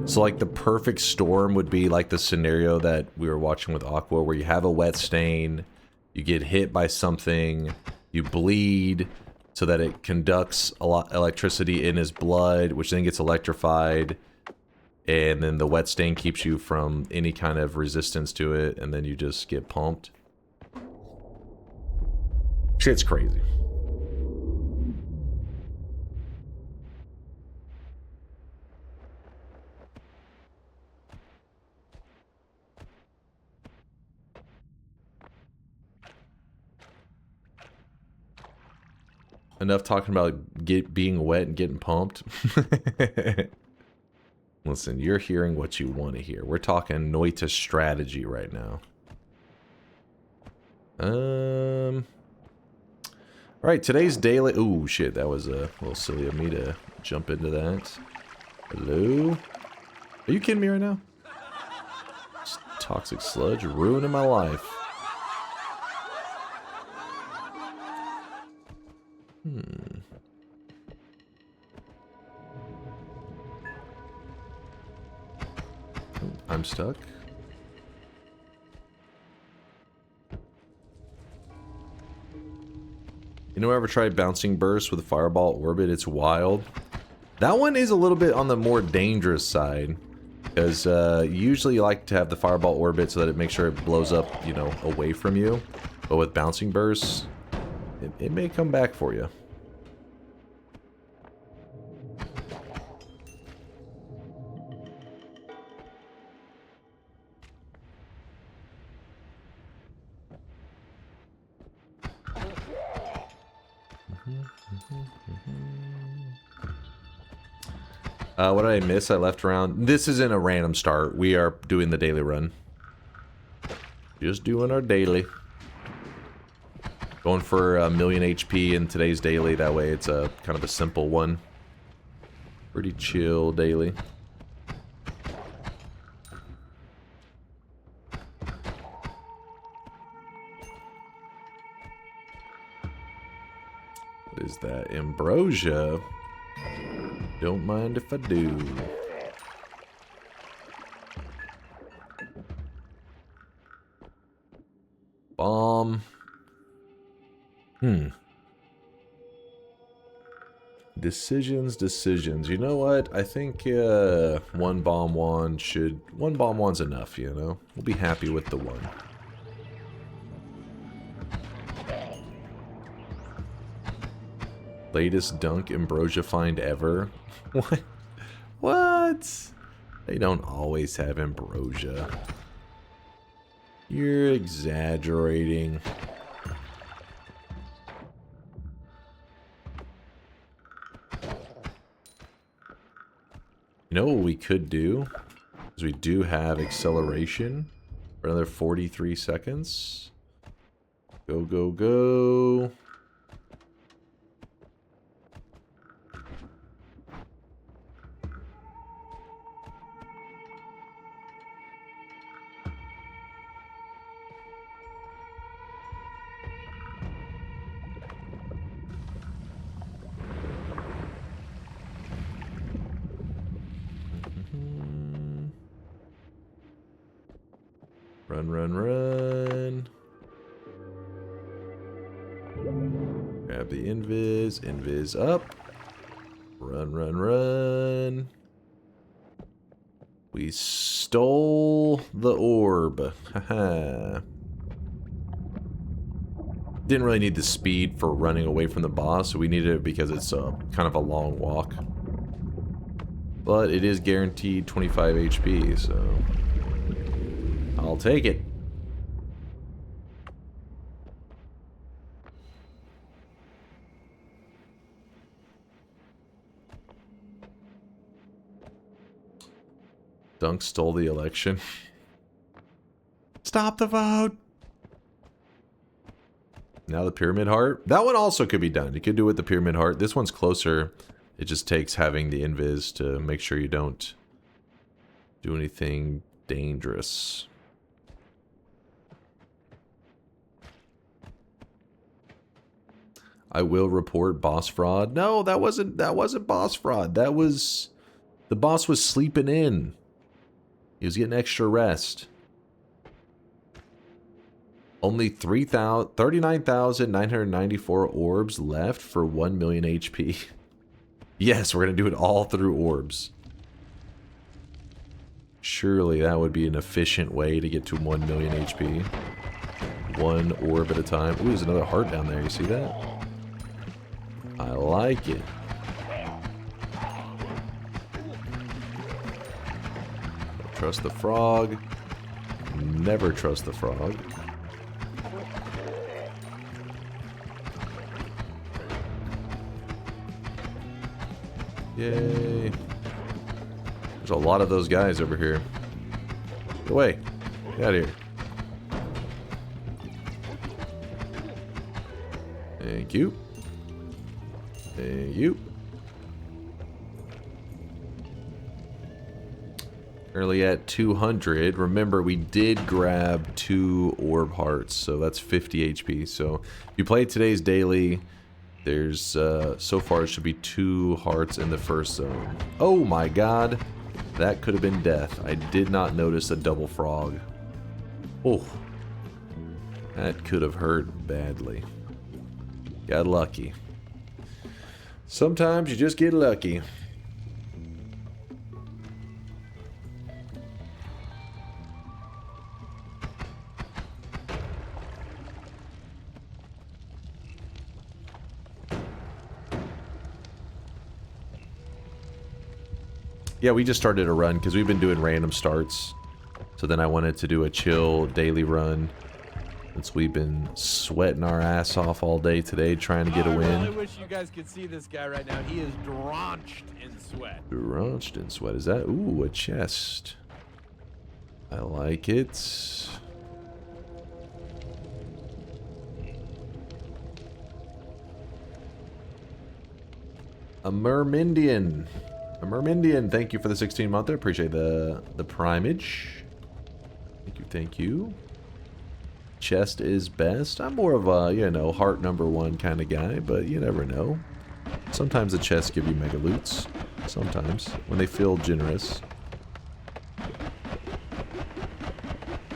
So like the perfect storm would be like the scenario that we were watching with Aqua, where you have a wet stain, you get hit by something, you bleed so that it conducts a lot electricity in his blood, which then gets electrified, and then the wet stain keeps you from any kind of resistance to it, and then you just get pumped. Shit's crazy. Enough talking about being wet and getting pumped. Listen, you're hearing what you want to hear. We're talking Noita strategy right now. Alright, today's daily... Ooh, shit, that was a little silly of me to jump into that. Hello? Are you kidding me right now? This toxic sludge ruining my life. I'm stuck. You know, ever tried bouncing burst with a fireball orbit? It's wild. That one is a little bit on the more dangerous side, because usually you like to have the fireball orbit so that it makes sure it blows up, you know, away from you. But with bouncing bursts, it may come back for you. What did I miss? I left around. This isn't a random start. We are doing the daily run. Just doing our daily. Going for 1,000,000 HP in today's daily. That way it's a kind of a simple one. Pretty chill daily. What is that? Ambrosia? Don't mind if I do. Bomb. Decisions. You know what? I think one bomb one's enough, you know? We'll be happy with the one. Latest dunk ambrosia find ever. What? They don't always have ambrosia. You're exaggerating. You know what we could do? Is we do have acceleration for another 43 seconds. Go, go, go. Run. Grab the invis up. Run. We stole the orb. Haha. Didn't really need the speed for running away from the boss, so we needed it because it's kind of a long walk. But it is guaranteed 25 HP, so I'll take it. Dunk stole the election. Stop the vote! Now the pyramid heart. That one also could be done. You could do it with the pyramid heart. This one's closer. It just takes having the invis to make sure you don't do anything dangerous. I will report boss fraud. No, that wasn't boss fraud. That was the boss was sleeping in. He was getting extra rest. Only 39,994 orbs left for 1,000,000 HP. Yes, we're going to do it all through orbs. Surely that would be an efficient way to get to 1,000,000 HP. One orb at a time. Ooh, there's another heart down there. You see that? I like it. Don't trust the frog. Never trust the frog. Yay. There's a lot of those guys over here. Get away. Get out of here. Thank you. Thank you. Currently at 200. Remember, we did grab 2 orb hearts, so that's 50 HP. So if you play today's daily, there's so far it should be 2 hearts in the first zone. Oh my god, that could have been death. I did not notice a double frog. Oh, that could have hurt badly. Got lucky. Sometimes you just get lucky. Yeah, we just started a run because we've been doing random starts. So then I wanted to do a chill daily run. Since we've been sweating our ass off all day today trying to get a win. I really wish you guys could see this guy right now. He is drenched in sweat. Drenched in sweat. Is that? Ooh, a chest. I like it. A Mermindian. A Mermindian. Thank you for the 16-month. I appreciate the primage. Thank you, thank you. Chest is best. I'm more of a, you know, heart number one kind of guy, but you never know. Sometimes the chests give you mega loots. Sometimes, when they feel generous.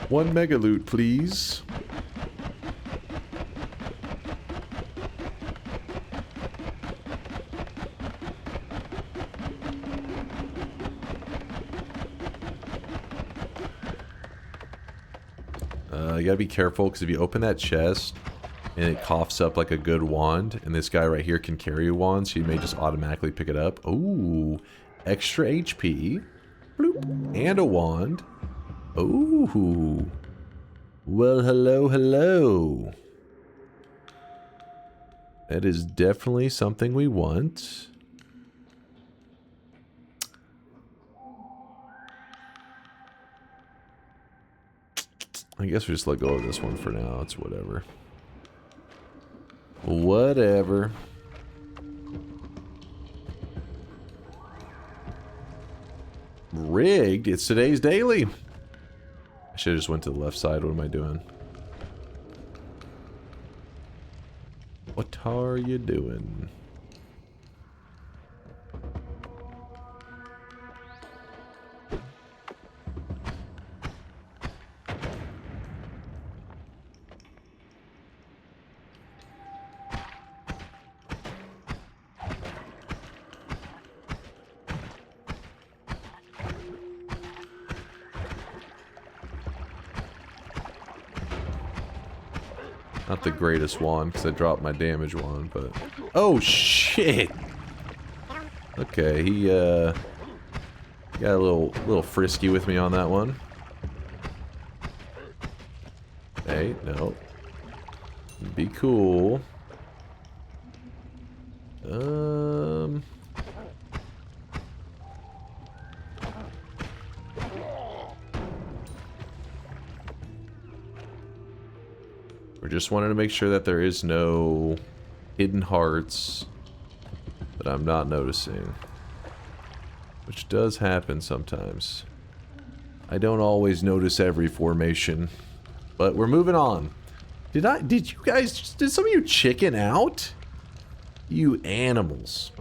One mega loot, please. You gotta be careful, because if you open that chest and it coughs up like a good wand, and this guy right here can carry a wand, so you may just automatically pick it up. Ooh, extra HP. Bloop. And a wand. Ooh. Well, hello, hello. That is definitely something we want. I guess we just let go of this one for now. It's whatever. Whatever. Rigged? It's today's daily. I should have just went to the left side. What am I doing? What are you doing? Not the greatest wand, because I dropped my damage wand, but... Oh, shit! Okay, he, got a little frisky with me on that one. Hey, no. Be cool. We just wanted to make sure that there is no hidden hearts that I'm not noticing. Which does happen sometimes. I don't always notice every formation. But we're moving on. Did you guys, did some of you chicken out? You animals.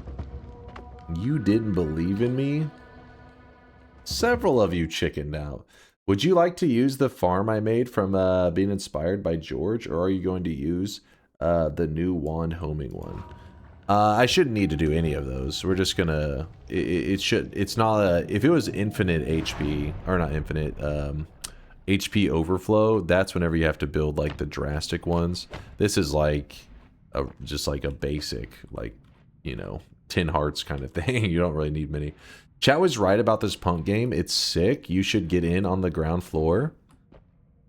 You didn't believe in me? Several of you chickened out. Would you like to use the farm I made from being inspired by George, or are you going to use the new wand homing one? I shouldn't need to do any of those. We're just gonna. It's not a. If it was infinite HP, or not infinite, HP overflow, that's whenever you have to build like the drastic ones. This is like just like a basic, like, you know, 10 hearts kind of thing. You don't really need many. Chat was right about this punk game. It's sick. You should get in on the ground floor.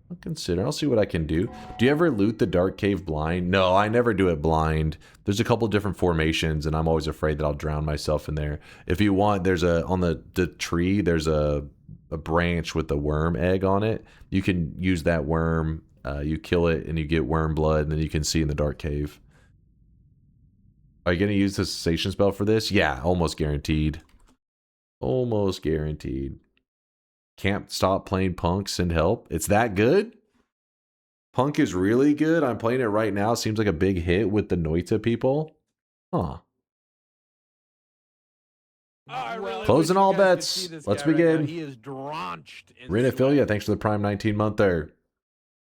I'll consider. I'll see what I can do. Do you ever loot the dark cave blind? No, I never do it blind. There's a couple different formations, and I'm always afraid that I'll drown myself in there. If you want, there's a on the tree. There's a branch with a worm egg on it. You can use that worm. You kill it, and you get worm blood, and then you can see in the dark cave. Are you gonna use the cessation spell for this? Yeah, almost guaranteed. Almost guaranteed. Can't stop playing Punk, send help. It's that good? Punk is really good. I'm playing it right now. Seems like a big hit with the Noita people. Huh. Really Closing all bets. Let's begin. He is drenched in Renophilia, thanks for the Prime 19-monther.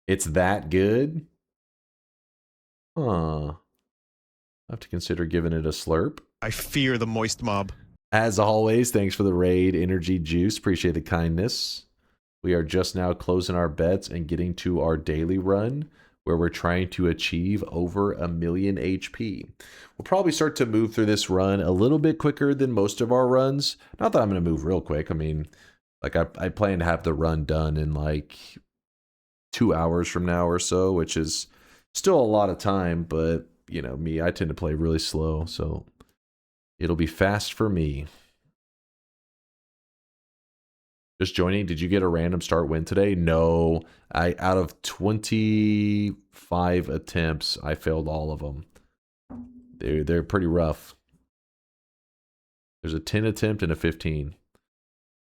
It's that good? Huh. I have to consider giving it a slurp. I fear the moist mob. As always, thanks for the raid, Energy Juice. Appreciate the kindness. We are just now closing our bets and getting to our daily run, where we're trying to achieve over 1,000,000 HP. We'll probably start to move through this run a little bit quicker than most of our runs. Not that I'm going to move real quick. I mean, like I plan to have the run done in like 2 hours from now or so, which is still a lot of time, but you know me, I tend to play really slow, so it'll be fast for me. Just joining, did you get a random start win today? No, out of 25 attempts, I failed all of them. They're pretty rough. There's a 10 attempt and a 15.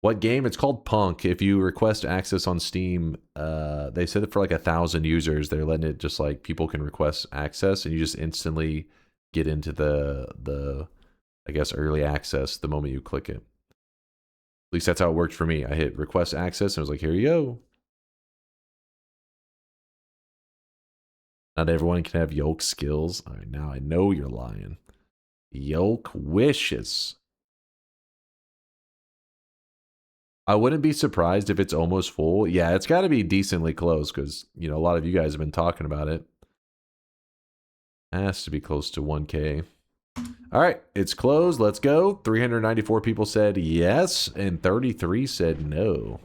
What game? It's called Punk. If you request access on Steam, they said that for like 1,000 users, they're letting it just like people can request access, and you just instantly get into the I guess early access the moment you click it. At least that's how it worked for me. I hit request access and I was like, here you go. Not everyone can have yoke skills. All right, now I know you're lying. Yoke wishes. I wouldn't be surprised if it's almost full. Yeah, it's got to be decently close because, you know, a lot of you guys have been talking about it. Has to be close to 1K. All right, it's closed. Let's go. 394 people said yes, and 33 said no.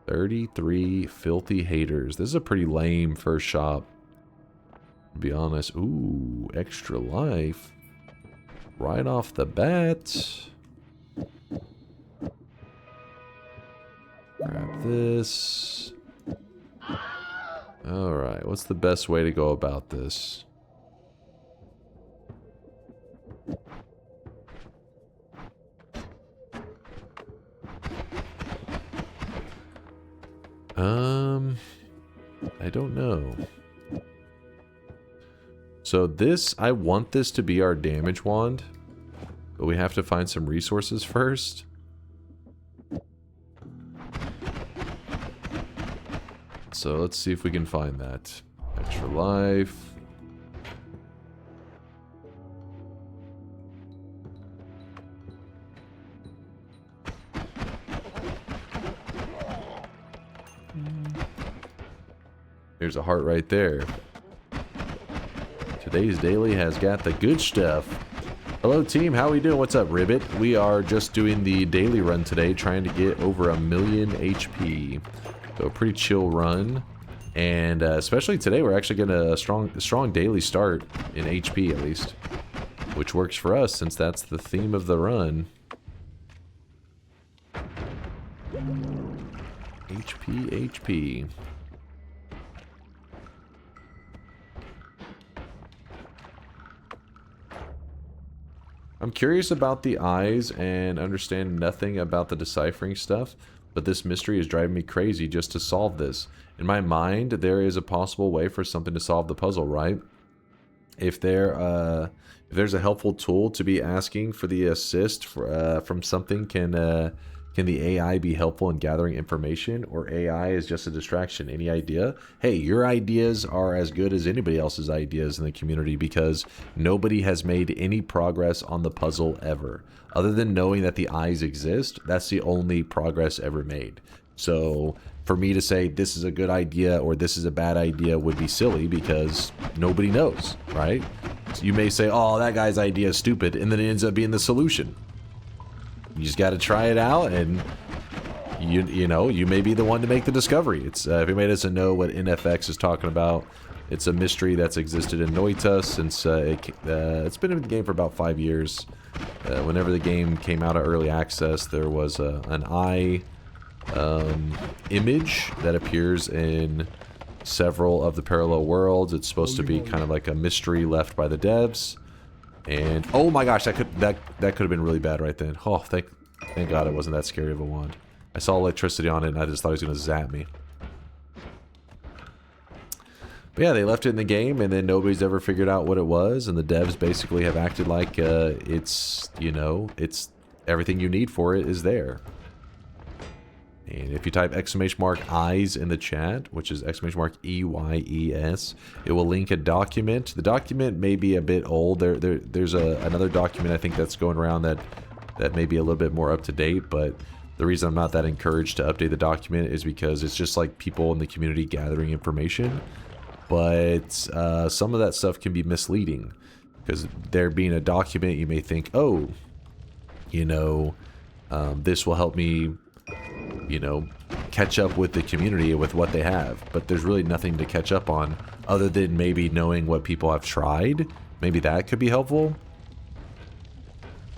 33 filthy haters. This is a pretty lame first shop, to be honest. Ooh, extra life. Right off the bat. Grab this. Alright, what's the best way to go about this? I don't know. So this, I want this to be our damage wand, but we have to find some resources first. So let's see if we can find that. Extra life. There's a heart right there. Today's daily has got the good stuff. Hello team, how we doing? What's up, Ribbit? We are just doing the daily run today, trying to get over 1,000,000 HP. So a pretty chill run. And especially today, we're actually getting a strong daily start in HP at least. Which works for us since that's the theme of the run. HP. I'm curious about the eyes and understand nothing about the deciphering stuff, but this mystery is driving me crazy just to solve this. In my mind, there is a possible way for something to solve the puzzle, right? If there's a helpful tool to be asking for the assist from something, can the AI be helpful in gathering information, or AI is just a distraction? Any idea? Hey, your ideas are as good as anybody else's ideas in the community because nobody has made any progress on the puzzle ever. Other than knowing that the eyes exist, that's the only progress ever made. So for me to say this is a good idea or this is a bad idea would be silly because nobody knows, right? So you may say, oh, that guy's idea is stupid, and then it ends up being the solution. You just got to try it out, and you know, you may be the one to make the discovery. It's if anybody doesn't know what NFX is talking about, it's a mystery that's existed in Noita since it's been in the game for about 5 years. Whenever the game came out of early access, there was an eye image that appears in several of the parallel worlds. It's supposed to be kind of like a mystery left by the devs. And oh my gosh, that could have been really bad right then. Oh, thank God it wasn't that scary of a wand. I saw electricity on it and I just thought he was gonna zap me. But yeah, they left it in the game and then nobody's ever figured out what it was, and the devs basically have acted like it's, you know, it's everything you need for it is there. And if you type !eyes in the chat, which is !EYES, it will link a document. The document may be a bit old. There's another document I think that's going around that may be a little bit more up to date, but the reason I'm not that encouraged to update the document is because it's just like people in the community gathering information. But some of that stuff can be misleading, because there being a document, you may think, oh, you know, this will help me, you know, catch up with the community with what they have. But there's really nothing to catch up on other than maybe knowing what people have tried. Maybe that could be helpful.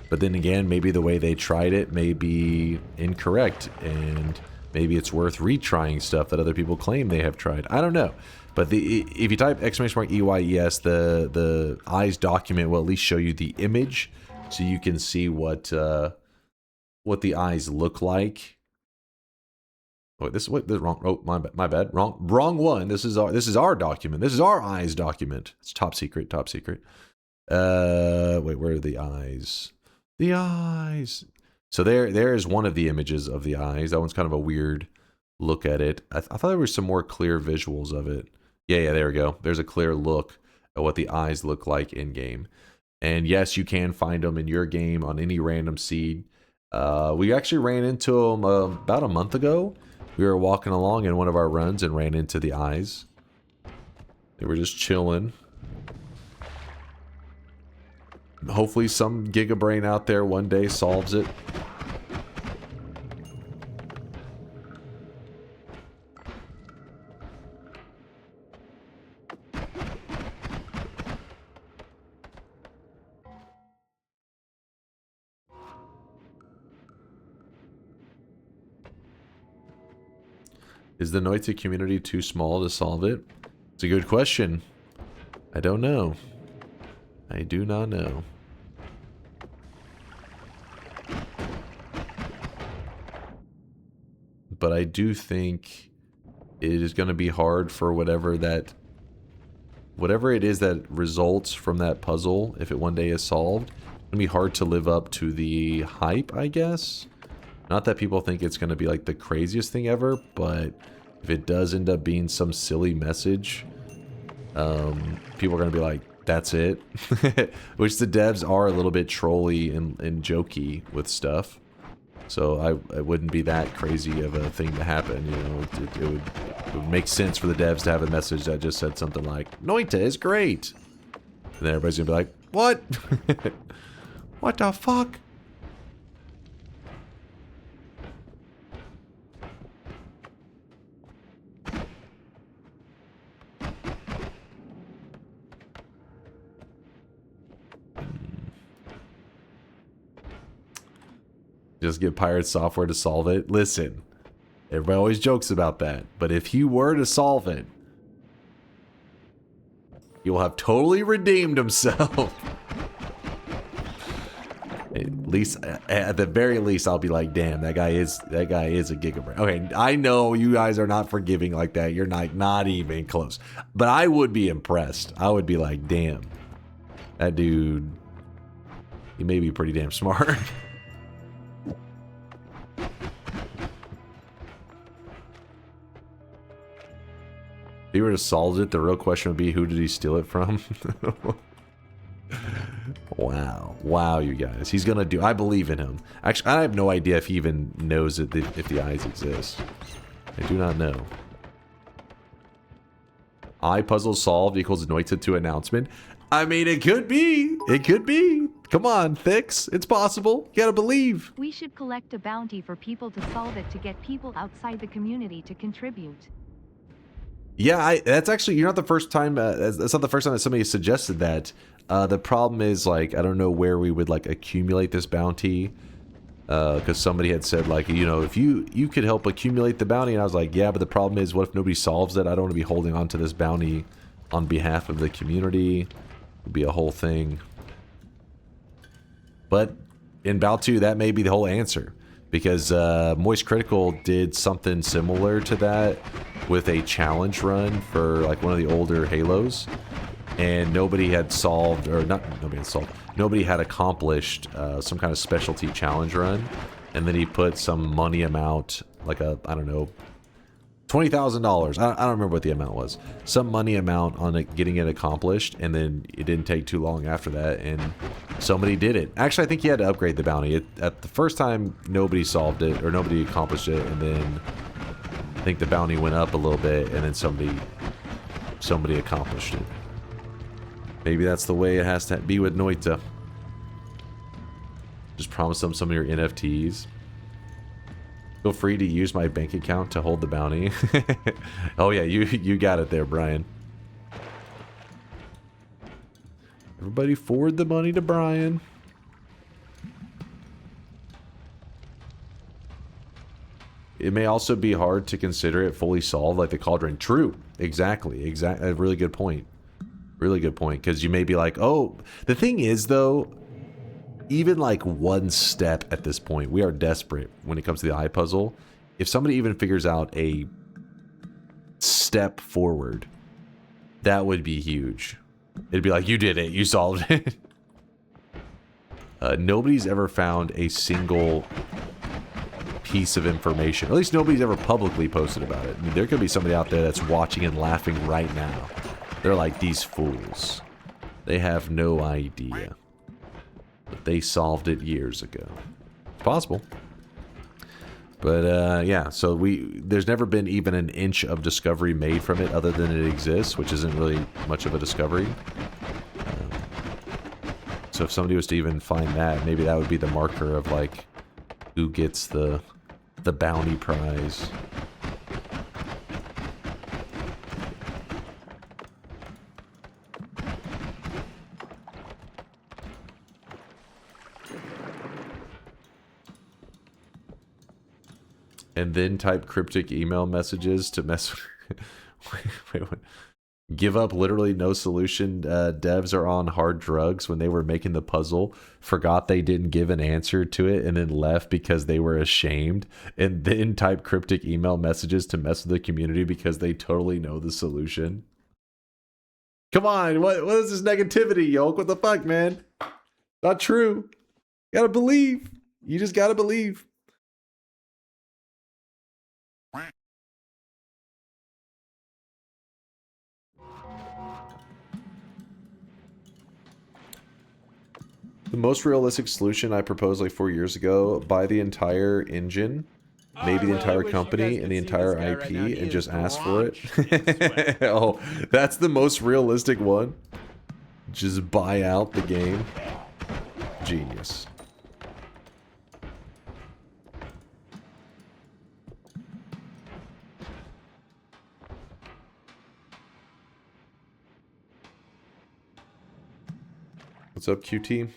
But then again, maybe the way they tried it may be incorrect, and maybe it's worth retrying stuff that other people claim they have tried. I don't know. But if you type !EYES, the eyes document will at least show you the image, so you can see what the eyes look like. Oh, this is wrong. Oh, my bad. Wrong one. This is our document. This is our eyes document. It's top secret. Top secret. Wait, where are the eyes? The eyes. So there is one of the images of the eyes. That one's kind of a weird look at it. I thought there were some more clear visuals of it. Yeah, there we go. There's a clear look at what the eyes look like in game. And yes, you can find them in your game on any random seed. We actually ran into them about a month ago. We were walking along in one of our runs and ran into the eyes. They were just chilling. Hopefully some gigabrain out there one day solves it. Is the Noita community too small to solve it? It's a good question. I don't know. I do not know. But I do think it is going to be hard for whatever it is that results from that puzzle, if it one day is solved, it's going to be hard to live up to the hype, I guess. Not that people think it's going to be like the craziest thing ever, but if it does end up being some silly message, people are going to be like, that's it. Which the devs are a little bit trolly and jokey with stuff. So it wouldn't be that crazy of a thing to happen, you know. It would make sense for the devs to have a message that just said something like, Noita is great. And then everybody's going to be like, what? What the fuck? Just get pirate software to solve it. Listen, everybody always jokes about that, but if he were to solve it, he will have totally redeemed himself. At the very least, I'll be like, damn, that guy is a gigabrain. Okay, I know you guys are not forgiving like that. You're not even close. But I would be impressed. I would be like, damn, that dude, he may be pretty damn smart. If he were to solve it, the real question would be, who did he steal it from? Wow, you guys. He's gonna do. I believe in him. Actually, I have no idea if he even knows if the eyes exist. I do not know. Eye puzzle solved equals Noita 2 announcement. I mean, it could be. It could be. Come on, Fix. It's possible. You gotta believe. We should collect a bounty for people to solve it to get people outside the community to contribute. Yeah, that's actually, you're not the first time, that's not the first time that somebody suggested that. The problem is, like, I don't know where we would, like, accumulate this bounty. Because somebody had said, like, you know, if you could help accumulate the bounty. And I was like, yeah, but the problem is, what if nobody solves it? I don't want to be holding on to this bounty on behalf of the community. It would be a whole thing. But in Bout 2, that may be the whole answer. Because Moist Critical did something similar to that with a challenge run for like one of the older Halos, and nobody had accomplished some kind of specialty challenge run, and then he put some money amount like a, I don't know, $20,000. I don't remember what the amount was. Some money amount on it, getting it accomplished, and then it didn't take too long after that, and somebody did it. Actually, I think you had to upgrade the bounty. At the first time, nobody solved it, or nobody accomplished it, and then I think the bounty went up a little bit, and then somebody accomplished it. Maybe that's the way it has to be with Noita. Just promise them some of your NFTs. Feel free to use my bank account to hold the bounty. Oh yeah, you got it there, Brian. Everybody forward the money to Brian. It may also be hard to consider it fully solved like the Cauldron. True. Exactly. A really good point. Really good point. Because you may be like, oh, the thing is though, even like one step at this point, we are desperate when it comes to the eye puzzle. If somebody even figures out a step forward, that would be huge. It'd be like, you did it, you solved it. Nobody's ever found a single piece of information. At least nobody's ever publicly posted about it. I mean, there could be somebody out there that's watching and laughing right now. They're like, these fools. They have no idea. But they solved it years ago. It's possible. But yeah, so there's never been even an inch of discovery made from it other than it exists, which isn't really much of a discovery. So if somebody was to even find that, maybe that would be the marker of like who gets the bounty prize. And then type cryptic email messages to mess with... wait. Give up literally no solution. Devs are on hard drugs when they were making the puzzle. Forgot they didn't give an answer to it and then left because they were ashamed. And then type cryptic email messages to mess with the community because they totally know the solution. Come on, what is this negativity, Yolk? What the fuck, man? Not true. You gotta believe. You just gotta believe. The most realistic solution I proposed like 4 years ago, buy the entire engine, maybe the entire company and the entire IP and just ask for it. Oh, that's the most realistic one. Just buy out the game. Genius. What's up, QT?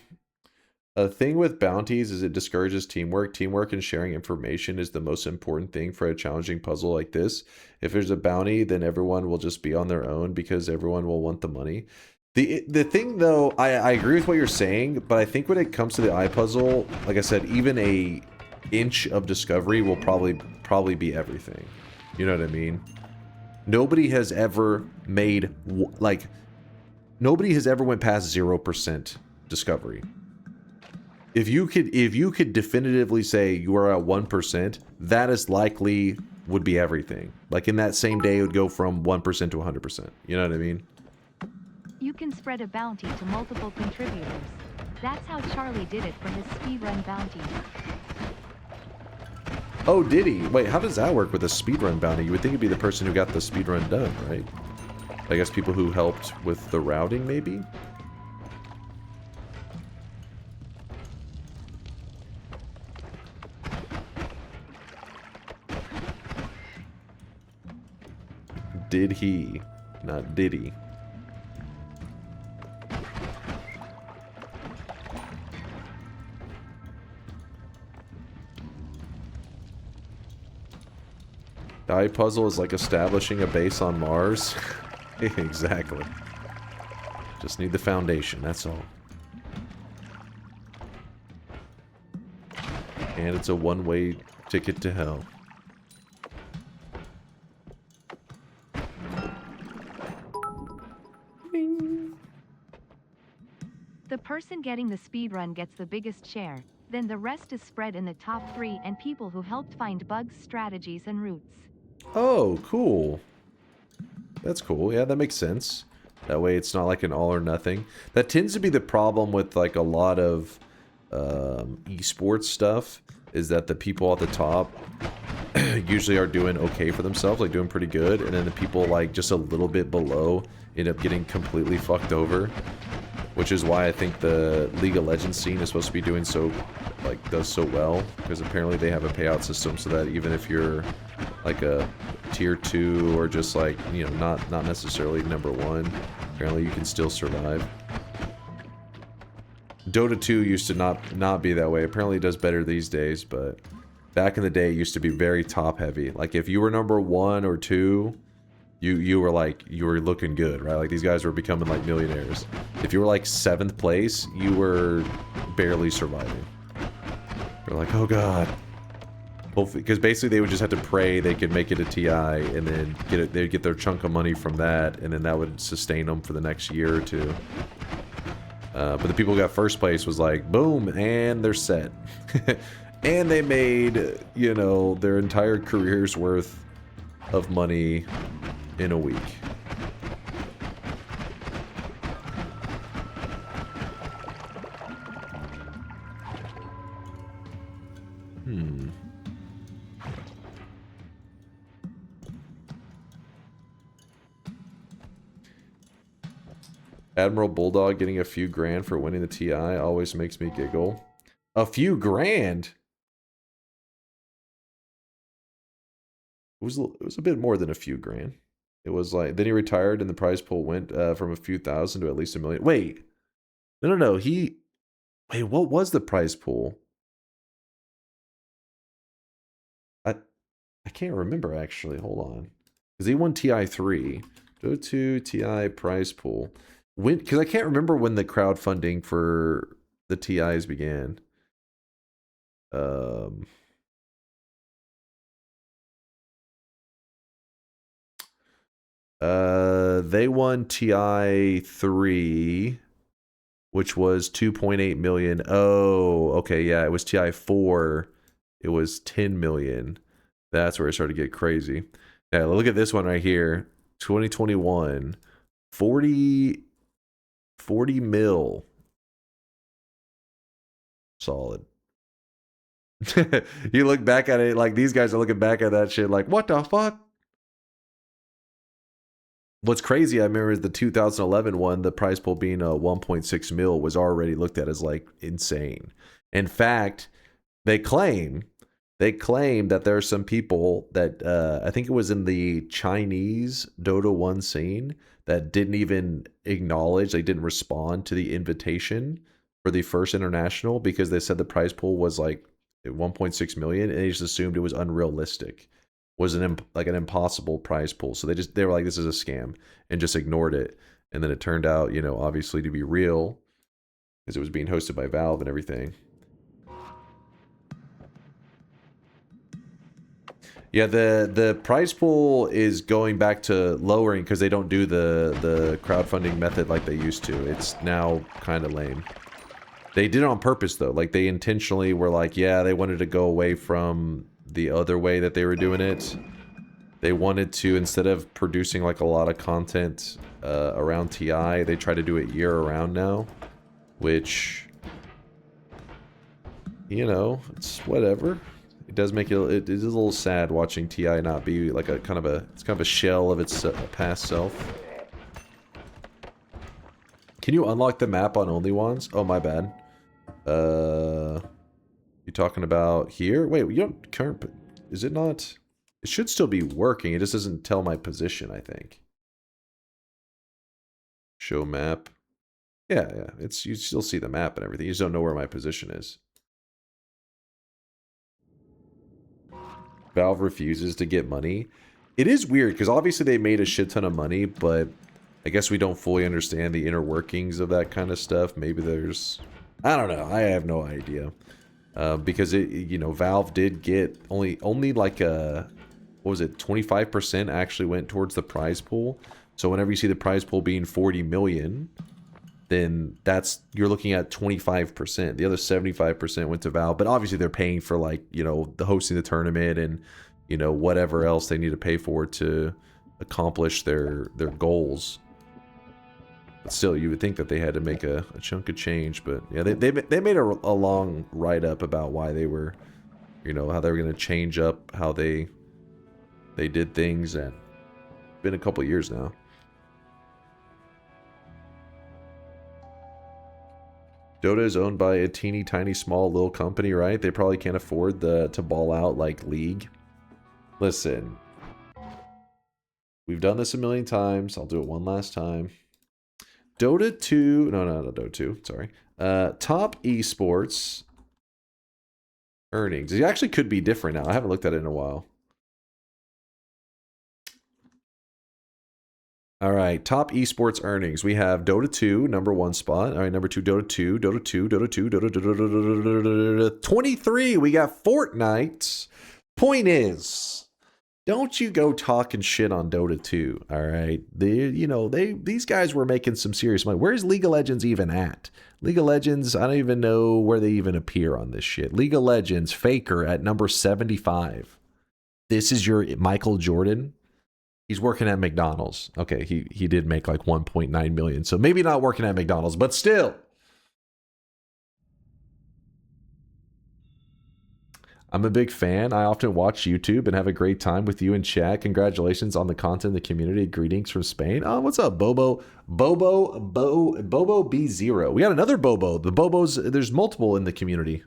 A thing with bounties is it discourages teamwork. Teamwork and sharing information is the most important thing for a challenging puzzle like this. If there's a bounty, then everyone will just be on their own because everyone will want the money. The thing though, I agree with what you're saying, but I think when it comes to the eye puzzle, like I said, even a inch of discovery will probably be everything. You know what I mean? Nobody has ever made nobody has ever went past 0% discovery. If you could definitively say you are at 1%, that is likely would be everything. Like in that same day, it would go from 1% to 100%. You know what I mean? You can spread a bounty to multiple contributors. That's how Charlie did it for his speedrun bounty. Oh, did he? Wait, how does that work with a speedrun bounty? You would think it'd be the person who got the speedrun done, right? I guess people who helped with the routing, maybe? Did he? Not did he. The eye puzzle is like establishing a base on Mars. Exactly. Just need the foundation, that's all. And it's a one-way ticket to hell. The person getting the speedrun gets the biggest share. Then the rest is spread in the top 3 and people who helped find bugs, strategies, and routes. Oh, cool. That's cool. Yeah, that makes sense. That way it's not like an all or nothing. That tends to be the problem with like a lot of esports stuff, is that the people at the top usually are doing okay for themselves, like doing pretty good, and then the people like just a little bit below end up getting completely fucked over. Which is why I think the League of Legends scene is supposed to be doing so, like, does so well, because apparently they have a payout system so that even if you're like a tier 2 or just like, you know, not necessarily number 1, apparently you can still survive. Dota 2 used to not be that way. Apparently it does better these days, but back in the day it used to be very top heavy. Like if you were number 1 or 2, you were like, you were looking good, right? Like these guys were becoming like millionaires. If you were like 7th place, you were barely surviving. They're like, oh god. Hopefully, because basically they would just have to pray they could make it a TI and then they'd get their chunk of money from that, and then that would sustain them for the next year or 2. But the people who got first place was like, boom, and they're set. And they made, you know, their entire career's worth of money in a week. Admiral Bulldog getting a few grand for winning the TI always makes me giggle. A few grand? It was a bit more than a few grand. It was like, then he retired and the prize pool went from a few thousand to at least $1 million. Wait. No. Wait, what was the prize pool? I can't remember actually. Hold on. Because he won TI 3. Go to TI prize pool. Because I can't remember when the crowdfunding for the TIs began. They won TI 3, which was 2.8 million. Oh, okay, yeah, it was TI 4. It was 10 million. That's where it started to get crazy. Yeah, look at this one right here. 2021. 40 mil. Solid. You look back at it, like these guys are looking back at that shit like, what the fuck? What's crazy, I remember, is the 2011 one, the prize pool being a 1.6 mil was already looked at as like insane. In fact, they claim that there are some people that I think it was in the Chinese Dota 1 scene that didn't even acknowledge, they didn't respond to the invitation for the first international because they said the prize pool was like 1.6 million and they just assumed it was unrealistic, was an impossible prize pool. So they were like, this is a scam, and just ignored it. And then it turned out, you know, obviously to be real because it was being hosted by Valve and everything. Yeah, the prize pool is going back to lowering because they don't do the crowdfunding method like they used to. It's now kind of lame. They did it on purpose though. Like they intentionally were like, yeah, they wanted to go away from the other way that they were doing it. They wanted to, instead of producing like a lot of content around TI, they try to do it year round now, which, you know, it's whatever. It does make it is a little sad watching TI not be like it's kind of a shell of its past self. Can you unlock the map on only ones? Oh, my bad. You talking about here? Wait, you don't current, is it not? It should still be working. It just doesn't tell my position, I think. Show map. Yeah, it's, you still see the map and everything. You just don't know where my position is. Valve refuses to get money. It is weird because obviously they made a shit ton of money, but I guess we don't fully understand the inner workings of that kind of stuff. Maybe there's, I don't know. I have no idea. Because it, you know, Valve did get only like a, what was it, 25% actually went towards the prize pool. So whenever you see the prize pool being 40 million, then you're looking at 25%. The other 75% went to Valve, but obviously they're paying for like, you know, the hosting the tournament and, you know, whatever else they need to pay for to accomplish their goals. But still, you would think that they had to make a chunk of change. But yeah, they made a long write-up about why they were, you know, how they were going to change up how they did things. And it's been a couple of years now. Dota is owned by a teeny tiny small little company, right? They probably can't afford to ball out like League. Listen, we've done this a million times. I'll do it one last time. Dota 2, no, not Dota 2, sorry. Top esports earnings. It actually could be different now. I haven't looked at it in a while. All right, top esports earnings. We have Dota 2, number 1 spot. All right, number 2, Dota 2, Dota 2, Dota 2, Dota 23. We got Fortnite. Point is, don't you go talking shit on Dota 2, all right? These guys were making some serious money. Where's League of Legends even at? League of Legends, I don't even know where they even appear on this shit. League of Legends, Faker at number 75. This is your Michael Jordan. He's working at McDonald's. Okay, he did make like 1.9 million. So maybe not working at McDonald's, but still. I'm a big fan. I often watch YouTube and have a great time with you in chat. Congratulations on the content in the community. Greetings from Spain. Oh, what's up, Bobo? Bobo B0. We got another Bobo. The Bobos, there's multiple in the community.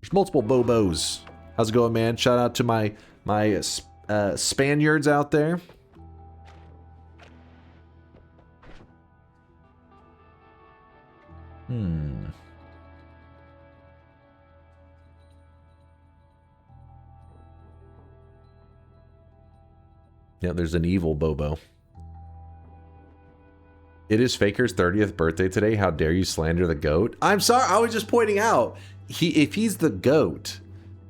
There's multiple Bobos. How's it going, man? Shout out to my Spaniards out there. Yeah, there's an evil Bobo. It is Faker's 30th birthday today. How dare you slander the GOAT? I'm sorry, I was just pointing out. If he's the GOAT,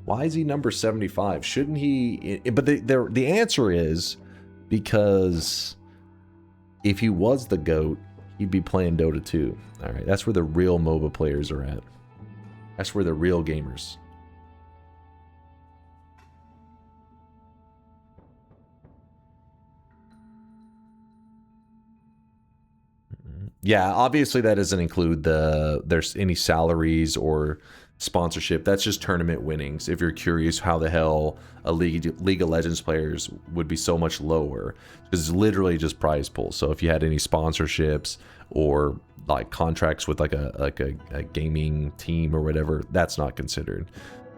why is he number 75? Shouldn't he? But the answer is because if he was the GOAT, he'd be playing Dota 2. All right, that's where the real MOBA players are at. That's where the real gamers. Yeah, obviously that doesn't include there's any salaries or sponsorship. That's just tournament winnings. If you're curious how the hell a League of Legends players would be so much lower, because it's literally just prize pool. So if you had any sponsorships or like contracts with like a gaming team or whatever, that's not considered.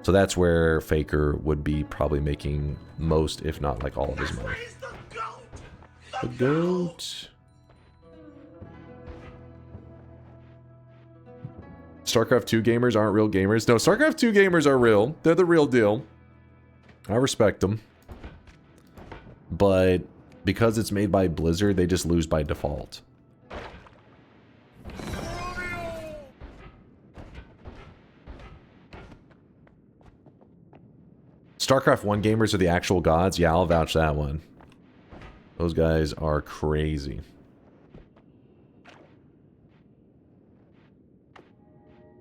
So that's where Faker would be probably making most, if not like all of his money. The GOAT. StarCraft 2 gamers aren't real gamers. No, StarCraft 2 gamers are real. They're the real deal. I respect them. But because it's made by Blizzard, they just lose by default. StarCraft 1 gamers are the actual gods. Yeah, I'll vouch that one. Those guys are crazy.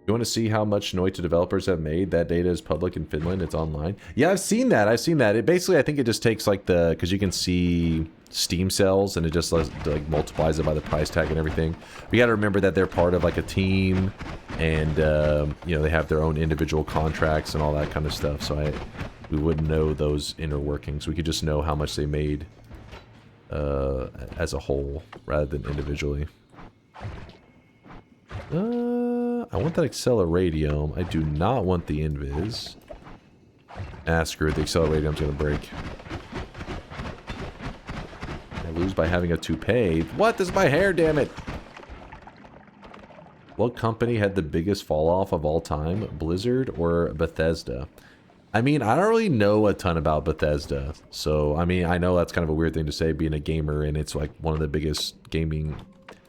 You want to see how much Noita developers have made? That data is public in Finland. It's online. Yeah, I've seen that. I've seen that. It basically, I think it just takes like because you can see Steam sales and it just like multiplies it by the price tag and everything. We got to remember that they're part of like a team and, you know, they have their own individual contracts and all that kind of stuff. So we wouldn't know those inner workings. We could just know how much they made as a whole rather than individually. I want that Acceleradium. I do not want the Invis. Screw it, the Acceleradium's gonna break. I lose by having a toupee. What? This is my hair, damn it! What company had the biggest fall off of all time? Blizzard or Bethesda? I mean, I don't really know a ton about Bethesda. So, I mean, I know that's kind of a weird thing to say being a gamer and it's like one of the biggest gaming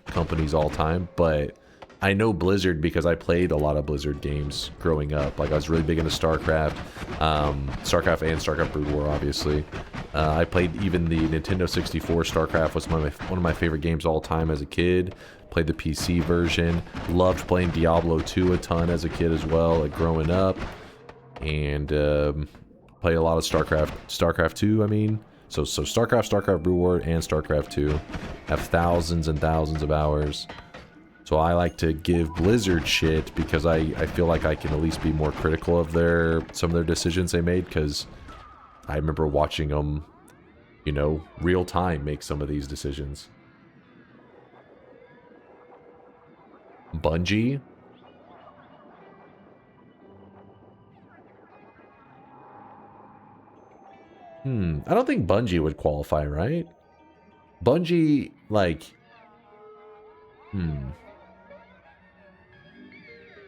companies all time, but I know Blizzard because I played a lot of Blizzard games growing up. Like, I was really big into StarCraft. StarCraft and StarCraft Brood War, obviously. I played even the Nintendo 64. StarCraft was one of my favorite games of all time as a kid. Played the PC version. Loved playing Diablo 2 a ton as a kid as well, like growing up. And played a lot of StarCraft 2, I mean. So StarCraft Brew War, and StarCraft 2 have thousands and thousands of hours. So I like to give Blizzard shit because I feel like I can at least be more critical of some of their decisions they made, because I remember watching them, you know, real time make some of these decisions. Bungie? I don't think Bungie would qualify, right? Bungie, like...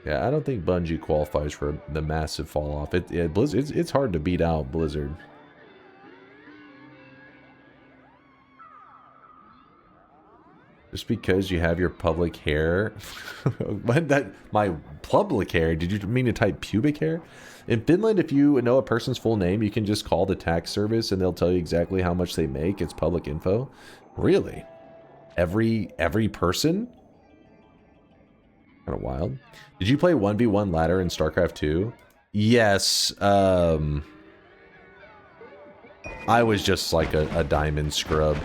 Yeah, I don't think Bungie qualifies for the massive fall off. It's hard to beat out Blizzard. Just because you have your public hair. My public hair? Did you mean to type pubic hair? In Finland, if you know a person's full name, you can just call the tax service and they'll tell you exactly how much they make. It's public info. Really? Every person? Kind of wild. Did you play 1v1 ladder in StarCraft 2? Yes. I was just like a diamond scrub.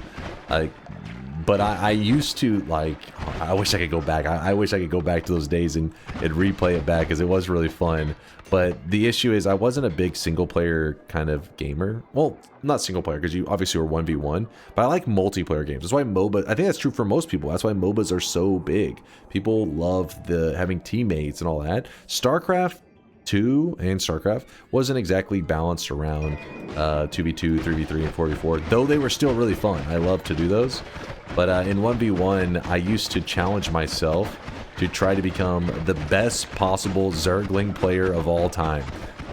But I used to, like, I wish I could go back. I wish I could go back to those days and replay it back, because it was really fun. But the issue is I wasn't a big single player kind of gamer. Well, not single player, because you obviously were 1v1. But I like multiplayer games. That's why MOBA, I think that's true for most people. That's why MOBAs are so big. People love having teammates and all that. StarCraft 2 and StarCraft wasn't exactly balanced around 2v2, 3v3, and 4v4, though they were still really fun. I love to do those. But in 1v1, I used to challenge myself to try to become the best possible Zergling player of all time.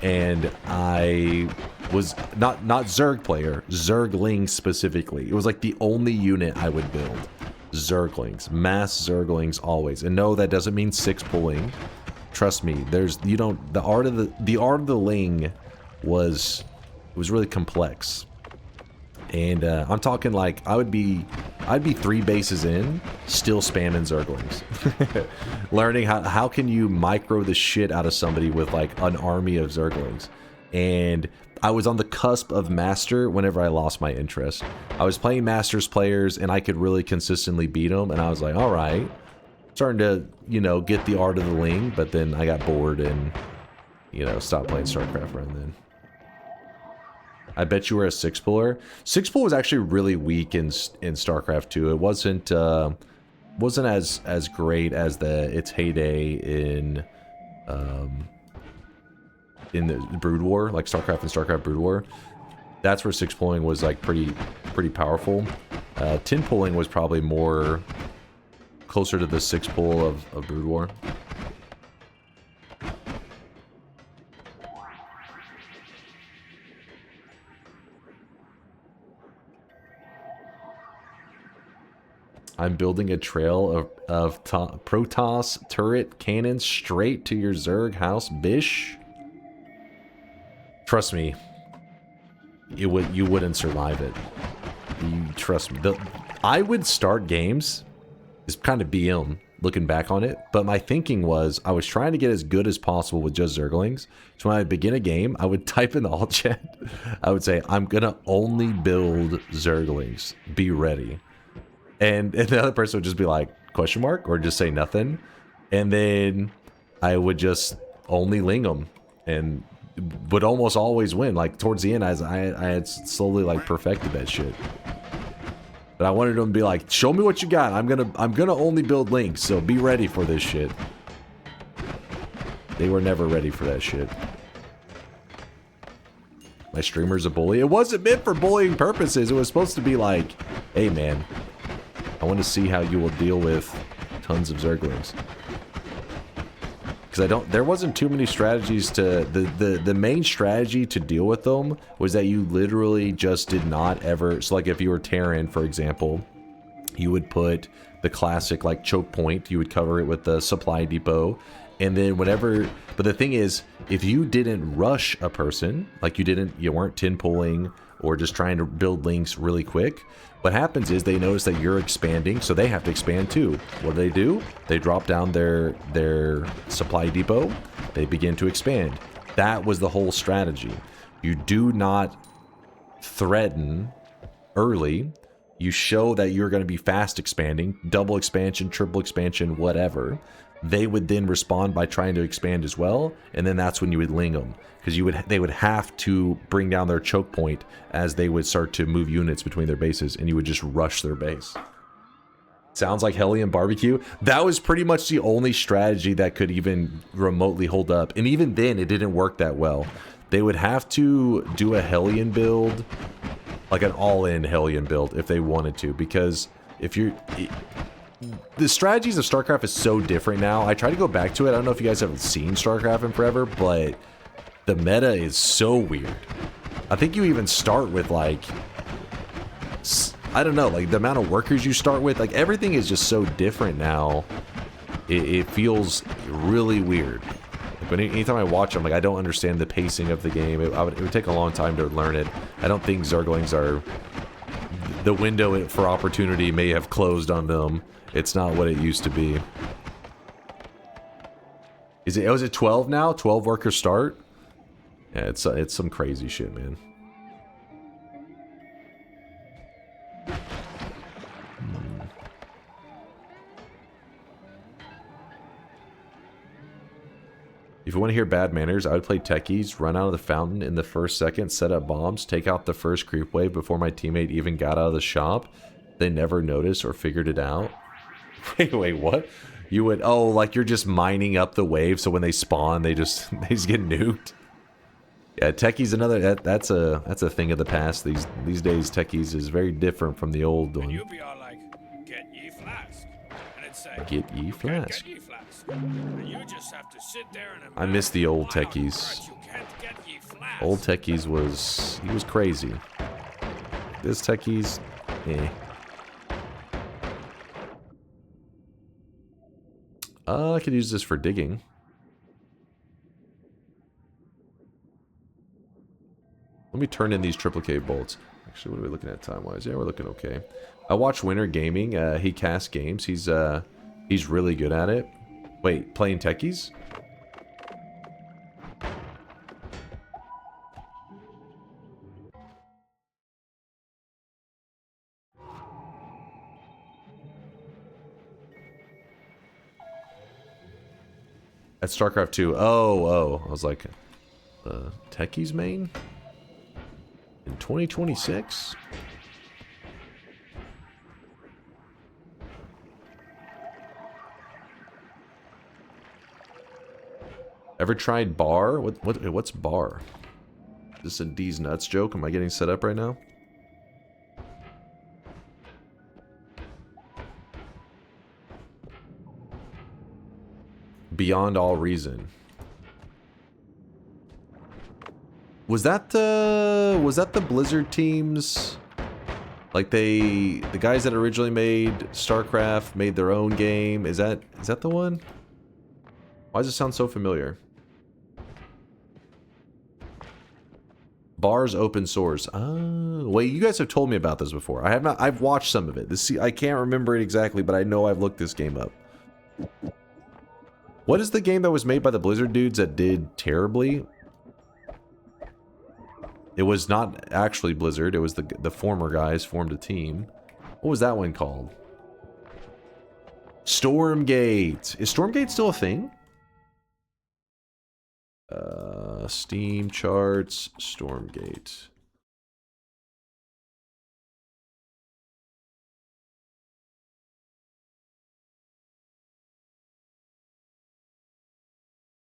And I was not Zerg player, Zergling specifically. It was like the only unit I would build. Zerglings, mass Zerglings always. And no, that doesn't mean 6 pulling. Trust me, the art of the Ling was really complex. And I'm talking like I'd be 3 bases in, still spamming Zerglings. Learning how can you micro the shit out of somebody with like an army of Zerglings. And I was on the cusp of Master whenever I lost my interest. I was playing Masters players and I could really consistently beat them, and I was like, all right, starting to, you know, get the art of the Ling, but then I got bored and, you know, stopped playing StarCraft around then. I bet you were a 6-puller. 6-pull was actually really weak in StarCraft 2. It wasn't as great as its heyday in the Brood War, like StarCraft and StarCraft Brood War. That's where 6-pulling was like pretty powerful. 10-pulling was probably more closer to the 6-pull of Brood War. I'm building a trail of Protoss turret cannons straight to your Zerg house, bish. Trust me, you wouldn't survive it. Trust me. I would start games, it's kind of BM looking back on it, but my thinking was I was trying to get as good as possible with just Zerglings. So when I begin a game, I would type in the alt chat, I would say, I'm gonna only build Zerglings. Be ready. And the other person would just be like, question mark, or just say nothing. And then I would just only Ling them and would almost always win. Like towards the end, I had slowly like perfected that shit. But I wanted them to be like, show me what you got. I'm gonna only build Lings, so be ready for this shit. They were never ready for that shit. My streamer's a bully. It wasn't meant for bullying purposes. It was supposed to be like, hey man, I want to see how you will deal with tons of Zerglings. Because there wasn't too many strategies to, the main strategy to deal with them was that you literally just did not ever, so like if you were Terran, for example, you would put the classic like choke point, you would cover it with the supply depot, and then whenever, but the thing is, if you didn't rush a person, like you weren't 10 pulling, or just trying to build links really quick, what happens is they notice that you're expanding, so they have to expand too. What do? They drop down their supply depot. They begin to expand. That was the whole strategy. You do not threaten early. You show that you're going to be fast expanding, double expansion, triple expansion, whatever. They would then respond by trying to expand as well, and then that's when you would ling them, because they would have to bring down their choke point as they would start to move units between their bases, and you would just rush their base. Sounds like Hellion Barbecue. That was pretty much the only strategy that could even remotely hold up, and even then it didn't work that well. They would have to do a Hellion build, like an all-in Hellion build, if they wanted to, because if you're... The strategies of StarCraft is so different now. I try to go back to it. I don't know if you guys haven't seen StarCraft in forever, but the meta is so weird. I think you even start with, like, I don't know, like the amount of workers you start with, like everything is just so different now. It feels really weird. But anytime I watch them, like, I don't understand the pacing of the game. It would take a long time to learn it. I don't think Zerglings are... The window for opportunity may have closed on them. It's not what it used to be. Is it 12 now? 12 workers start? Yeah, it's some crazy shit, man. If you want to hear bad manners, I would play techies, run out of the fountain in the first second, set up bombs, take out the first creep wave before my teammate even got out of the shop. They never noticed or figured it out. Wait, what? You would, oh, like you're just mining up the wave, so when they spawn, they just get nuked. Yeah, techies another that's a thing of the past. These days, techies is very different from the old one. You'd be all like, "Get ye flask," and it'd say, "Get ye flask." Get ye flask. And you just have to sit there and I miss the old techies. Old techies was crazy. This techies, eh. I could use this for digging. Let me turn in these triplicate bolts. Actually, what are we looking at time-wise? Yeah, we're looking okay. I watch Winter Gaming. He casts games. He's really good at it. Wait, playing techies? At StarCraft 2. Oh. I was like, techies main? In 2026? Ever tried bar? What's bar? Is this a D's nuts joke? Am I getting set up right now? Beyond all reason. Was that the Blizzard teams? Like the guys that originally made StarCraft made their own game. Is that the one? Why does it sound so familiar? Bar's open source. Oh, wait, you guys have told me about this before. I have not. I've watched some of it. I can't remember it exactly, but I know I've looked this game up. What is the game that was made by the Blizzard dudes that did terribly? It was not actually Blizzard. It was the former guys formed a team. What was that one called? Stormgate. Is Stormgate still a thing? Steam charts, Stormgate.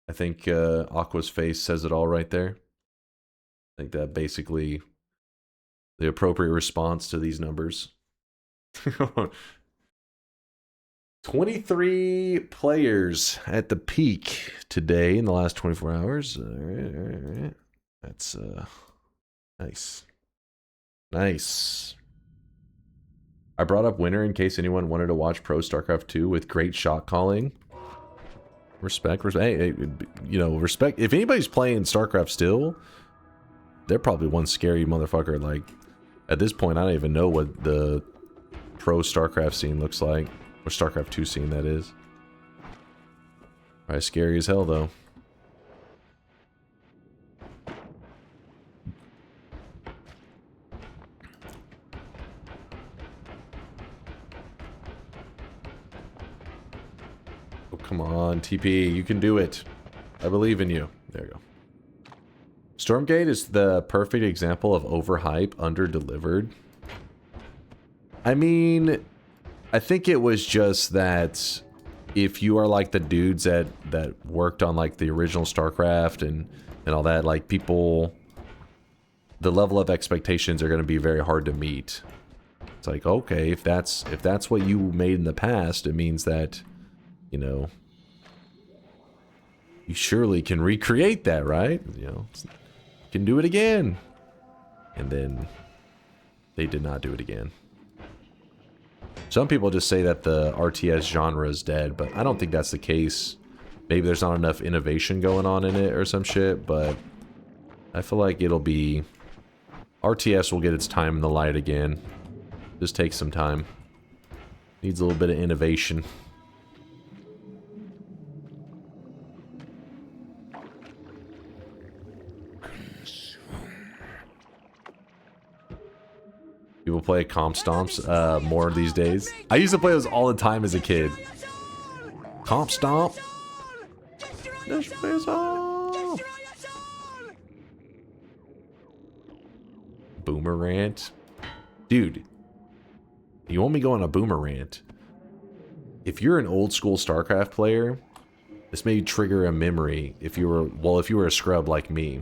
I think Aqua's face says it all right there. I think that basically the appropriate response to these numbers. 23 players at the peak today in the last 24 hours. All right. That's nice. Nice. I brought up Winter in case anyone wanted to watch Pro StarCraft 2 with great shot calling. Respect. Hey, you know, respect. If anybody's playing StarCraft still, they're probably one scary motherfucker. Like, at this point, I don't even know what the pro StarCraft scene looks like. Or StarCraft 2 scene, that is. Probably scary as hell, though. Oh, come on, TP. You can do it. I believe in you. There you go. Stormgate is the perfect example of overhype, under-delivered. I mean, I think it was just that if you are like the dudes that worked on like the original StarCraft and all that, like people, the level of expectations are going to be very hard to meet. It's like, okay, if that's what you made in the past, it means that, you know, you surely can recreate that, right? You know, you can do it again. And then they did not do it again. Some people just say that the RTS genre is dead, but I don't think that's the case. Maybe there's not enough innovation going on in it or some shit, but I feel like it'll be... RTS will get its time in the light again. Just takes some time. Needs a little bit of innovation. People play comp stomps more these days. I used to play those all the time as a kid. Comp stomp. Destroy us all. Boomer rant. Dude, you want me to go on a boomer rant? If you're an old school StarCraft player, this may trigger a memory if you were a scrub like me.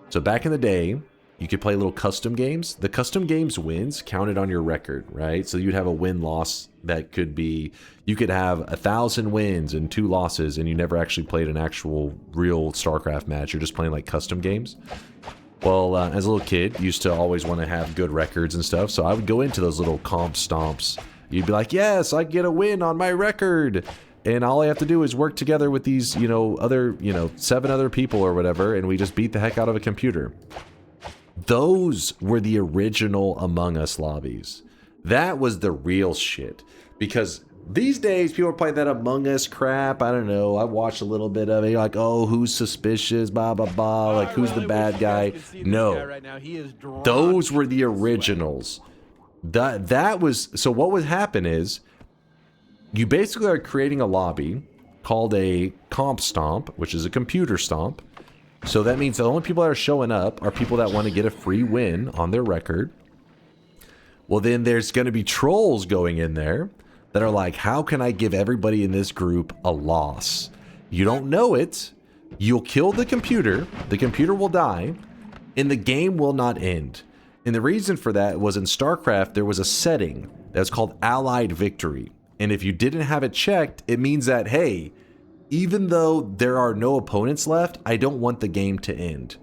So back in the day, you could play little custom games. The custom games wins counted on your record, right? So you'd have a win-loss that could be... You could have 1,000 wins and 2 losses, and you never actually played an actual real StarCraft match. You're just playing like custom games. Well, as a little kid, used to always want to have good records and stuff, so I would go into those little comp stomps. You'd be like, yes, I get a win on my record! And all I have to do is work together with these, 7 other people or whatever, and we just beat the heck out of a computer. Those were the original Among Us lobbies. That was the real shit. Because these days, people are playing that Among Us crap. I don't know. I watched a little bit of it. You're like, oh, who's suspicious? Blah, blah, blah. Like, who's the bad guy? No. Those were the originals. That was... So what would happen is, you basically are creating a lobby called a comp stomp, which is a computer stomp. So that means the only people that are showing up are people that want to get a free win on their record. Well, then there's going to be trolls going in there that are like, how can I give everybody in this group a loss? You don't know it. You'll kill the computer will die, and the game will not end. And the reason for that was in StarCraft, there was a setting that's called Allied Victory. And if you didn't have it checked, it means that, hey, even though there are no opponents left, I don't want the game to end.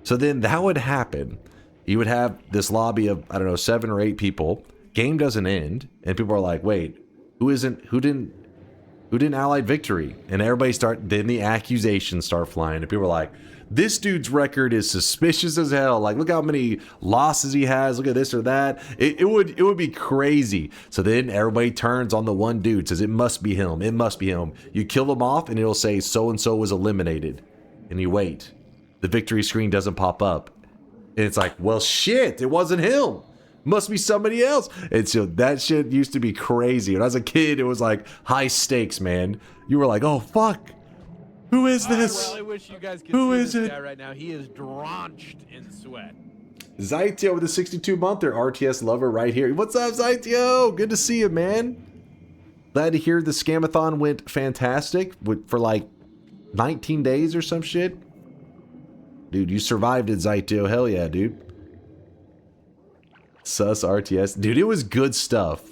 So then that would happen. You would have this lobby of, I don't know, 7 or 8 people. Game doesn't end, and people are like, wait, who didn't Allied Victory? And then the accusations start flying, and people are like, this dude's record is suspicious as hell. Like, look how many losses he has. Look at this or that. It would be crazy. So then everybody turns on the one dude, says it must be him. It must be him. You kill him off, and it'll say so-and-so was eliminated. And you wait. The victory screen doesn't pop up. And it's like, well, shit, it wasn't him. Must be somebody else. And so that shit used to be crazy. When I was a kid, it was like high stakes, man. You were like, oh, fuck. Who is this? Well, I wish you guys could Who see is this it? guy right now. He is drenched in sweat. Zytio with a 62-monther RTS lover right here. What's up, Zytio? Good to see you, man. Glad to hear the scamathon went fantastic for like 19 days or some shit. Dude, you survived it, Zytio. Hell yeah, dude. Sus RTS. Dude, it was good stuff.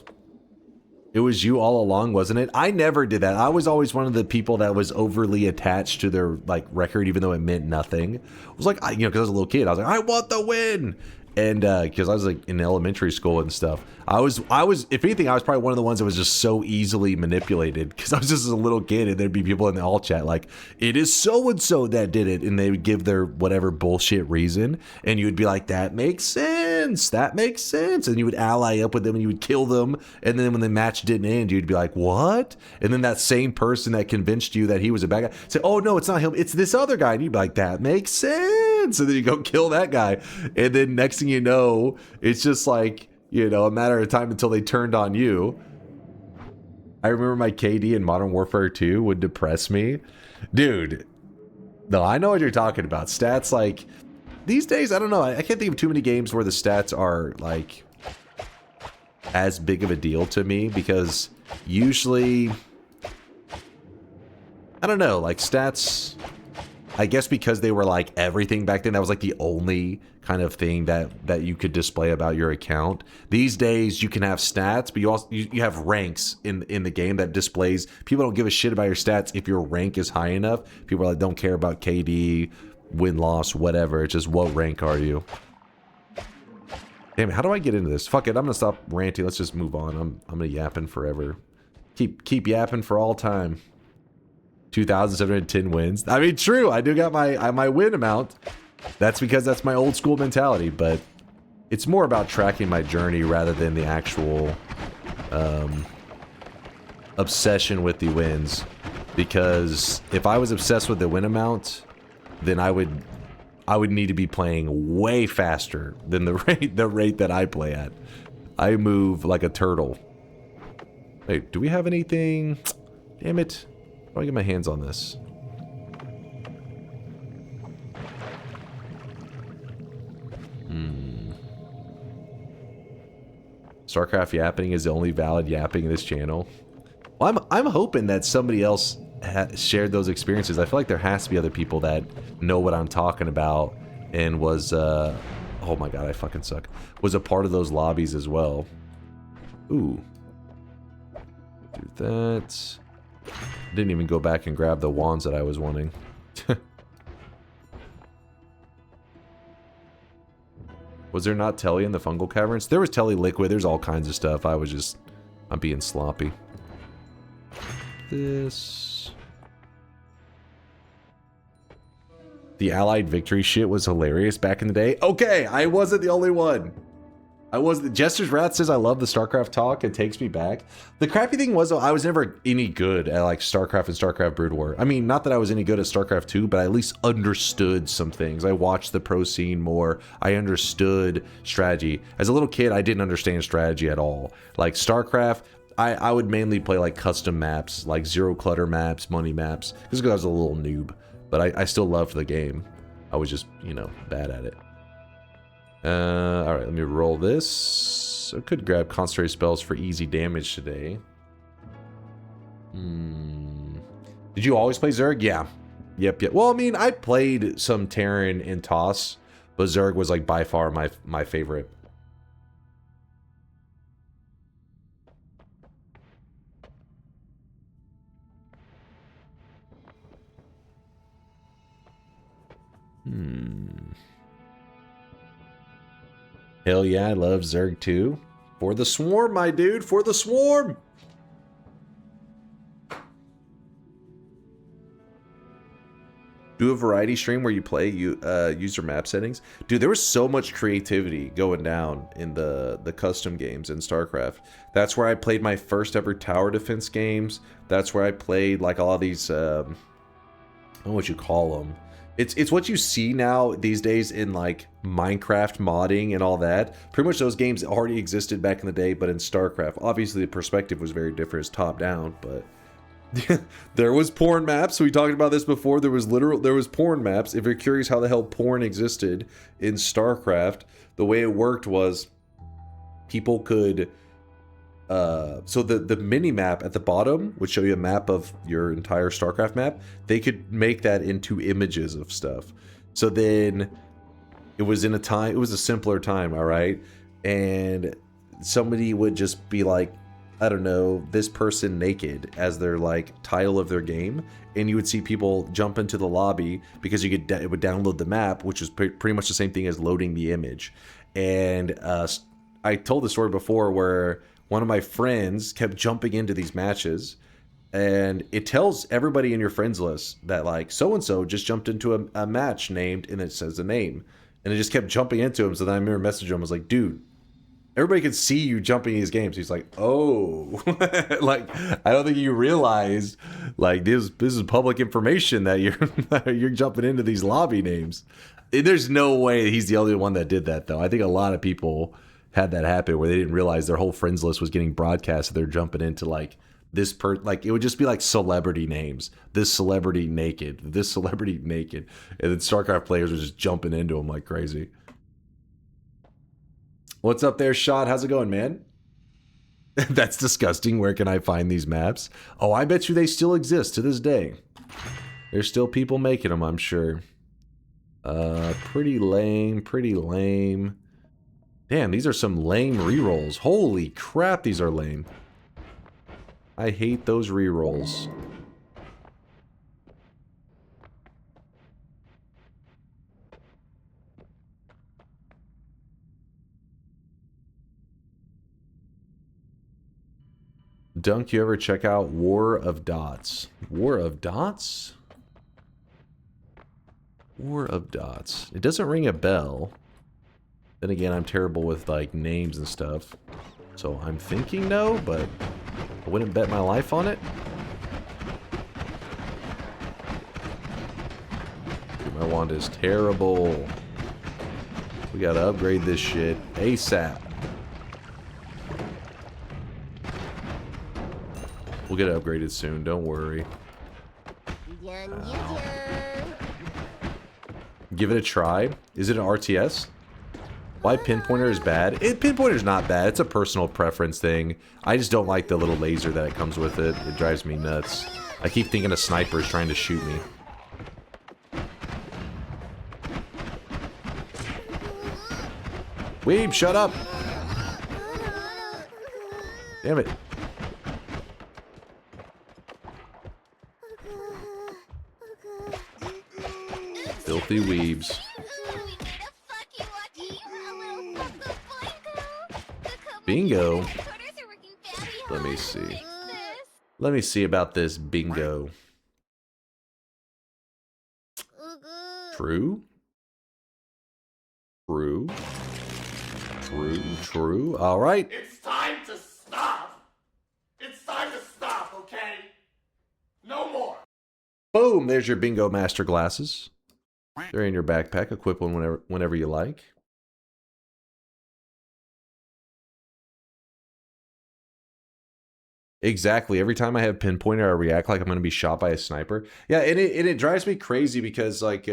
It was you all along, wasn't it? I never did that. I was always one of the people that was overly attached to their like record, even though it meant nothing. I was like, because I was a little kid, I was like, I want the win. And because I was like in elementary school and stuff, I was if anything, I was probably one of the ones that was just so easily manipulated because I was just a little kid, and there'd be people in the all chat like, it is so and so that did it, and they would give their whatever bullshit reason, and you would be like, that makes sense, and you would ally up with them and you would kill them, and then when the match didn't end, you'd be like, what? And then that same person that convinced you that he was a bad guy say, oh no, it's not him, it's this other guy, and you'd be like, that makes sense, and then you go kill that guy, and then next thing you know, it's just like, you know, a matter of time until they turned on you. I remember my KD in Modern Warfare 2 would depress me. Dude, no, I know what you're talking about. Stats, like, these days, I don't know. I can't think of too many games where the stats are, like, as big of a deal to me, because usually, I don't know, like, stats, I guess because they were, like, everything back then, that was, like, the only kind of thing that you could display about your account. These days, you can have stats, but you also you have ranks in the game that displays. People don't give a shit about your stats if your rank is high enough. People are like, don't care about KD, win-loss, whatever. It's just, what rank are you? Damn it, how do I get into this? Fuck it, I'm gonna stop ranting. Let's just move on. I'm gonna yapping forever. Keep yapping for all time. 2,710 wins. I mean, true. I do got my win amount. That's because that's my old school mentality, but it's more about tracking my journey rather than the actual obsession with the wins. Because if I was obsessed with the win amount, then I would need to be playing way faster than the rate that I play at. I move like a turtle. Wait, do we have anything? Damn it. How do I get my hands on this? StarCraft yapping is the only valid yapping in this channel. Well, I'm hoping that somebody else shared those experiences. I feel like there has to be other people that know what I'm talking about and was, oh my god, I fucking suck. Was a part of those lobbies as well. Ooh. Do that. Didn't even go back and grab the wands that I was wanting. Was there not Telly in the fungal caverns? There was Telly liquid. There's all kinds of stuff. I'm being sloppy. This. The Allied victory shit was hilarious back in the day. Okay, I wasn't the only one. I wasn't. Jester's Wrath says I love the StarCraft talk. It takes me back. The crappy thing was, though, I was never any good at like StarCraft and StarCraft Brood War. I mean, not that I was any good at StarCraft 2, but I at least understood some things. I watched the pro scene more. I understood strategy. As a little kid, I didn't understand strategy at all. Like StarCraft, I would mainly play like custom maps, like zero clutter maps, money maps, just because I was a little noob. But I still loved the game. I was just, you know, bad at it. Alright, let me roll this. I could grab concentrated spells for easy damage today. Did you always play Zerg? Yeah. Yep. Well, I mean, I played some Terran and Toss, but Zerg was like by far my favorite. Hell yeah, I love Zerg too. For the swarm, my dude, for the swarm! Do a variety stream where you play user map settings. Dude, there was so much creativity going down in the custom games in StarCraft. That's where I played my first ever tower defense games. That's where I played like all of these, I don't know what you call them. It's what you see now these days in like Minecraft modding and all that. Pretty much those games already existed back in the day, but in StarCraft, obviously the perspective was very different. It's top down, but there was porn maps. We talked about this before. There was porn maps. If you're curious how the hell porn existed in StarCraft, the way it worked was people could so the mini map at the bottom would show you a map of your entire StarCraft map. They could make that into images of stuff. So then it was a simpler time, all right? And somebody would just be like, I don't know, this person naked as their like title of their game, and you would see people jump into the lobby because it would download the map, which is pretty much the same thing as loading the image. And I told the story before where one of my friends kept jumping into these matches, and it tells everybody in your friends list that like so-and-so just jumped into a match named, and it says the name. And it just kept jumping into him. So then I remember messaging him, I was like, dude, everybody can see you jumping these games. He's like, oh, like, I don't think you realized, like, this is public information that you're jumping into these lobby names. There's no way he's the only one that did that, though. I think a lot of people had that happen where they didn't realize their whole friends list was getting broadcast. So they're jumping into, like, like, it would just be, like, celebrity names. This celebrity naked. This celebrity naked. And then StarCraft players were just jumping into them like crazy. What's up there, Shot? How's it going, man? That's disgusting. Where can I find these maps? Oh, I bet you they still exist to this day. There's still people making them, I'm sure. Pretty lame, pretty lame. Damn, these are some lame rerolls. Holy crap, these are lame. I hate those rerolls. Dunk, you ever check out War of Dots? War of Dots? War of Dots. It doesn't ring a bell. Then again, I'm terrible with like names and stuff. So I'm thinking no, but I wouldn't bet my life on it. Dude, my wand is terrible. We gotta upgrade this shit ASAP. We'll get it upgraded soon, don't worry. Give it a try. Is it an RTS? Why pinpointer is bad? Pinpointer's not bad. It's a personal preference thing. I just don't like the little laser that it comes with it. It drives me nuts. I keep thinking a sniper is trying to shoot me. Weeb, shut up! Damn it. Filthy weebs. Bingo. Let me see. Let me see about this bingo. True. True. True. True. All right. It's time to stop. It's time to stop, okay? No more. Boom. There's your bingo master glasses. They're in your backpack. Equip one whenever you like. Exactly. Every time I have pinpointer, I react like I'm going to be shot by a sniper. Yeah, and it drives me crazy because like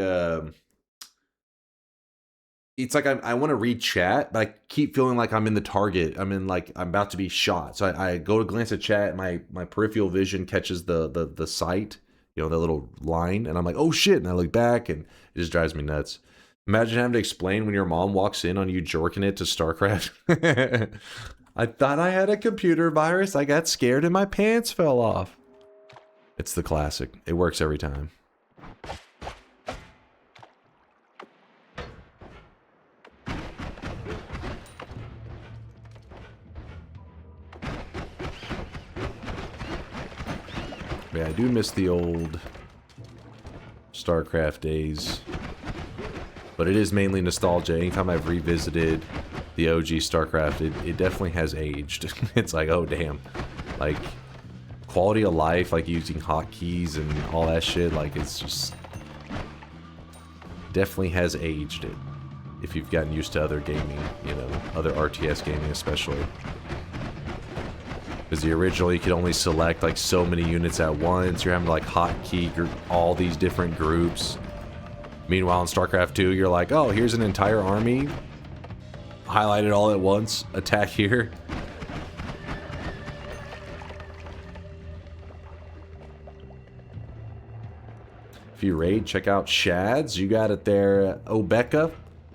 it's like I want to read chat, but I keep feeling like I'm in the target. I'm about to be shot. So I go to glance at chat, my peripheral vision catches the sight, you know, the little line, and I'm like, oh shit, and I look back, and it just drives me nuts. Imagine having to explain when your mom walks in on you jorking it to StarCraft. I thought I had a computer virus. I got scared and my pants fell off. It's the classic. It works every time. Yeah, I do miss the old StarCraft days. But it is mainly nostalgia. Anytime I've revisited the OG StarCraft, it definitely has aged. It's like, oh damn. Like, quality of life, like using hotkeys and all that shit, like it's just... definitely has aged it. If you've gotten used to other gaming, you know, other RTS gaming especially. Because the original, you could only select like so many units at once. You're having to like hotkey all these different groups. Meanwhile, in StarCraft 2, you're like, oh, here's an entire army. Highlight it all at once. Attack here. If you raid, check out Shads. You got it there. Obeka,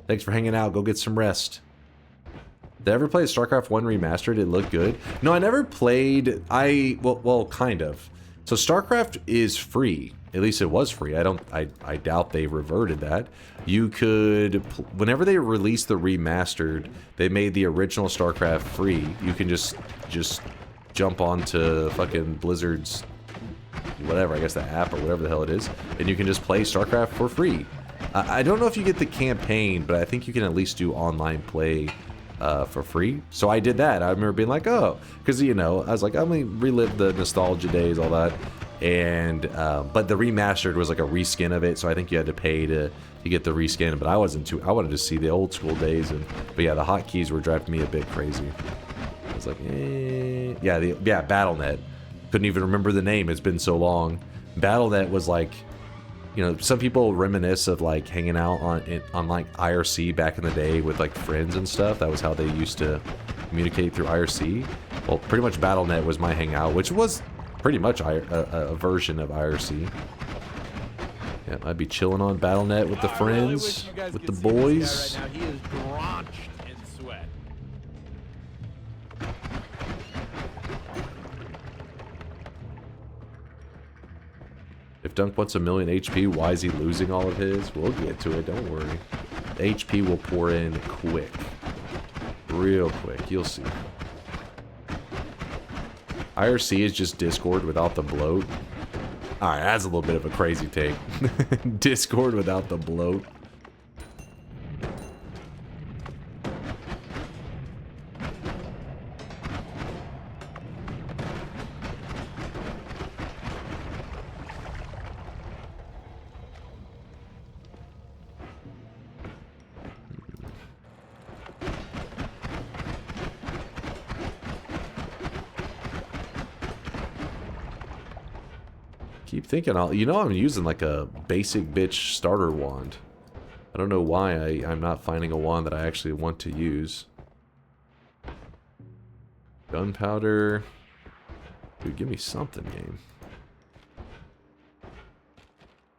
thanks for hanging out. Go get some rest. Did I ever play StarCraft 1 Remastered? It looked good. No, I never played... well, kind of. So StarCraft is free. At least it was free. I doubt they reverted that. You could, whenever they released the remastered, they made the original StarCraft free. You can just jump onto fucking Blizzard's, whatever, I guess the app or whatever the hell it is, and you can just play StarCraft for free. I don't know if you get the campaign, but I think you can at least do online play for free. So I did that. I remember being like, oh, because, you know, I was like, I'm going to relive the nostalgia days, all that. And but the remastered was like a reskin of it, so I think you had to pay to get the reskin. But I wanted to see the old school days. But yeah, the hotkeys were driving me a bit crazy. I was like, yeah, BattleNet. Couldn't even remember the name. It's been so long. BattleNet was like, you know, some people reminisce of like hanging out on like IRC back in the day with like friends and stuff. That was how they used to communicate through IRC. Well, pretty much BattleNet was my hangout, which was pretty much a version of IRC. Yeah, I'd be chilling on BattleNet with the friends, with the boys. Right now. He is drenched in sweat. If Dunk wants 1,000,000 HP, why is he losing all of his? We'll get to it, don't worry. The HP will pour in quick. Real quick, you'll see. IRC is just Discord without the bloat. Alright, that's a little bit of a crazy take. Discord without the bloat. Keep thinking, you know, I'm using like a basic bitch starter wand. I don't know why I'm not finding a wand that I actually want to use. Gunpowder. Dude, give me something, game.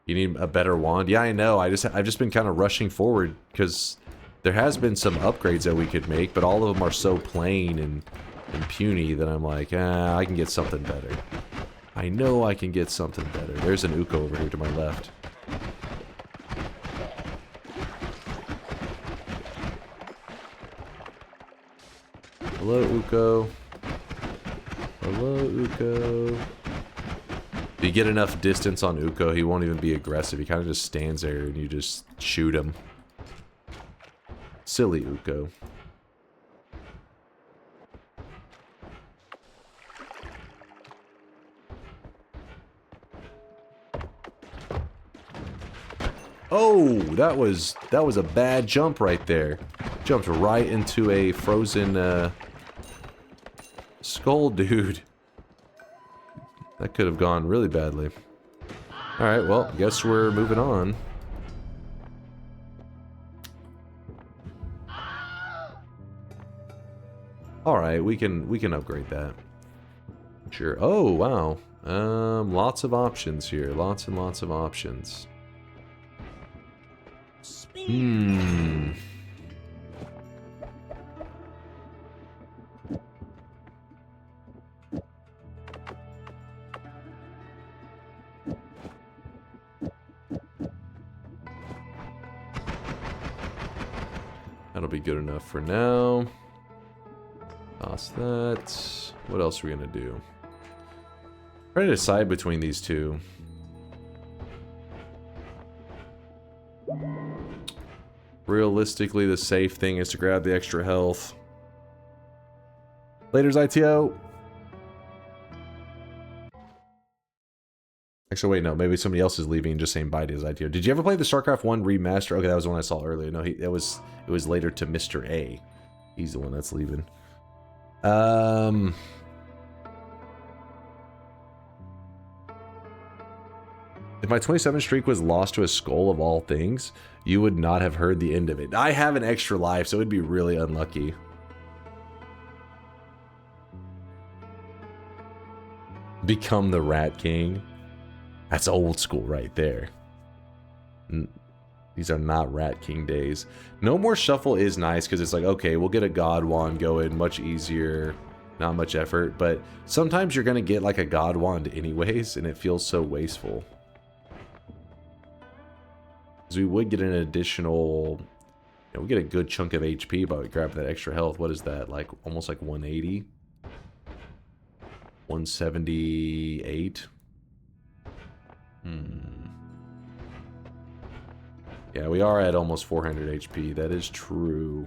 You need a better wand? Yeah, I know. I've just been kind of rushing forward because there has been some upgrades that we could make, but all of them are so plain and puny that I'm like, I can get something better. I know I can get something better. There's an Uko over here to my left. Hello, Uko. Hello, Uko. If you get enough distance on Uko, he won't even be aggressive. He kind of just stands there and you just shoot him. Silly Uko. Oh, that was a bad jump right there. Jumped right into a frozen skull dude. That could have gone really badly. Alright, well, guess we're moving on. Alright, we can upgrade that. Sure. Oh, wow. Lots of options here. Lots and lots of options. That'll be good enough for now. Toss that. What else are we gonna do? Try to decide between these two. Realistically, the safe thing is to grab the extra health. Later's ITO. Actually, wait, no. Maybe somebody else is leaving and just saying bye to his ITO. Did you ever play the StarCraft 1 remaster? Okay, that was the one I saw earlier. No, it was later to Mr. A. He's the one that's leaving. If my 27 streak was lost to a skull of all things, you would not have heard the end of it. I have an extra life, so it would be really unlucky. Become the Rat King. That's old school right there. These are not Rat King days. No More Shuffle is nice because it's like, okay, we'll get a God Wand going, much easier, not much effort. But sometimes you're going to get like a God Wand anyways, and it feels so wasteful. Because we would get an additional... You know, we get a good chunk of HP by grabbing that extra health. What is that? Like, almost like 180? 178? Yeah, we are at almost 400 HP. That is true.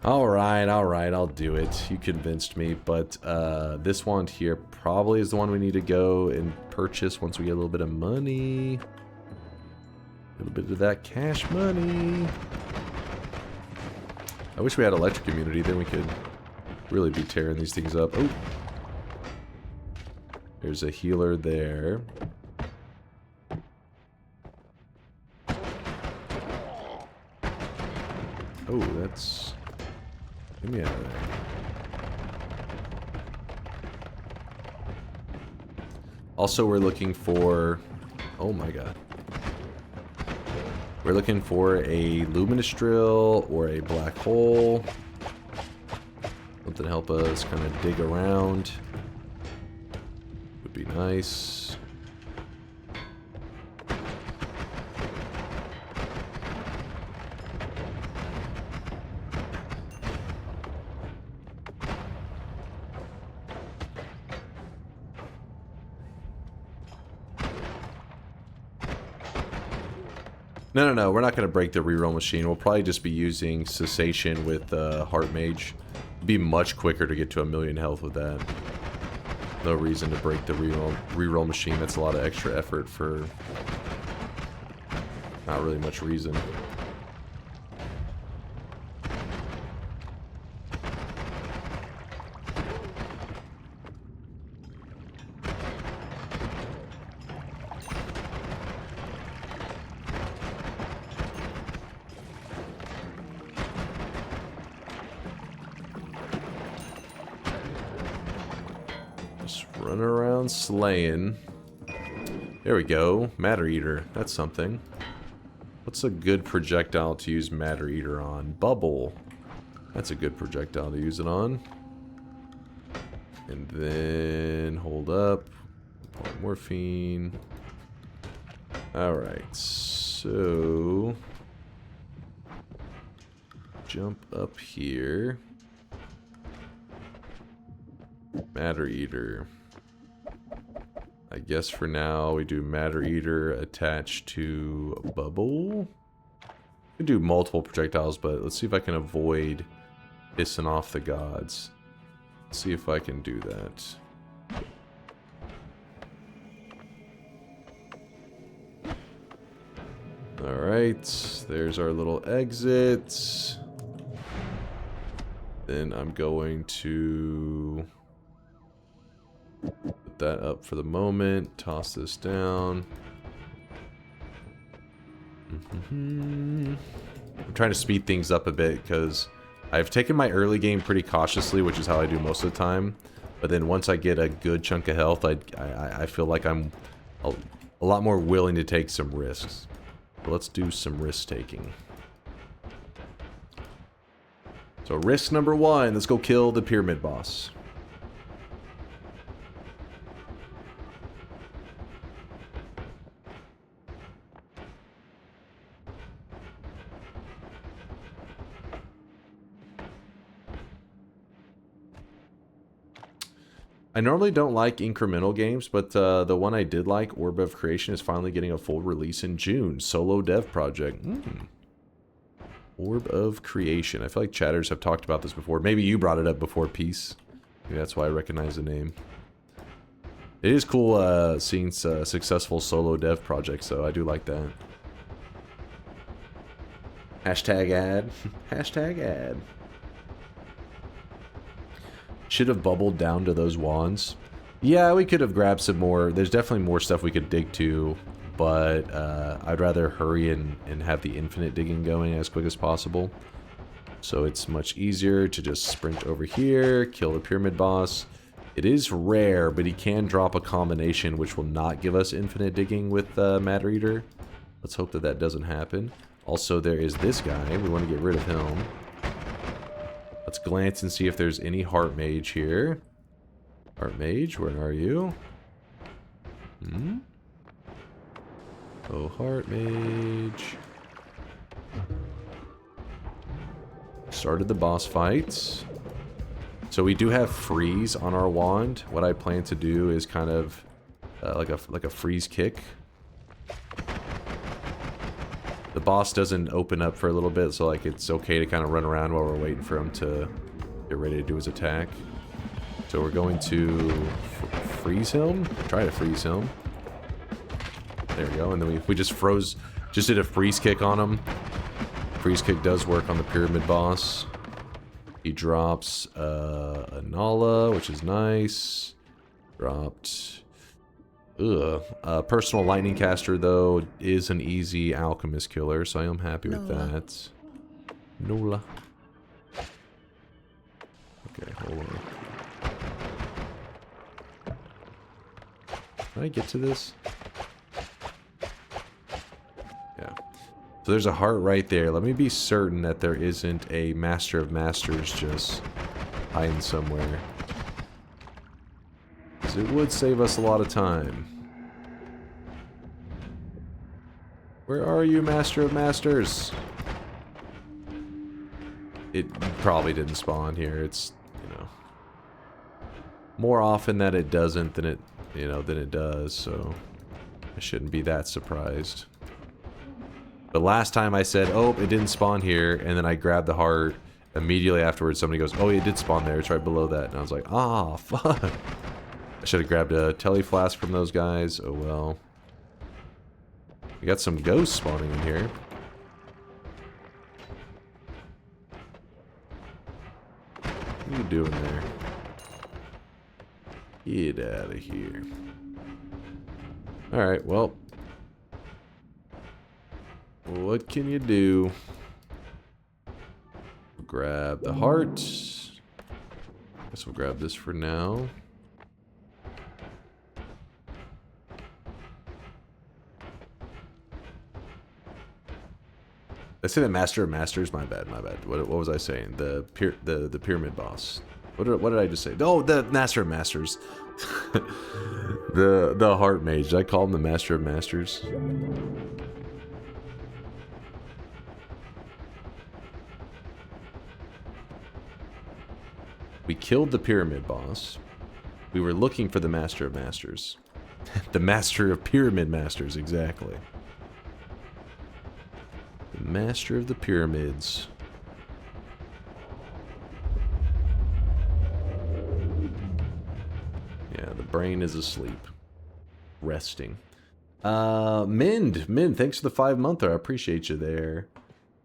Alright, I'll do it. You convinced me. But this one here probably is the one we need to go and purchase once we get a little bit of money. A little bit of that cash money. I wish we had electric immunity, then we could really be tearing these things up. Oh! There's a healer there. Oh, that's... Get me out of there. Also, we're looking for... Oh my god. We're looking for a luminous drill or a black hole. Something to help us kind of dig around. Would be nice. No, we're not going to break the reroll machine. We'll probably just be using cessation with Heart Mage. It'd be much quicker to get to 1,000,000 health with that. No reason to break the reroll machine. That's a lot of extra effort for not really much reason. Run around slaying. There we go. Matter Eater. That's something. What's a good projectile to use Matter Eater on? Bubble. That's a good projectile to use it on. And then hold up. Polymorphine. Alright, so jump up here. Matter Eater. I guess for now we do Matter Eater attached to a bubble. We can do multiple projectiles, but let's see if I can avoid pissing off the gods. Let's see if I can do that. Alright, there's our little exit. Then I'm going to put that up for the moment. Toss this down. I'm trying to speed things up a bit because I've taken my early game pretty cautiously, which is how I do most of the time. But then once I get a good chunk of health, I feel like I'm a lot more willing to take some risks. So let's do some risk taking. So risk number 1, let's go kill the pyramid boss. I normally don't like incremental games, but the one I did like, Orb of Creation, is finally getting a full release in June. Solo dev project. Orb of Creation. I feel like chatters have talked about this before. Maybe you brought it up before, Peace. Maybe that's why I recognize the name. It is cool seeing successful solo dev projects, so I do like that. Hashtag ad. Hashtag ad. Should have bubbled down to those wands. Yeah, we could have grabbed some more. There's definitely more stuff we could dig to, but I'd rather hurry and have the infinite digging going as quick as possible. So it's much easier to just sprint over here, kill the pyramid boss. It is rare, but he can drop a combination which will not give us infinite digging with Matter Eater. Let's hope that that doesn't happen. Also, there is this guy. We want to get rid of him. Let's glance and see if there's any Heart Mage here. Heart Mage, where are you? Oh, Heart Mage. Started the boss fights. So we do have freeze on our wand. What I plan to do is kind of like a freeze kick. The boss doesn't open up for a little bit, so like it's okay to kind of run around while we're waiting for him to get ready to do his attack. So we're going to freeze him. Try to freeze him. There we go. And then we just did a freeze kick on him. Freeze kick does work on the pyramid boss. He drops a Nala, which is nice. Dropped... Personal lightning caster, though, is an easy alchemist killer, so I am happy with that. Nola. Okay, hold on. Can I get to this? Yeah. So there's a heart right there. Let me be certain that there isn't a Master of Masters just hiding somewhere. Because it would save us a lot of time. Where are you, Master of Masters? It probably didn't spawn here. It's, you know, more often that it doesn't than it does, so I shouldn't be that surprised. But last time I said, oh, it didn't spawn here, and then I grabbed the heart. Immediately afterwards, somebody goes, oh, it did spawn there. It's right below that. And I was like, ah, fuck. I should have grabbed a telly flask from those guys. Oh, well. We got some ghosts spawning in here. What are you doing there? Get out of here. Alright, well. What can you do? Grab the heart. Guess we'll grab this for now. I say the Master of Masters. My bad. What was I saying? The pyramid boss. What did I just say? Oh, the Master of Masters. the Heart Mage. Did I call him the Master of Masters? We killed the pyramid boss. We were looking for the Master of Masters. The Master of Pyramid Masters, exactly. The Master of the Pyramids. Yeah, the brain is asleep. Resting. Mind, thanks for the 5-monther. I appreciate you there.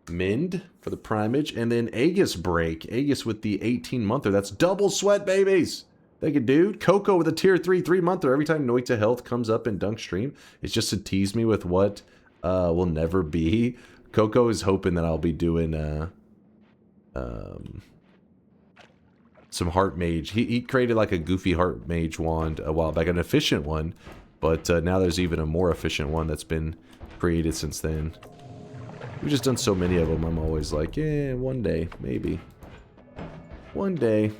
Mind for the primage, and then Aegis break. Aegis with the 18-monther. That's double sweat, babies. Thank you, dude. Coco with a tier 3 3-monther. Every time Noita Health comes up in Dunk Stream, it's just to tease me with what will never be. Coco is hoping that I'll be doing some Heart Mage. He created like a goofy Heart Mage wand a while back, an efficient one, but now there's even a more efficient one that's been created since then. We've just done so many of them, I'm always like, yeah, one day, maybe. One day.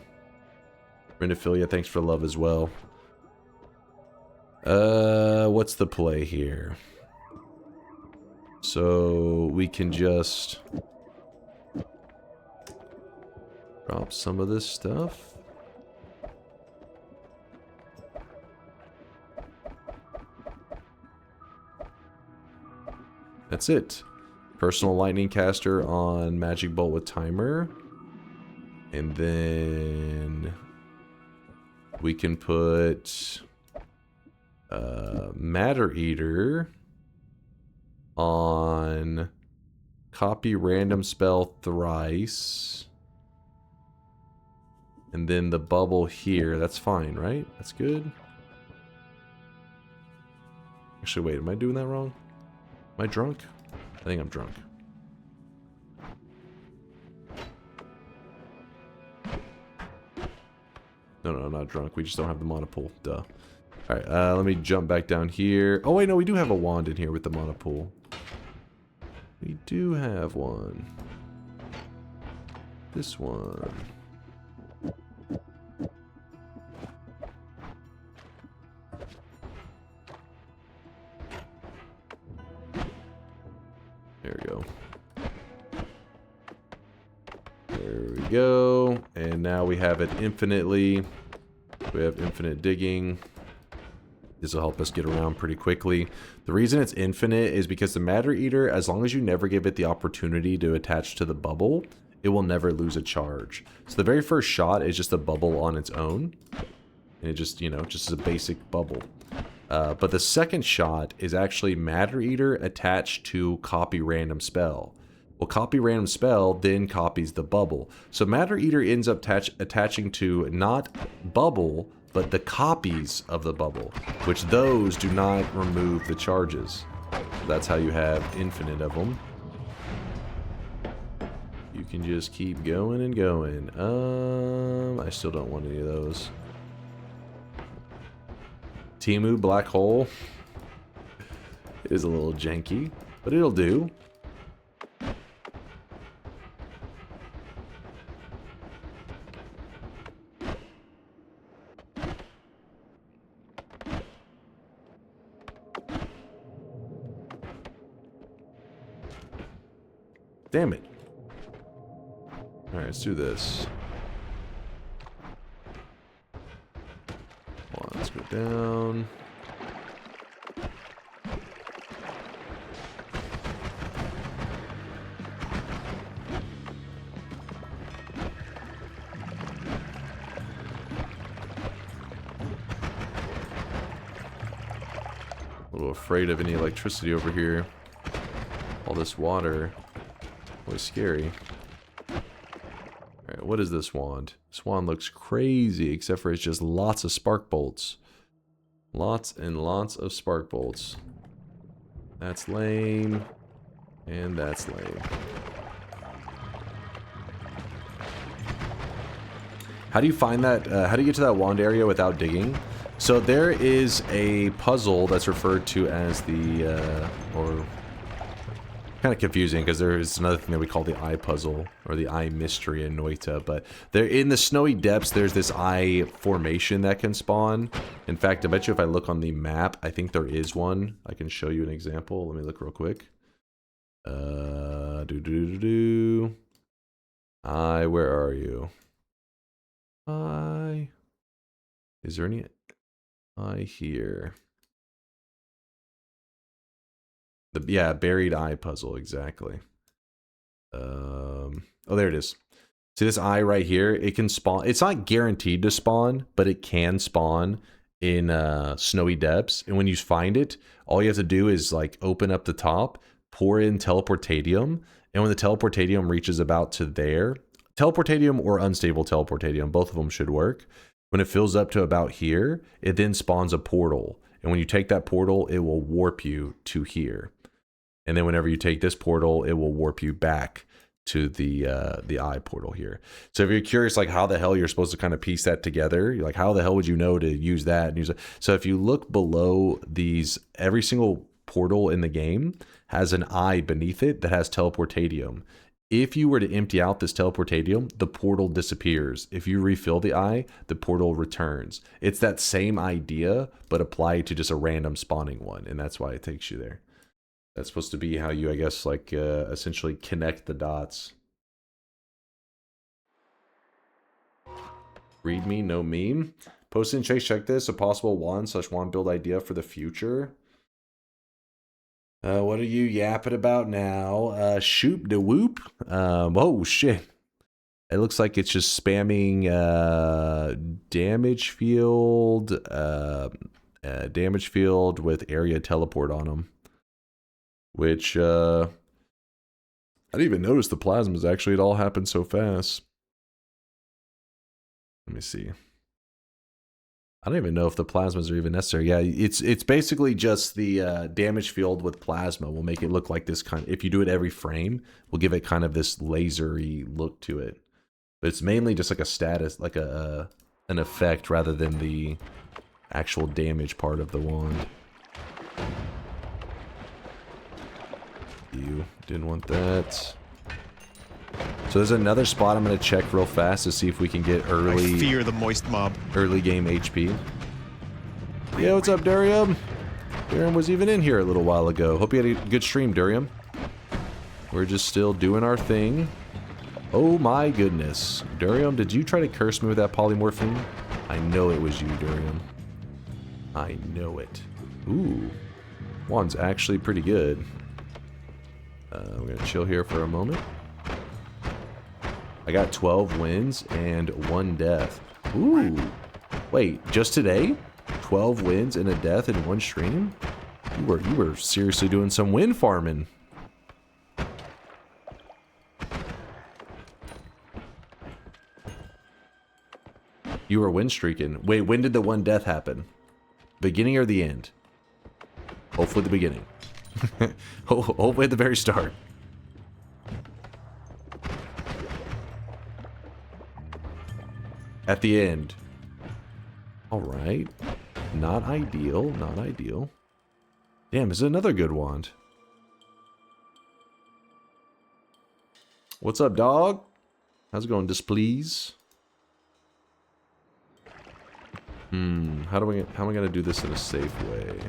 Renophilia, thanks for love as well. What's the play here? So, we can just drop some of this stuff. That's it. Personal lightning caster on magic bolt with timer. And then we can put matter eater on copy random spell thrice. And then the bubble here. That's fine, right? That's good. Actually, wait, am I doing that wrong? Am I drunk? I think I'm drunk. No, I'm not drunk. We just don't have the monopool. Duh. Alright, let me jump back down here. Oh, wait, no, we do have a wand in here with the monopool. We do have one. This one. go. And now we have it infinitely. We have infinite digging. This will help us get around pretty quickly. The reason it's infinite is because the Matter Eater, as long as you never give it the opportunity to attach to the bubble, it will never lose a charge. So the very first shot is just a bubble on its own. And it just, you know, just is a basic bubble. But the second shot is actually Matter Eater attached to copy random spell. Well, copy random spell then copies the bubble. So Matter Eater ends up attaching to not bubble, but the copies of the bubble, which those do not remove the charges. That's how you have infinite of them. You can just keep going and going. I still don't want any of those. Timu Black Hole. It is a little janky, but it'll do. Damn it. Alright, let's do this. Come on, let's go down. A little afraid of any electricity over here. All this water. Boy, scary. Alright, what is this wand? This wand looks crazy, except for it's just lots of spark bolts. Lots and lots of spark bolts. That's lame. And that's lame. How do you find that? How do you get to that wand area without digging? So there is a puzzle that's referred to as the, kind of confusing because there is another thing that we call the eye puzzle or the eye mystery in Noita, but there in the snowy depths there's this eye formation that can spawn. In fact, I bet you if I look on the map, I think there is one. I can show you an example. Let me look real quick. Eye, where are you? Eye. Is there any eye here? Yeah, buried eye puzzle, exactly. Oh, there it is. See this eye right here? It can spawn. It's not guaranteed to spawn, but it can spawn in snowy depths. And when you find it, all you have to do is like open up the top, pour in teleportadium, and when the teleportadium reaches about to there, teleportadium or unstable teleportadium, both of them should work. When it fills up to about here, it then spawns a portal. And when you take that portal, it will warp you to here. And then whenever you take this portal, it will warp you back to the eye portal here. So if you're curious, like how the hell you're supposed to kind of piece that together, you're like, how the hell would you know to use that and use it? So if you look below these, every single portal in the game has an eye beneath it that has teleportadium. If you were to empty out this teleportadium, the portal disappears. If you refill the eye, the portal returns. It's that same idea, but applied to just a random spawning one, and that's why it takes you there. That's supposed to be how you, I guess, like, essentially connect the dots. Read me, no meme. Post in Chase, check this. A possible wand/wand build idea for the future. What are you yapping about now? Shoot the whoop. Oh, shit. It looks like it's just spamming damage field with area teleport on them. Which, I didn't even notice the plasmas. Actually, it all happened so fast. Let me see. I don't even know if the plasmas are even necessary. Yeah, it's basically just the damage field with plasma will make it look like this kind. If you do it every frame, will give it kind of this lasery look to it. But it's mainly just like a status, like an effect rather than the actual damage part of the wand. You didn't want that. So there's another spot I'm going to check real fast to see if we can get early... I fear the moist mob. Early game HP. Yeah, what's up, Durium? Durium was even in here a little while ago. Hope you had a good stream, Durium. We're just still doing our thing. Oh my goodness. Durium, did you try to curse me with that polymorphine? I know it was you, Durium. I know it. Ooh. One's actually pretty good. We're going to chill here for a moment. I got 12 wins and 1 death. Ooh. Wait, just today? 12 wins and a death in one stream? You were seriously doing some win farming. You were win streaking. Wait, when did the 1 death happen? Beginning or the end? Hopefully the beginning. Hopefully at the very start. At the end. Alright. Not ideal, not ideal. Damn, this is another good wand. What's up, dog? How's it going, displease? How am I gonna do this in a safe way?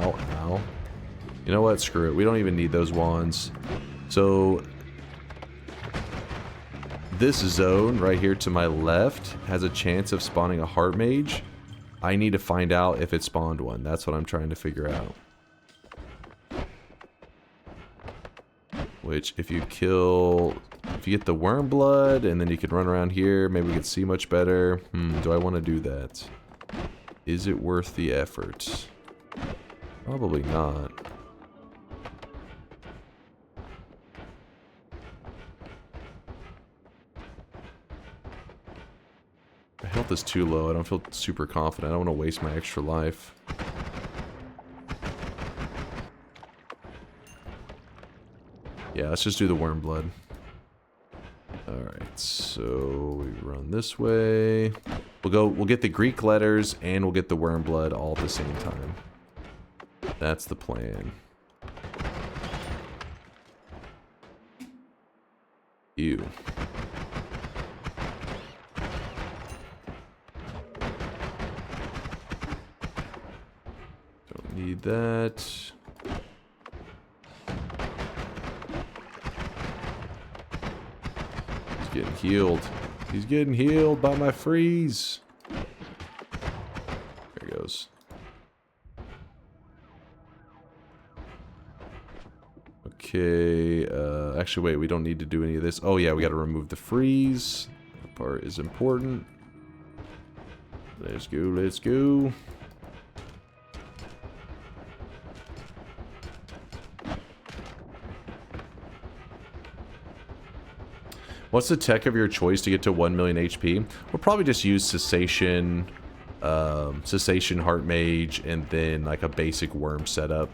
Ow, ow. You know what? Screw it. We don't even need those wands. So this zone right here to my left has a chance of spawning a heart mage. I need to find out if it spawned one. That's what I'm trying to figure out. Which, if you get the worm blood, and then you can run around here, maybe we can see much better. Do I want to do that? Is it worth the effort? Probably not. My health is too low. I don't feel super confident. I don't want to waste my extra life. Yeah, let's just do the worm blood. Alright, so we run this way. We'll get the Greek letters and we'll get the worm blood all at the same time. That's the plan. Ew. Don't need that. He's getting healed. He's getting healed by my freeze. There he goes. Okay, actually wait, we don't need to do any of this. Oh yeah, we gotta remove the freeze. That part is important. Let's go, let's go. What's the tech of your choice to get to 1 million HP? We'll probably just use Cessation, Cessation Heart Mage, and then like a basic worm setup.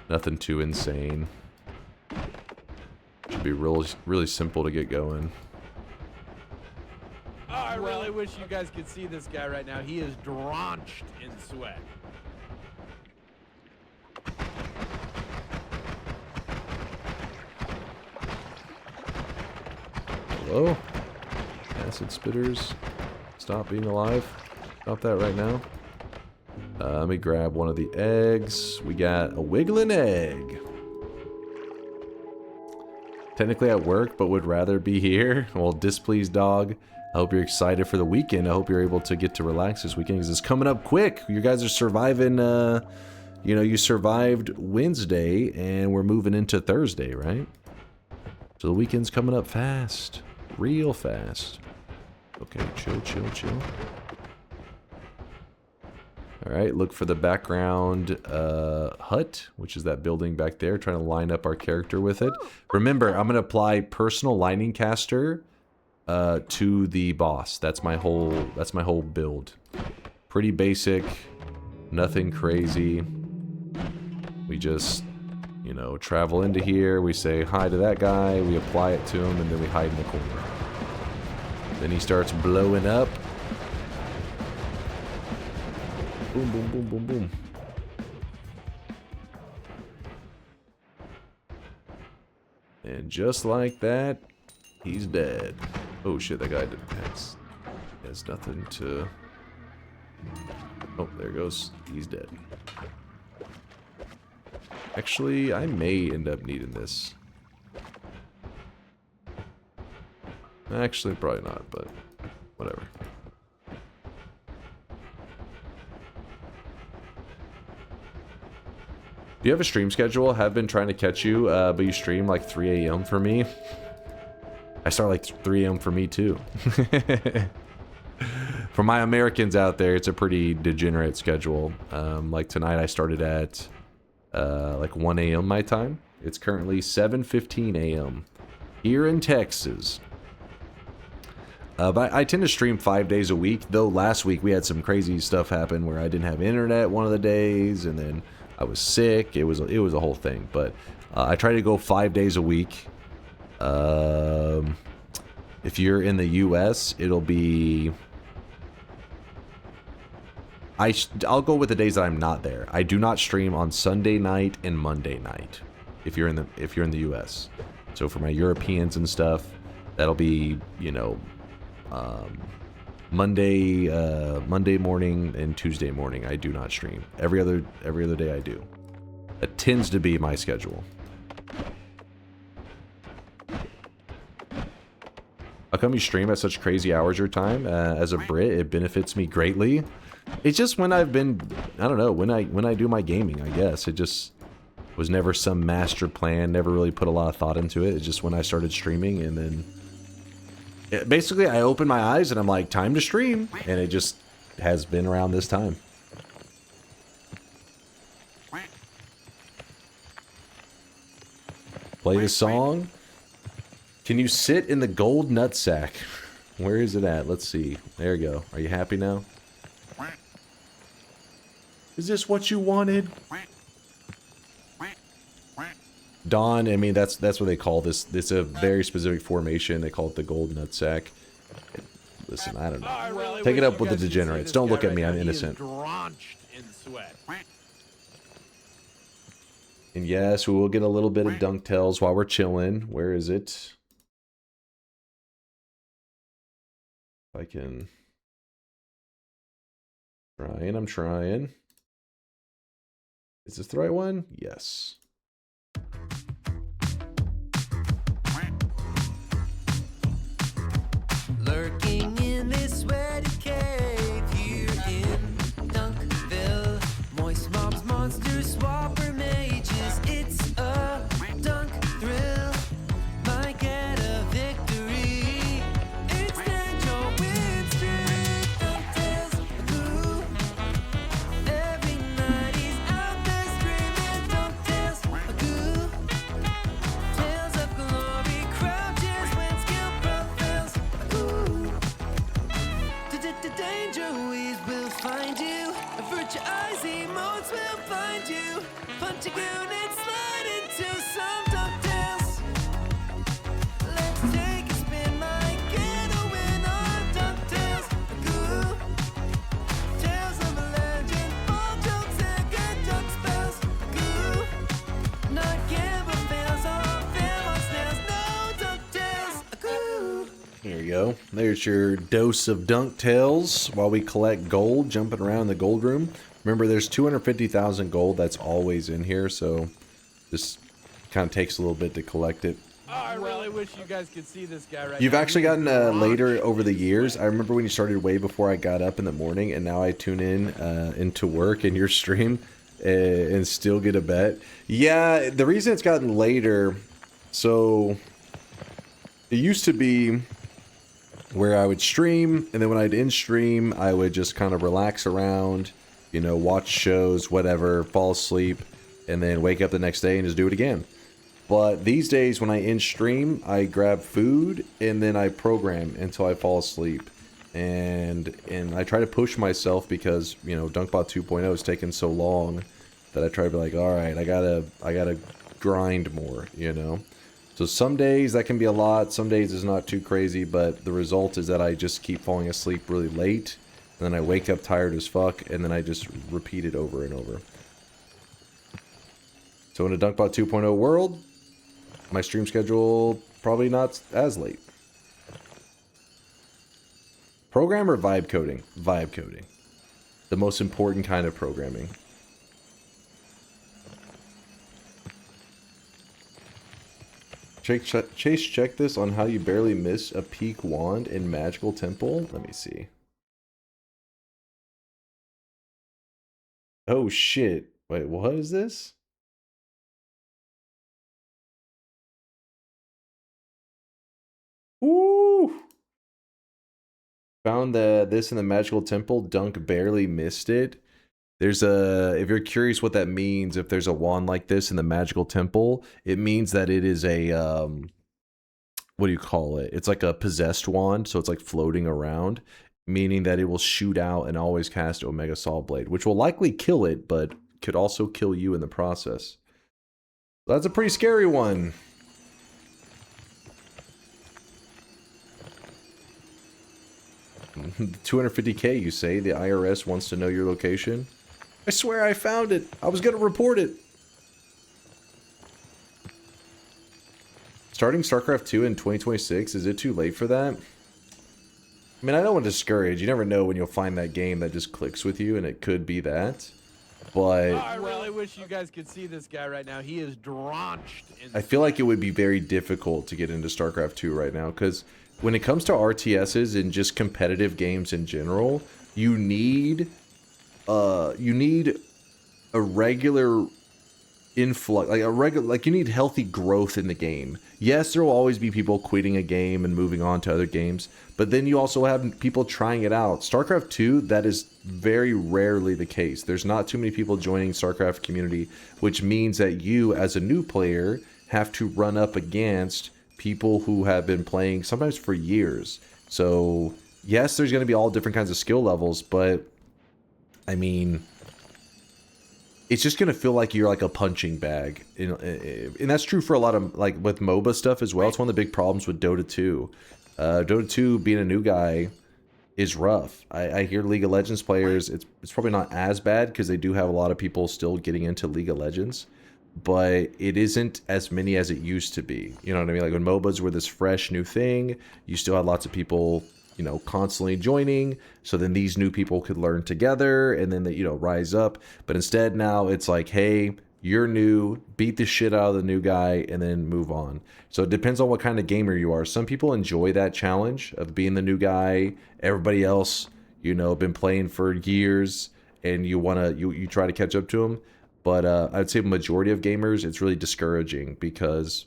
Nothing too insane. Should be really simple to get going. Oh, I really wish you guys could see this guy right now. He is drenched in sweat. Hello? Acid spitters. Stop being alive. Stop that right now. Let me grab one of the eggs. We got a wiggling egg. Technically at work, but would rather be here. Well, displeased dog. I hope you're excited for the weekend. I hope you're able to get to relax this weekend because it's coming up quick. You guys are surviving, you know, you survived Wednesday and we're moving into Thursday, right? So the weekend's coming up fast. Real fast. Okay, chill, chill, chill. Alright, look for the background hut, which is that building back there, trying to line up our character with it. Remember, I'm going to apply personal lightning caster to the boss. That's my whole build. Pretty basic, nothing crazy. We just, you know, travel into here, we say hi to that guy, we apply it to him, and then we hide in the corner. Then he starts blowing up. Boom, boom, boom, boom, boom. And just like that, he's dead. Oh shit, that guy has nothing to... Oh, there goes. He's dead. Actually, I may end up needing this. Actually, probably not, but whatever. Do you have a stream schedule? Have been trying to catch you, but you stream like 3 a.m. for me. I start like 3 a.m. for me too. For my Americans out there, it's a pretty degenerate schedule. Like tonight I started at like 1 a.m. my time. It's currently 7:15 a.m. here in Texas. But I tend to stream 5 days a week, though last week we had some crazy stuff happen where I didn't have internet one of the days, and then I was sick. It was a whole thing, but I try to go 5 days a week. If you're in the US, it'll be... I'll go with the days that I'm not there. I do not stream on Sunday night and Monday night if you're in the US. So for my Europeans and stuff, that'll be, you know, Monday morning and Tuesday morning. I do not stream. Every other day I do. That tends to be my schedule. How come you stream at such crazy hours your time? As a Brit, it benefits me greatly. It's just when I've been, I don't know, when I do my gaming, I guess. It just was never some master plan, never really put a lot of thought into it. It's just when I started streaming, and then basically I opened my eyes and I'm like, time to stream, and it just has been around this time. Play the song. Can you sit in the gold nutsack? Where is it at? Let's see. There you go. Are you happy now? Is this what you wanted? Dawn, I mean, that's what they call this. It's a very specific formation. They call it the gold nutsack. Listen, I don't know. Take it up with the degenerates. Don't look at me. I'm innocent. Drenched in sweat. And yes, we will get a little bit of DunkTales while we're chilling. Where is it? If I can... I'm trying. Is this the right one? Yes. Lurking in this sweaty cave here in Dunkville. Moist mobs, monsters, swapper mages. It's a dunk thrill. Might get a victory. Extend your win streak. DunkTales, ooh. Every night he's out there screaming. DunkTales, ooh. Tales of glory crouches when skill prevails. The danger weeds will find you. Virtuous emotes will find you. Punching units slide into some DuckTales. Let's take a spin, might get a win on DuckTales. Ooh. Tales of a legend, all jokes and good duck spells. Ooh. Not gamble fails, all fail on snails. No DuckTales. Ooh. There you go. There's your dose of DunkTales while we collect gold, jumping around the gold room. Remember, there's 250,000 gold that's always in here, so this kind of takes a little bit to collect it. Oh, I really wish you guys could see this guy right You've now. actually gotten later over the years. I remember when you started way before I got up in the morning, and now I tune in into work in your stream and still get a bet. Yeah, the reason it's gotten later, so it used to be where I would stream, and then when I'd end stream, I would just kind of relax around, you know, watch shows, whatever, fall asleep, and then wake up the next day and just do it again. But these days, when I end stream, I grab food, and then I program until I fall asleep. And I try to push myself because, you know, DunkBot 2.0 has taken so long that I try to be like, all right, I gotta grind more, you know? So some days that can be a lot, some days it's not too crazy, but the result is that I just keep falling asleep really late, and then I wake up tired as fuck, and then I just repeat it over and over. So in a DunkBot 2.0 world, my stream schedule probably not as late. Program or vibe coding? Vibe coding. The most important kind of programming. Chase, check this on how you barely miss a peak wand in Magical Temple. Let me see. Oh shit. Wait, what is this? Ooh. Found this in the Magical Temple. Dunk barely missed it. There's if you're curious what that means, if there's a wand like this in the Magical Temple, it means that it is a, what do you call it? It's like a possessed wand, so it's like floating around, meaning that it will shoot out and always cast Omega Saw Blade, which will likely kill it, but could also kill you in the process. That's a pretty scary one. $250K, you say? The IRS wants to know your location? I swear I found it. I was gonna report it. Starting StarCraft 2 in 2026, is it too late for that? I mean, I don't want to discourage. You never know when you'll find that game that just clicks with you, and it could be that. But I really wish you guys could see this guy right now. He is drenched in I feel like it would be very difficult to get into StarCraft 2 right now, because when it comes to RTSs and just competitive games in general, you need a regular influx, like you need healthy growth in the game. Yes, there will always be people quitting a game and moving on to other games, but then you also have people trying it out. StarCraft 2, that is very rarely the case. There's not too many people joining StarCraft community, which means that you, as a new player, have to run up against people who have been playing sometimes for years. So yes, there's going to be all different kinds of skill levels, but I mean, it's just going to feel like you're like a punching bag. And that's true for a lot of, like, with MOBA stuff as well. It's one of the big problems with Dota 2. Dota 2, being a new guy, is rough. I hear League of Legends players, it's probably not as bad because they do have a lot of people still getting into League of Legends, but it isn't as many as it used to be. You know what I mean? Like when MOBAs were this fresh new thing, you still had lots of people, you know, constantly joining, so then these new people could learn together and then they, you know, rise up. But instead now it's like, hey, you're new, beat the shit out of the new guy and then move on. So it depends on what kind of gamer you are. Some people enjoy that challenge of being the new guy. Everybody else, you know, been playing for years and you try to catch up to them. But I'd say majority of gamers, it's really discouraging because,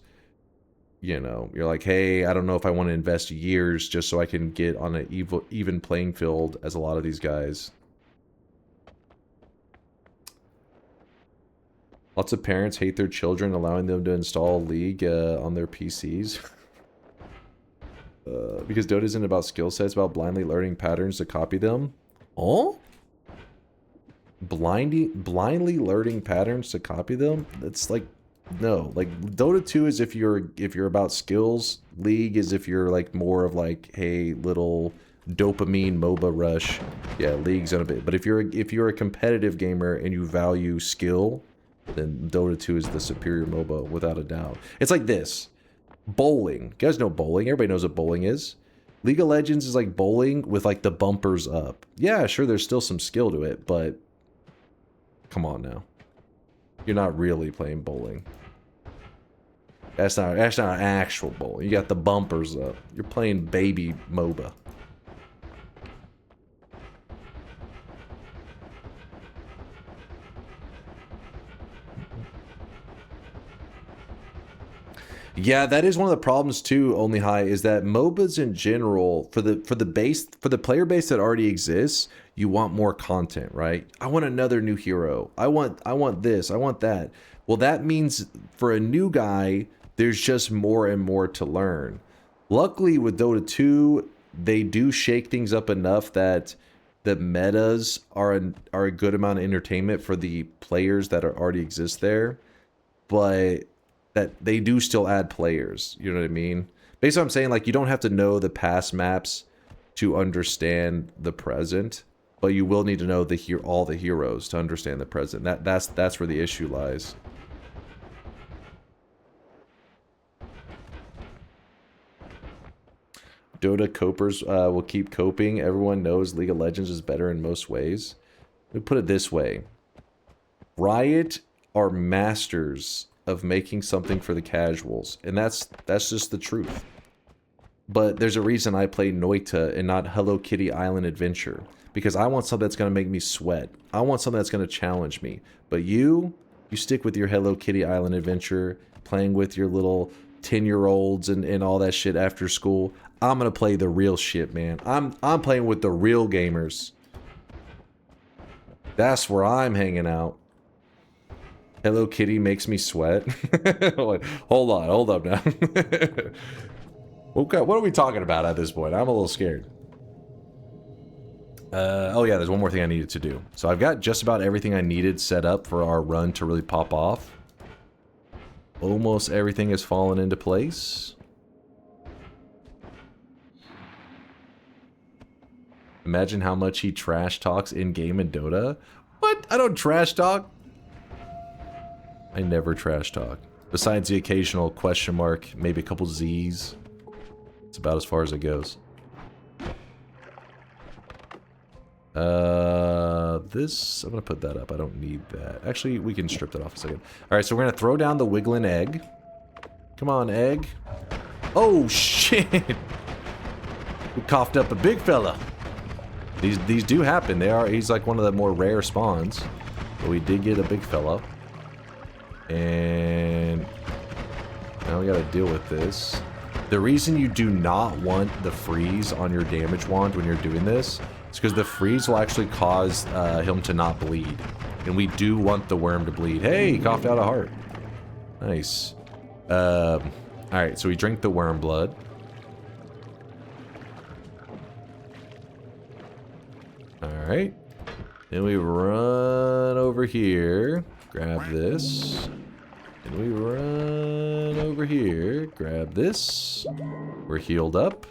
you know, you're like, hey, I don't know if I want to invest years just so I can get on an even playing field as a lot of these guys. Lots of parents hate their children allowing them to install League on their PCs. Because Dota isn't about skill sets, about blindly learning patterns to copy them. Oh? Blindly learning patterns to copy them? That's like, no. Like Dota 2 is if you're about skills. League is if you're like more of like, hey, little dopamine MOBA rush. Yeah, League's on a bit. But if you're a competitive gamer and you value skill, then Dota 2 is the superior MOBA without a doubt. It's like this. Bowling. You guys know bowling. Everybody knows what bowling is. League of Legends is like bowling with like the bumpers up. Yeah, sure, there's still some skill to it, but come on now. You're not really playing bowling. That's not actual bowling. You got the bumpers up. You're playing baby MOBA. Yeah, that is one of the problems too, Only High, is that MOBAs in general, for the player base that already exists, you want more content, right? I want another new hero. I want this, I want that. Well, that means for a new guy, there's just more and more to learn. Luckily with Dota 2, they do shake things up enough that the metas are a good amount of entertainment for the players that already exist there. But that they do still add players, you know what I mean? Basically, I'm saying, like, you don't have to know the past maps to understand the present, but you will need to know all the heroes to understand the present. That's where the issue lies. Dota copers will keep coping. Everyone knows League of Legends is better in most ways. Let me put it this way. Riot are masters of making something for the casuals, and that's just the truth. But there's a reason I play Noita and not Hello Kitty Island Adventure, because I want something that's going to make me sweat. I want something that's going to challenge me. But you stick with your Hello Kitty Island Adventure, playing with your little 10-year-olds and all that shit after school. I'm going to play the real shit, man. I'm playing with the real gamers. That's where I'm hanging out. Hello Kitty makes me sweat. Hold up now. Okay, what are we talking about at this point? I'm a little scared. Oh yeah, there's one more thing I needed to do. So I've got just about everything I needed set up for our run to really pop off. Almost everything has fallen into place. Imagine how much he trash talks in-game in Dota. What? I don't trash talk. I never trash talk. Besides the occasional question mark, maybe a couple Z's. It's about as far as it goes. This, I'm gonna put that up. I don't need that. Actually, we can strip that off a second. Alright, so we're gonna throw down the wiggling egg. Come on, egg. Oh, shit! We coughed up a big fella. These do happen. He's like one of the more rare spawns. But we did get a big fella. And now we gotta deal with this. The reason you do not want the freeze on your damage wand when you're doing this is because the freeze will actually cause him to not bleed. And we do want the worm to bleed. Hey, coughed out a heart. Nice. Alright, so we drink the worm blood. Alright. Then we run over here. Grab this. And we run over here. Grab this. We're healed up.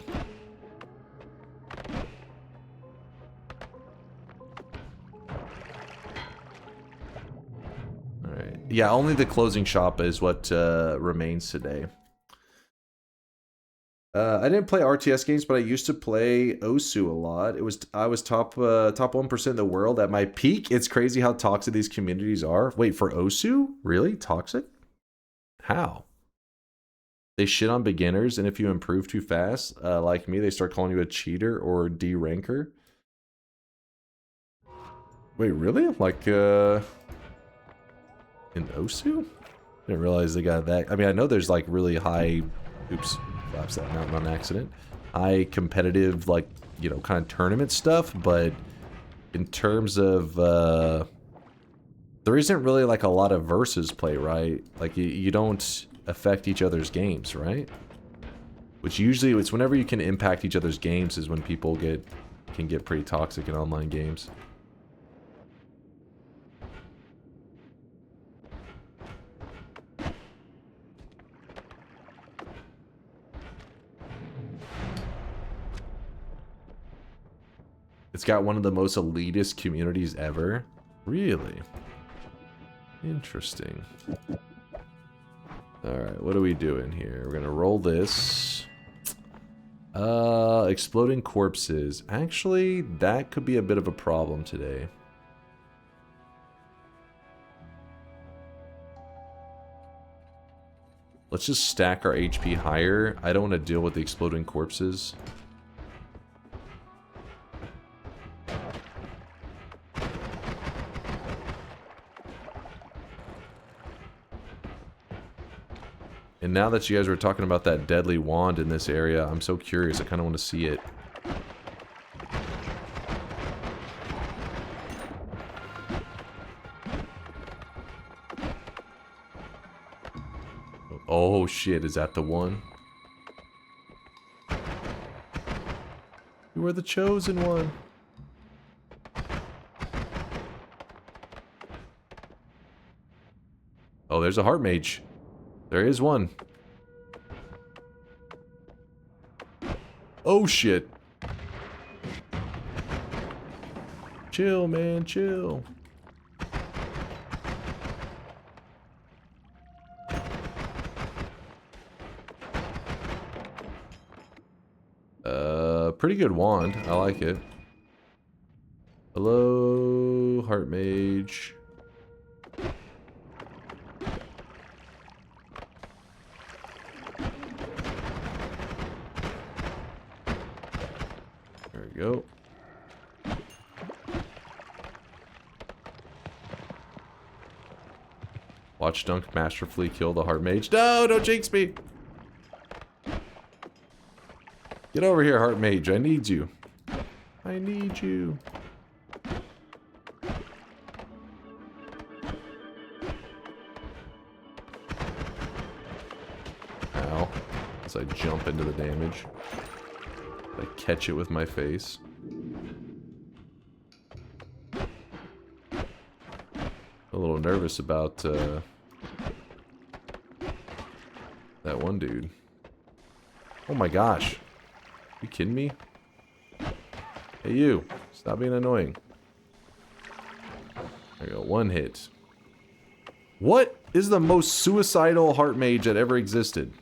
Alright. Yeah, only the closing shop is what remains today. I didn't play RTS games, but I used to play Osu a lot. I was top 1% in the world at my peak. It's crazy how toxic these communities are. Wait, for Osu? Really? Toxic? How? They shit on beginners, and if you improve too fast, like me, they start calling you a cheater or D-ranker. Wait, really? Like, in Osu? Didn't realize they got that. I mean, I know there's like really high... Oops. Collapsed that mountain on accident. High competitive, like, you know, kind of tournament stuff, but in terms of, there isn't really like a lot of versus play, right? Like, you don't affect each other's games, right? Which usually, it's whenever you can impact each other's games is when people can get pretty toxic in online games. It's got one of the most elitist communities ever. Really? Interesting. Alright, what are we doing here? We're gonna roll this. Exploding corpses. Actually, that could be a bit of a problem today. Let's just stack our HP higher. I don't want to deal with the exploding corpses. And now that you guys were talking about that deadly wand in this area, I'm so curious. I kind of want to see it. Oh shit, is that the one? You are the chosen one. Oh, there's a heart mage. There is one. Oh shit. Chill, man, chill. Pretty good wand. I like it. Hello, heart mage. go. Watch Dunk masterfully kill the Heart Mage. No, don't jinx me! Get over here, Heart Mage. I need you. I need you. Ow. As I jump into the damage. I catch it with my face. A little nervous about that one dude. Oh my gosh. You kidding me? Hey you, stop being annoying. There you go, one hit. What is the most suicidal Heart Mage that ever existed?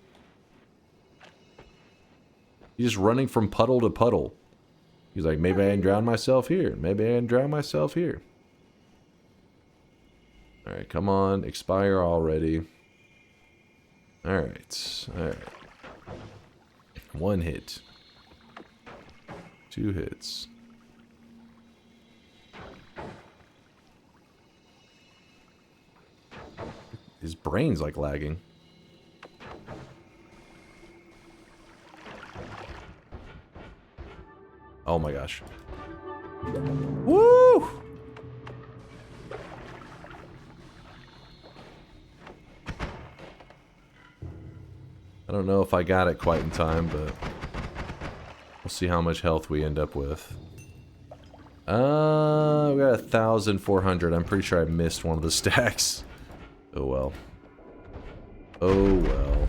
He's just running from puddle to puddle. He's like, maybe I can drown myself here. Maybe I can drown myself here. Alright, come on, expire already. Alright, alright. One hit. 2 hits. His brain's like lagging. Oh my gosh. Woo! I don't know if I got it quite in time, but we'll see how much health we end up with. We got 1,400. I'm pretty sure I missed one of the stacks. Oh well. Oh well.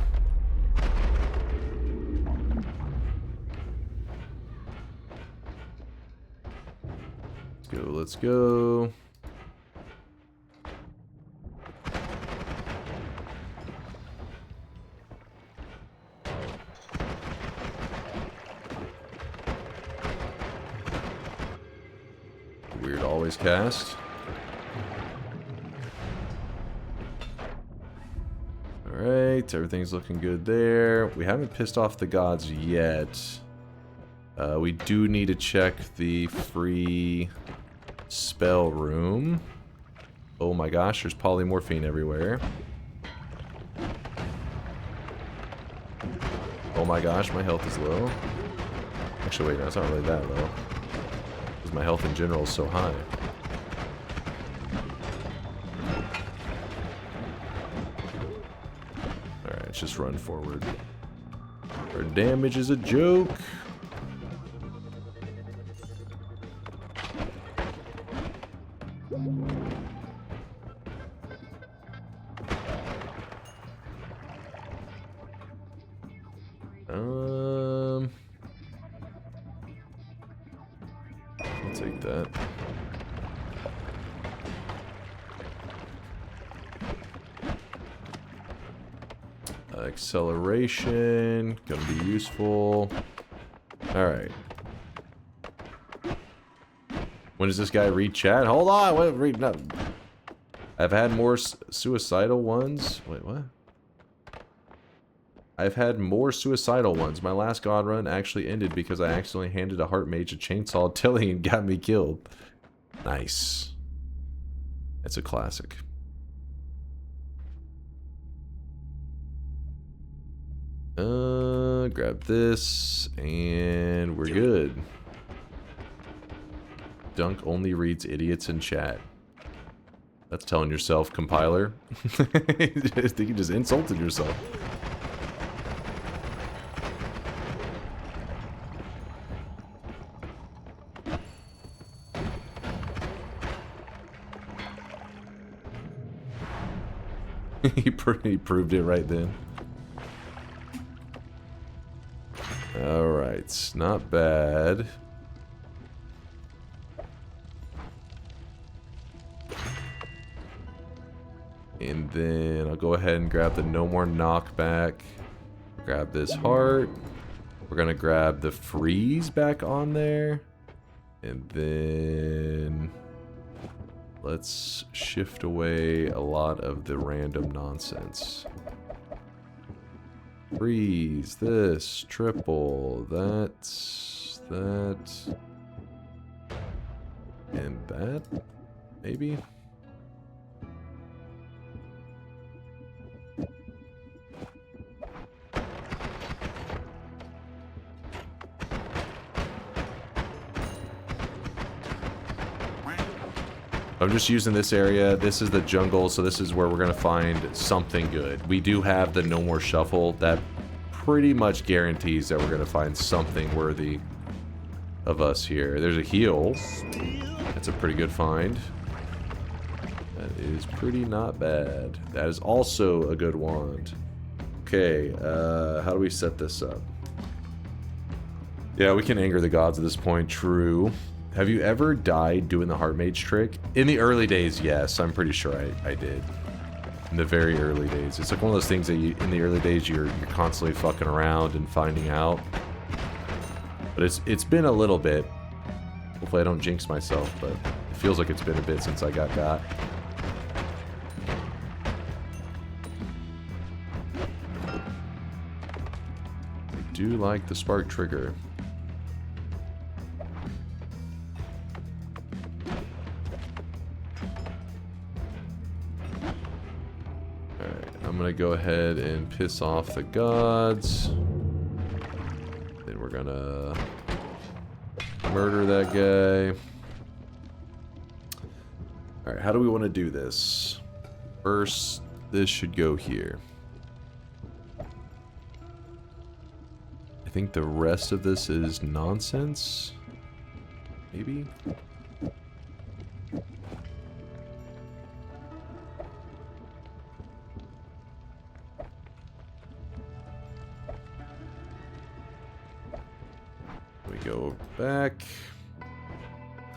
Let's go, let's go. Weird always cast. Alright, everything's looking good there. We haven't pissed off the gods yet. We do need to check the free spell room. Oh my gosh, there's polymorphine everywhere. Oh my gosh, my health is low. Actually, wait, no, it's not really that low. Because my health in general is so high. Alright, let's just run forward. Our damage is a joke. I'll take that. Acceleration, gonna be useful. Alright. When does this guy read chat? Hold on, wait, read no. I've had more suicidal ones. Wait, what? I've had more suicidal ones. My last god run actually ended because I accidentally handed a heart mage a chainsaw tilly and got me killed. Nice. It's a classic. Grab this, and we're good. Dunk only reads idiots in chat. That's telling yourself, compiler. I think you just insulted yourself. He proved it right then. Alright, not bad. And then I'll go ahead and grab the no more knockback. Grab this heart. We're gonna grab the freeze back on there. And then let's shift away a lot of the random nonsense. Freeze, this, triple, that. And that, maybe? I'm just using this area. This is the jungle, so this is where we're going to find something good. We do have the No More Shuffle. That pretty much guarantees that we're going to find something worthy of us here. There's a heal. That's a pretty good find. That is pretty not bad. That is also a good wand. Okay, how do we set this up? Yeah, we can anger the gods at this point. True. Have you ever died doing the heart mage trick? In the early days, yes. I'm pretty sure I did. In the very early days. It's like one of those things that you, in the early days you're constantly fucking around and finding out. But it's been a little bit. Hopefully I don't jinx myself, but it feels like it's been a bit since I got. I do like the spark trigger. I'm gonna go ahead and piss off the gods. Then we're gonna murder that guy. Alright, how do we want to do this? First, this should go here. I think the rest of this is nonsense. Maybe? We go back.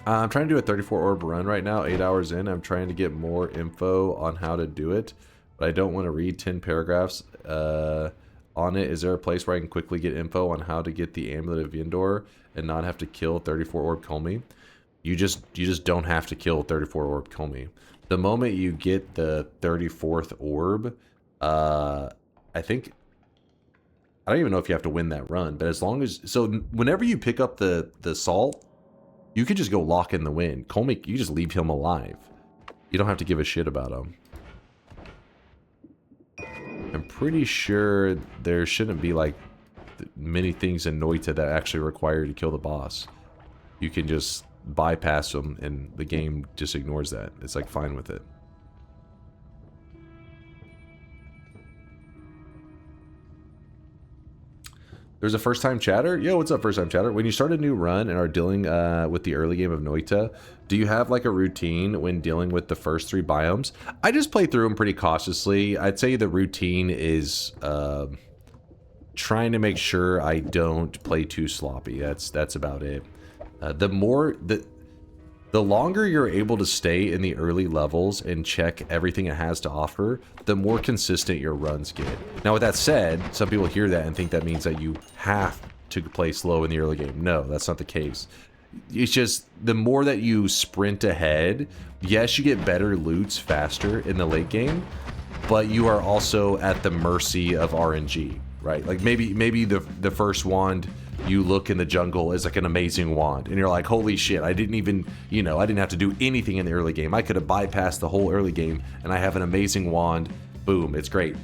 I'm trying to do a 34 orb run right now, 8 hours in. I'm trying to get more info on how to do it, but I don't want to read 10 paragraphs on it. Is there a place where I can quickly get info on how to get the Amulet of Yendor and not have to kill 34 orb Komi? You just don't have to kill 34 orb Komi. The moment you get the 34th orb, I don't even know if you have to win that run, but as long as... So, whenever you pick up the salt, you could just go lock in the win. Colmic, you just leave him alive. You don't have to give a shit about him. I'm pretty sure there shouldn't be, like, many things in Noita that actually require you to kill the boss. You can just bypass them, and the game just ignores that. It's, like, fine with it. There's a first-time chatter? Yo, what's up, first-time chatter? When you start a new run and are dealing with the early game of Noita, do you have like a routine when dealing with the first 3 biomes? I just play through them pretty cautiously. I'd say the routine is trying to make sure I don't play too sloppy. That's about it. The longer you're able to stay in the early levels and check everything it has to offer, the more consistent your runs get. Now, with that said, some people hear that and think that means that you have to play slow in the early game. No, that's not the case. It's just the more that you sprint ahead, yes, you get better loots faster in the late game, but you are also at the mercy of RNG, right? Like maybe the first wand you look in the jungle is like an amazing wand, and you're like, holy shit, I didn't even, I didn't have to do anything in the early game. I could have bypassed the whole early game, and I have an amazing wand. Boom, it's great.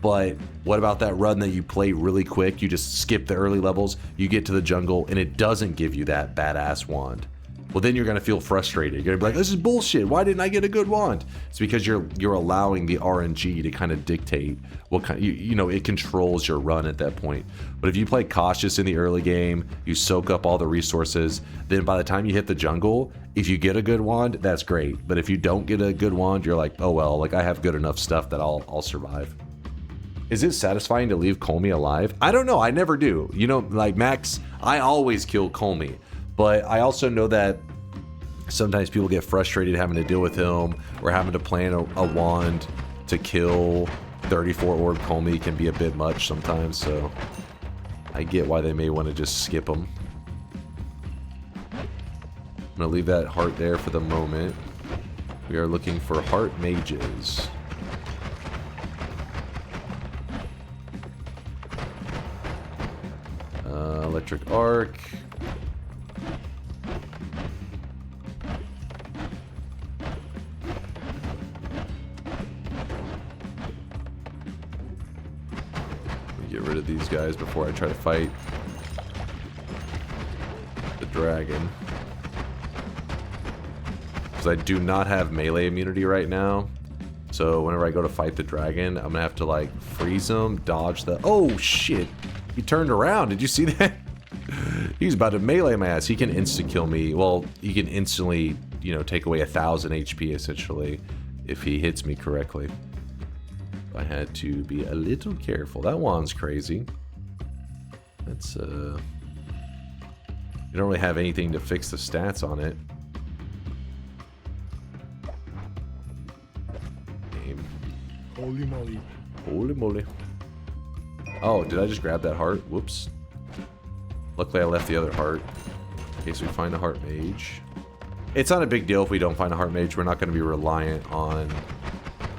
But what about that run that you play really quick? You just skip the early levels, you get to the jungle, and it doesn't give you that badass wand. Well, then you're going to feel frustrated. You're going to be like, this is bullshit. Why didn't I get a good wand? It's because you're allowing the RNG to kind of dictate what kind, it controls your run at that point. But if you play cautious in the early game, you soak up all the resources, then by the time you hit the jungle, if you get a good wand, that's great. But if you don't get a good wand, you're like, oh well, like I have good enough stuff that I'll survive. Is it satisfying to leave Colmy alive? I don't know. I never do. Like Max, I always kill Colmy. But I also know that sometimes people get frustrated having to deal with him or having to plan a wand to kill 34 orb Colmy can be a bit much sometimes, so I get why they may want to just skip him. I'm going to leave that heart there for the moment. We are looking for heart mages. Electric arc. guys before I try to fight the dragon. Because I do not have melee immunity right now. So whenever I go to fight the dragon, I'm gonna have to like freeze him, dodge the... Oh shit! He turned around, did you see that? He's about to melee my ass. He can insta-kill me. Well, he can instantly, you know, take away 1,000 HP essentially if he hits me correctly. I had to be a little careful. That one's crazy. That's, you don't really have anything to fix the stats on it. Game. Holy moly. Holy moly. Oh, did I just grab that heart? Whoops. Luckily I left the other heart. In case we find a heart mage. It's not a big deal if we don't find a heart mage. We're not going to be reliant on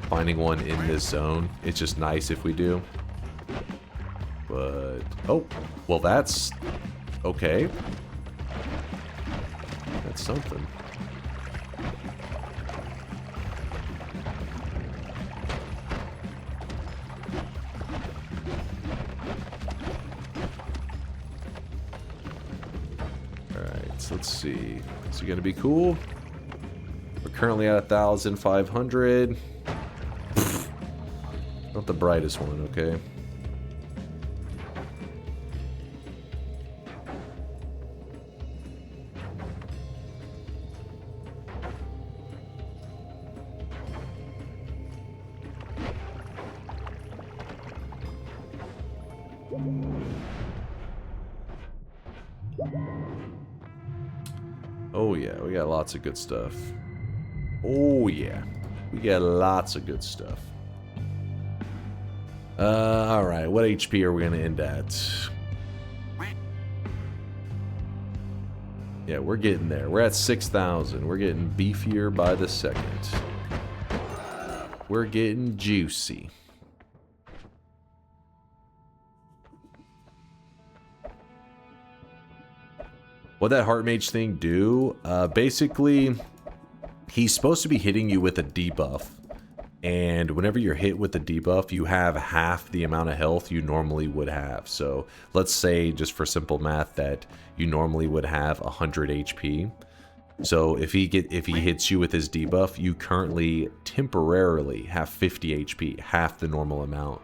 finding one in this zone. It's just nice if we do. But... Oh! Well, that's... okay. That's something. Alright, so let's see. Is it going to be cool? We're currently at 1,500. Not the brightest one, okay? Oh yeah, we got lots of good stuff. Oh yeah, we got lots of good stuff. Alright, what HP are we gonna end at? Yeah, we're getting there. We're at 6,000. We're getting beefier by the second. We're getting juicy. What that heart mage thing do? Basically, he's supposed to be hitting you with a debuff. And whenever you're hit with the debuff, you have half the amount of health you normally would have. So let's say, just for simple math, that you normally would have 100 HP. So if he hits you with his debuff, you currently temporarily have 50 HP, half the normal amount.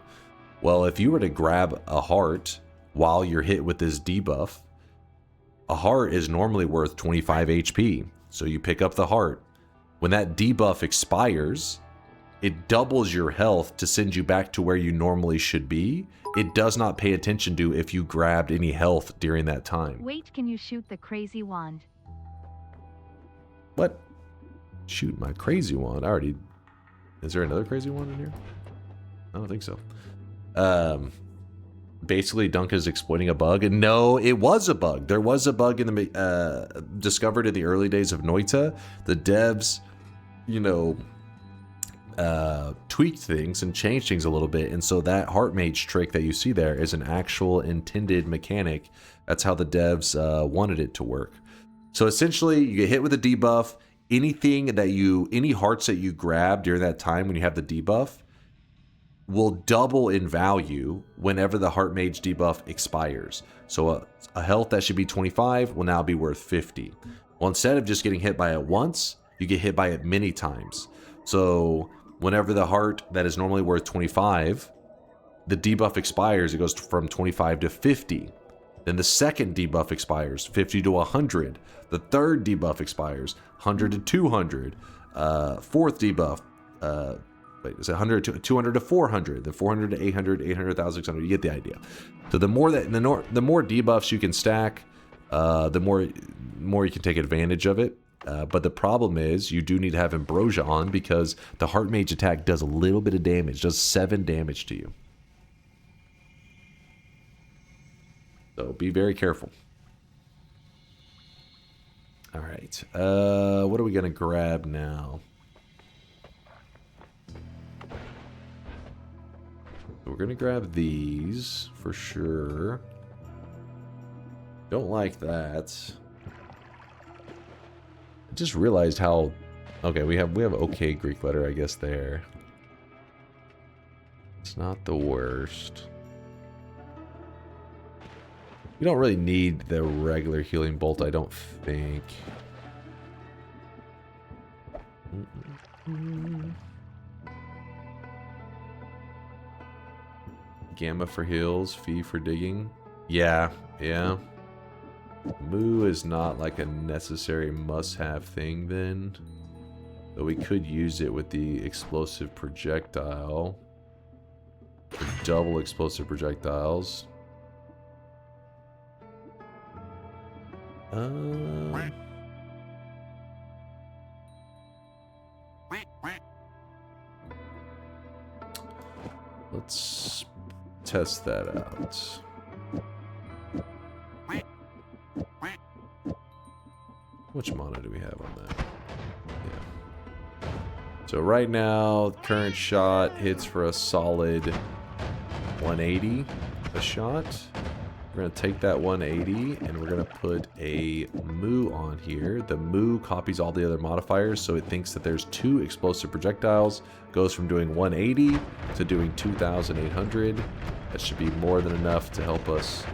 Well, if you were to grab a heart while you're hit with this debuff, a heart is normally worth 25 HP. So you pick up the heart. When that debuff expires, it doubles your health to send you back to where you normally should be. It does not pay attention to if you grabbed any health during that time. Wait, can you shoot the crazy wand? What? Shoot my crazy wand. I already... Is there another crazy wand in here? I don't think so. Basically, Dunk is exploiting a bug. And no, it was a bug. There was a bug in the discovered in the early days of Noita. The devs, you know, tweaked things and changed things a little bit. And so that heart mage trick that you see there is an actual intended mechanic. That's how the devs wanted it to work. So essentially, you get hit with a debuff. Any hearts that you grab during that time when you have the debuff will double in value whenever the heart mage debuff expires. So a health that should be 25 will now be worth 50. Well, instead of just getting hit by it once, you get hit by it many times. So whenever the heart that is normally worth 25, the debuff expires, it goes from 25 to 50. Then the second debuff expires, 50 to 100. The third debuff expires, 100 to 200. Fourth debuff, is it 100 to 200 to 400? Then 400 to 800, 800,000, 600. You get the idea. So the more debuffs you can stack, the more you can take advantage of it. But the problem is you do need to have Ambrosia on because the heart mage attack does a little bit of damage, does 7 damage to you. So be very careful. All right. What are we going to grab now? We're going to grab these for sure. Don't like that. I just realized how... Okay, we have okay Greek letter, I guess, there. It's not the worst. You don't really need the regular healing bolt, I don't think. Gamma for heals, Fee for digging. Yeah. Moo is not like a necessary must-have thing then. But we could use it with the explosive projectile. Or double explosive projectiles. Let's test that out. Which mana do we have on that? Yeah. So right now, current shot hits for a solid 180 a shot. We're going to take that 180 and we're going to put a Moo on here. The Moo copies all the other modifiers, so it thinks that there's 2 explosive projectiles. Goes from doing 180 to doing 2,800. That should be more than enough to help us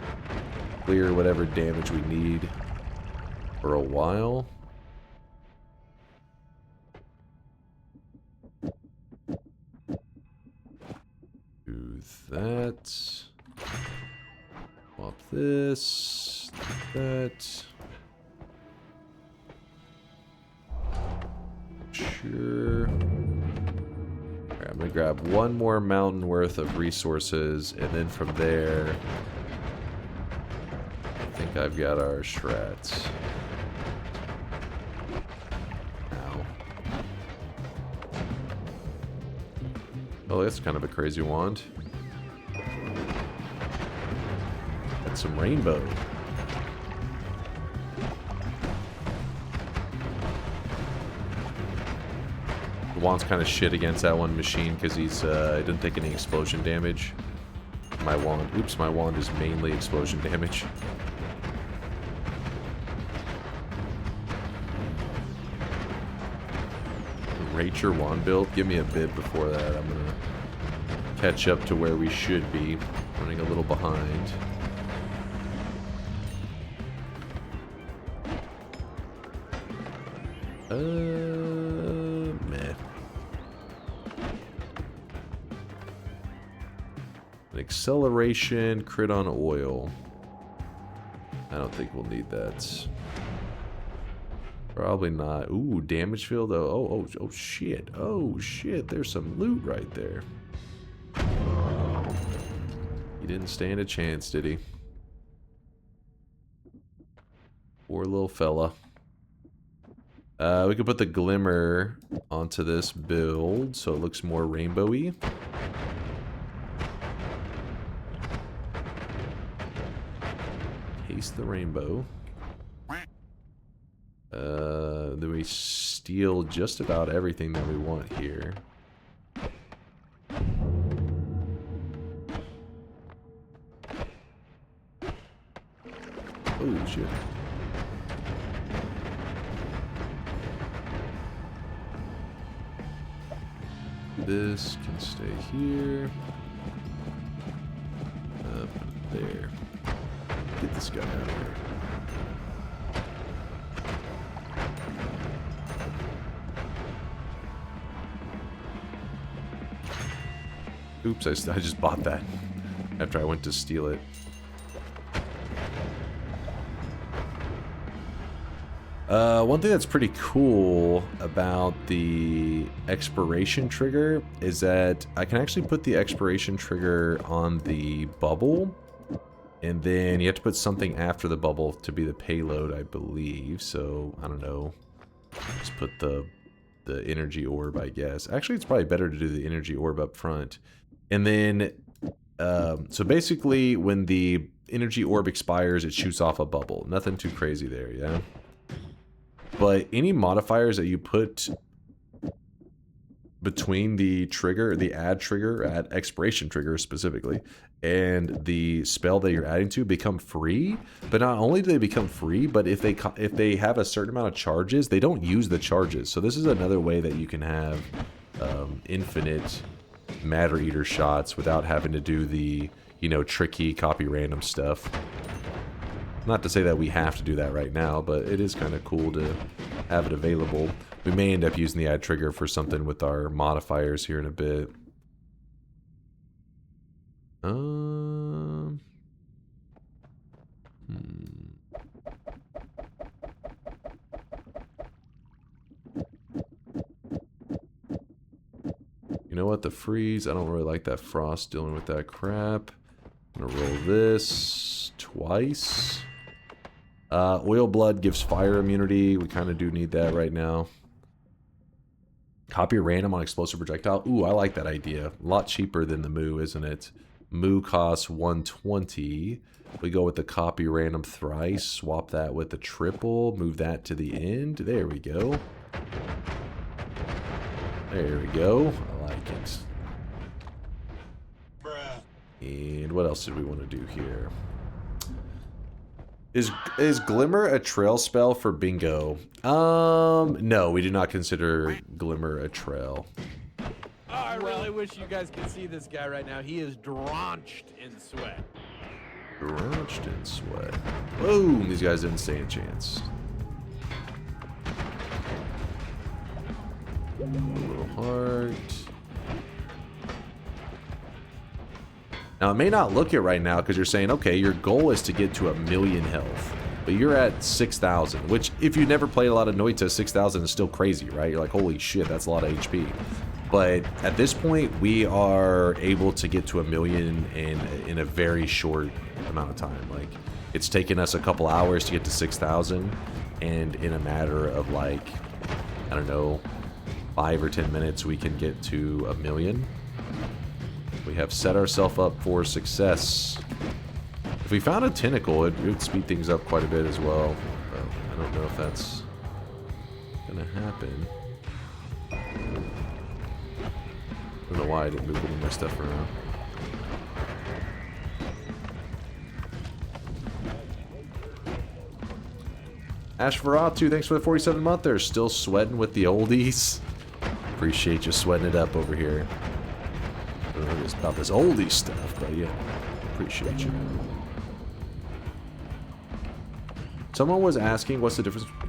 clear whatever damage we need for a while. Do that. Swap this, that. Sure. Alright, I'm gonna grab one more mountain worth of resources, and then from there, I think I've got our strats. Ow. Oh, that's kind of a crazy wand. Some rainbow. The wand's kind of shit against that one machine because he's it didn't take any explosion damage. My wand, oops, my wand is mainly explosion damage. Rate your wand build. Give me a bit before that. I'm gonna catch up to where we should be. Running a little behind. Meh. An acceleration, crit on oil. I don't think we'll need that. Probably not. Ooh, damage field. Oh shit. Oh shit. There's some loot right there. He didn't stand a chance, did he? Poor little fella. We could put the glimmer onto this build so it looks more rainbowy. Taste the rainbow. Then we steal just about everything that we want here. Oh shit. This can stay here. Up there. Get this guy out of here. Oops, I just bought that after I went to steal it. One thing that's pretty cool about the expiration trigger is that I can actually put the expiration trigger on the bubble, and then you have to put something after the bubble to be the payload, I believe. So, I don't know. Just put the energy orb, I guess. Actually, it's probably better to do the energy orb up front. And then, so basically, when the energy orb expires, it shoots off a bubble. Nothing too crazy there, yeah? But any modifiers that you put between the trigger, the add expiration trigger specifically, and the spell that you're adding to become free. But not only do they become free, but if they have a certain amount of charges, they don't use the charges. So this is another way that you can have infinite Matter Eater shots without having to do the, you know, tricky copy random stuff. Not to say that we have to do that right now, but it is kind of cool to have it available. We may end up using the add trigger for something with our modifiers here in a bit. You know what? The freeze, I don't really like that frost dealing with that crap. I'm gonna roll this twice. Oil blood gives fire immunity. We kind of do need that right now. Copy random on explosive projectile. Ooh, I like that idea. A lot cheaper than the Moo, isn't it? Moo costs 120. We go with the copy random thrice. Swap that with the triple. Move that to the end. There we go. There we go. I like it. And what else did we want to do here? Is Glimmer a trail spell for bingo? No, we do not consider Glimmer a trail. Oh, I really wish you guys could see this guy right now. He is drenched in sweat. Drenched in sweat. Boom! These guys didn't stand a chance. A little heart. Now, it may not look it right now because you're saying, okay, your goal is to get to 1,000,000 health. But you're at 6,000, which if you never played a lot of Noita, 6,000 is still crazy, right? You're like, holy shit, that's a lot of HP. But at this point, we are able to get to 1,000,000 in a very short amount of time. Like, it's taken us a couple hours to get to 6,000, and in a matter of like, I don't know, 5 or 10 minutes, we can get to 1,000,000. We have set ourselves up for success. If we found a tentacle, it would speed things up quite a bit as well. But I don't know if that's gonna happen. I don't know why I didn't move any of my stuff around. Ash Veratu, thanks for the 47 month. They're still sweating with the oldies. Appreciate you sweating it up over here. I don't know about this oldie stuff, but yeah, appreciate you. Someone was asking what's the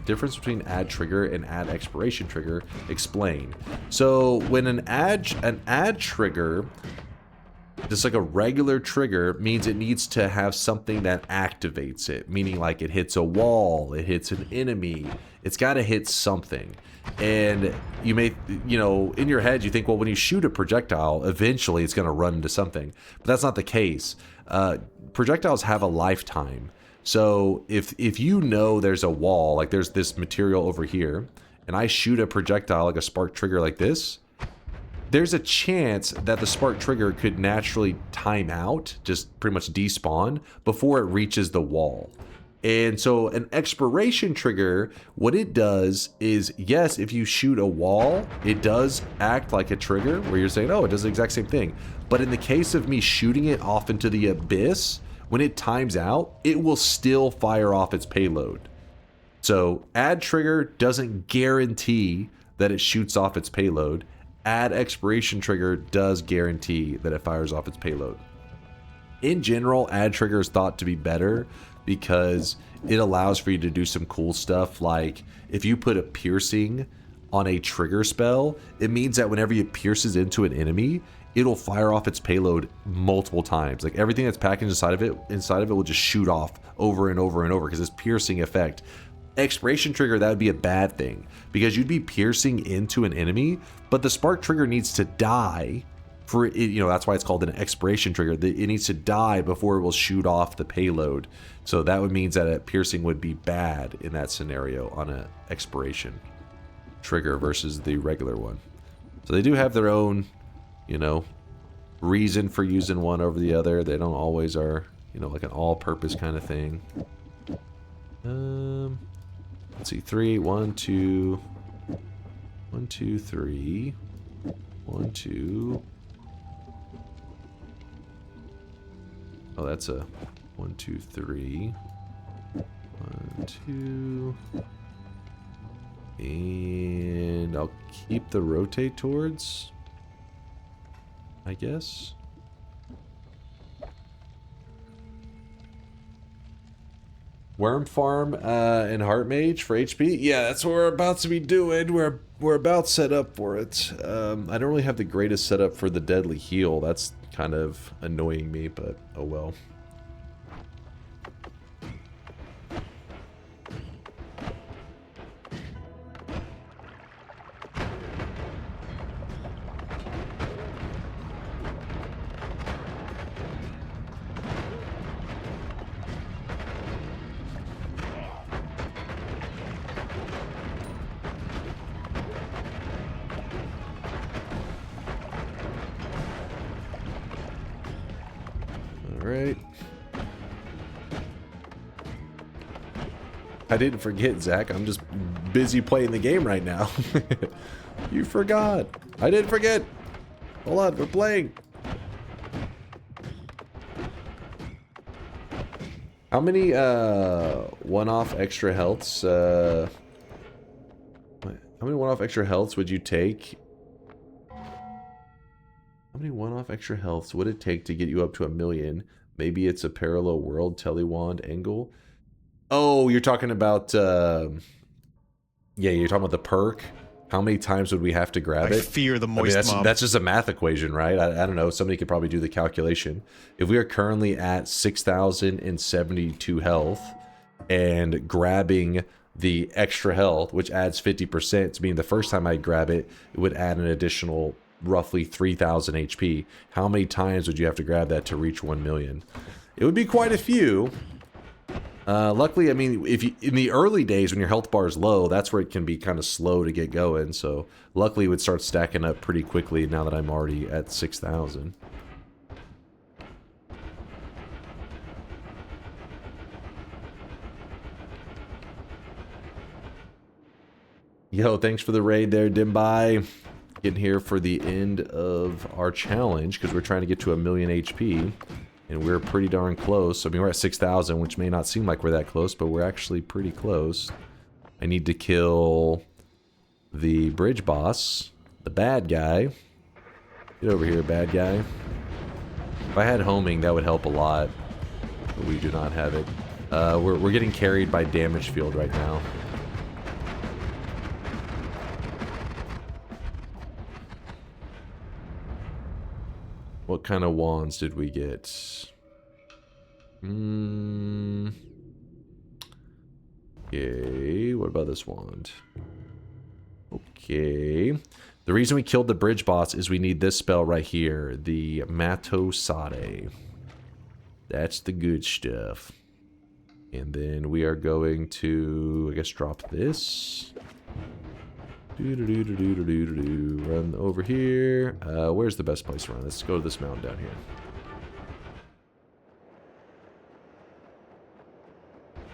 difference between add trigger and add expiration trigger. Explain. So when an add trigger, just like a regular trigger, means it needs to have something that activates it, meaning like it hits a wall, it hits an enemy, it's got to hit something. And you may, you know, in your head you think, well, when you shoot a projectile, eventually it's going to run into something. But that's not the case. Projectiles have a lifetime. So if you know there's a wall, like there's this material over here, and I shoot a projectile like a spark trigger like this, there's a chance that the spark trigger could naturally time out, just pretty much despawn, before it reaches the wall. And so an expiration trigger, what it does is, yes, if you shoot a wall, it does act like a trigger, where you're saying, oh, it does the exact same thing. But in the case of me shooting it off into the abyss, when it times out, it will still fire off its payload. So add trigger doesn't guarantee that it shoots off its payload. Add expiration trigger does guarantee that it fires off its payload. In general, add trigger is thought to be better because it allows for you to do some cool stuff. Like if you put a piercing on a trigger spell, it means that whenever it pierces into an enemy, it'll fire off its payload multiple times. Like everything that's packaged inside of it will just shoot off over and over and over because it's piercing effect. Expiration trigger, that would be a bad thing because you'd be piercing into an enemy, but the spark trigger needs to die for it, you know, that's why it's called an expiration trigger. It needs to die before it will shoot off the payload. So that would mean that a piercing would be bad in that scenario on an expiration trigger versus the regular one. So they do have their own, you know, reason for using one over the other. They don't always are, you know, like an all-purpose kind of thing. Let's see, 3, 1, 2, 1, 2, 3, 1, 2. Oh, that's a 1, 2, 3, 1, 2, and I'll keep the rotate towards, I guess. Worm farm and heart mage for HP. Yeah, that's what we're about to be doing. We're about set up for it. I don't really have the greatest setup for the deadly heal. That's kind of annoying me, but oh well. Alright. I didn't forget, Zach. I'm just busy playing the game right now. You forgot. I didn't forget. Hold on, we're playing. How many one-off extra healths how many one-off extra healths would you take? How many one-off extra healths would it take to get you up to 1 million? Maybe it's a parallel world telewand angle. Oh, you're talking about yeah, you're talking about the perk. How many times would we have to grab it? I fear the moist mob. That's just a math equation, right? I don't know. Somebody could probably do the calculation. If we are currently at 6,072 health and grabbing the extra health, which adds 50%, to mean the first time I grab it, it would add an additional roughly 3,000 HP. How many times would you have to grab that to reach 1 million? It would be quite a few. Luckily, I mean, if you, in the early days when your health bar is low, that's where it can be kind of slow to get going. So luckily it would start stacking up pretty quickly now that I'm already at 6,000. Yo, thanks for the raid there, Dimbai. Getting here for the end of our challenge because we're trying to get to 1 million HP. And we're pretty darn close. I mean, we're at 6,000, which may not seem like we're that close, but we're actually pretty close. I need to kill the bridge boss, the bad guy. Get over here, bad guy. If I had homing, that would help a lot, but we do not have it. We're getting carried by damage field right now. What kind of wands did we get? Okay, what about this wand? Okay. The reason we killed the bridge boss is we need this spell right here, the Matosade. That's the good stuff. And then we are going to, I guess, drop this. Run over here. Where's the best place to run? Let's go to this mountain down here.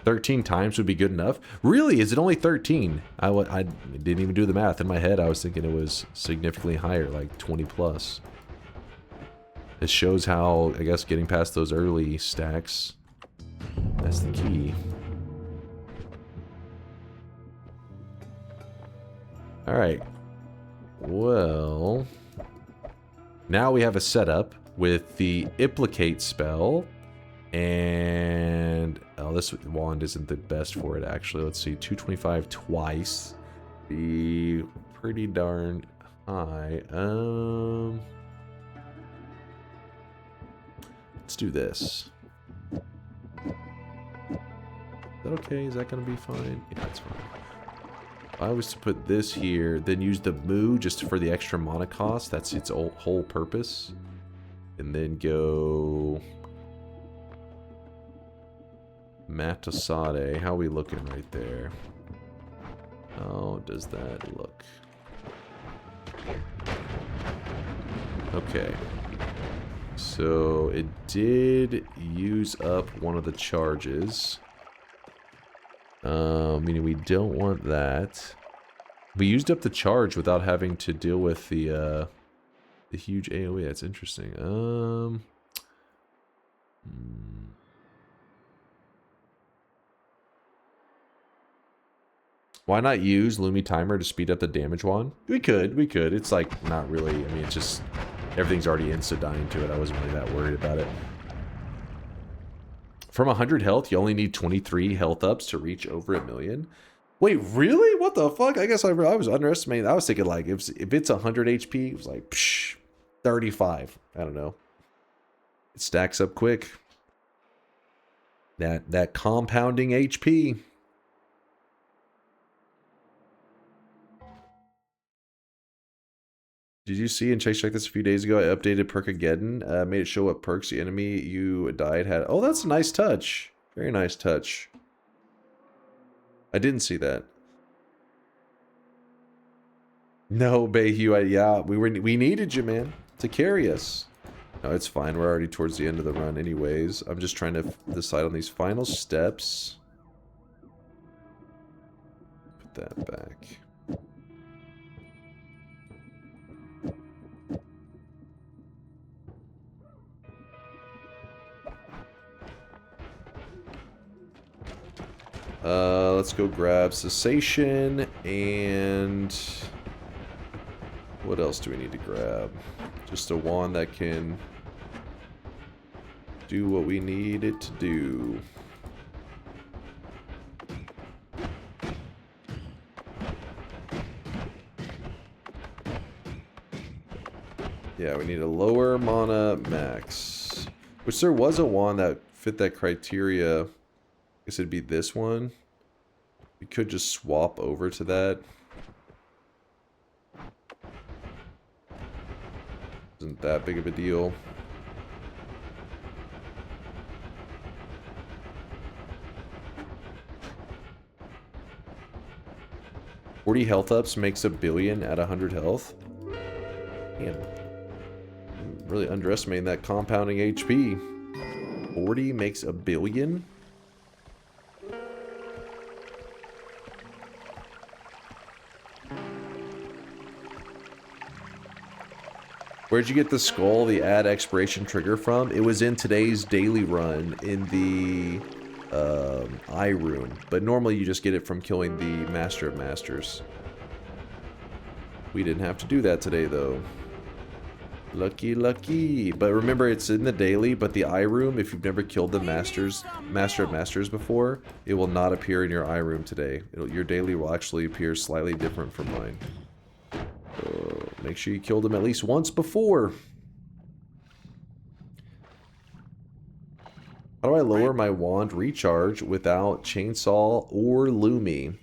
"13 times would be good enough." Really? Is it only 13? I didn't even do the math. In my head, I was thinking it was significantly higher, like 20 plus. This shows how, I guess, getting past those early stacks, that's the key. Alright, well, now we have a setup with the Implicate spell, and, oh, this wand isn't the best for it, actually. Let's see, 225 twice, be pretty darn high. Let's do this. Is that okay? Is that gonna be fine? Yeah, that's fine. I was to put this here, then use the Moo just for the extra mana cost. That's its whole purpose. And then go Matosade. How are we looking right there? How does that look? Okay. So it did use up one of the charges. Meaning we don't want that. We used up the charge without having to deal with the huge AoE. That's interesting. Why not use Lumi Timer to speed up the damage wand? We could. It's like not really. I mean, it's just everything's already insta-dying to it. I wasn't really that worried about it. from 100 health, you only need 23 health ups to reach over 1 million. Wait, really? What the fuck? I guess I was underestimating. I was thinking like if it's 100 HP, it was like 35. I don't know. It stacks up quick. That compounding HP. Did you see and check this a few days ago? I updated Perkageddon. Made it show what perks the enemy you died had. Oh, that's a nice touch. Very nice touch. I didn't see that. No, Bayhue. Yeah, we needed you, man, to carry us. No, it's fine. We're already towards the end of the run anyways. I'm just trying to decide on these final steps. Put that back. Let's go grab Cessation, and what else do we need to grab? Just a wand that can do what we need it to do. Yeah, we need a lower mana max. Which there was a wand that fit that criteria. I guess it'd be this one. We could just swap over to that. Isn't that big of a deal. $40 health ups makes 1 billion at 100 health. Man, I'm really underestimating that compounding HP. 40 makes 1 billion? Where'd you get the skull, the add expiration trigger from? It was in today's daily run in the eye room. But normally you just get it from killing the Master of Masters. We didn't have to do that today though. Lucky, lucky. But remember, it's in the daily, but the eye room, if you've never killed the Master of Masters before, it will not appear in your eye room today. Your daily will actually appear slightly different from mine. Make sure you killed him at least once before. How do I lower my wand recharge without chainsaw or Lumi?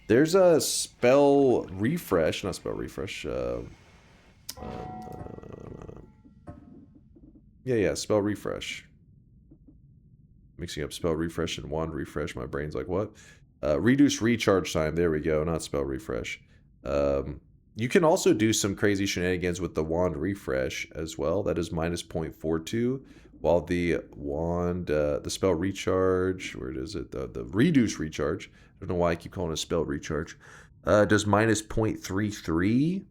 There's a spell refresh, not spell refresh. Yeah, spell refresh. Mixing up spell refresh and wand refresh. My brain's like, what? Reduce recharge time. There we go. Not spell refresh. You can also do some crazy shenanigans with the wand refresh as well. That is minus 0.42. While the wand, the spell recharge, where is it? The reduce recharge. I don't know why I keep calling it spell recharge. Does minus 0.33.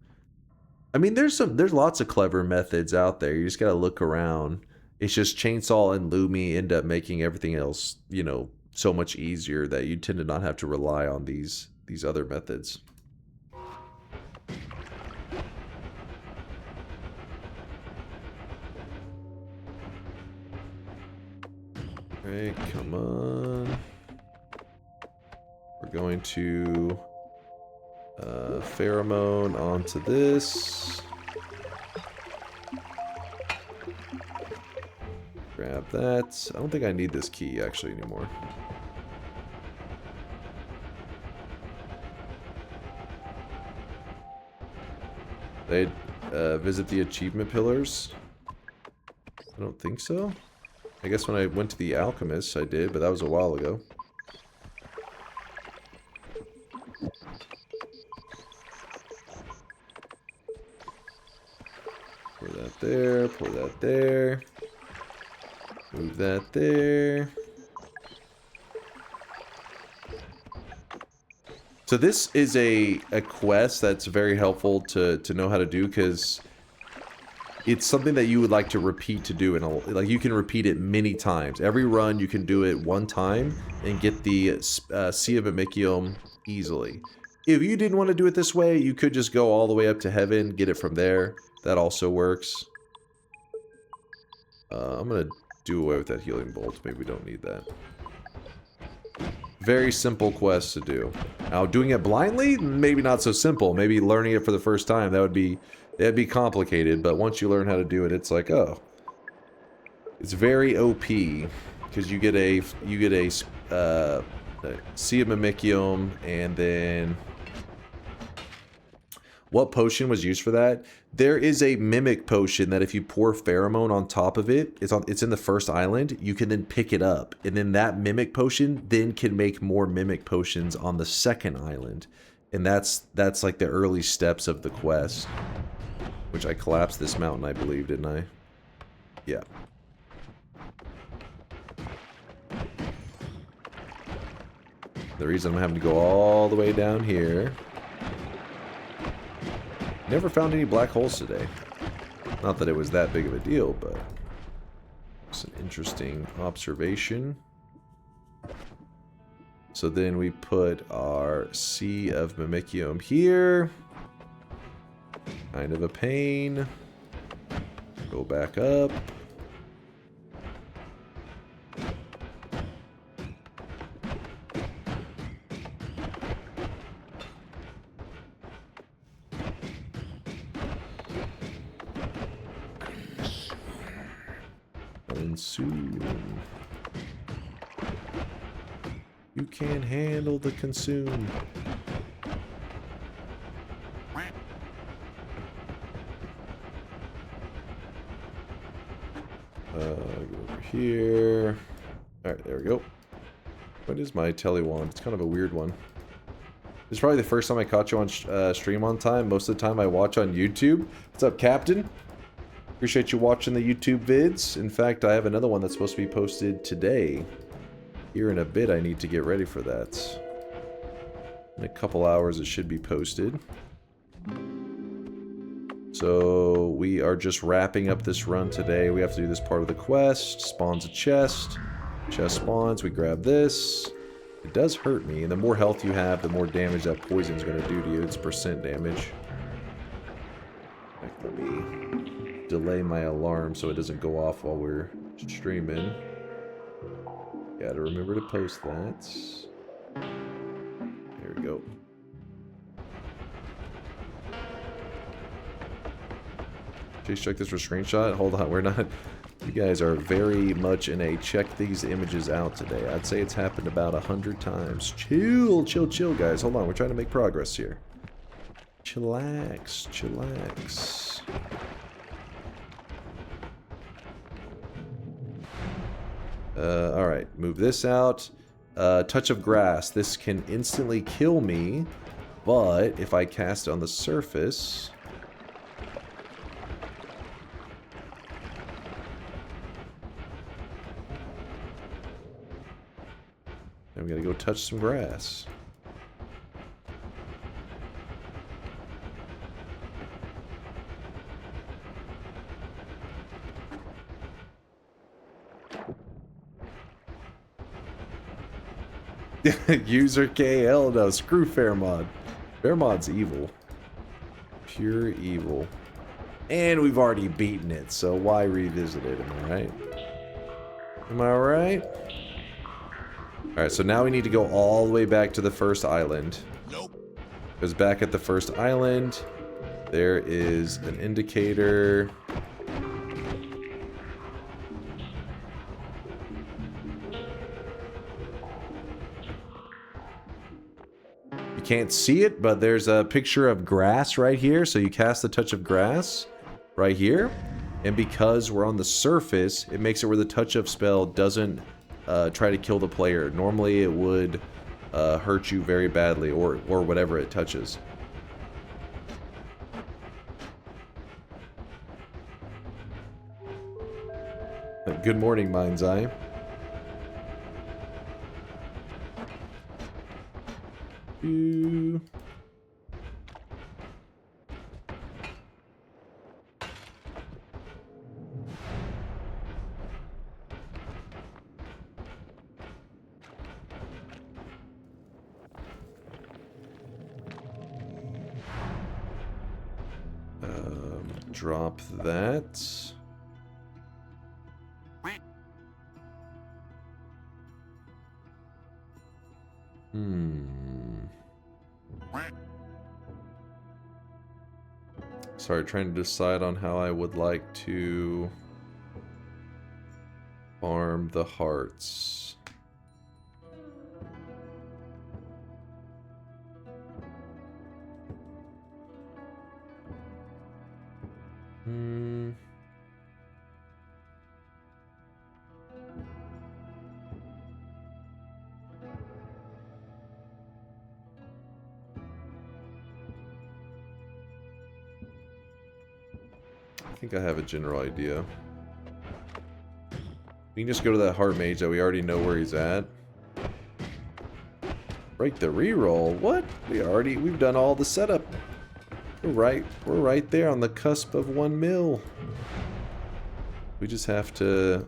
I mean, there's lots of clever methods out there. You just gotta look around. It's just chainsaw and Lumi end up making everything else, you know, so much easier that you tend to not have to rely on these other methods. Alright, come on. We're going to pheromone onto this. Grab that. I don't think I need this key actually anymore. They'd visit the achievement pillars. I don't think so. I guess when I went to the alchemist I did, but that was a while ago. Pour that there, pour that there. Move that there. So this is a quest that's very helpful to know how to do, because it's something that you would like to repeat to do, and like you can repeat it many times. Every run you can do it one time and get the Sea of Amikium easily. If you didn't want to do it this way, you could just go all the way up to heaven, get it from there. That also works. I'm gonna do away with that healing bolt. Maybe we don't need that. Very simple quest to do. Now, doing it blindly, maybe not so simple. Maybe learning it for the first time, that'd be complicated. But once you learn how to do it, it's like, oh, it's very OP because you get a Sea of Mimicium, and then what potion was used for that? There is a mimic potion that if you pour pheromone on top of it, it's in the first island, you can then pick it up. And then that mimic potion then can make more mimic potions on the second island. And that's like the early steps of the quest. Which I collapsed this mountain, I believe, didn't I? Yeah. The reason I'm having to go all the way down here. Never found any black holes today. Not that it was that big of a deal, but it's an interesting observation. So then we put our Sea of Mimicium here. Kind of a pain. Go back up. Consume. You can't handle the consume. Go over here. Alright, there we go. What is my telewand? It's kind of a weird one. This is probably the first time I caught you on stream on time. Most of the time I watch on YouTube. What's up, Captain? Appreciate you watching the YouTube vids. In fact, I have another one that's supposed to be posted today. Here in a bit, I need to get ready for that. In a couple hours, it should be posted. So, we are just wrapping up this run today. We have to do this part of the quest. Spawns a chest. Chest spawns. We grab this. It does hurt me. And the more health you have, the more damage that poison is going to do to you. It's percent damage. Let me delay my alarm so it doesn't go off while we're streaming. Gotta remember to post that. There we go. Chase, check this for screenshot. Hold on, we're not. You guys are very much in a check these images out today. I'd say it's happened about 100 times. Chill, chill, chill, guys. Hold on, we're trying to make progress here. Chillax, chillax. Alright, move this out. Touch of Grass. This can instantly kill me, but if I cast it on the surface... I'm gonna go touch some grass. User KL, no, screw Fairmod. Fairmod's evil. Pure evil. And we've already beaten it, so why revisit it, am I right? Am I right? Alright, so now we need to go all the way back to the first island. Nope. Because back at the first island, there is an indicator. Can't see it, but there's a picture of grass right here, so you cast the touch of grass right here, and because we're on the surface, it makes it where the touch of spell doesn't try to kill the player. Normally it would hurt you very badly, or whatever it touches. Good morning, Mind's Eye. Drop that. Sorry, trying to decide on how I would like to farm the hearts. I think I have a general idea. We can just go to that heart mage that we already know where he's at. Break the reroll? What? We've done all the setup. We're right there on the cusp of 1 mil. We just have to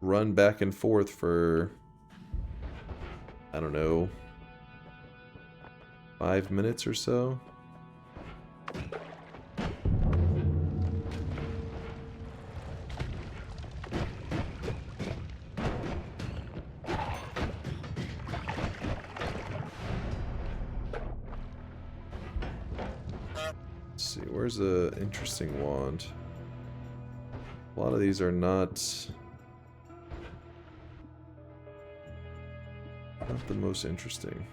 run back and forth for, I don't know, 5 minutes or so. Where's the interesting wand? A lot of these are not the most interesting.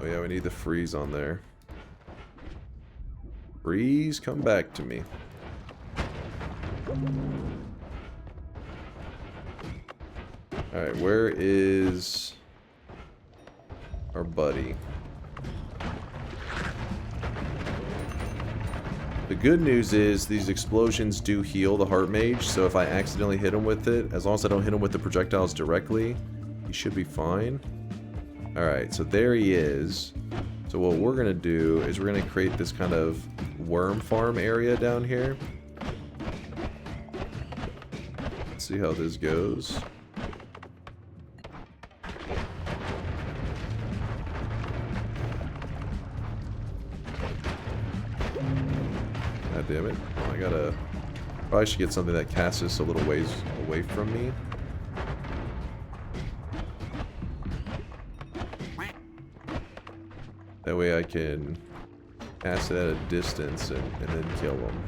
Oh yeah, we need the freeze on there. Freeze, come back to me. Alright, where is our buddy? The good news is these explosions do heal the heart mage, so if I accidentally hit him with it, as long as I don't hit him with the projectiles directly, he should be fine. Alright, so there he is. So what we're going to do is we're going to create this kind of worm farm area down here. Let's see how this goes. God damn it. I gotta... Probably should get something that casts this a little ways away from me. That way I can cast it at a distance and then kill them.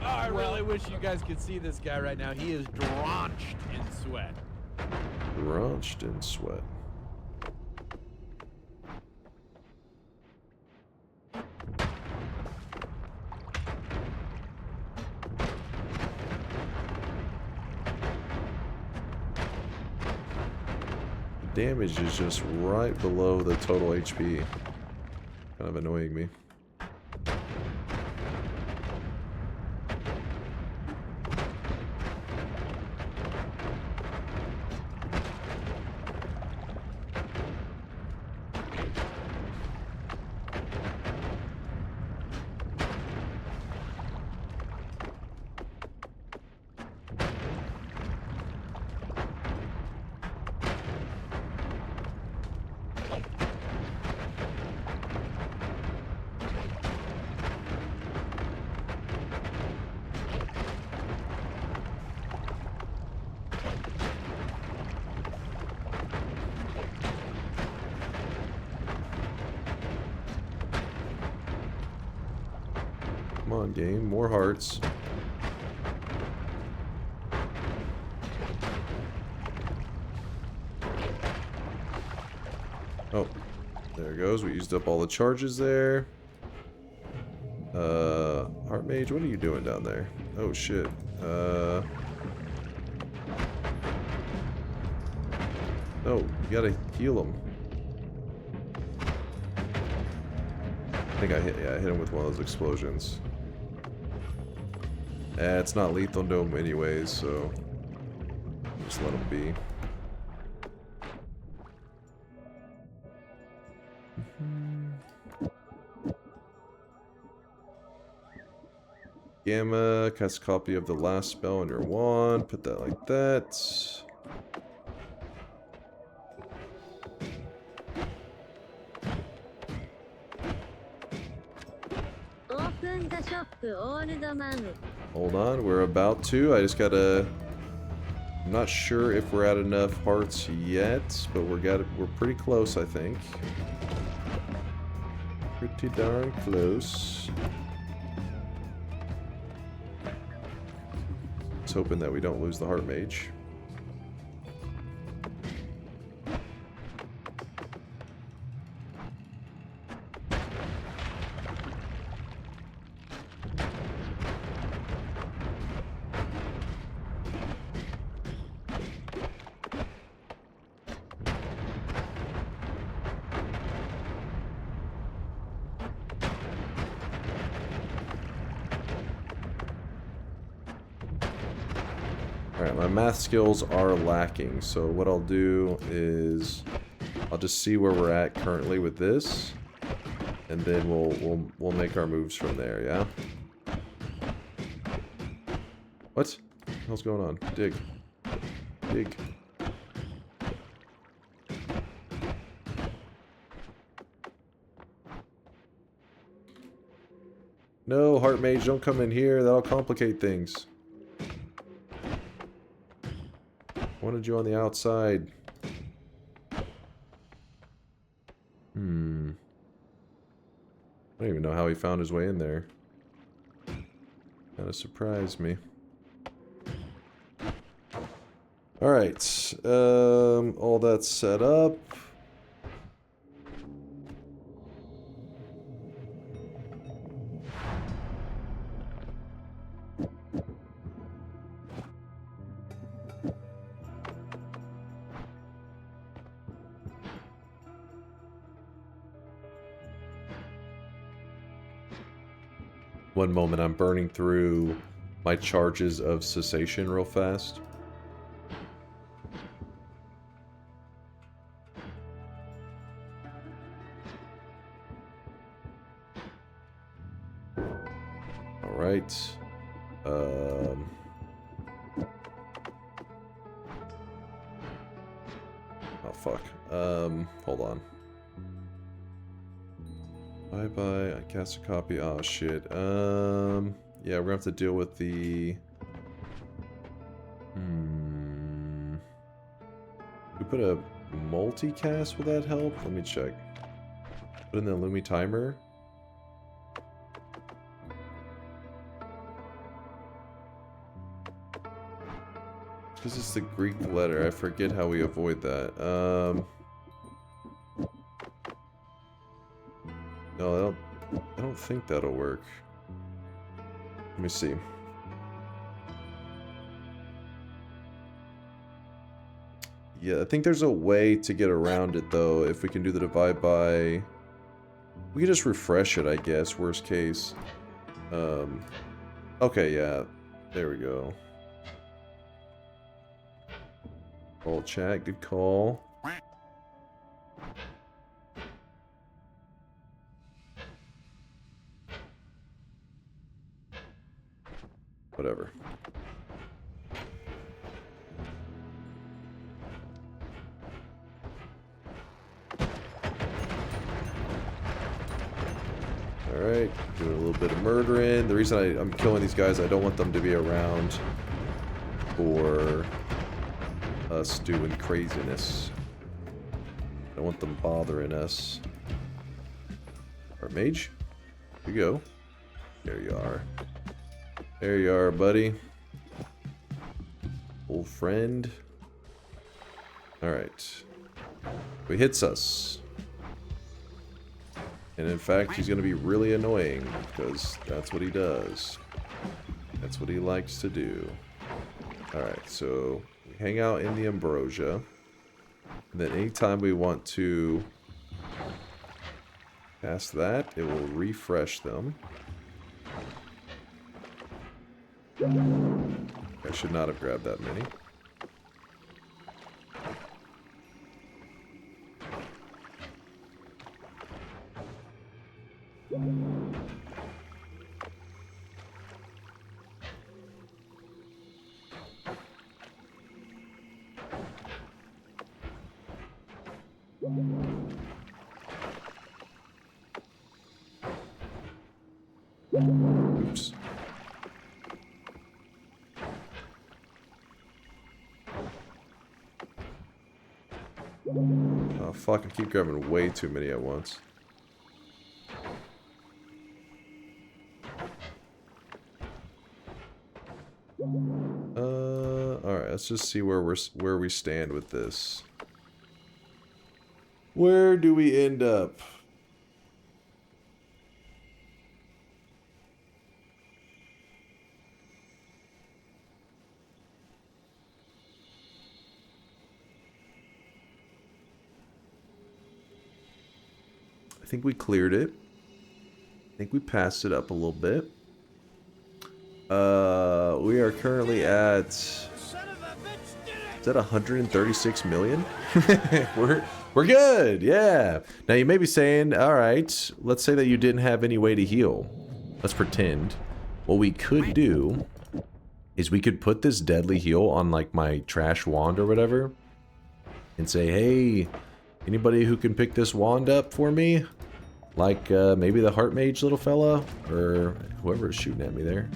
I really wish you guys could see this guy right now. He is drenched in sweat. Drenched in sweat. Damage is just right below the total HP. Kind of annoying me. Come on, game. More hearts. Oh, there it goes. We used up all the charges there. Heart Mage, what are you doing down there? Oh, shit. No, you gotta heal him. I think I hit him with one of those explosions. It's not lethal to him anyways, so just let him be. Gamma, cast a copy of the last spell on your wand. Put that like that. Open the shop, old man. Hold on, we're about to. I just gotta... I'm not sure if we're at enough hearts yet, but we're pretty close, I think. Pretty darn close. Just hoping that we don't lose the heart mage. Alright, my math skills are lacking, so what I'll do is I'll just see where we're at currently with this, and then we'll make our moves from there, yeah? What the hell's going on? Dig. Dig. No, Heart Mage, don't come in here. That'll complicate things. Wanted you on the outside. I don't even know how he found his way in there. Kinda surprised me. Alright, all that's set up. One moment, I'm burning through my charges of cessation real fast. Alright. Oh, fuck. Hold on. Bye-bye, I cast a copy. Oh, shit. Yeah, we're gonna have to deal with the... We put a multicast, will that help? Let me check. Put in the Lumi timer. Because it's the Greek letter, I forget how we avoid that. No, I don't think that'll work. Let me see. Yeah, I think there's a way to get around it, though, if we can do the divide by... We can just refresh it, I guess, worst case. Okay, yeah. There we go. Call chat, good call. Whatever. Alright, doing a little bit of murdering. The reason I'm killing these guys, I don't want them to be around for us doing craziness. I don't want them bothering us. Our mage? Here you go. There you are. There you are, buddy. Old friend. Alright. He hits us. And in fact, he's going to be really annoying, because that's what he does. That's what he likes to do. Alright, so we hang out in the ambrosia. And then anytime we want to cast that, it will refresh them. I should not have grabbed that many. Oops. Oh fuck, I keep grabbing way too many at once. Alright, let's just see where we stand with this. Where do we end up? I think we cleared it. I think we passed it up a little bit. We are currently at... Is that 136 million? We're good, yeah. Now you may be saying, alright, let's say that you didn't have any way to heal. Let's pretend. What we could do is we could put this deadly heal on like my trash wand or whatever. And say, hey, anybody who can pick this wand up for me? Like maybe the heart mage little fella? Or whoever is shooting at me there.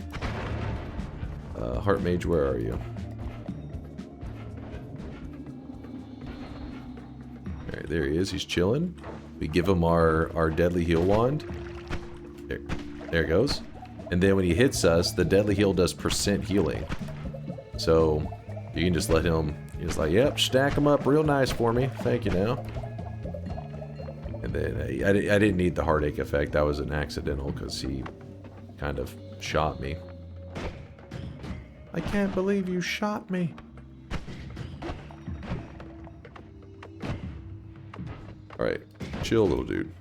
Heart mage, where are you? Alright, there he is. He's chilling. We give him our deadly heal wand. There it goes. And then when he hits us, the deadly heal does % healing. So you can just let him... He's like, yep, stack him up real nice for me. Thank you now. And then I didn't need the heartache effect. That was an accidental because he kind of shot me. I can't believe you shot me. Alright, chill, little dude.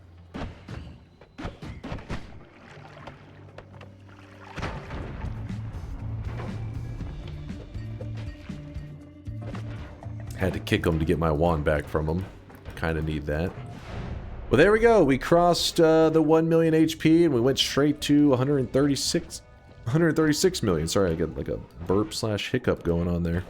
Had to kick him to get my wand back from him. Kind of need that. Well, there we go. We crossed the 1 million HP and we went straight to 136 million. Sorry, I got like a burp / hiccup going on there.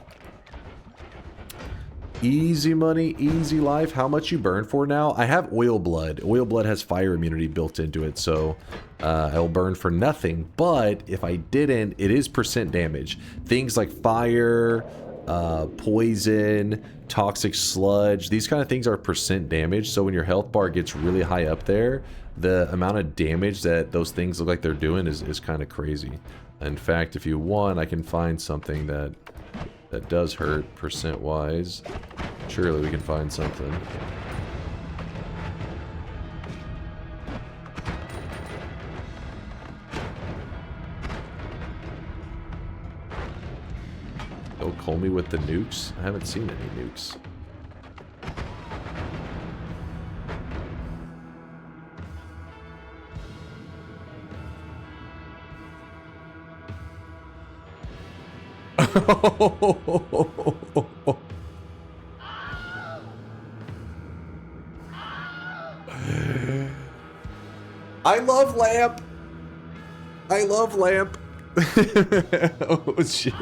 Easy money, easy life. How much you burn for now? I have oil blood. Oil blood has fire immunity built into it, so I'll burn for nothing. But if I didn't, it is % damage. Things like fire, poison, toxic sludge, these kind of things are % damage. So when your health bar gets really high up there, the amount of damage that those things look like they're doing is kind of crazy. In fact, if you want, I can find something that does hurt % wise. Surely we can find something. Oh, call me with the nukes? I haven't seen any nukes. I love lamp. I love lamp. Oh shit.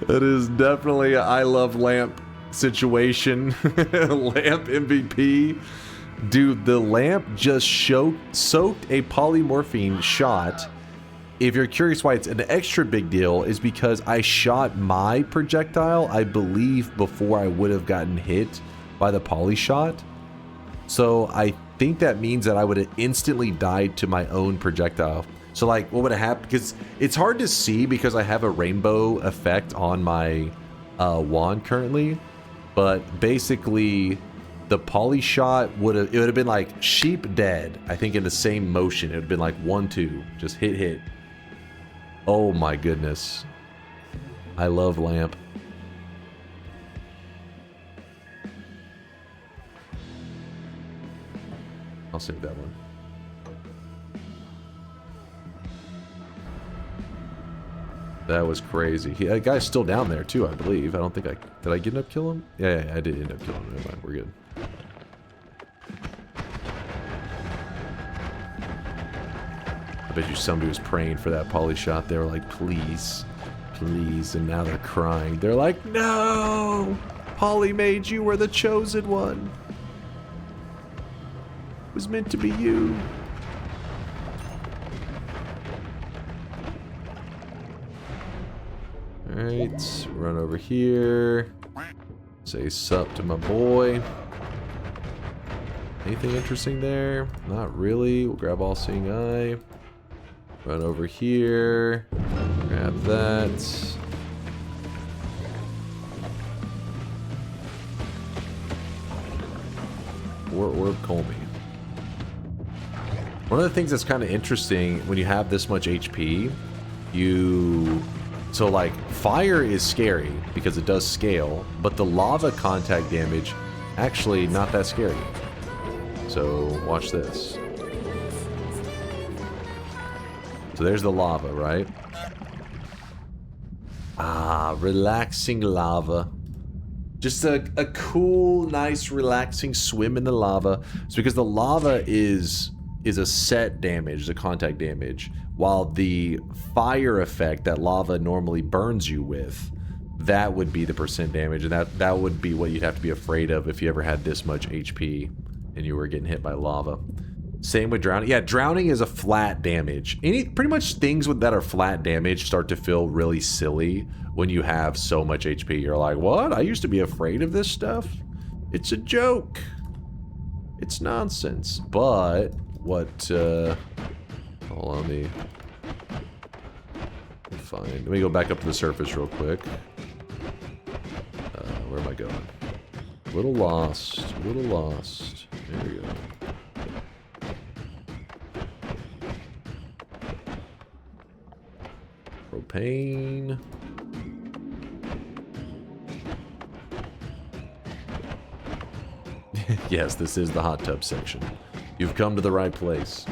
That is definitely a I love lamp situation. Lamp MVP. Dude, the lamp just soaked a polymorphine shot. If you're curious why it's an extra big deal, is because I shot my projectile, I believe, before I would have gotten hit by the poly shot. So I think that means that I would have instantly died to my own projectile. So like, what would have happened? Because it's hard to see because I have a rainbow effect on my wand currently. But basically, the poly shot would have been like sheep dead. I think in the same motion, it would have been like 1-2, just hit. Oh my goodness. I love lamp. I'll save that one. That was crazy. That guy's still down there too, I believe. I don't think did I end up killing him? Yeah, I did end up killing him. Never mind, we're good. I bet you somebody was praying for that poly shot. They were like, please please. And now they're crying. They're like, no! Polly made you were the chosen one. It was meant to be you. Alright, run over here. Say sup to my boy. Anything interesting there? Not really. We'll grab All Seeing Eye. Run over here. Grab that. Orb Colby. One of the things that's kind of interesting when you have this much HP, so like fire is scary because it does scale, but the lava contact damage actually not that scary. So watch this. So there's the lava, right? Ah, relaxing lava. Just a cool, nice, relaxing swim in the lava. It's because the lava is a set damage, the contact damage, while the fire effect that lava normally burns you with, that would be the percent damage, and that would be what you'd have to be afraid of if you ever had this much HP and you were getting hit by lava. Same with drowning. Yeah, drowning is a flat damage. Pretty much things that are flat damage start to feel really silly when you have so much HP. You're like, what? I used to be afraid of this stuff? It's a joke. It's nonsense. But what, hold on, let me find, let me go back up to the surface real quick. Where am I going? A little lost, a little lost. There we go. Propane. Yes, this is the hot tub section. You've come to the right place.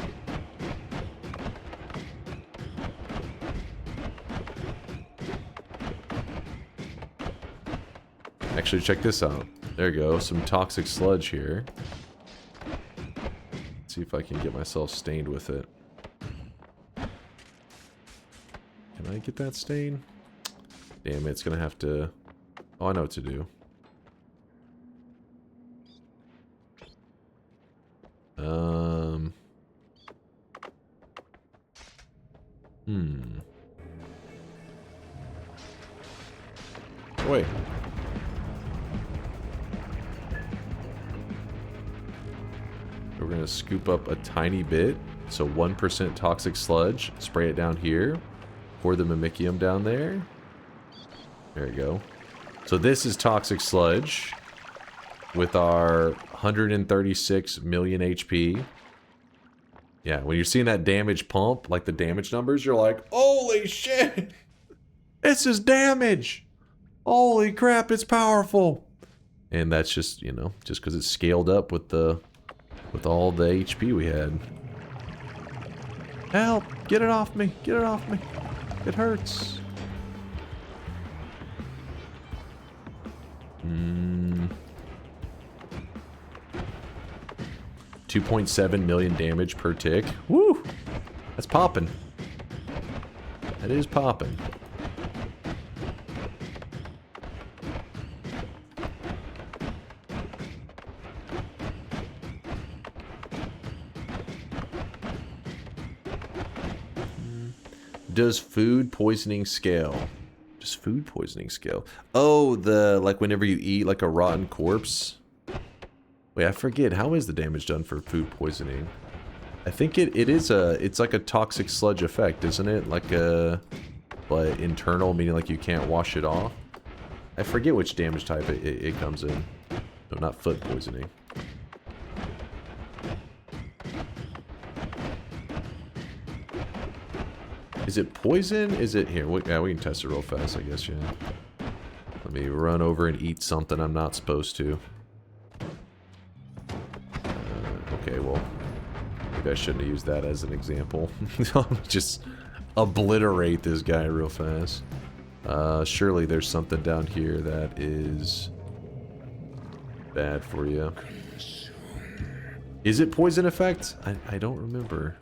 Actually, check this out. There you go, some toxic sludge here. Let's see if I can get myself stained with it. Can I get that stain? Damn it, it's gonna have to... Oh, I know what to do. Wait. We're gonna scoop up a tiny bit. So 1% toxic sludge. Spray it down here. Pour the Mimicium down there. There you go. So this is toxic sludge with our 136 million HP. Yeah, when you're seeing that damage pump, like the damage numbers, you're like, holy shit! This is damage! Holy crap, it's powerful! And that's just, you know, just because it's scaled up with all the HP we had. Help! Get it off me! Get it off me! It hurts. 2.7 million damage per tick. Woo! That's popping. That is popping. Does food poisoning scale? Does food poisoning scale? Oh, like whenever you eat like a rotten corpse. Wait, I forget. How is the damage done for food poisoning? I think it's like a toxic sludge effect, isn't it? Like but internal, meaning like you can't wash it off. I forget which damage type it comes in. No, not food poisoning. Is it poison? Is it here? Yeah, we can test it real fast, I guess. Yeah. Let me run over and eat something I'm not supposed to. Okay, well, maybe I shouldn't have used that as an example. Just obliterate this guy real fast. Surely there's something down here that is bad for you. Is it poison effect? I don't remember.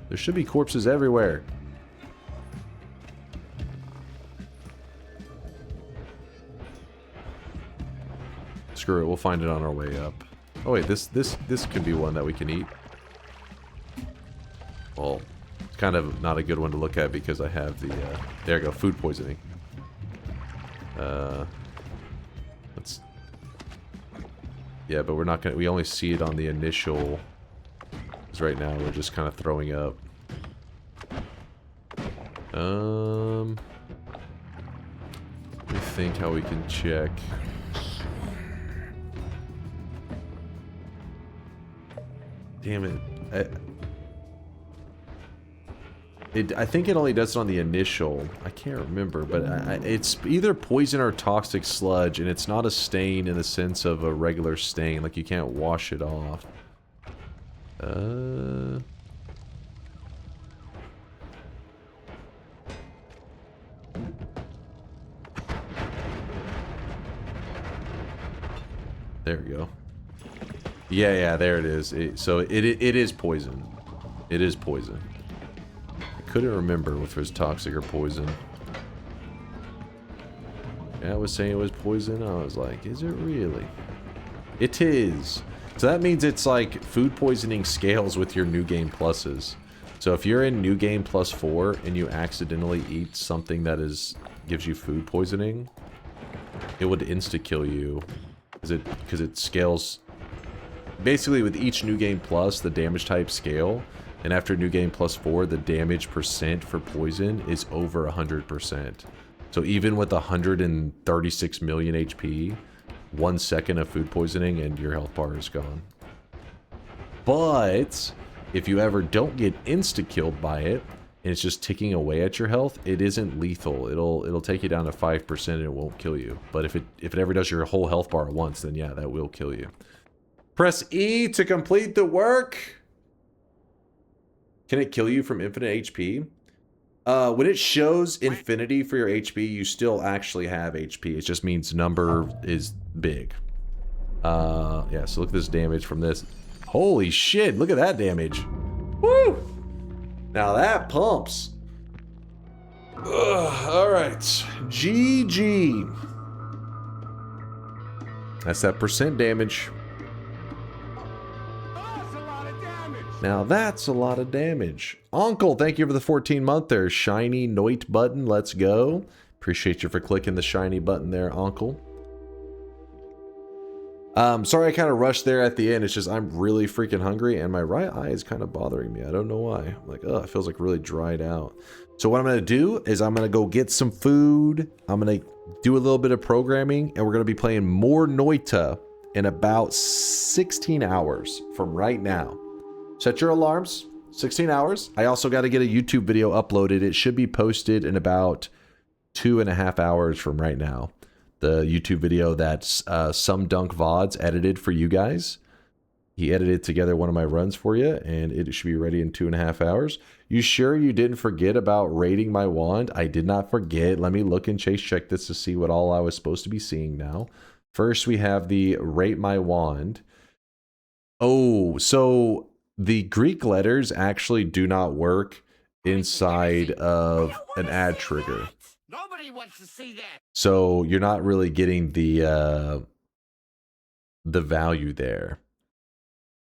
There should be corpses everywhere. Screw it, we'll find it on our way up. Oh wait, this could be one that we can eat. Well, it's kind of not a good one to look at because I have the, there we go, food poisoning. Let's... Yeah, but we're not gonna, we only see it on the initial, because right now we're just kind of throwing up. Let me think how we can check. Damn it. I think it only does it on the initial. I can't remember, but it's either poison or toxic sludge, and it's not a stain in the sense of a regular stain. Like, you can't wash it off. There we go. Yeah, there it is. So it is poison. It is poison. I couldn't remember if it was toxic or poison. Yeah, I was saying it was poison. I was like, is it really? It is. So that means it's like food poisoning scales with your New Game Pluses. So if you're in New Game Plus 4 and you accidentally eat something that gives you food poisoning, it would insta-kill you. Because it scales... Basically, with each New Game Plus, the damage type scale, and after New Game Plus 4, the damage percent for poison is over 100%. So even with 136 million HP, 1 second of food poisoning and your health bar is gone. But if you ever don't get insta-killed by it, and it's just ticking away at your health, it isn't lethal. It'll take you down to 5% and it won't kill you. But if it ever does your whole health bar at once, then yeah, that will kill you. Press E to complete the work. Can it kill you from infinite HP? When it shows infinity for your HP, you still actually have HP. It just means number is big. Yeah, so look at this damage from this. Holy shit, look at that damage. Woo! Now that pumps. Alright. GG. That's that percent damage. Now that's a lot of damage. Uncle, thank you for the 14-month there. Shiny Noit button, let's go. Appreciate you for clicking the shiny button there, Uncle. Sorry I kind of rushed there at the end. It's just I'm really freaking hungry and my right eye is kind of bothering me. I don't know why. I'm like, it feels like really dried out. So what I'm going to do is I'm going to go get some food. I'm going to do a little bit of programming and we're going to be playing more Noita in about 16 hours from right now. Set your alarms, 16 hours. I also got to get a YouTube video uploaded. It should be posted in about 2.5 hours from right now. The YouTube video that some Dunk VODs edited for you guys. He edited together one of my runs for you, and it should be ready in 2.5 hours. You sure you didn't forget about rating my wand? I did not forget. Let me look and check this to see what all I was supposed to be seeing now. First, we have the rate my wand. Oh, so the Greek letters actually do not work inside of an ad trigger. Nobody wants to see that. So you're not really getting the value there.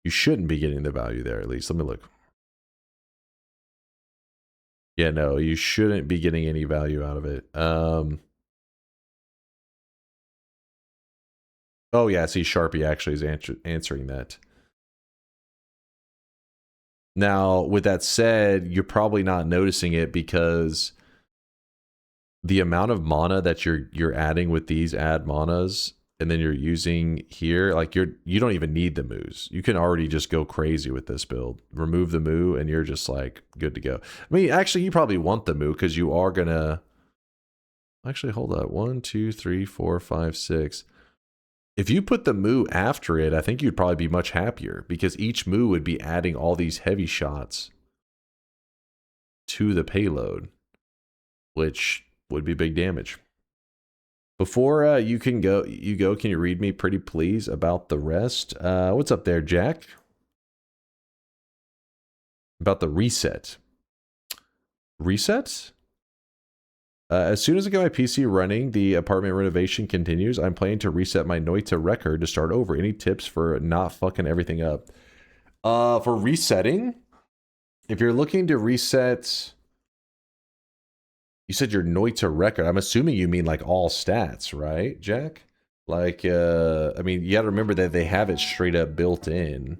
You shouldn't be getting the value there, at least. Let me look. Yeah, no, you shouldn't be getting any value out of it. Oh yeah, see, Sharpie actually is answering that. Now, with that said, you're probably not noticing it because the amount of mana that you're adding with these add manas, and then you're using here, like you don't even need the moves. You can already just go crazy with this build. Remove the moo, and you're just like good to go. I mean, actually, you probably want the moo because you are gonna. Actually, hold up. 1, 2, 3, 4, 5, 6. If you put the moo after it, I think you'd probably be much happier because each moo would be adding all these heavy shots to the payload, which would be big damage. Before you can go, can you read me pretty please about the rest? What's up there, Jack? About the reset. Reset? As soon as I get my PC running, the apartment renovation continues. I'm planning to reset my Noita record to start over. Any tips for not fucking everything up? For resetting, if you're looking to reset, you said your Noita record. I'm assuming you mean like all stats, right, Jack? Like, I mean, you got to remember that they have it straight up built in.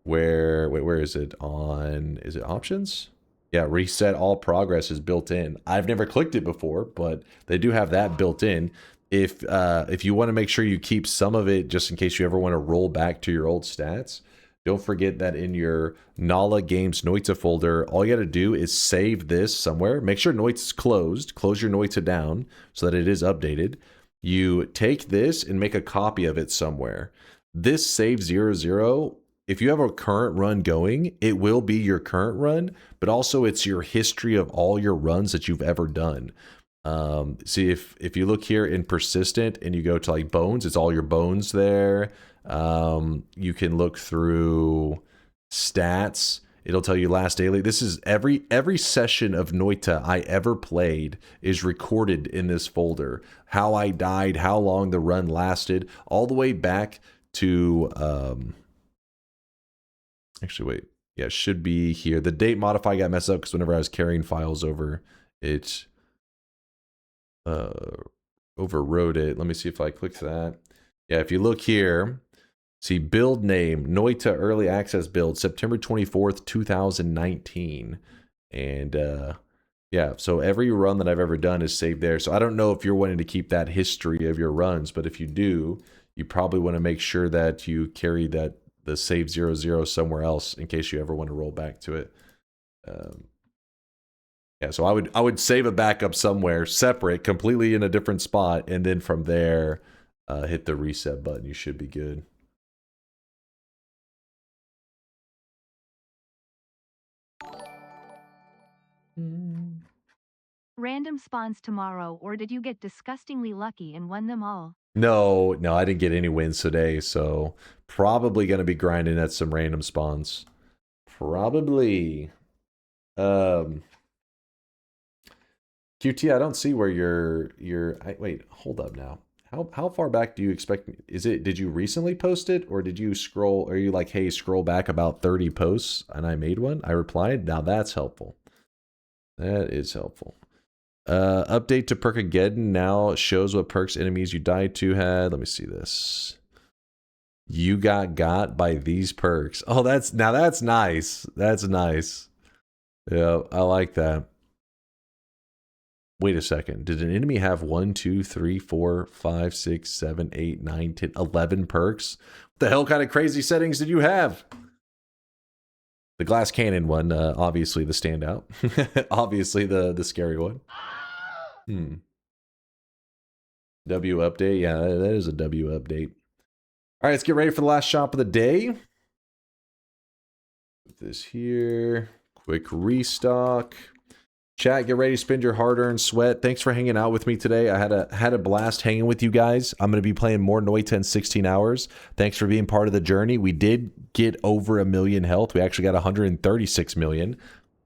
Where, wait, where is it? Is it options? Yeah, reset all progress is built in. I've never clicked it before, but they do have that built in. If you want to make sure you keep some of it just in case you ever want to roll back to your old stats, don't forget that in your Nala Games Noita folder, all you got to do is save this somewhere. Make sure Noita's closed. Close your Noita down so that it is updated. You take this and make a copy of it somewhere. This save 00. If you have a current run going, it will be your current run, but also it's your history of all your runs that you've ever done. See, if you look here in persistent and you go to like bones, it's all your bones there. You can look through stats. It'll tell you last daily. This is every session of Noita I ever played is recorded in this folder. How I died, how long the run lasted, all the way back to... Actually, wait. Yeah, it should be here. The date modify got messed up because whenever I was carrying files over, it overrode it. Let me see if I click that. Yeah, if you look here, see build name, Noita early access build, September 24th, 2019. And yeah, so every run that I've ever done is saved there. So I don't know if you're wanting to keep that history of your runs, but if you do, you probably want to make sure that you carry the save 00 somewhere else in case you ever want to roll back to it. Yeah, so I would save a backup somewhere separate, completely in a different spot, and then from there, hit the reset button. You should be good. Random spawns tomorrow, or did you get disgustingly lucky and won them all? No, I didn't get any wins today, so probably going to be grinding at some random spawns. Probably. QT, I don't see where wait, hold up now. How far back do you expect? Did you recently post it, or did you scroll? Are you like, hey, scroll back about 30 posts and I made one? I replied. Now that's helpful. That is helpful. Update to Perkageddon now shows what perks enemies you died to had. Let me see this. You got by these perks. Oh, that's nice. That's nice. Yeah, I like that. Wait a second. Did an enemy have 1, 2, 3, 4, 5, 6, 7, 8, 9, 10, 11 perks? What the hell kind of crazy settings did you have? The glass cannon one, obviously the standout. Obviously the scary one. W update. Yeah, that is a W update. All right, let's get ready for the last shop of the day. Put this here. Quick restock. Chat, get ready to spend your hard-earned sweat. Thanks for hanging out with me today. I had a blast hanging with you guys. I'm going to be playing more Noita in 16 hours. Thanks for being part of the journey. We did get over 1 million health. We actually got 136 million.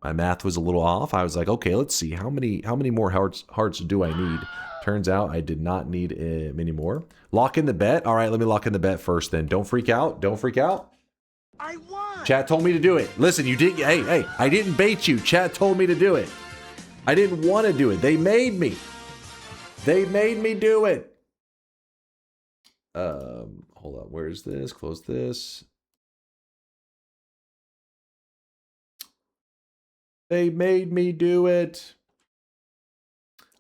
My math was a little off. I was like, okay, let's see. How many more hearts do I need? Turns out I did not need many more. Lock in the bet. All right, let me lock in the bet first then. Don't freak out. Don't freak out. I won. Chat told me to do it. Listen, you didn't. Hey, I didn't bait you. Chat told me to do it. I didn't want to do it. They made me. They made me do it. Hold on. Where is this? Close this. They made me do it.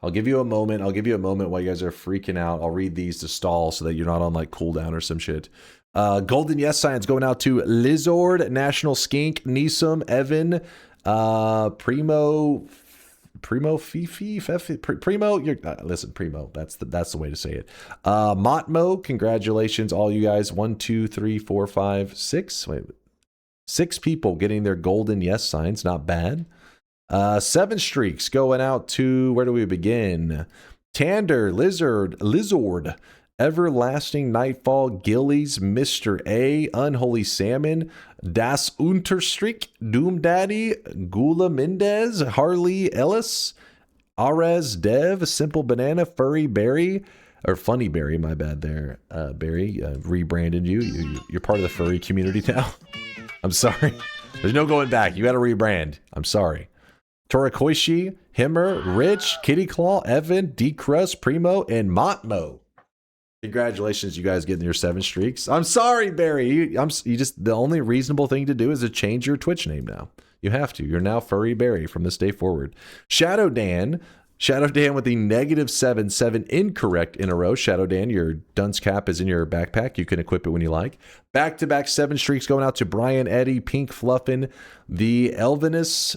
I'll give you a moment. I'll give you a moment while you guys are freaking out. I'll read these to stall so that you're not on like cooldown or some shit. Golden yes signs going out to Lizord, National Skink, Nisum, Evan, Primo Fifi Primo. Listen, Primo. That's the way to say it. Motmo, congratulations, all you guys. 1, 2, 3, 4, 5, 6. Wait, 6 people getting their golden yes signs. Not bad. 7 streaks going out to, where do we begin? Tander, Lizard, Everlasting Nightfall, Gillies, Mr. A, Unholy Salmon, Das Unterstrich, Doom Daddy, Gula Mendez, Harley Ellis, Ares, Dev, Simple Banana, Furry Berry, or Funny Berry, my bad there. Berry, rebranded you. You're part of the furry community now. I'm sorry. There's no going back. You got to rebrand. I'm sorry. Torakoishi, Himmer, Rich, Kitty Claw, Evan, D-Crust, Primo, and Montmo. Congratulations, you guys getting your 7 streaks. I'm sorry, Barry. You just, the only reasonable thing to do is to change your Twitch name now. You have to. You're now Furry Barry from this day forward. Shadow Dan with the -7, 7 incorrect in a row. Shadow Dan, your dunce cap is in your backpack. You can equip it when you like. Back-to-back 7 streaks going out to Brian, Eddie, Pink Fluffin, the Elvinus,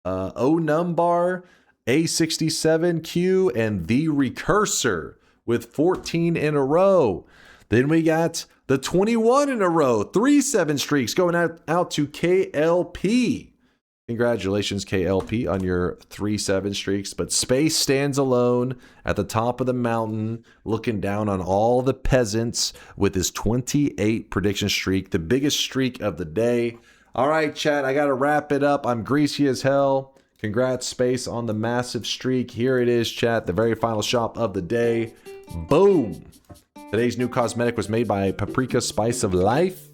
O-Numbar, A67Q, and the Recursor with 14 in a row. Then we got the 21 in a row. 3 7 streaks going out to KLP. Congratulations, KLP, on your 3 7 streaks. But Space stands alone at the top of the mountain, looking down on all the peasants with his 28 prediction streak, the biggest streak of the day. All right, chat, I got to wrap it up. I'm greasy as hell. Congrats, Space, on the massive streak. Here it is, chat, the very final shop of the day. Boom. Today's new cosmetic was made by Paprika Spice of Life.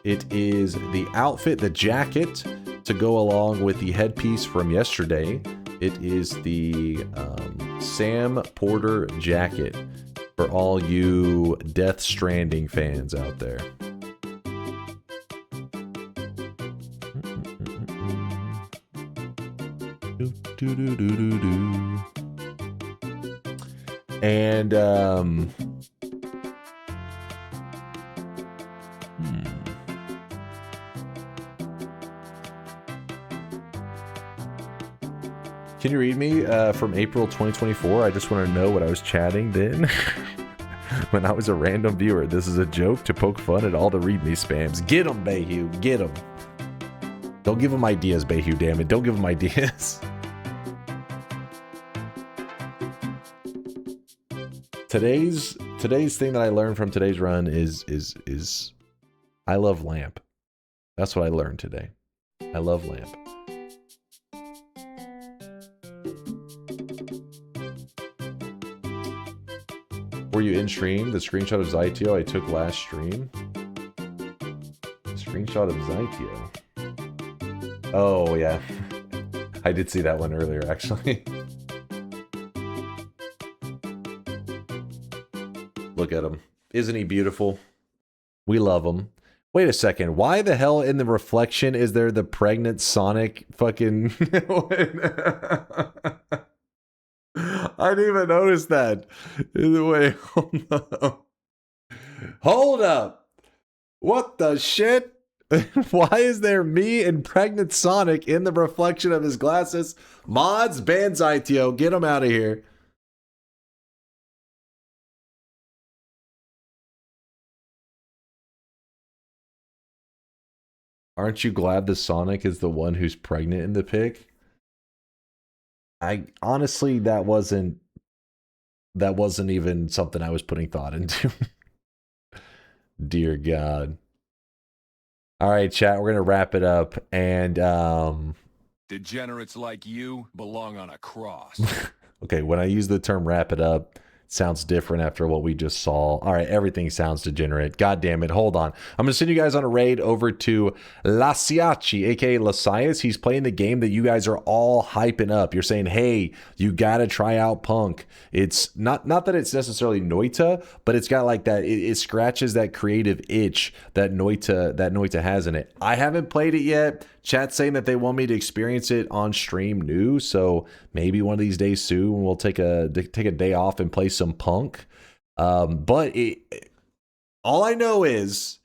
It is the outfit, the jacket, to go along with the headpiece from yesterday. It is the Sam Porter jacket for all you Death Stranding fans out there. And can you read me from April 2024? I just want to know what I was chatting then. When I was a random viewer. This is a joke to poke fun at all the read me spams. Get them, Bayhu. Get them. Don't give them ideas, Bayhu, damn it. Don't give them ideas. Today's thing that I learned from today's run is I love lamp. That's what I learned today. I love lamp. Were you in stream? The screenshot of Zytio I took last stream. Screenshot of Zytio. Oh yeah. I did see that one earlier actually. Look at him. Isn't he beautiful? We love him. Wait a second. Why the hell in the reflection is there the pregnant Sonic fucking... I didn't even notice that. Wait, hold up. What the shit? Why is there me and pregnant Sonic in the reflection of his glasses? Mods, ban Zytio. Get him out of here. Aren't you glad the Sonic is the one who's pregnant in the pic? I honestly, that wasn't even something I was putting thought into. Dear God. All right, chat, we're gonna wrap it up, and degenerates like you belong on a cross. Okay, when I use the term wrap it up, it sounds different after what we just saw. All right, everything sounds degenerate. God damn it, hold on. I'm gonna send you guys on a raid over to Lasiachi, aka Lasias. He's playing the game that you guys are all hyping up. You're saying, hey, you gotta try out Punk. It's not that it's necessarily Noita, but it's got like that, it scratches that creative itch that Noita has in it. I haven't played it yet. Chat's saying that they want me to experience it on stream new, so maybe one of these days soon we'll take a day off and play some Punk. But all I know is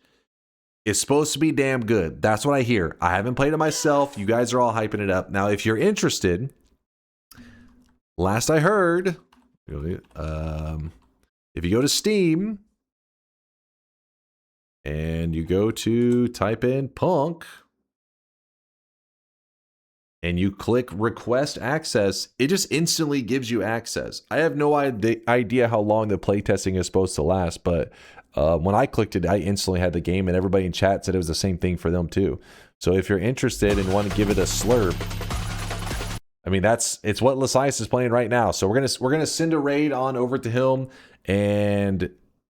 it's supposed to be damn good. That's what I hear. I haven't played it myself. You guys are all hyping it up. Now, if you're interested, last I heard, if you go to Steam and you go to type in Punk and you click request access, it just instantly gives you access. I have no idea how long the playtesting is supposed to last, but when I clicked it, I instantly had the game, and everybody in chat said it was the same thing for them too. So if you're interested and want to give it a slurp, I mean, it's what Lasias is playing right now. So we're gonna send a raid on over to him, and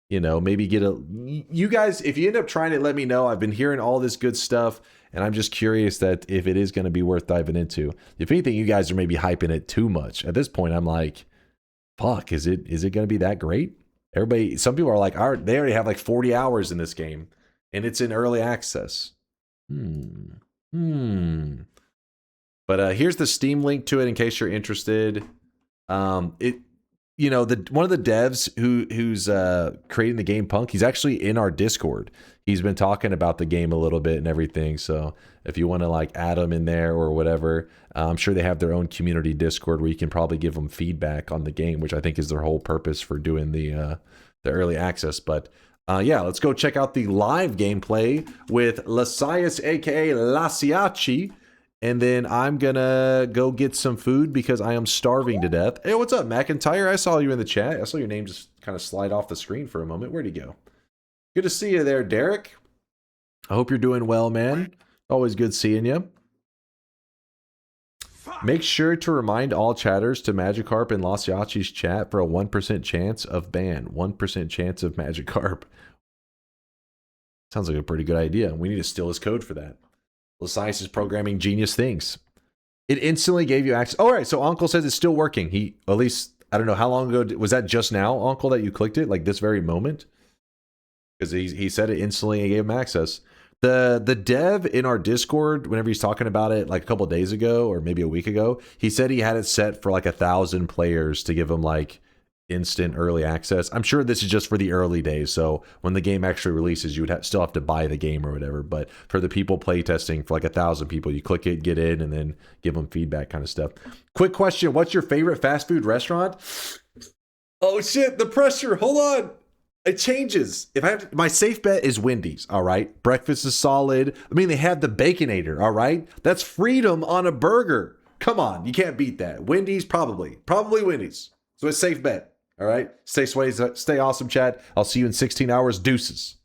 maybe get you guys, if you end up trying it, let me know. I've been hearing all this good stuff, and I'm just curious that if it is going to be worth diving into. If anything, you guys are maybe hyping it too much. At this point, I'm like, fuck, is it going to be that great? Some people are like, they already have like 40 hours in this game, and it's in early access. But here's the Steam link to it in case you're interested. One of the devs who's creating the game Punk, he's actually in our Discord. He's been talking about the game a little bit and everything. So if you want to like add him in there or whatever, I'm sure they have their own community Discord where you can probably give them feedback on the game, which I think is their whole purpose for doing the early access. But yeah, let's go check out the live gameplay with Lasias, aka Lasiachi. And then I'm gonna go get some food because I am starving to death. Hey, what's up, McIntyre? I saw you in the chat. I saw your name just kind of slide off the screen for a moment. Where'd he go? Good to see you there, Derek. I hope you're doing well, man. Always good seeing you. Make sure to remind all chatters to Magikarp and Lasiachi's chat for a 1% chance of ban. 1% chance of Magikarp. Sounds like a pretty good idea. We need to steal his code for that. Lasias is programming genius things. It instantly gave you access. All right, so Uncle says it's still working. He, at least, I don't know how long ago, was that just now, Uncle, that you clicked it? Like this very moment? Because he said it instantly and gave him access. The dev in our Discord, whenever he's talking about it like a couple of days ago or maybe a week ago, he said he had it set for like 1,000 players to give him like instant early access. I'm sure this is just for the early days, so when the game actually releases, you would still have to buy the game or whatever. But for the people playtesting, for like 1,000 people, you click it, get in, and then give them feedback kind of stuff. Quick question: what's your favorite fast food restaurant? Oh shit, the pressure. Hold on. It changes. If I have to, my safe bet is Wendy's, all right? Breakfast is solid. I mean, they have the Baconator, all right? That's freedom on a burger. Come on, you can't beat that. Wendy's, probably Wendy's. So it's safe bet. All right, stay sweaty, stay awesome, Chad. I'll see you in 16 hours. Deuces.